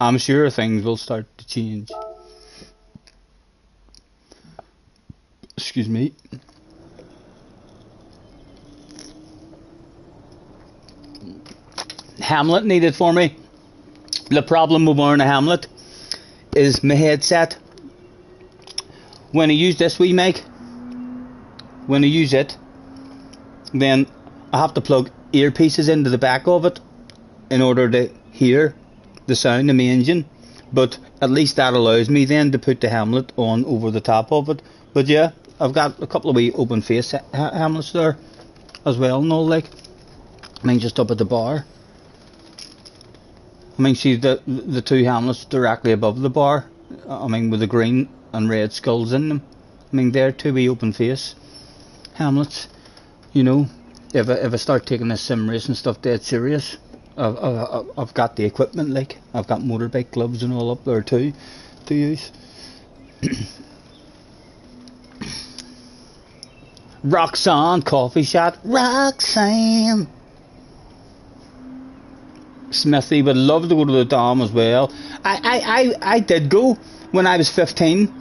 I'm sure things will start to change. Excuse me. Hamlet needed for me. The problem with wearing a Hamlet is my headset. When I use this wee mic, when I use it, then I have to plug earpieces into the back of it in order to hear the sound of my engine. But at least that allows me then to put the Hamlet on over the top of it. But yeah, I've got a couple of wee open face Hamlets there as well, no, like, just up at the bar. See the two Hamlets directly above the bar, with the green and red skulls in them. They're two wee open face Hamlets. If I start taking this sim racing stuff dead serious, I've got the equipment, like, I've got motorbike gloves and all up there too, to use. Roxanne Coffee Shop. Roxanne Smithy would love to go to the Dom as well. I did go when I was 15.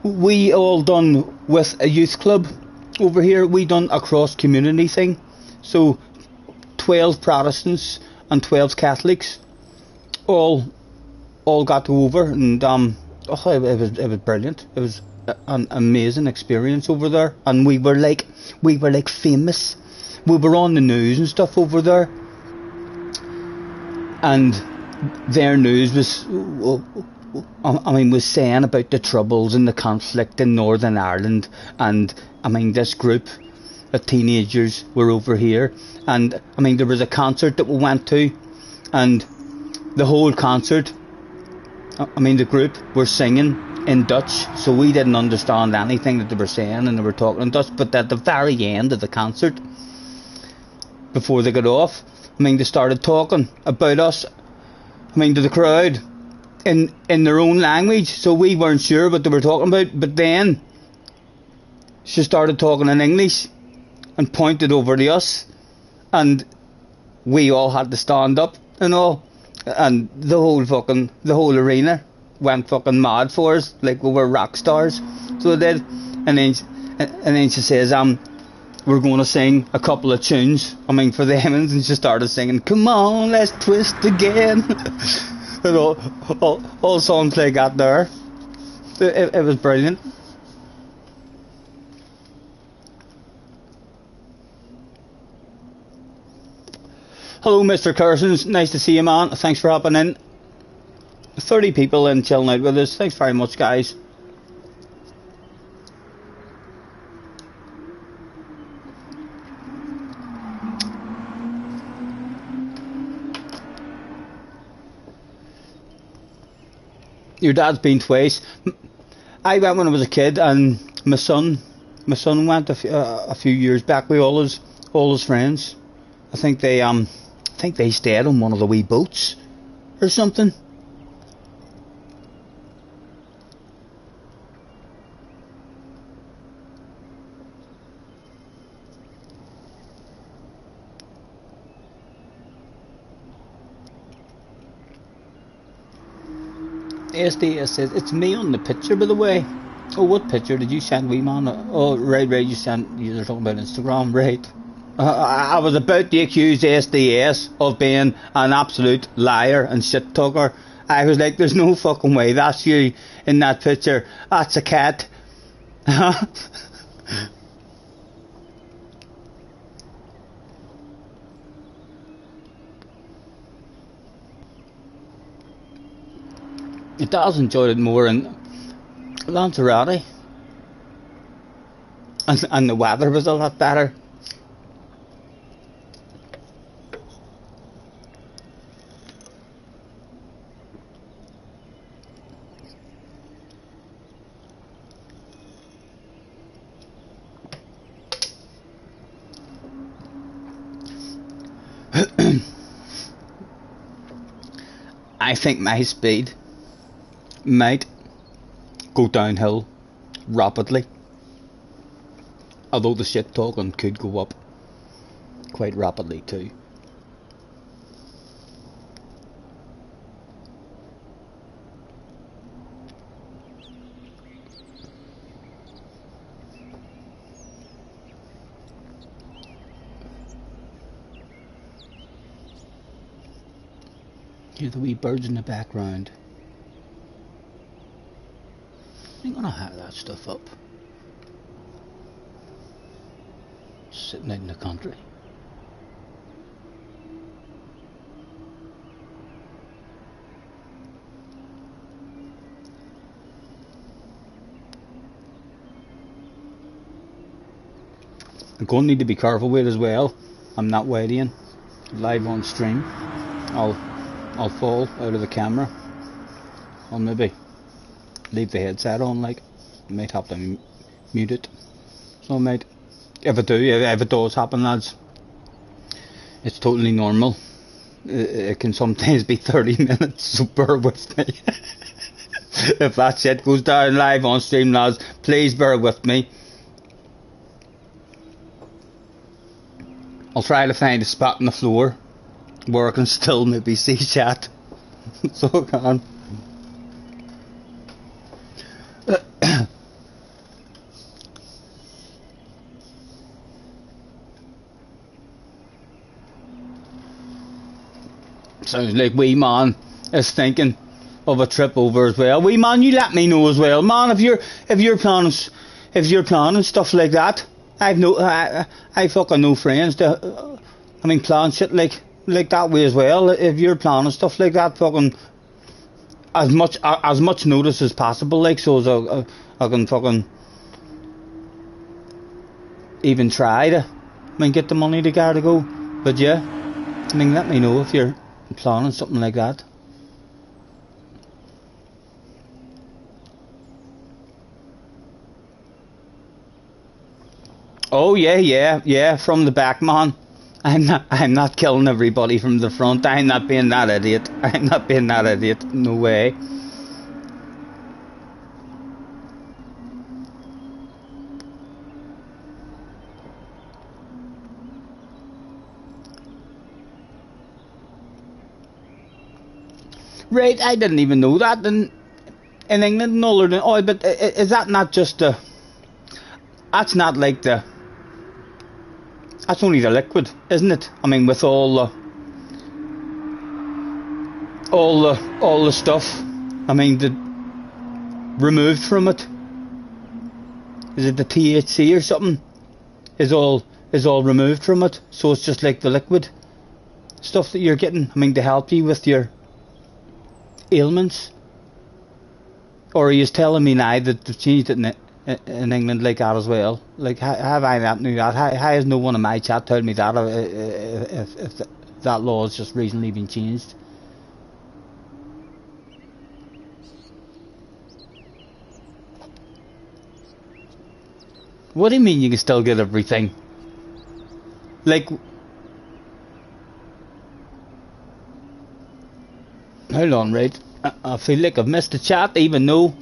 We all done with a youth club over here. We done a cross community thing. So 12 Protestants and 12 Catholics all got to go over, and it was brilliant. It was an amazing experience over there, and we were like famous. We were on the news and stuff over there. And their news was saying about the troubles and the conflict in Northern Ireland, and this group of teenagers were over here, and there was a concert that we went to, and the whole concert, the group were singing in Dutch, so we didn't understand anything that they were saying, and they were talking in Dutch. But at the very end of the concert, before they got off, they started talking about us, to the crowd, in their own language, so we weren't sure what they were talking about. But then she started talking in English and pointed over to us, and we all had to stand up and all, and the whole arena went fucking mad for us, like we were rock stars. So it did. And then she says, we're going to sing a couple of tunes, for the Emmons, and she started singing, "Come on, let's twist again." And all songs like that there. It was brilliant. Hello, Mr. Carsons. Nice to see you, man. Thanks for hopping in. 30 people in chilling out with us. Thanks very much, guys. Your dad's been twice. I went when I was a kid, and my son went a few years back with all his friends. I think they stayed on one of the wee boats or something. SDS says it's me on the picture, by the way. Oh, what picture did you send, wee man? Oh, right, you're talking about Instagram, right? I was about to accuse SDS of being an absolute liar and shit talker. I was like, there's no fucking way that's you in that picture. That's a cat. It does enjoy it more in Lanzarote. And the weather was a lot better. I think my speed might go downhill rapidly, although the shit talking could go up quite rapidly too. Hear the wee birds in the background. I'm gonna have that stuff up. Sitting out in the country. I'm going to need to be careful with it as well. I'm not waiting live on stream. I'll fall out of the camera. I'll maybe leave the headset on, like, I might have to mute it. So mate, if it does happen, lads, it's totally normal. It can sometimes be 30 minutes, so bear with me. If that shit goes down live on stream, lads, please bear with me. I'll try to find a spot on the floor where I can still maybe see chat. So I can. Sounds like wee man is thinking of a trip over as well. Wee man, you let me know as well, man, if you're planning stuff like that. I fucking know friends that plan shit like that way as well. If you're planning stuff like that, fucking as much notice as possible, like, so as I can fucking even try to get the money to go. But yeah, let me know if you're planning something like that. Oh yeah, from the back, man. I'm not killing everybody from the front. I'm not being that idiot. No way. Right, I didn't even know that in England, Northern Oil. But is that not just the? That's not like the. That's only the liquid, isn't it? With all the stuff. The removed from it. Is it the THC or something? Is all removed from it, so it's just like the liquid stuff that you're getting. To help you with your ailments. Or are you telling me now that they've changed it in England like that as well? Like, have I not knew that? How has no one in my chat told me that if that law has just recently been changed? What do you mean you can still get everything? Like, hold on, right? I feel like I've missed the chat, even though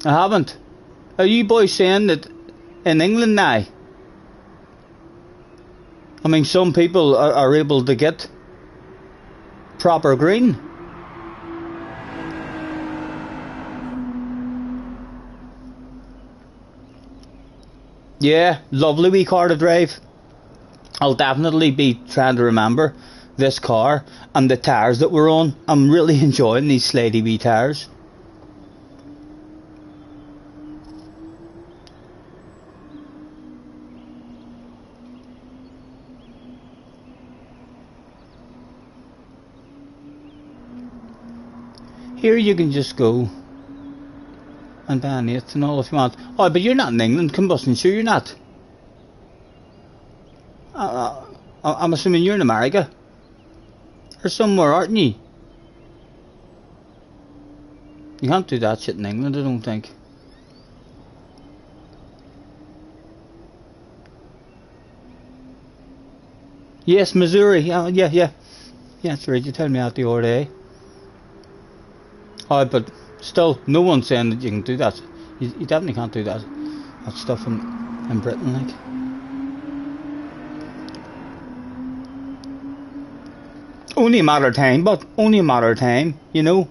I haven't. Are you boys saying that in England now, some people are able to get proper green? Yeah, lovely wee car to drive. I'll definitely be trying to remember this car and the tyres that we're on. I'm really enjoying these slidey wee tyres. Here you can just go and buy an eighth and all if you want. Oh, but you're not in England, combustion, sure you're not. I'm assuming you're in America. Or somewhere, aren't you? You can't do that shit in England, I don't think. Yes, Missouri. Yeah. That's right, you tell me that the other day. Oh, but still, no one's saying that you can do that. You definitely can't do that. That stuff in Britain, like. Only a matter of time, but only a matter of time, you know.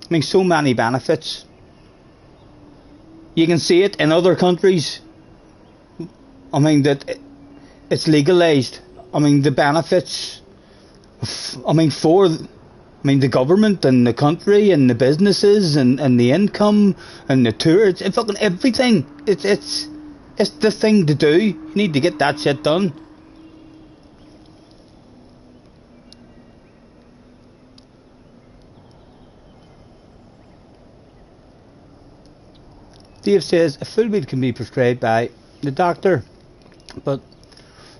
I mean, so many benefits. You can see it in other countries. I mean, that it's legalised. I mean, the benefits. I mean, the government and the country and the businesses and the income and the tours, it's fucking everything. It's the thing to do. You need to get that shit done. Dave says a full weed can be prescribed by the doctor, but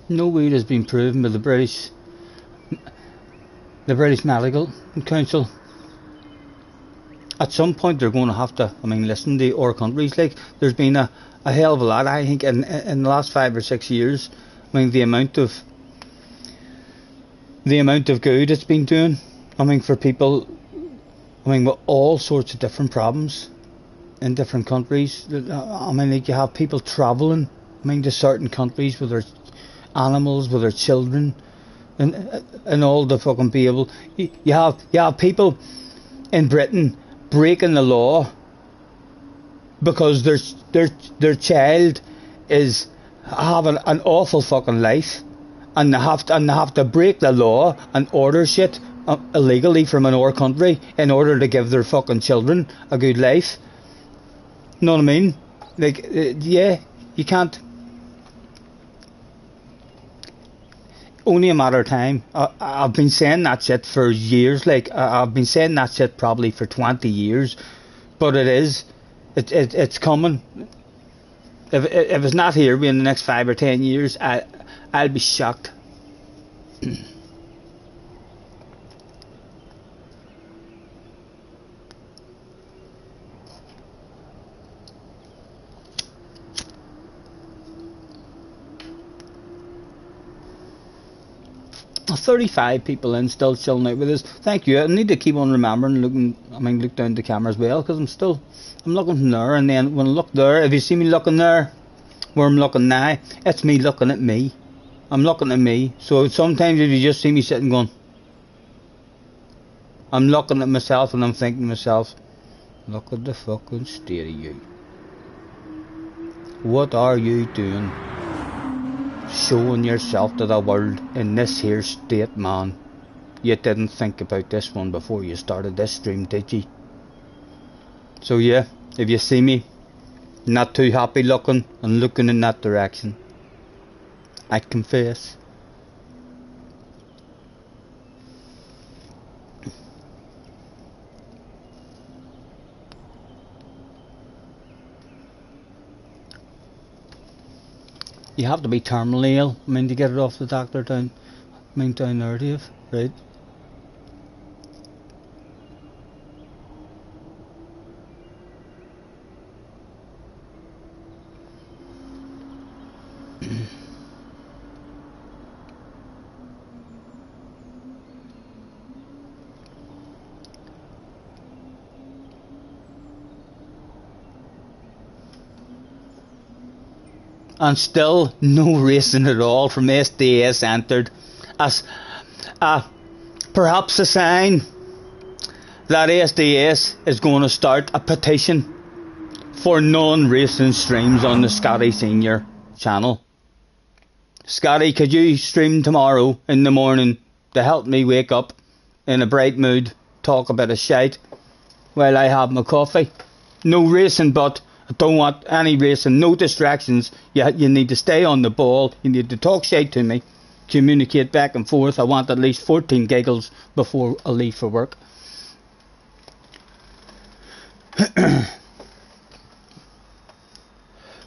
no weed has been proven by the British Medical Council. At some point they're going to have to, listen to our countries. Like, there's been a hell of a lot, I think, in the last 5 or 6 years. The amount of good it's been doing. For people, with all sorts of different problems in different countries. Like, you have people travelling, to certain countries with their animals, with their children, and all the fucking people. You have people in Britain breaking the law because their child is having an awful fucking life, and they have to break the law and order shit illegally from our country in order to give their fucking children a good life. You know what I mean? Like, yeah, you can't. Only a matter of time. I've been saying that shit for years. Like, I've been saying that shit probably for 20 years. But it's coming. If it's not here in the next 5 or 10 years, I'll be shocked. 35 people in, still chilling out with us. Thank you. I need to keep on remembering look down the camera as well, because I'm looking from there, and then when I look there, if you see me looking there, where I'm looking now, it's me looking at me. I'm looking at me. So sometimes if you just see me sitting going, I'm looking at myself and I'm thinking to myself, look at the fucking state of you. What are you doing? Showing yourself to the world in this here state, man. You didn't think about this one before you started this stream, did you? So yeah, if you see me not too happy looking and looking in that direction, I confess. You have to be terminally ill, to get it off the doctor down there, Dave, right? And still no racing at all from SDS entered as perhaps a sign that SDS is going to start a petition for non-racing streams on the Scotty Senior channel. Scotty, could you stream tomorrow in the morning to help me wake up in a bright mood, talk about a shite while I have my coffee? No racing, but I don't want any racing, no distractions. You need to stay on the ball, you need to talk shite to me, communicate back and forth. I want at least 14 giggles before I leave for work.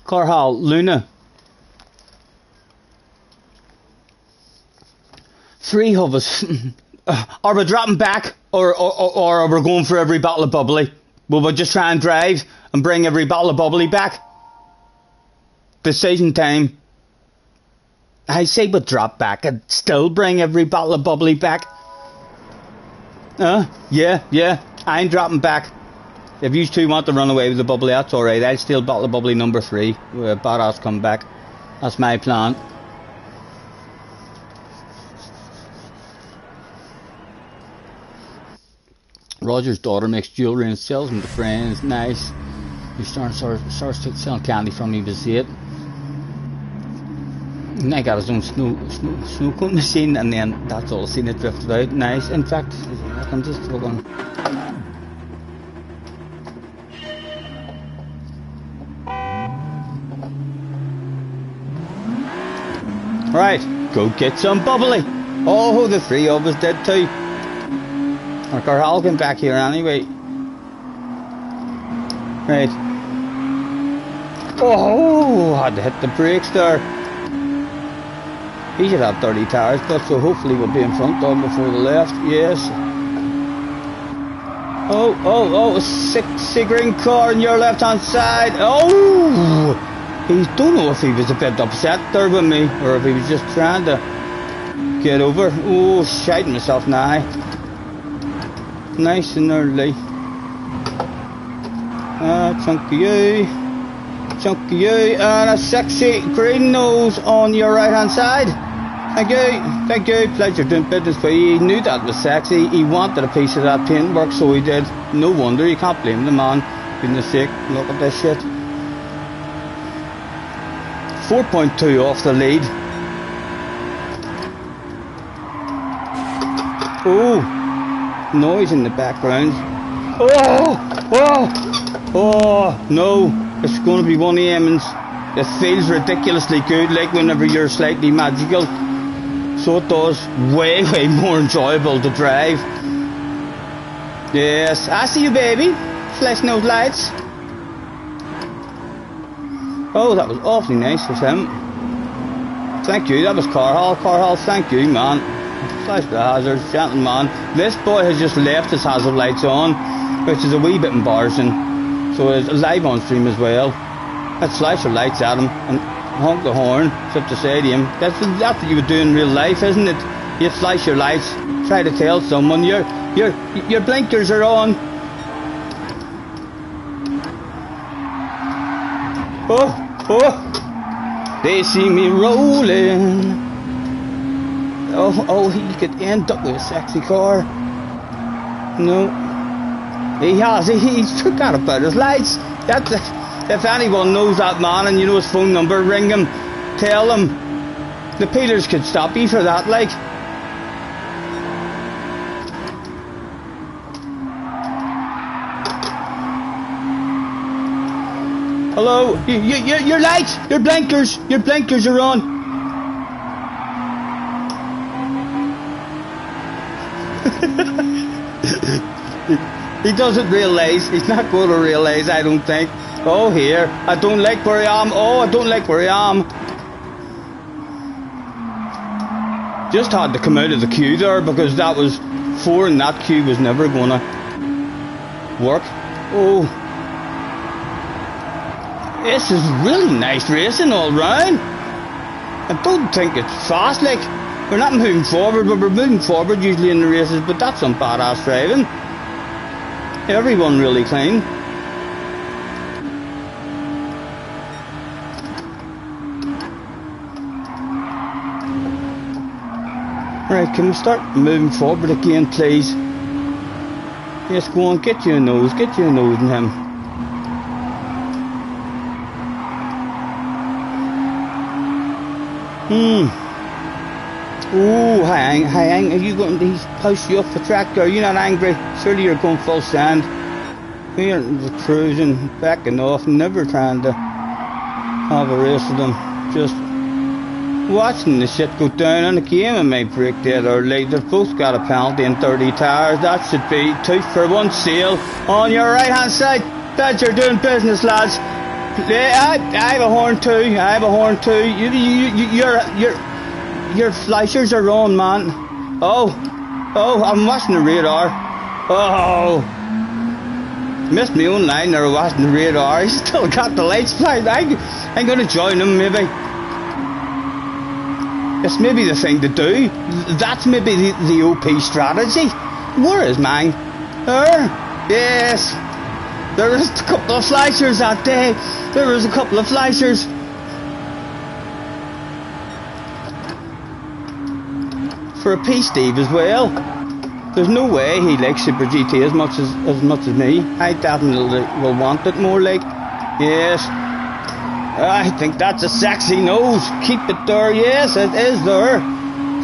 Carhal, Luna. 3 of us. Are we dropping back, or are we going for every bottle of bubbly? Will we just try and drive and bring every bottle of bubbly back? Decision time. I say we drop back and still bring every bottle of bubbly back. Yeah, I ain't dropping back. If you two want to run away with the bubbly, that's alright. I'll steal bottle of bubbly number 3. Badass come back. That's my plan. Roger's daughter makes jewellery and sells them to friends. Nice. He starts selling candy from me was 8. And I got his own snow cone machine, and then that's all. Seen it drifted out. Nice. In fact, I'm just looking. Right, go get some bubbly. Oh, the 3 of us did too. Our Carhal came back here anyway. Right. Oh, had to hit the brakes there. He should have 30 tires, but so hopefully we'll be in front of him before the left. Yes. Oh, a sick green car on your left hand side. Oh! He don't know if he was a bit upset there with me, or if he was just trying to get over. Oh, shiting myself now. Nice and early. Chunky you, and a sexy green nose on your right hand side. Thank you, pleasure doing business for you. He knew that was sexy, he wanted a piece of that paintwork, so he did. No wonder, you can't blame the man. Goodness sake, look at this shit. 4.2 off the lead. Oh, noise in the background. Oh, no, it's going to be one of Emmons. It feels ridiculously good, like whenever you're slightly magical. So it does. Way more enjoyable to drive. Yes, I see you, baby. Flashing those lights. Oh, that was awfully nice of him. Thank you, that was Carhal, thank you, man. Flash the hazards, gentleman. This boy has just left his hazard lights on, which is a wee bit embarrassing. So it's live on stream as well. Let's flash your lights at him and honk the horn, so to say to him. That's what you would do in real life, isn't it? You flash your lights, try to tell someone your blinkers are on. Oh, they see me rolling. Oh, he could end up with a sexy car. No, he's forgot about his lights. If anyone knows that man and you know his phone number, ring him, tell him. The Peters could stop you for that, like. Hello, your lights, your blinkers are on. He doesn't realise, he's not going to realise, I don't think. Oh, here, I don't like where I am. Oh, I don't like where I am. Just had to come out of the queue there because that was 4 and that queue was never going to work. Oh. This is really nice racing all round. I don't think it's fast, like, we're not moving forward, but we're moving forward usually in the races, but that's some badass driving. Everyone really clean. Right, can we start moving forward again, please? Yes, go on, get you a nose in him. Ooh, hi, are you going to, he's pushed you off the track there, you're not angry, surely you're going full sand. We're cruising, backing off, never trying to have a race with them, just watching the shit go down. And the game I may break dead early. They've both got a penalty and 30 tires. That should be 2 for 1 seal on your right hand side. That you're doing business, lads. Yeah, I have a horn too. I have a horn too. Your flashers are on, man. Oh, I'm watching the radar. Oh, missed my own line there, watching the radar. He's still got the lights flying. I'm going to join him, maybe. It's maybe the thing to do. That's maybe the OP strategy. Where is mine? There. Yes. There was a couple of flashers that day. There was a couple of flashers. For a P-Steve as well. There's no way he likes Super GT as much as me. I definitely will want it more like. Yes. I think that's a sexy nose. Keep it there. Yes, it is there.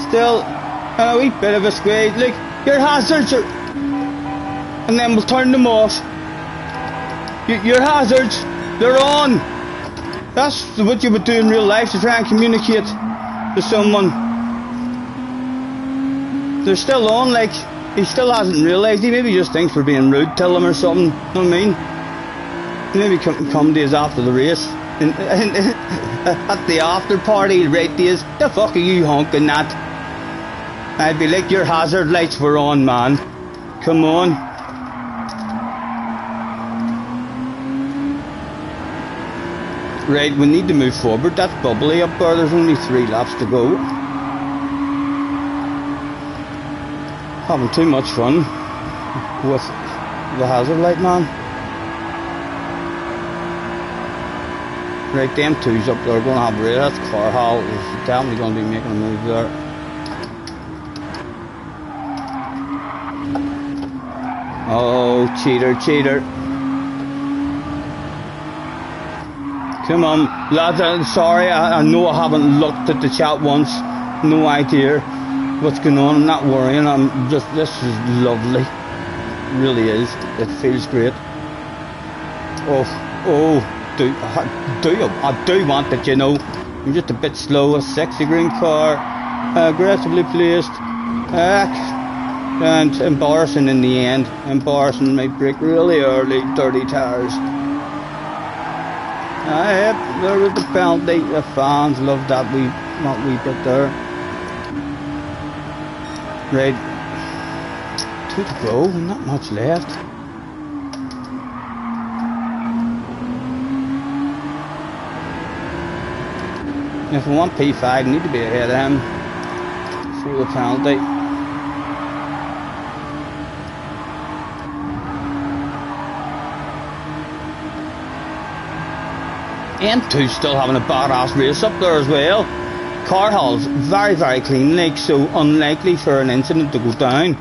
Still a wee bit of a squeeze. Look, your hazards are... And then we'll turn them off. Your hazards, they're on. That's what you would do in real life, to try and communicate to someone. They're still on, like, he still hasn't realised. He maybe just thinks we're being rude to him or something. You know what I mean? Maybe come days after the race. At the after party, right days, the fuck are you honking at? I'd be like, your hazard lights were on, man. Come on. Right, we need to move forward. That's bubbly up there. There's only 3 laps to go. Having too much fun with the hazard light, man. Right, them 2's up there going to have a race. That's Carhall is definitely going to be making a move there. Oh, cheater. Come on, lads, I'm sorry, I know I haven't looked at the chat once. No idea what's going on. I'm not worrying. This is lovely. It really is. It feels great. I do want it, you know. I'm just a bit slow. A sexy green car, aggressively placed, and embarrassing in the end. Embarrassing, might break really early. 30 tires. Yep, there was the penalty. The fans love that wee bit there. Right, 2 to go. Not much left. If we want P5, I need to be ahead of him for the penalty. M2's still having a badass race up there as well. Carhall's very, very clean, like, so unlikely for an incident to go down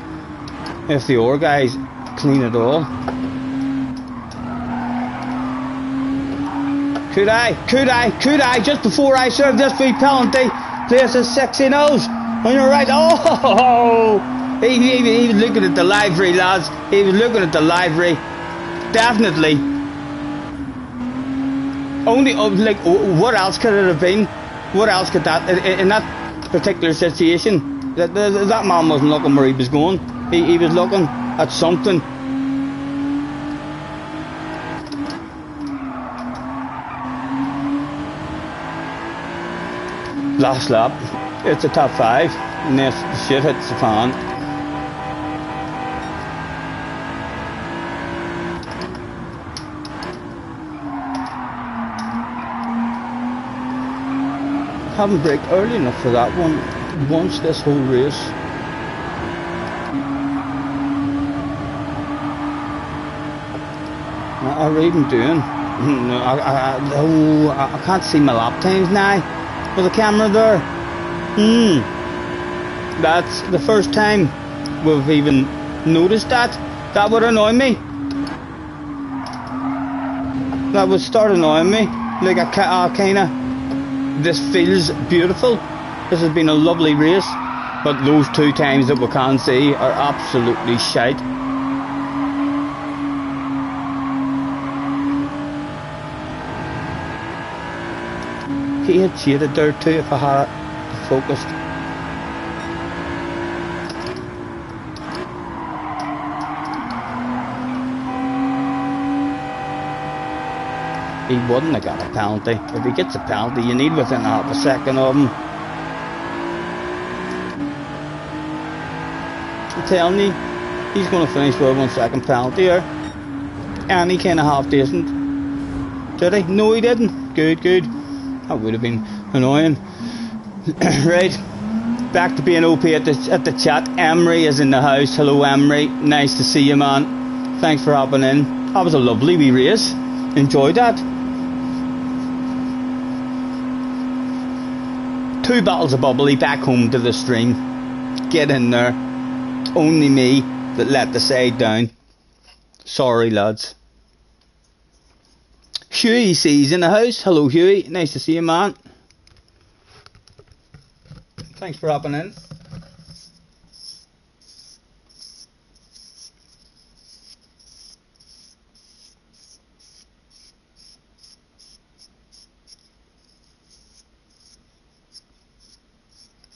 if the OR guys clean it all. Could I, just before I serve this free penalty, place a sexy nose on your right. Oh, he was looking at the livery, lads. He was looking at the livery. Definitely. Only, like, what else could it have been? What else could that, in that particular situation? That man wasn't looking where he was going. He was looking at something. Last lap, it's a top 5, and if the shit hits the fan. Haven't braked early enough for that one once this whole race. What are we even doing? No, I can't see my lap times now with the camera there. That's the first time we've even noticed that. That would annoy me. That would start annoying me. Like I kinda this feels beautiful. This has been a lovely race, but those 2 times that we can see are absolutely shite. He had cheated there too if I had it focused. He wouldn't have got a penalty. If he gets a penalty, you need within half a second of him. I'm telling you, he's going to finish with a 1 second penalty here. And he kind of half decent. Did he? No, he didn't. Good, good. That would have been annoying. Right, back to being OP at the chat. Emery is in the house. Hello, Emery. Nice to see you, man. Thanks for hopping in. That was a lovely wee race. Enjoyed that. 2 bottles of bubbly back home to the stream. Get in there. Only me that let the side down. Sorry, lads. Huey sees in the house. Hello, Huey. Nice to see you, man. Thanks for hopping in.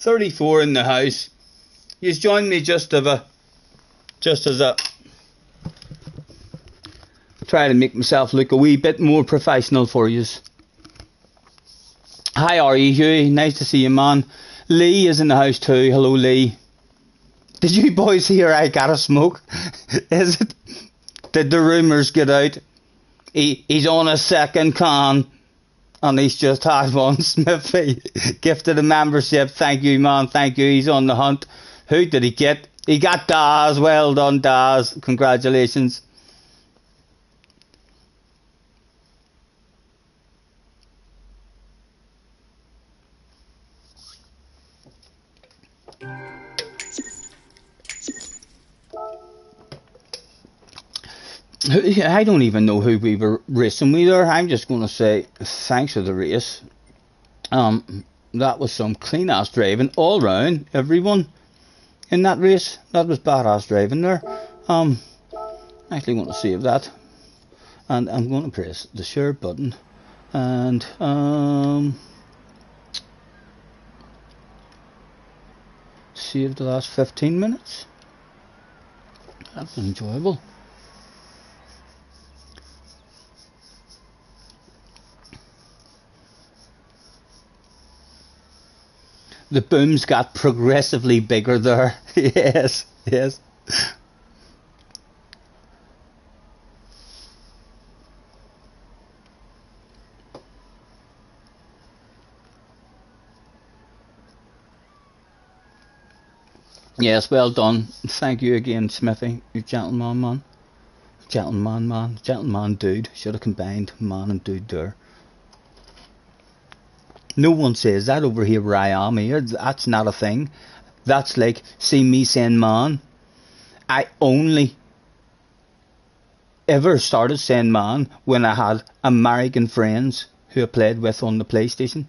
$34 in the house. You've joined me just as a try to make myself look a wee bit more professional for yous. Hi, are you, Huey? Nice to see you, man. Lee is in the house too. Hello, Lee. Did you boys hear I got a smoke? Is it? Did the rumours get out? He's on a second can. And he's just had one. Smithy gifted a membership. Thank you, man. Thank you. He's on the hunt. Who did he get? He got Daz. Well done, Daz. Congratulations. I don't even know who we were racing with there. I'm just going to say thanks for the race. That was some clean ass driving all round. Everyone in that race, that was badass driving there. Actually going to save that, and I'm going to press the share button, and save the last 15 minutes. That's enjoyable. The booms got progressively bigger there. Yes, yes. Yes, well done. Thank you again, Smithy. You gentleman, man. Gentleman, man. Gentleman, dude. Should have combined man and dude there. No one says that over here where I am here. That's not a thing. That's like, see me saying man. I only ever started saying man when I had American friends who I played with on the PlayStation.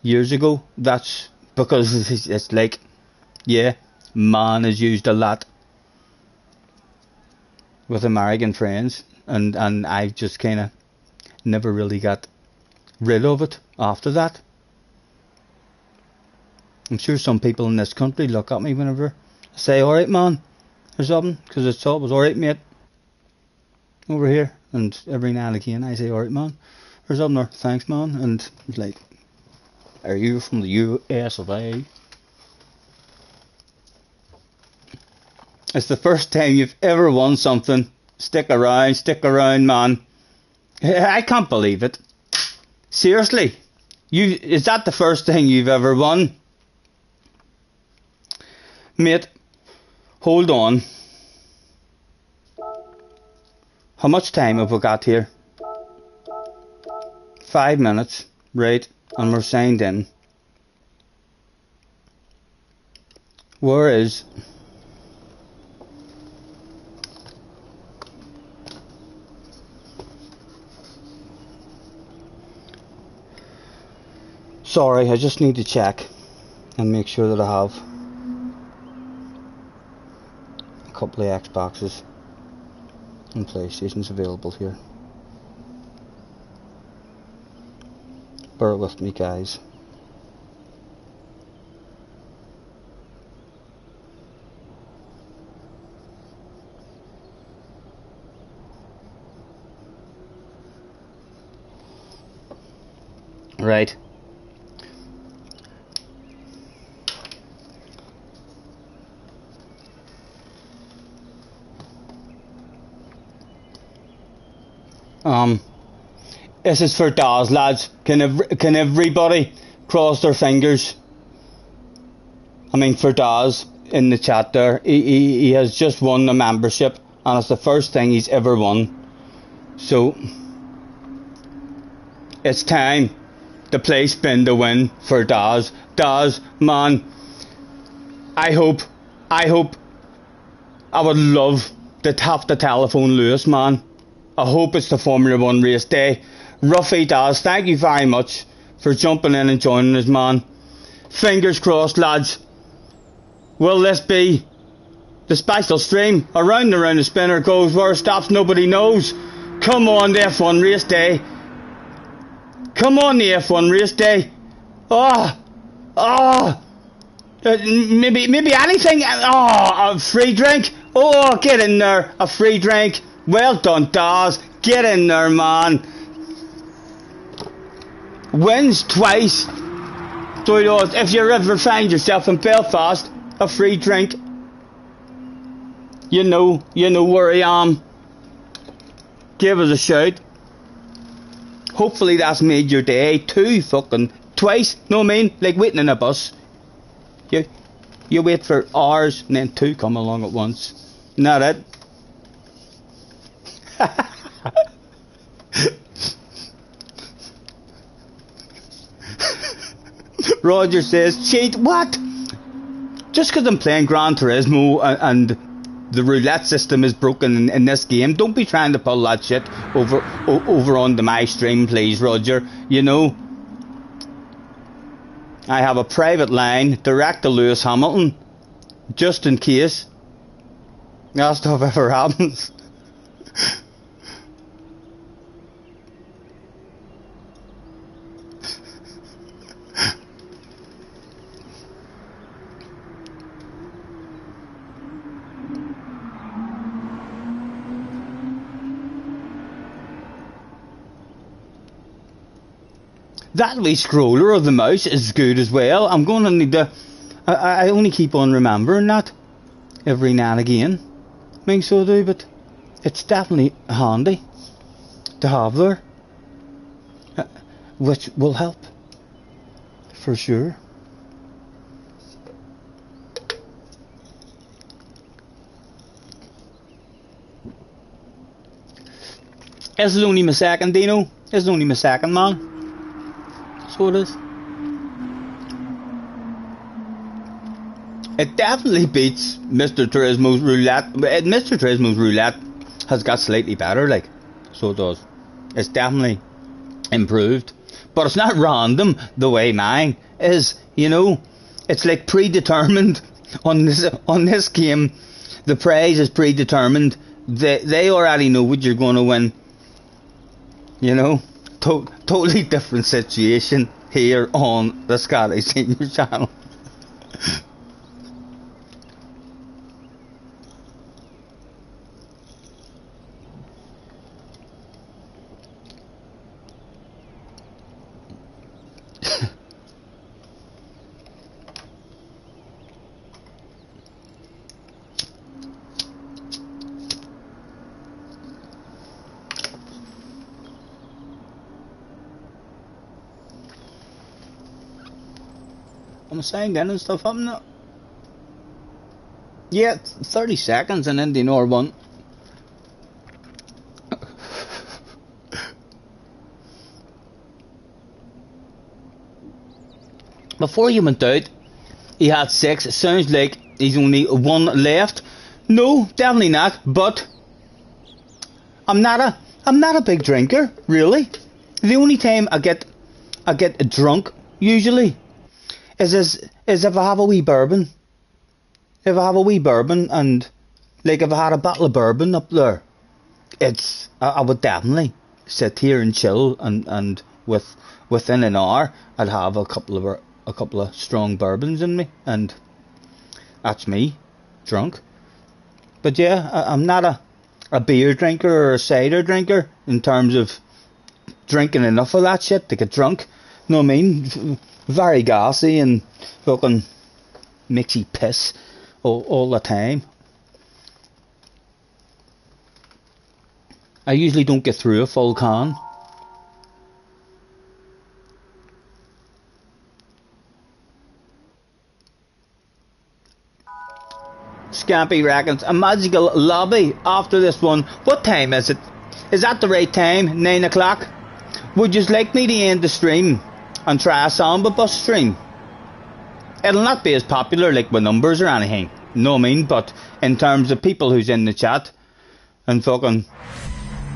Years ago. That's because it's like, yeah, man is used a lot with American friends. And I just kind of never really got rid of it after that. I'm sure some people in this country look at me whenever I say alright man or something, because it's always alright mate over here, and every now and again I say alright man or something, or thanks man, and it's like, are you from the US of A? It's the first time you've ever won something. Stick around man. I can't believe it. Seriously, is that the first thing you've ever won? Mate, hold on. How much time have we got here? 5 minutes, right, and we're signed in. Where is... Sorry, I just need to check and make sure that I have a couple of Xboxes and PlayStations available here. Bear with me, guys. Right. This is for Daz, lads. Can everybody cross their fingers? I mean, for Daz in the chat there, he has just won the membership, and it's the first thing he's ever won. So it's time to play spin to win for Daz. Daz, man, I hope I would love to tap the telephone Lewis, man. I hope it's the Formula 1 race day. Ruffy Daz, thank you very much for jumping in and joining us, man. Fingers crossed, lads. Will this be the special stream? Around and around the spinner goes, where it stops nobody knows. Come on, the F1 race day. Come on, the F1 race day. Maybe anything. A free drink. Oh, get in there. A free drink. Well done, Daz. Get in there, man. Wins twice. So if you ever find yourself in Belfast, a free drink. You know where I am. Give us a shout. Hopefully that's made your day. Twice. No, I mean, like waiting in a bus. You wait for hours and then two come along at once. Not it. Roger says, cheat, what? Just because I'm playing Gran Turismo and the roulette system is broken in this game, don't be trying to pull that shit over onto my stream, please, Roger. You know, I have a private line direct to Lewis Hamilton, just in case that stuff ever happens. That wee scroller of the mouse is good as well. I'm going to need to... I only keep on remembering that every now and again. I think so do, but it's definitely handy to have there. Which will help. For sure. This is only my second, Dino. This is only my second, man. So it is. It definitely beats Mr. Turismo's roulette. Mr. Turismo's roulette has got slightly better, like, so it does. It's definitely improved, but it's not random the way mine is. You know, it's like predetermined on this game. The prize is predetermined. They already know what you're going to win. You know. Totally different situation here on the Scottish Senior channel. I'm signed in and stuff, haven't I? Yeah, 30 seconds and then the Nor one. Before he went out, he had 6. It sounds like he's only 1 left. No, definitely not. But I'm not a big drinker, really. The only time I get drunk usually, is if I have a wee bourbon. If I have a wee bourbon, and like if I had a bottle of bourbon up there, I would definitely sit here and chill, and within an hour I'd have a couple of strong bourbons in me, and that's me drunk. But yeah, I'm not a beer drinker or a cider drinker in terms of drinking enough of that shit to get drunk. Know what I mean? Very gassy and fucking mixy piss all the time. I usually don't get through a full can. Scampy reckons a magical lobby after this one. What time is it? Is that the right time? 9 o'clock? Would you like me to end the stream and try a samba bus stream? It'll not be as popular like with numbers or anything, know what I mean? But in terms of people who's in the chat, and fucking,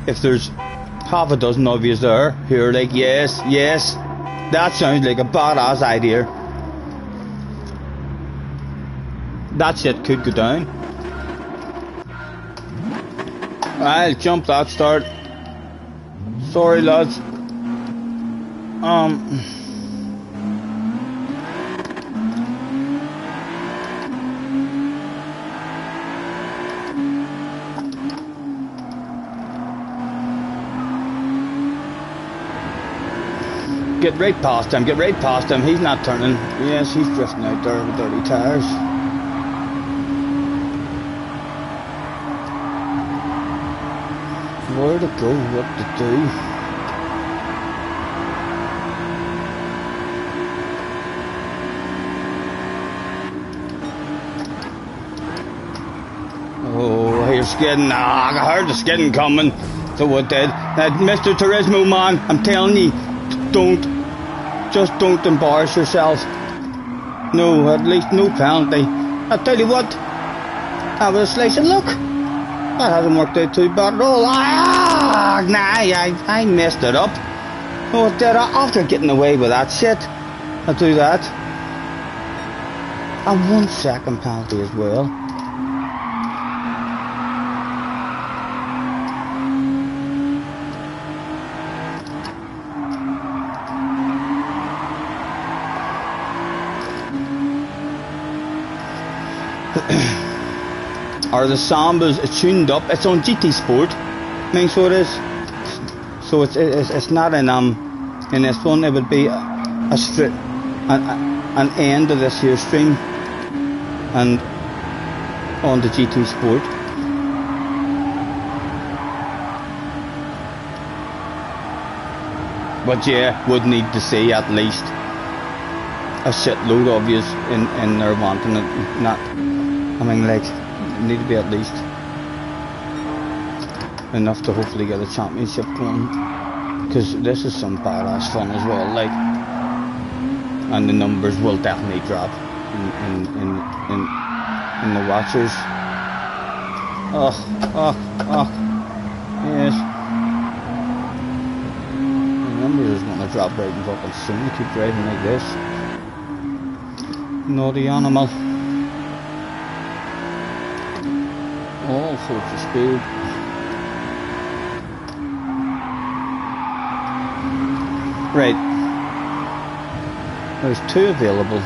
if there's half a dozen of you there who are like, yes, that sounds like a badass idea, that shit could go down. I'll jump that start. Sorry lads. Get right past him, he's not turning. Yes, he's drifting out there with dirty tires. Where to go, what to do. Oh, here's skidding. I heard the skidding coming. So it did. Mr. Turismo man, I'm telling you, don't embarrass yourself. No, at least no penalty. I'll tell you what, I was slicing, look. That hasn't worked out too bad at all. I messed it up. Oh, did I? After getting away with that shit, I'll do that. And 1 second penalty as well. Are the Sambas tuned up? It's on GT Sport. I mean, so it is. So it's not in this one. It would be a straight an end of this here stream, and on the GT Sport. But yeah, would need to see at least a shitload of yous in there wanting it. Not, I mean, like, need to be at least enough to hopefully get a championship going, because this is some badass fun as well, like, and the numbers will definitely drop in the watchers. Yes, the numbers is going to drop right in fucking soon. To keep driving like this, naughty animal. All sorts of speed. Right. There's 2 available.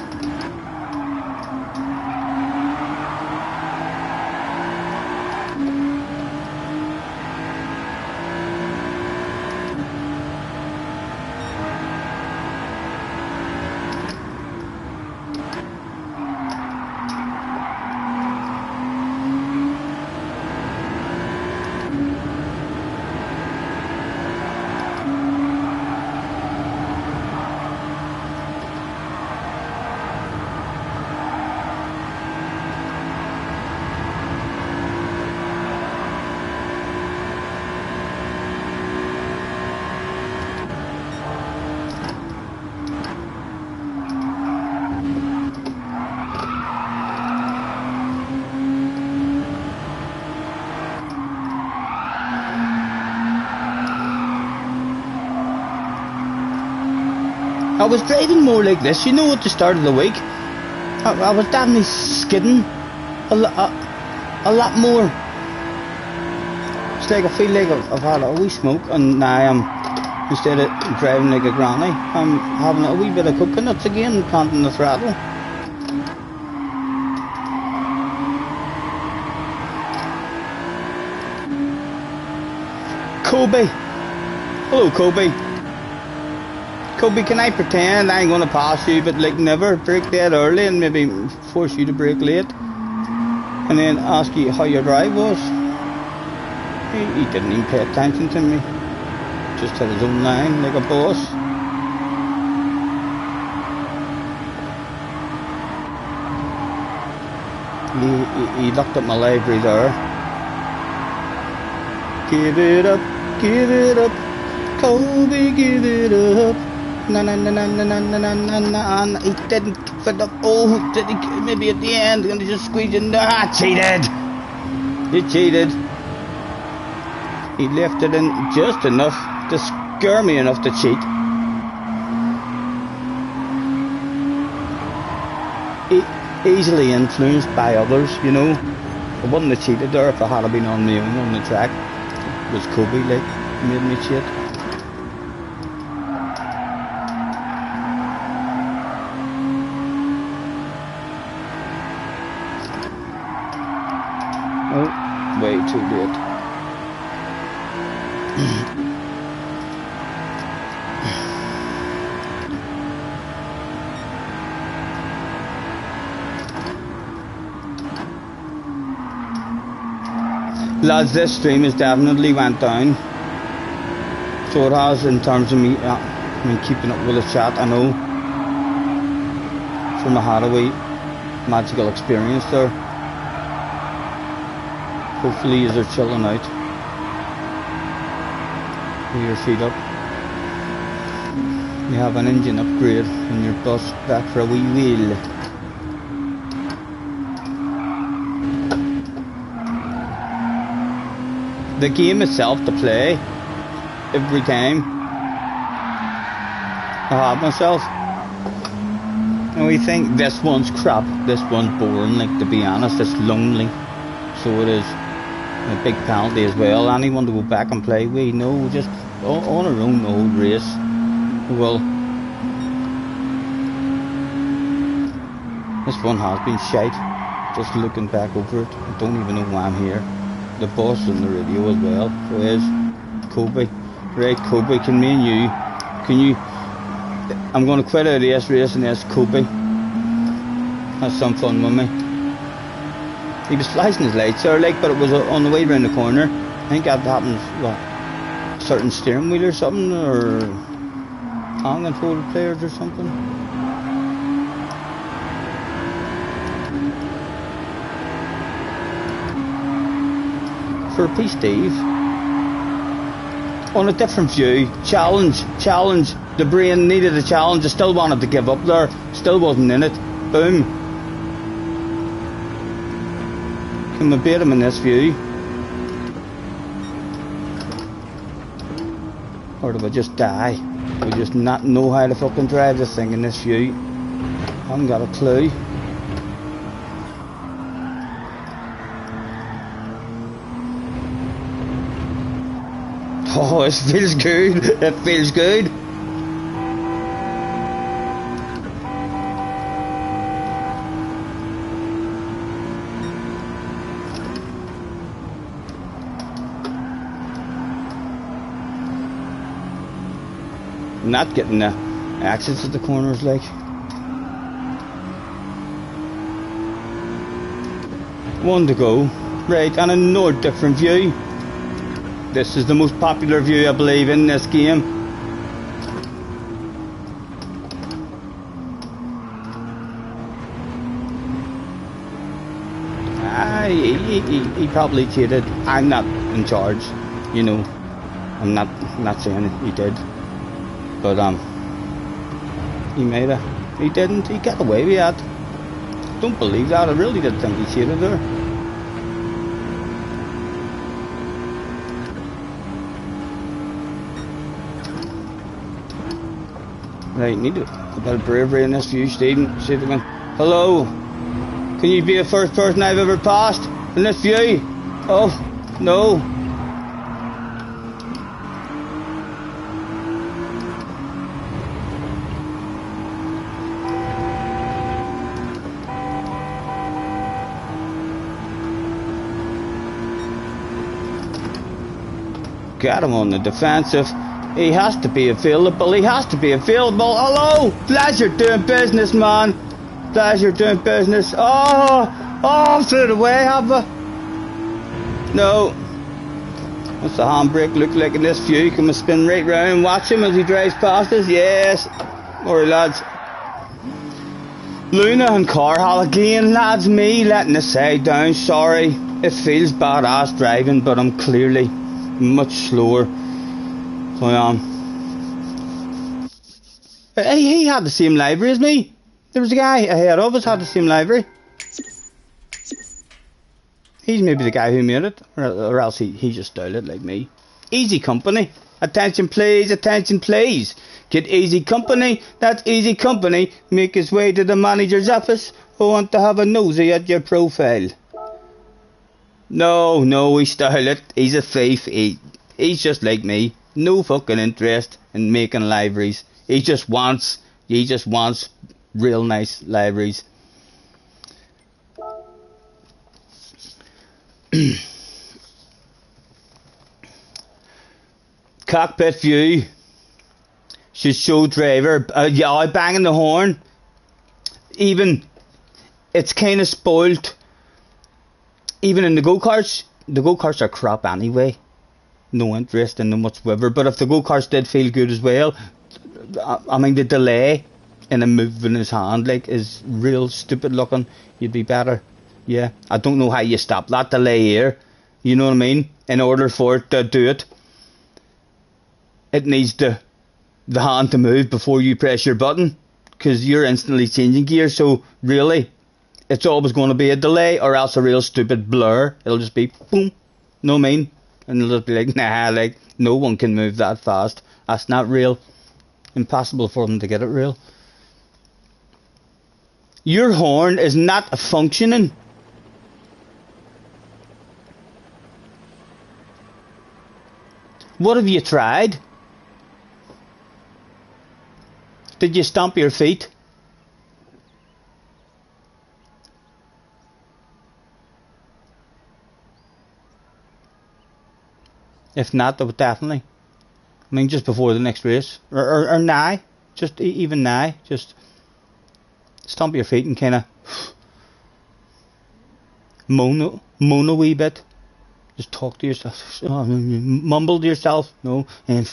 I was driving more like this, you know, at the start of the week. I was definitely skidding a lot more. It's like I feel like I've had a wee smoke, and now I'm, instead of driving like a granny, I'm having a wee bit of coconuts again and planting the throttle. Kobe. Hello, Kobe. Kobe, can I pretend I ain't gonna pass you, but like never brake dead early and maybe force you to brake late, and then ask you how your drive was? He didn't even pay attention to me. Just had his own line like a boss. He looked at my library there. Give it up, Kobe, give it up. Na na na na na na na na na. He didn't give it up. Oh, did he? Maybe at the end, gonna just squeeze in there. Ah, cheated. He cheated. He left it in just enough to scare me enough to cheat. Easily influenced by others, you know. I wouldn't have cheated there if I had been on my own on the track. It was Kobe, like, made me cheat. Oh, way too late. Lads, this stream has definitely went down. So it has in terms of me, keeping up with the chat. I know from I had a wee magical experience there. Hopefully you're chilling out with your feet up. You have an engine upgrade and your bus back for a wee wheel. The game itself to play every time I have myself, and we think this one's crap, this one's boring, like, to be honest, it's lonely, so it is a big penalty as well. Anyone to go back and play with, no, just on our own old race. Well, this one has been shite, just looking back over it. I don't even know why I'm here. The boss on the radio as well. So is Kobe. Right, Kobe, can me and you, I'm going to quit out of this race and ask Kobe. Have some fun with me. He was flashing his lights there, like, but it was on the way around the corner. I think that happens, what, certain steering wheel or something, or hand control players or something. For a peace, Steve. On a different view, challenge. The brain needed a challenge. I still wanted to give up there. Still wasn't in it. Boom. Can we beat him in this view? Or do I just die? Do I just not know how to fucking drive this thing in this view? I haven't got a clue. Oh, it feels good. It feels good. Not getting the exits at the corners, like. One to go. Right, and another different view. This is the most popular view, I believe, in this game. He probably cheated. I'm not in charge, you know. I'm not saying he did, but he made it. He didn't. He got away with that. Don't believe that. I really did think he cheated there. Right, need a bit of bravery in this view, Stephen. See if we can. Hello? Can you be the first person I've ever passed in this view? Oh, no. Got him on the defensive. He has to be available. He has to be available. Hello? Pleasure doing business, man. Pleasure doing business. Oh, threw it away, have I? No. What's the handbrake look like in this view? Can we spin right round and watch him as he drives past us? Yes. Alright, lads. Luna and Carhall again, lads. Me letting the side down. Sorry. It feels badass driving, but I'm clearly much slower. So I am. He had the same livery as me. There was a guy ahead of us had the same livery. He's maybe the guy who made it, or else he just stole it like me. Easy company. Attention please, attention please. Get easy company, that's easy company. Make his way to the manager's office. Who want to have a nosy at your profile? No, he stole it. He's a thief. He's just like me. No fucking interest in making liveries. He just wants real nice liveries. Cockpit view should show driver. Yeah, banging the horn. Even it's kind of spoiled. Even in the go-karts are crap anyway. No interest in them whatsoever. But if the go-karts did feel good as well, I mean the delay in a move in his hand like is real stupid looking. You'd be better. Yeah, I don't know how you stop that delay here. You know what I mean? In order for it to do it, it needs the hand to move before you press your button, because you're instantly changing gear. So really, it's always going to be a delay, or else a real stupid blur. It'll just be boom. Know what I mean? And it'll just be like, nah, like no one can move that fast. That's not real. Impossible for them to get it real. Your horn is not functioning. What have you tried? Did you stomp your feet? If not, then definitely. I mean, just before the next race, or now, just even now, just stomp your feet and kind of moan a wee bit. Just talk to yourself, mumble to yourself. No, and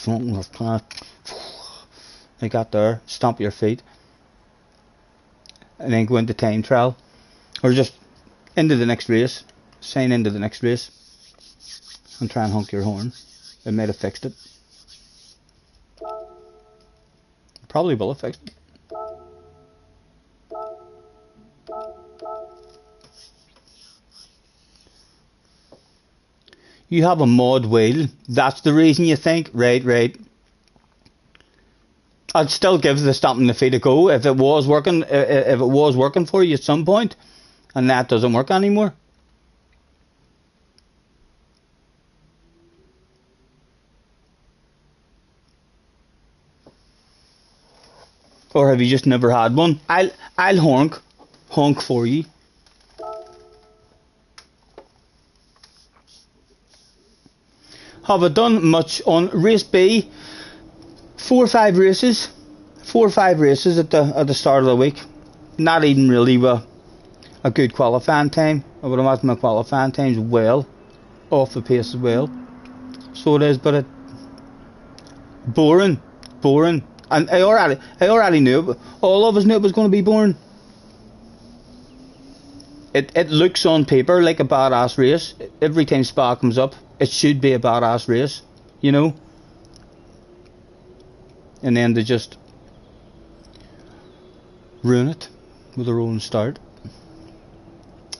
like that there. Stomp your feet, and then go into time trial, or just into the next race. Sign into the next race, and try and honk your horn. It might have fixed it. Probably will have fixed it. You have a mod wheel. That's the reason you think? Right. I'd still give the stomping the feet a go if it was working. If it was working for you at some point, and that doesn't work anymore. Or have you just never had one? I'll honk for you. Have I done much on race B? 4 or 5 races. 4 or 5 races at the start of the week. Not even really a good qualifying time. I would imagine my qualifying time's well off the pace as well. So it is, but it boring. And I already knew it. All of us knew it was going to be boring. It looks on paper like a badass race. Every time Spa comes up, it should be a badass race, you know. And then they just ruin it with a rolling start.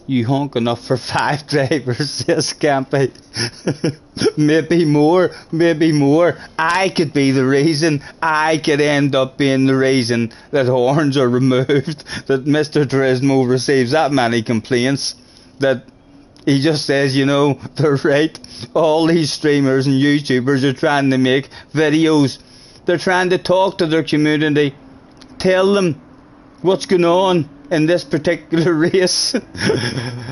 You honk enough for 5 drivers, yes, Campy. Maybe more, maybe more. I could be the reason, I could end up being the reason that horns are removed, that Mr. Turismo receives that many complaints, that he just says, you know, they're right. All these streamers and YouTubers are trying to make videos. They're trying to talk to their community, tell them what's going on in this particular race. And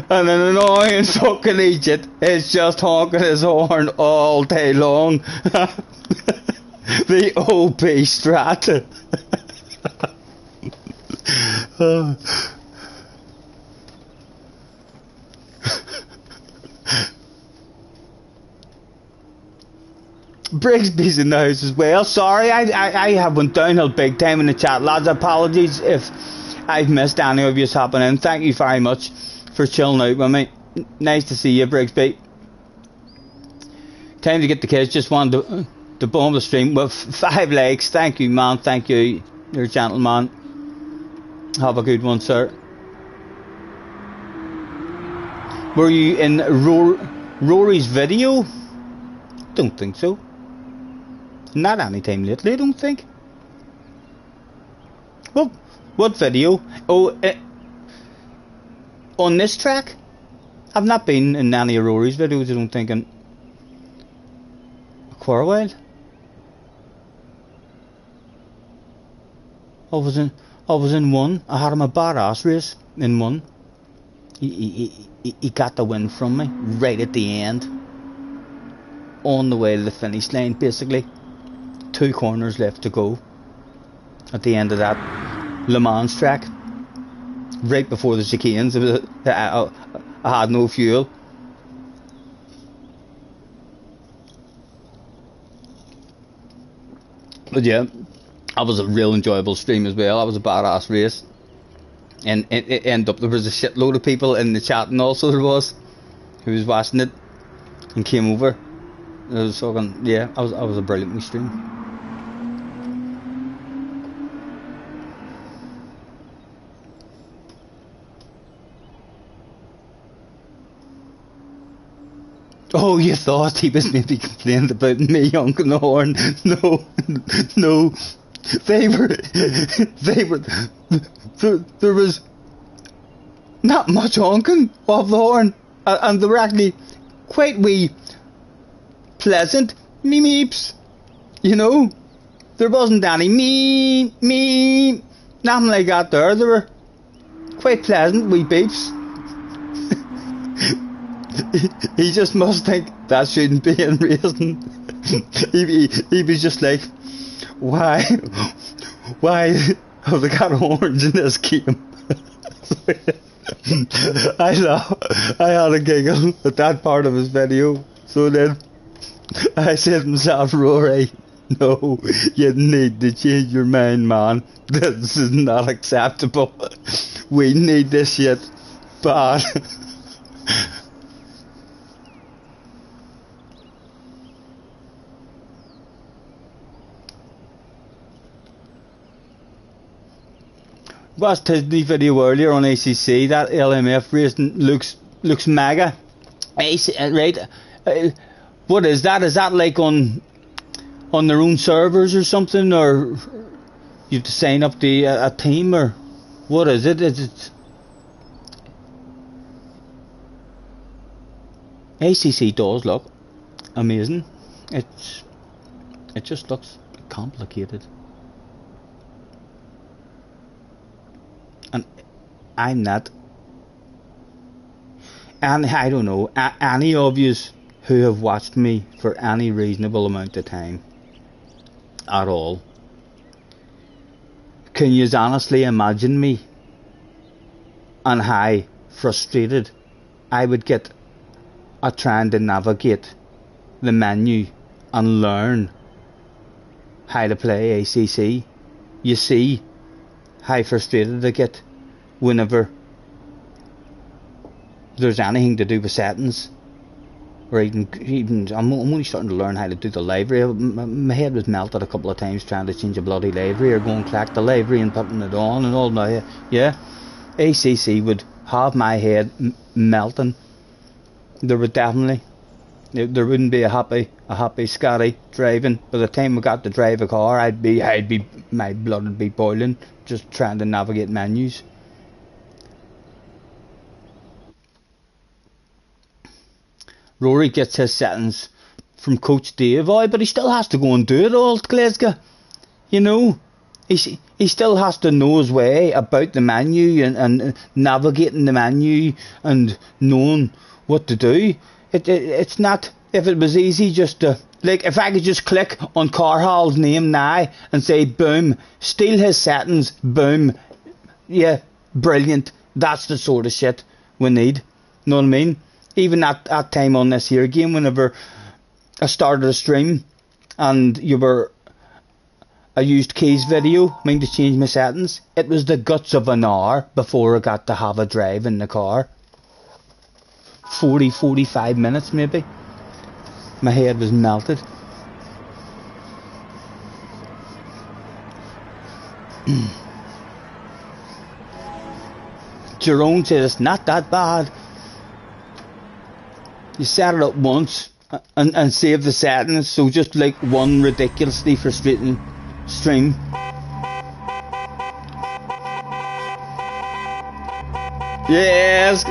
an annoying fucking idiot is just honking his horn all day long. The OP strat. Brigsby's in the house as well. Sorry, I have went downhill big time in the chat, lads. Apologies if I've missed any of you hopping in. Thank you very much for chilling out with me. Nice to see you, Brigsby. Time to get the kids. Just wanted to bomb the stream with 5 likes. Thank you, man. Thank you. You're a gentleman. Have a good one, sir. Were you in Rory's video? Don't think so. Not any time lately, I don't think. Well, what video? Oh, on this track? I've not been in any of Rory's videos, I don't think, in quite a while. I was in one. I had him a badass race in one. He got the win from me right at the end. On the way to the finish line, basically. 2 corners left to go at the end of that Le Mans track. Right before the chicanes, I had no fuel. But yeah, that was a real enjoyable stream as well. That was a badass race. And it ended up, there was a shitload of people in the chat, and also there was, who was watching it and came over. I was talking, yeah, I was a brilliant stream. Oh, you thought he was maybe complaining about me honking the horn? No, no. There was not much honking of the horn, and they were actually quite wee pleasant meeps, you know. There wasn't any me, nothing like that there. They were quite pleasant wee beeps. He just must think that shouldn't be in racing. he was just like, why have they got horns in this game? I had a giggle at that part of his video. So then I said to myself, Rory, no, you need to change your mind, man. This is not acceptable. We need this shit bad. Watched his video earlier on ACC. That LMF racing looks mega. Right? What is that? Is that like on their own servers or something, or you have to sign up to a team, or what is it? Is it ACC does look amazing. It just looks complicated. And I'm not. And I don't know, any of you who have watched me for any reasonable amount of time at all, can you honestly imagine me and how frustrated I would get at trying to navigate the menu and learn how to play ACC? You see how frustrated I get whenever there's anything to do with settings, or even I'm only starting to learn how to do the livery. My head was melted a couple of times trying to change a bloody livery, or go and collect the livery and putting it on and all that. Yeah, ACC would have my head melting. There would definitely, there wouldn't be a happy Scotty driving. By the time we got to drive a car, my blood would be boiling just trying to navigate menus. Rory gets his settings from Coach Dave, but he still has to go and do it all, Glasgow. You know, he still has to know his way about the menu and navigating the menu and knowing what to do. It's not, if it was easy just to, like, if I could just click on Carhal's name now and say, boom, steal his settings, boom, yeah, brilliant. That's the sort of shit we need. Know what I mean? Even at that time on this here game, whenever I started a stream and I used Key's video, to change my settings, it was the guts of an hour before I got to have a drive in the car. 45 minutes maybe. My head was melted. Jerome said it's not that bad. You set it up once and save the settings, so just like one ridiculously frustrating stream. Yes,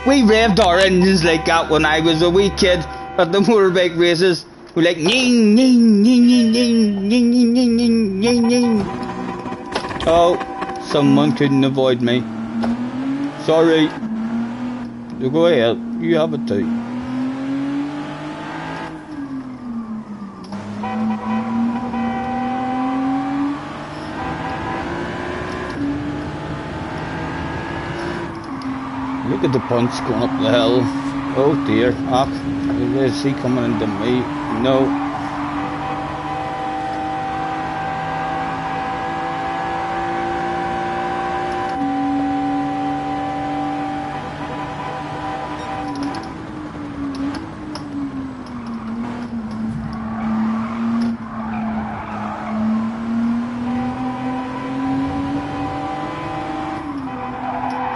we revved our engines like that when I was a wee kid at the motorbike races. We like ning ning ning ning ning ning ning ning ning ning ning. Oh, someone couldn't avoid me. Sorry. You go ahead. You have it too. Look at the punch going up the hill. Oh dear, is he coming into me? No.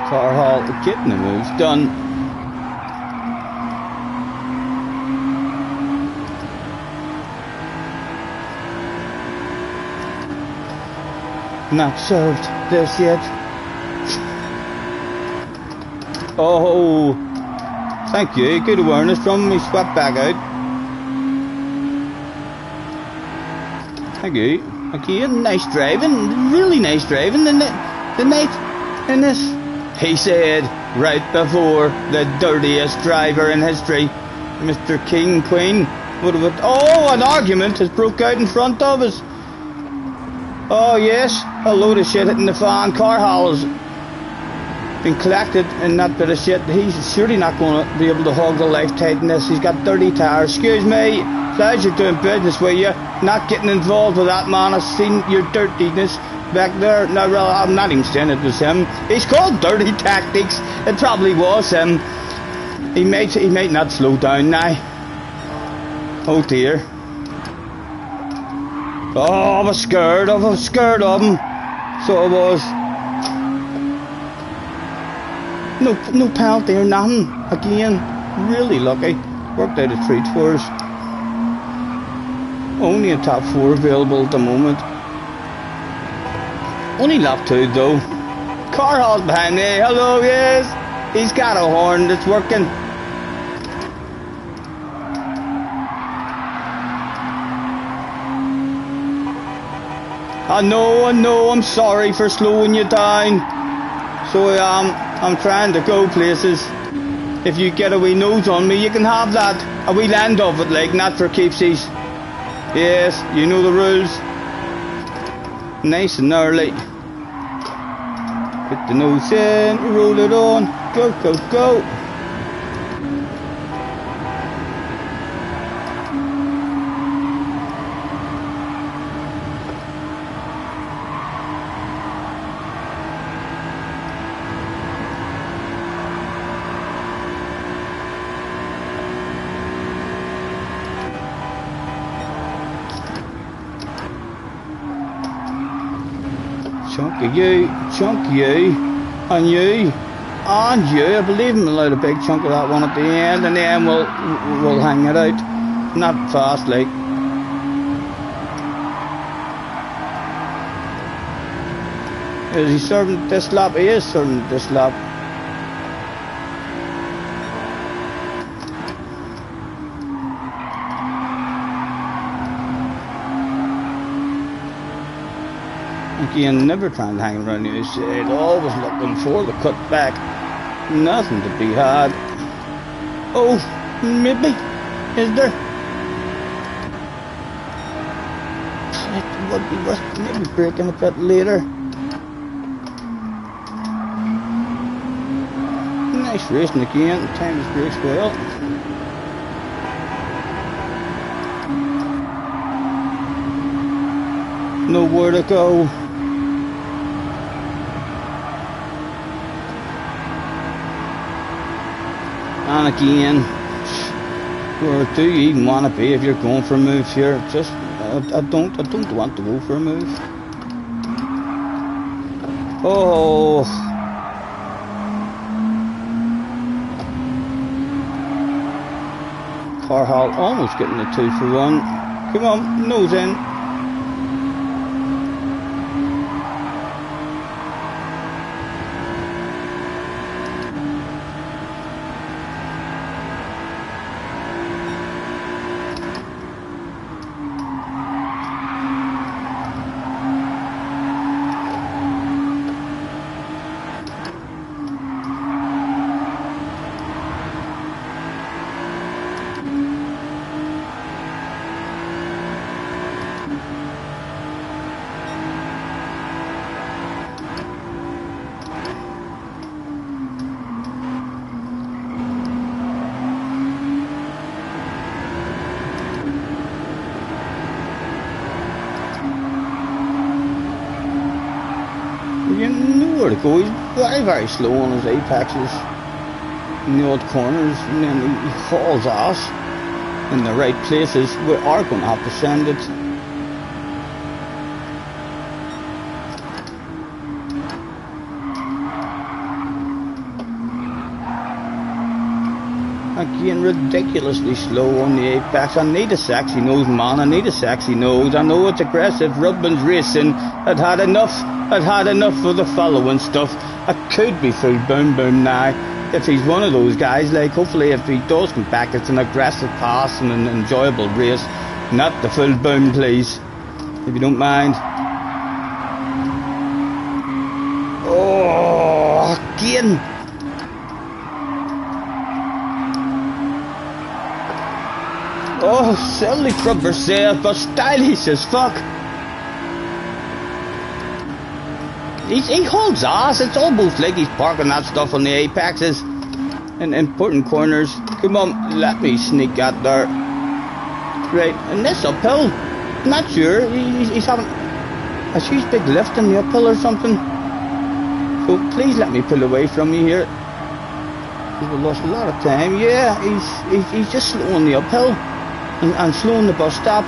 Carhall getting the moves done. Not served this yet. Oh, thank you. Good awareness from me. Swept back out. Thank you. Again, nice driving. Really nice driving. The night in this. He said, right before the dirtiest driver in history, Mr. King Queen, would have... Oh, an argument has broke out in front of us. Oh, yes, a load of shit hitting the fan. Carhall's been collected in that bit of shit. He's surely not going to be able to hog the life tight in this. He's got dirty tires. Excuse me, glad you're doing business with you. Not getting involved with that, man. I've seen your dirtiness back there. No, I'm not even saying it was him. He's called Dirty Tactics. It probably was him. He might not slow down now. Oh dear. Oh, I was scared of him. So I was. No penalty or nothing. Again, really lucky. Worked out a treat for us. Only a top 4 available at the moment. Only lap 2 though. Carhall's behind me. Hello, yes. He's got a horn that's working. I know, I'm sorry for slowing you down. So I'm trying to go places. If you get a wee nose on me, you can have that. A wee land of it, like, not for keepsies. Yes, you know the rules. Nice and early. Put the nose in, roll it on. Go, go, go. Chunk of you, and you. And you, I believe him allowed a big chunk of that one at the end, and then we'll hang it out. Not fast, like. Is he serving this lap? He is serving this lap. Again, never trying to hang around the outside, always looking for the cut back. Nothing to be had. Oh, maybe. Is there? It would be worth maybe breaking a bit later. Nice racing again, time is breaks well. Nowhere to go. And again, where do you even want to be if you're going for a move here? Just, I don't want to go for a move. Oh. Carhall almost getting a 2 for 1. Come on, nose in. You know where to go. He's very, very slow on his apexes in the odd corners, and then he hauls ass in the right places. We are going to have to send it. Again, ridiculously slow on the apex. I need a sexy nose, man. I need a sexy nose. I know it's aggressive. Rubman's racing. I'd had enough of the following stuff. I could be full boom boom now if he's one of those guys. Like, hopefully if he does come back, it's an aggressive pass and an enjoyable race, not the full boom, please, if you don't mind. Oh, again. Oh, silly from herself, but stylish as fuck. He holds ass. It's almost like he's parking that stuff on the apexes and important corners. Come on, let me sneak out there. Right, and this uphill, I'm not sure. He's having a huge big lift in the uphill or something. So please let me pull away from you here. We've lost a lot of time. Yeah, he's just slow on the uphill and slow on the bus stop.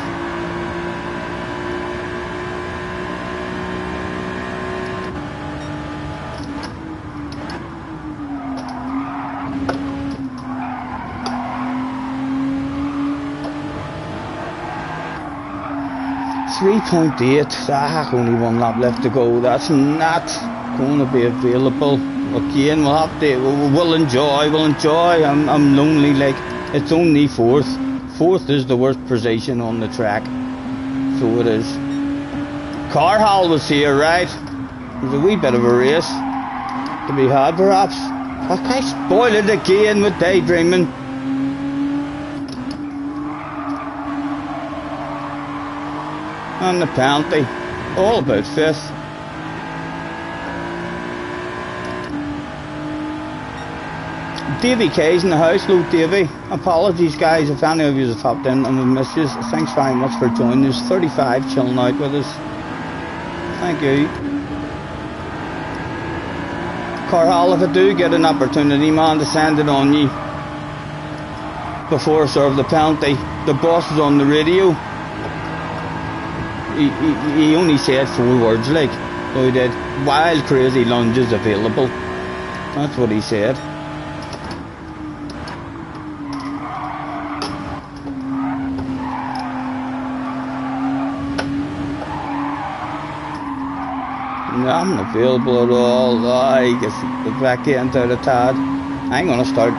3.8, only one lap left to go. That's not going to be available. Again, we'll enjoy. I'm lonely, like, it's only fourth. Fourth is the worst position on the track, so it is. Carhall was here, right? It was a wee bit of a race to be had, perhaps. I spoil it again with daydreaming. And the penalty, all about fifth. Davy K's in the house. Hello, Davy. Apologies, guys, if any of you have hopped in and we missed you. Thanks very much for joining us. 35 chilling out with us. Thank you. Carhall, if I do get an opportunity, man, to send it on you before I serve the penalty, the boss was on the radio. He only said 4 words, like, so he did. Wild crazy lunges available. That's what he said. No, I'm not available at all. I guess the back end out of Tad. I'm gonna start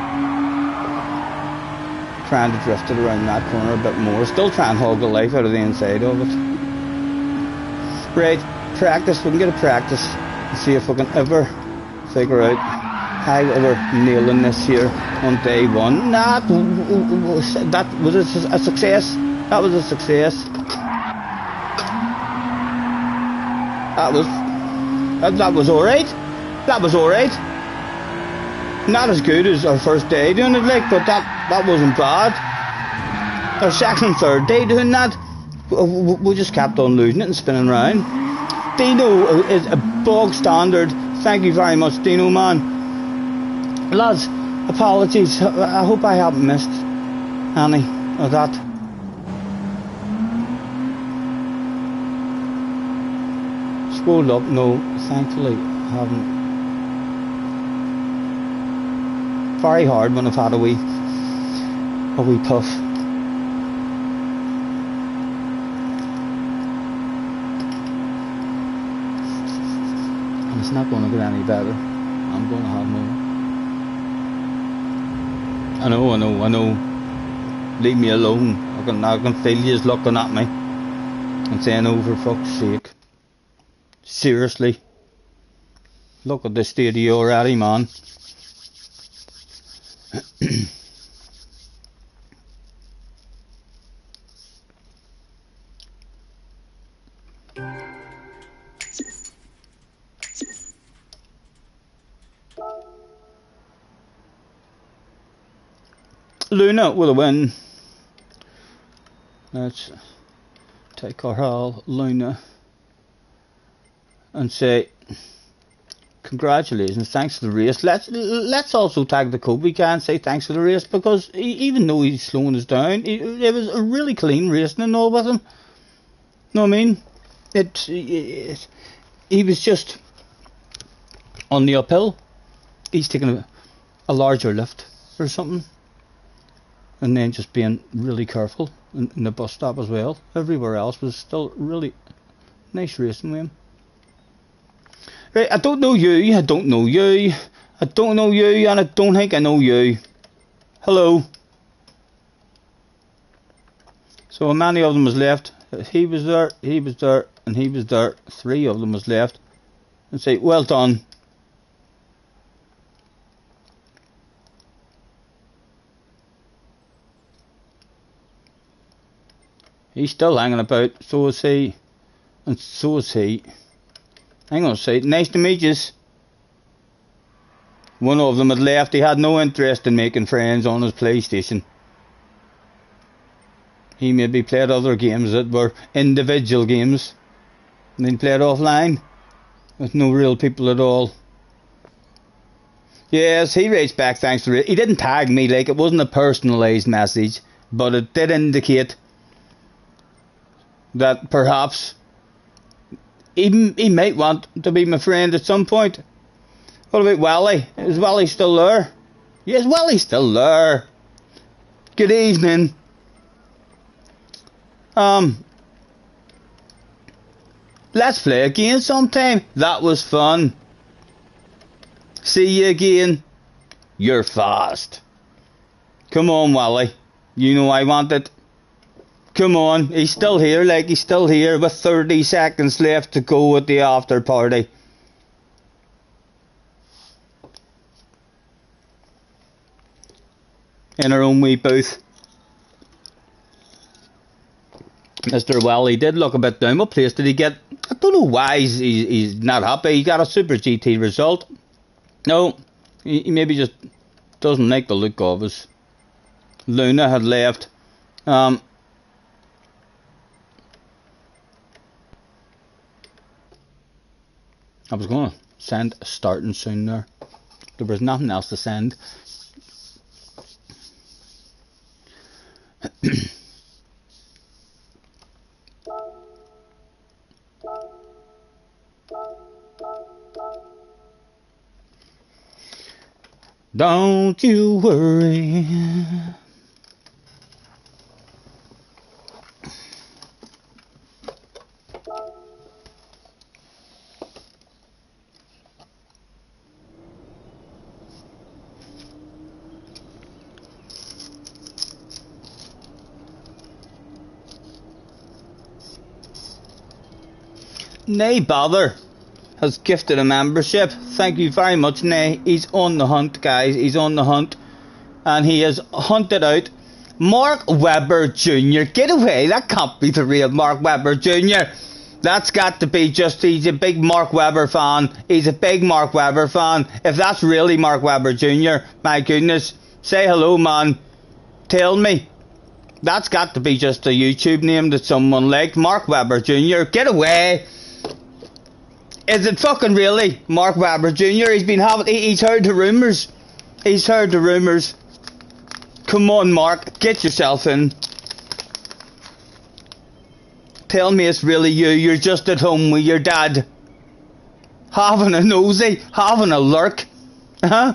trying to drift it around that corner a bit more. Still try and hog the life out of the inside of it. Right, practice. We can get a practice and see if we can ever figure out how we're nailing this here on day one. That was a success. That was a success. That was alright. That was alright. Not as good as our first day doing it, like, but that wasn't bad. Our second and third day doing that, we just kept on losing it and spinning around. Dino is a bog standard. Thank you very much, Dino, man. Lads, apologies. I hope I haven't missed any of that. Scrolled up, no, thankfully I haven't. Very hard when I've had a wee puff. And it's not going to get any better. I'm going to have more. I know. Leave me alone. I can feel you looking at me and saying, oh, for fuck's sake. Seriously. Look at the state of you already, man. Luna with a win. Let's take our haul, Luna, and say congratulations, thanks for the race. Let's also tag the Kobe guy and say thanks for the race, because even though he's slowing us down, it was a really clean racing and all with him. Know what I mean? He was just on the uphill. He's taking a larger lift or something, and then just being really careful in the bus stop as well. Everywhere else was still really nice racing with him. Right, I don't know you, and I don't think I know you. Hello. So how many of them was left? He was there, and he was there. 3 of them was left. And say, well done. He's still hanging about, so is he, and so is he. I'm going to say, nice to meet yous. One of them had left. He had no interest in making friends on his PlayStation. He maybe played other games that were individual games, and then played offline with no real people at all. Yes, he raced back thanks to it. He didn't tag me, like, it wasn't a personalised message, but it did indicate that perhaps he might want to be my friend at some point. What about Wally? Is Wally still there? Yes, Wally's still there. Good evening. Let's play again sometime. That was fun. See you again. You're fast. Come on, Wally. You know I want it. Come on, he's still here, like he's still here with 30 seconds left to go at the after party. In our own wee booth. Mr. Wally did look a bit down. What place did he get? I don't know why he's not happy. He got a Super GT result. No, he maybe just doesn't like the look of us. Luna had left. I was going to send a starting soon there. There was nothing else to send. Don't you worry. Nay Bother has gifted a membership. Thank you very much, Nay. He's on the hunt, guys. He's on the hunt. And he has hunted out Mark Webber Jr. Get away. That can't be the real Mark Webber Jr. That's got to be just, he's a big Mark Webber fan. He's a big Mark Webber fan. If that's really Mark Webber Jr., my goodness. Say hello, man. Tell me. That's got to be just a YouTube name that someone liked. Mark Webber Jr. Get away. Is it fucking really Mark Webber Jr.? He's heard the rumours. He's heard the rumours. Come on, Mark. Get yourself in. Tell me it's really you. You're just at home with your dad. Having a nosy. Having a lurk. Huh?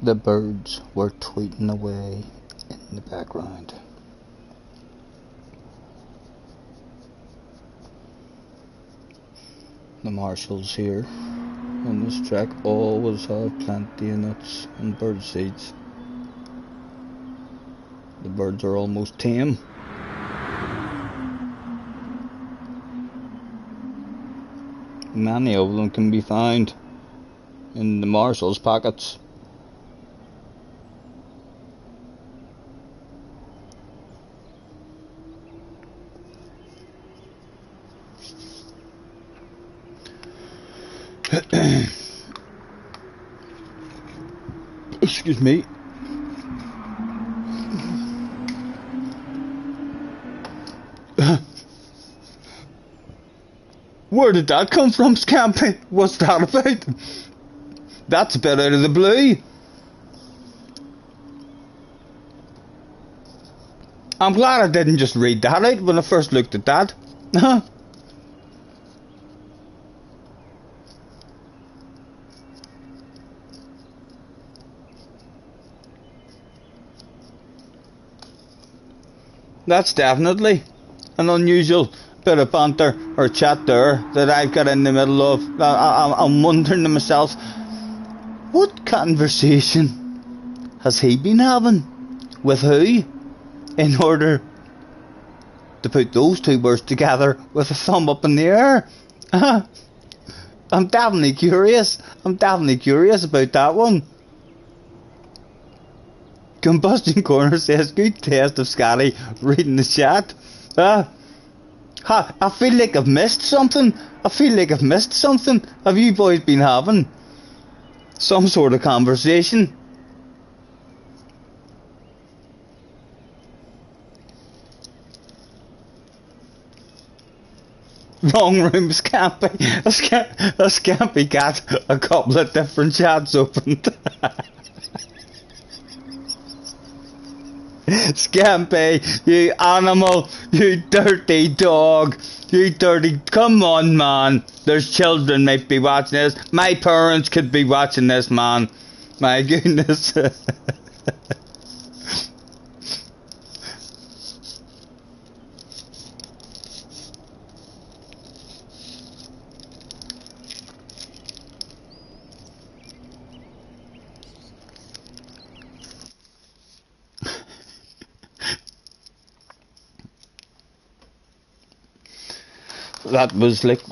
The birds were tweeting away in the background. The marshals here on this track always have plenty of nuts and bird seeds. The birds are almost tame. Many of them can be found in the marshals' pockets. Excuse me. Where did that come from, Scampy? What's that about? That's a bit out of the blue. I'm glad I didn't just read that out when I first looked at that. That's definitely an unusual bit of banter or chat there that I've got in the middle of. I'm wondering to myself, what conversation has he been having with who in order to put those two words together with a thumb up in the air? I'm definitely curious. I'm definitely curious about that one. Combustion Corner says, good test of Scotty reading the chat. I feel like I've missed something. Have you boys been having some sort of conversation? Wrong room, Scampy. A Scampy got a couple of different chats opened. Scampy, you animal, you dirty dog, you dirty, come on, man. There's children might be watching this. My parents could be watching this, man. My goodness. That was like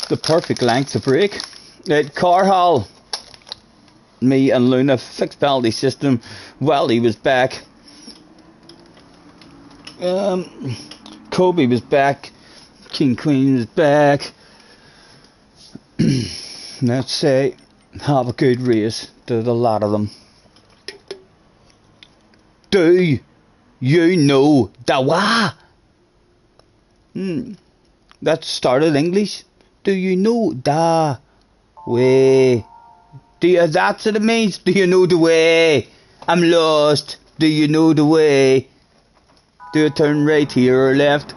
the perfect length of brake. Carhall, me and Luna fixed penalty system while he was back. Kobe was back. King Queen was back. Let's say have a good race. Did a lot of them. Do you know the wa? That started English. Do you know the way? That's what it means. Do you know the way? I'm lost. Do you know the way? Do I turn right here or left?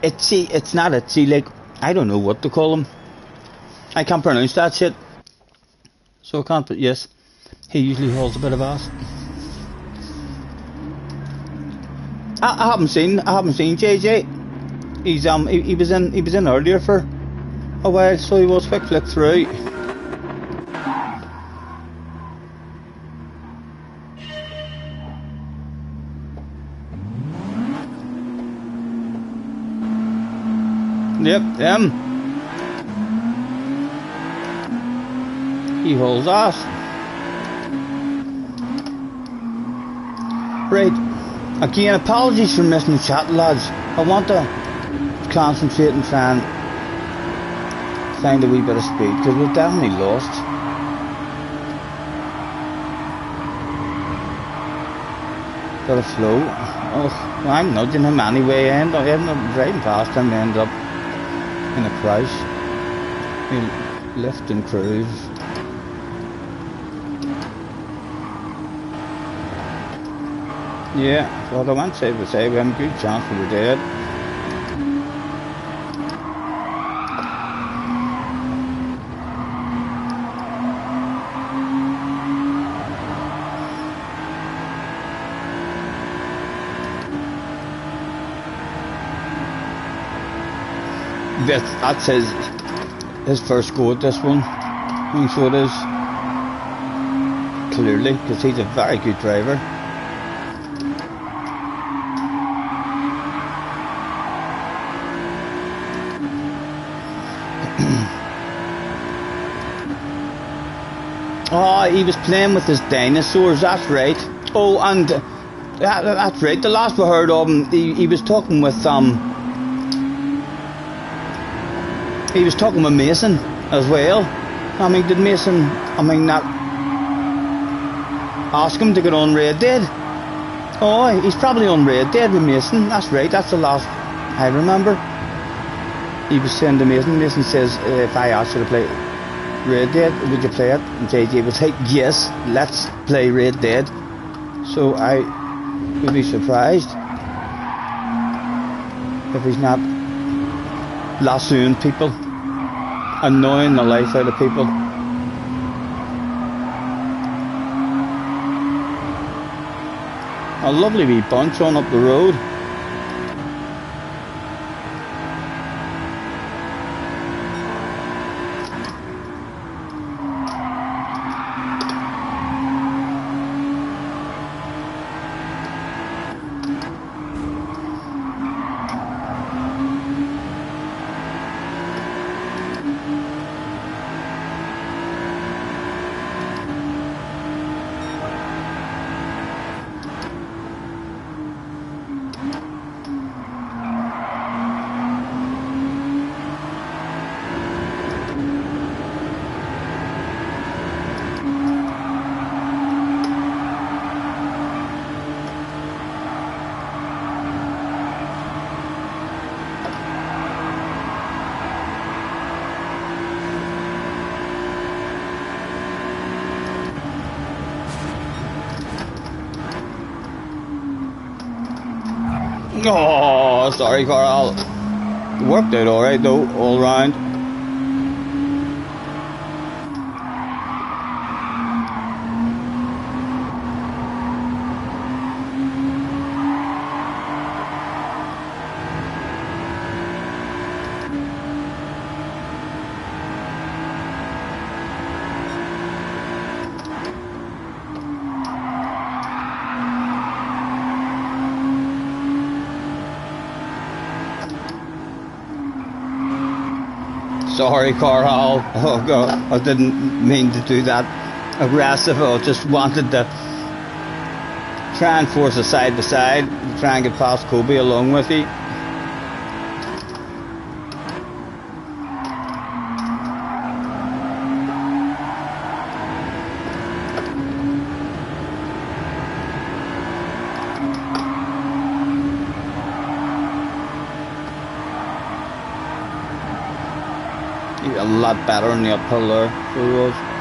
It's not itchy, like, I don't know what to call them. I can't pronounce that shit. So I can't, but yes, he usually holds a bit of ass. I haven't seen JJ. He was in earlier for a while, so he was quick flick through. Yep, he holds ass. Right, again, apologies for missing the chat, lads. I want to concentrate and try and find a wee bit of speed, because we've definitely lost. Got a flow. Oh, well, I'm nudging him anyway. I ended up driving past him, ended up in a crash. He lift and cruise. Yeah, so I went side by side. We had a good chance we were dead. That's his first go at this one. I think so it is. Clearly, because he's a very good driver. Oh, he was playing with his dinosaurs, that's right. Oh, and that's right. The last we heard of him, he was talking with he was talking with Mason as well. I mean, did Mason, not ask him to get on Red Dead? Oh, he's probably on Red Dead with Mason. That's right, that's the last I remember. He was saying to Mason, Mason says, if I asked you to play Red Dead, would you play it? And JJ would say, yes, let's play Red Dead. So I would be surprised if he's not lassoing people, annoying the life out of people. A lovely wee bunch on up the road. Oh, sorry, Carl. Worked out alright though, all round. Sorry, Carl. Oh God, I didn't mean to do that aggressive. I just wanted to try and force a side by side, try and get past Kobe along with you. A lot better in the uphill there, so he was.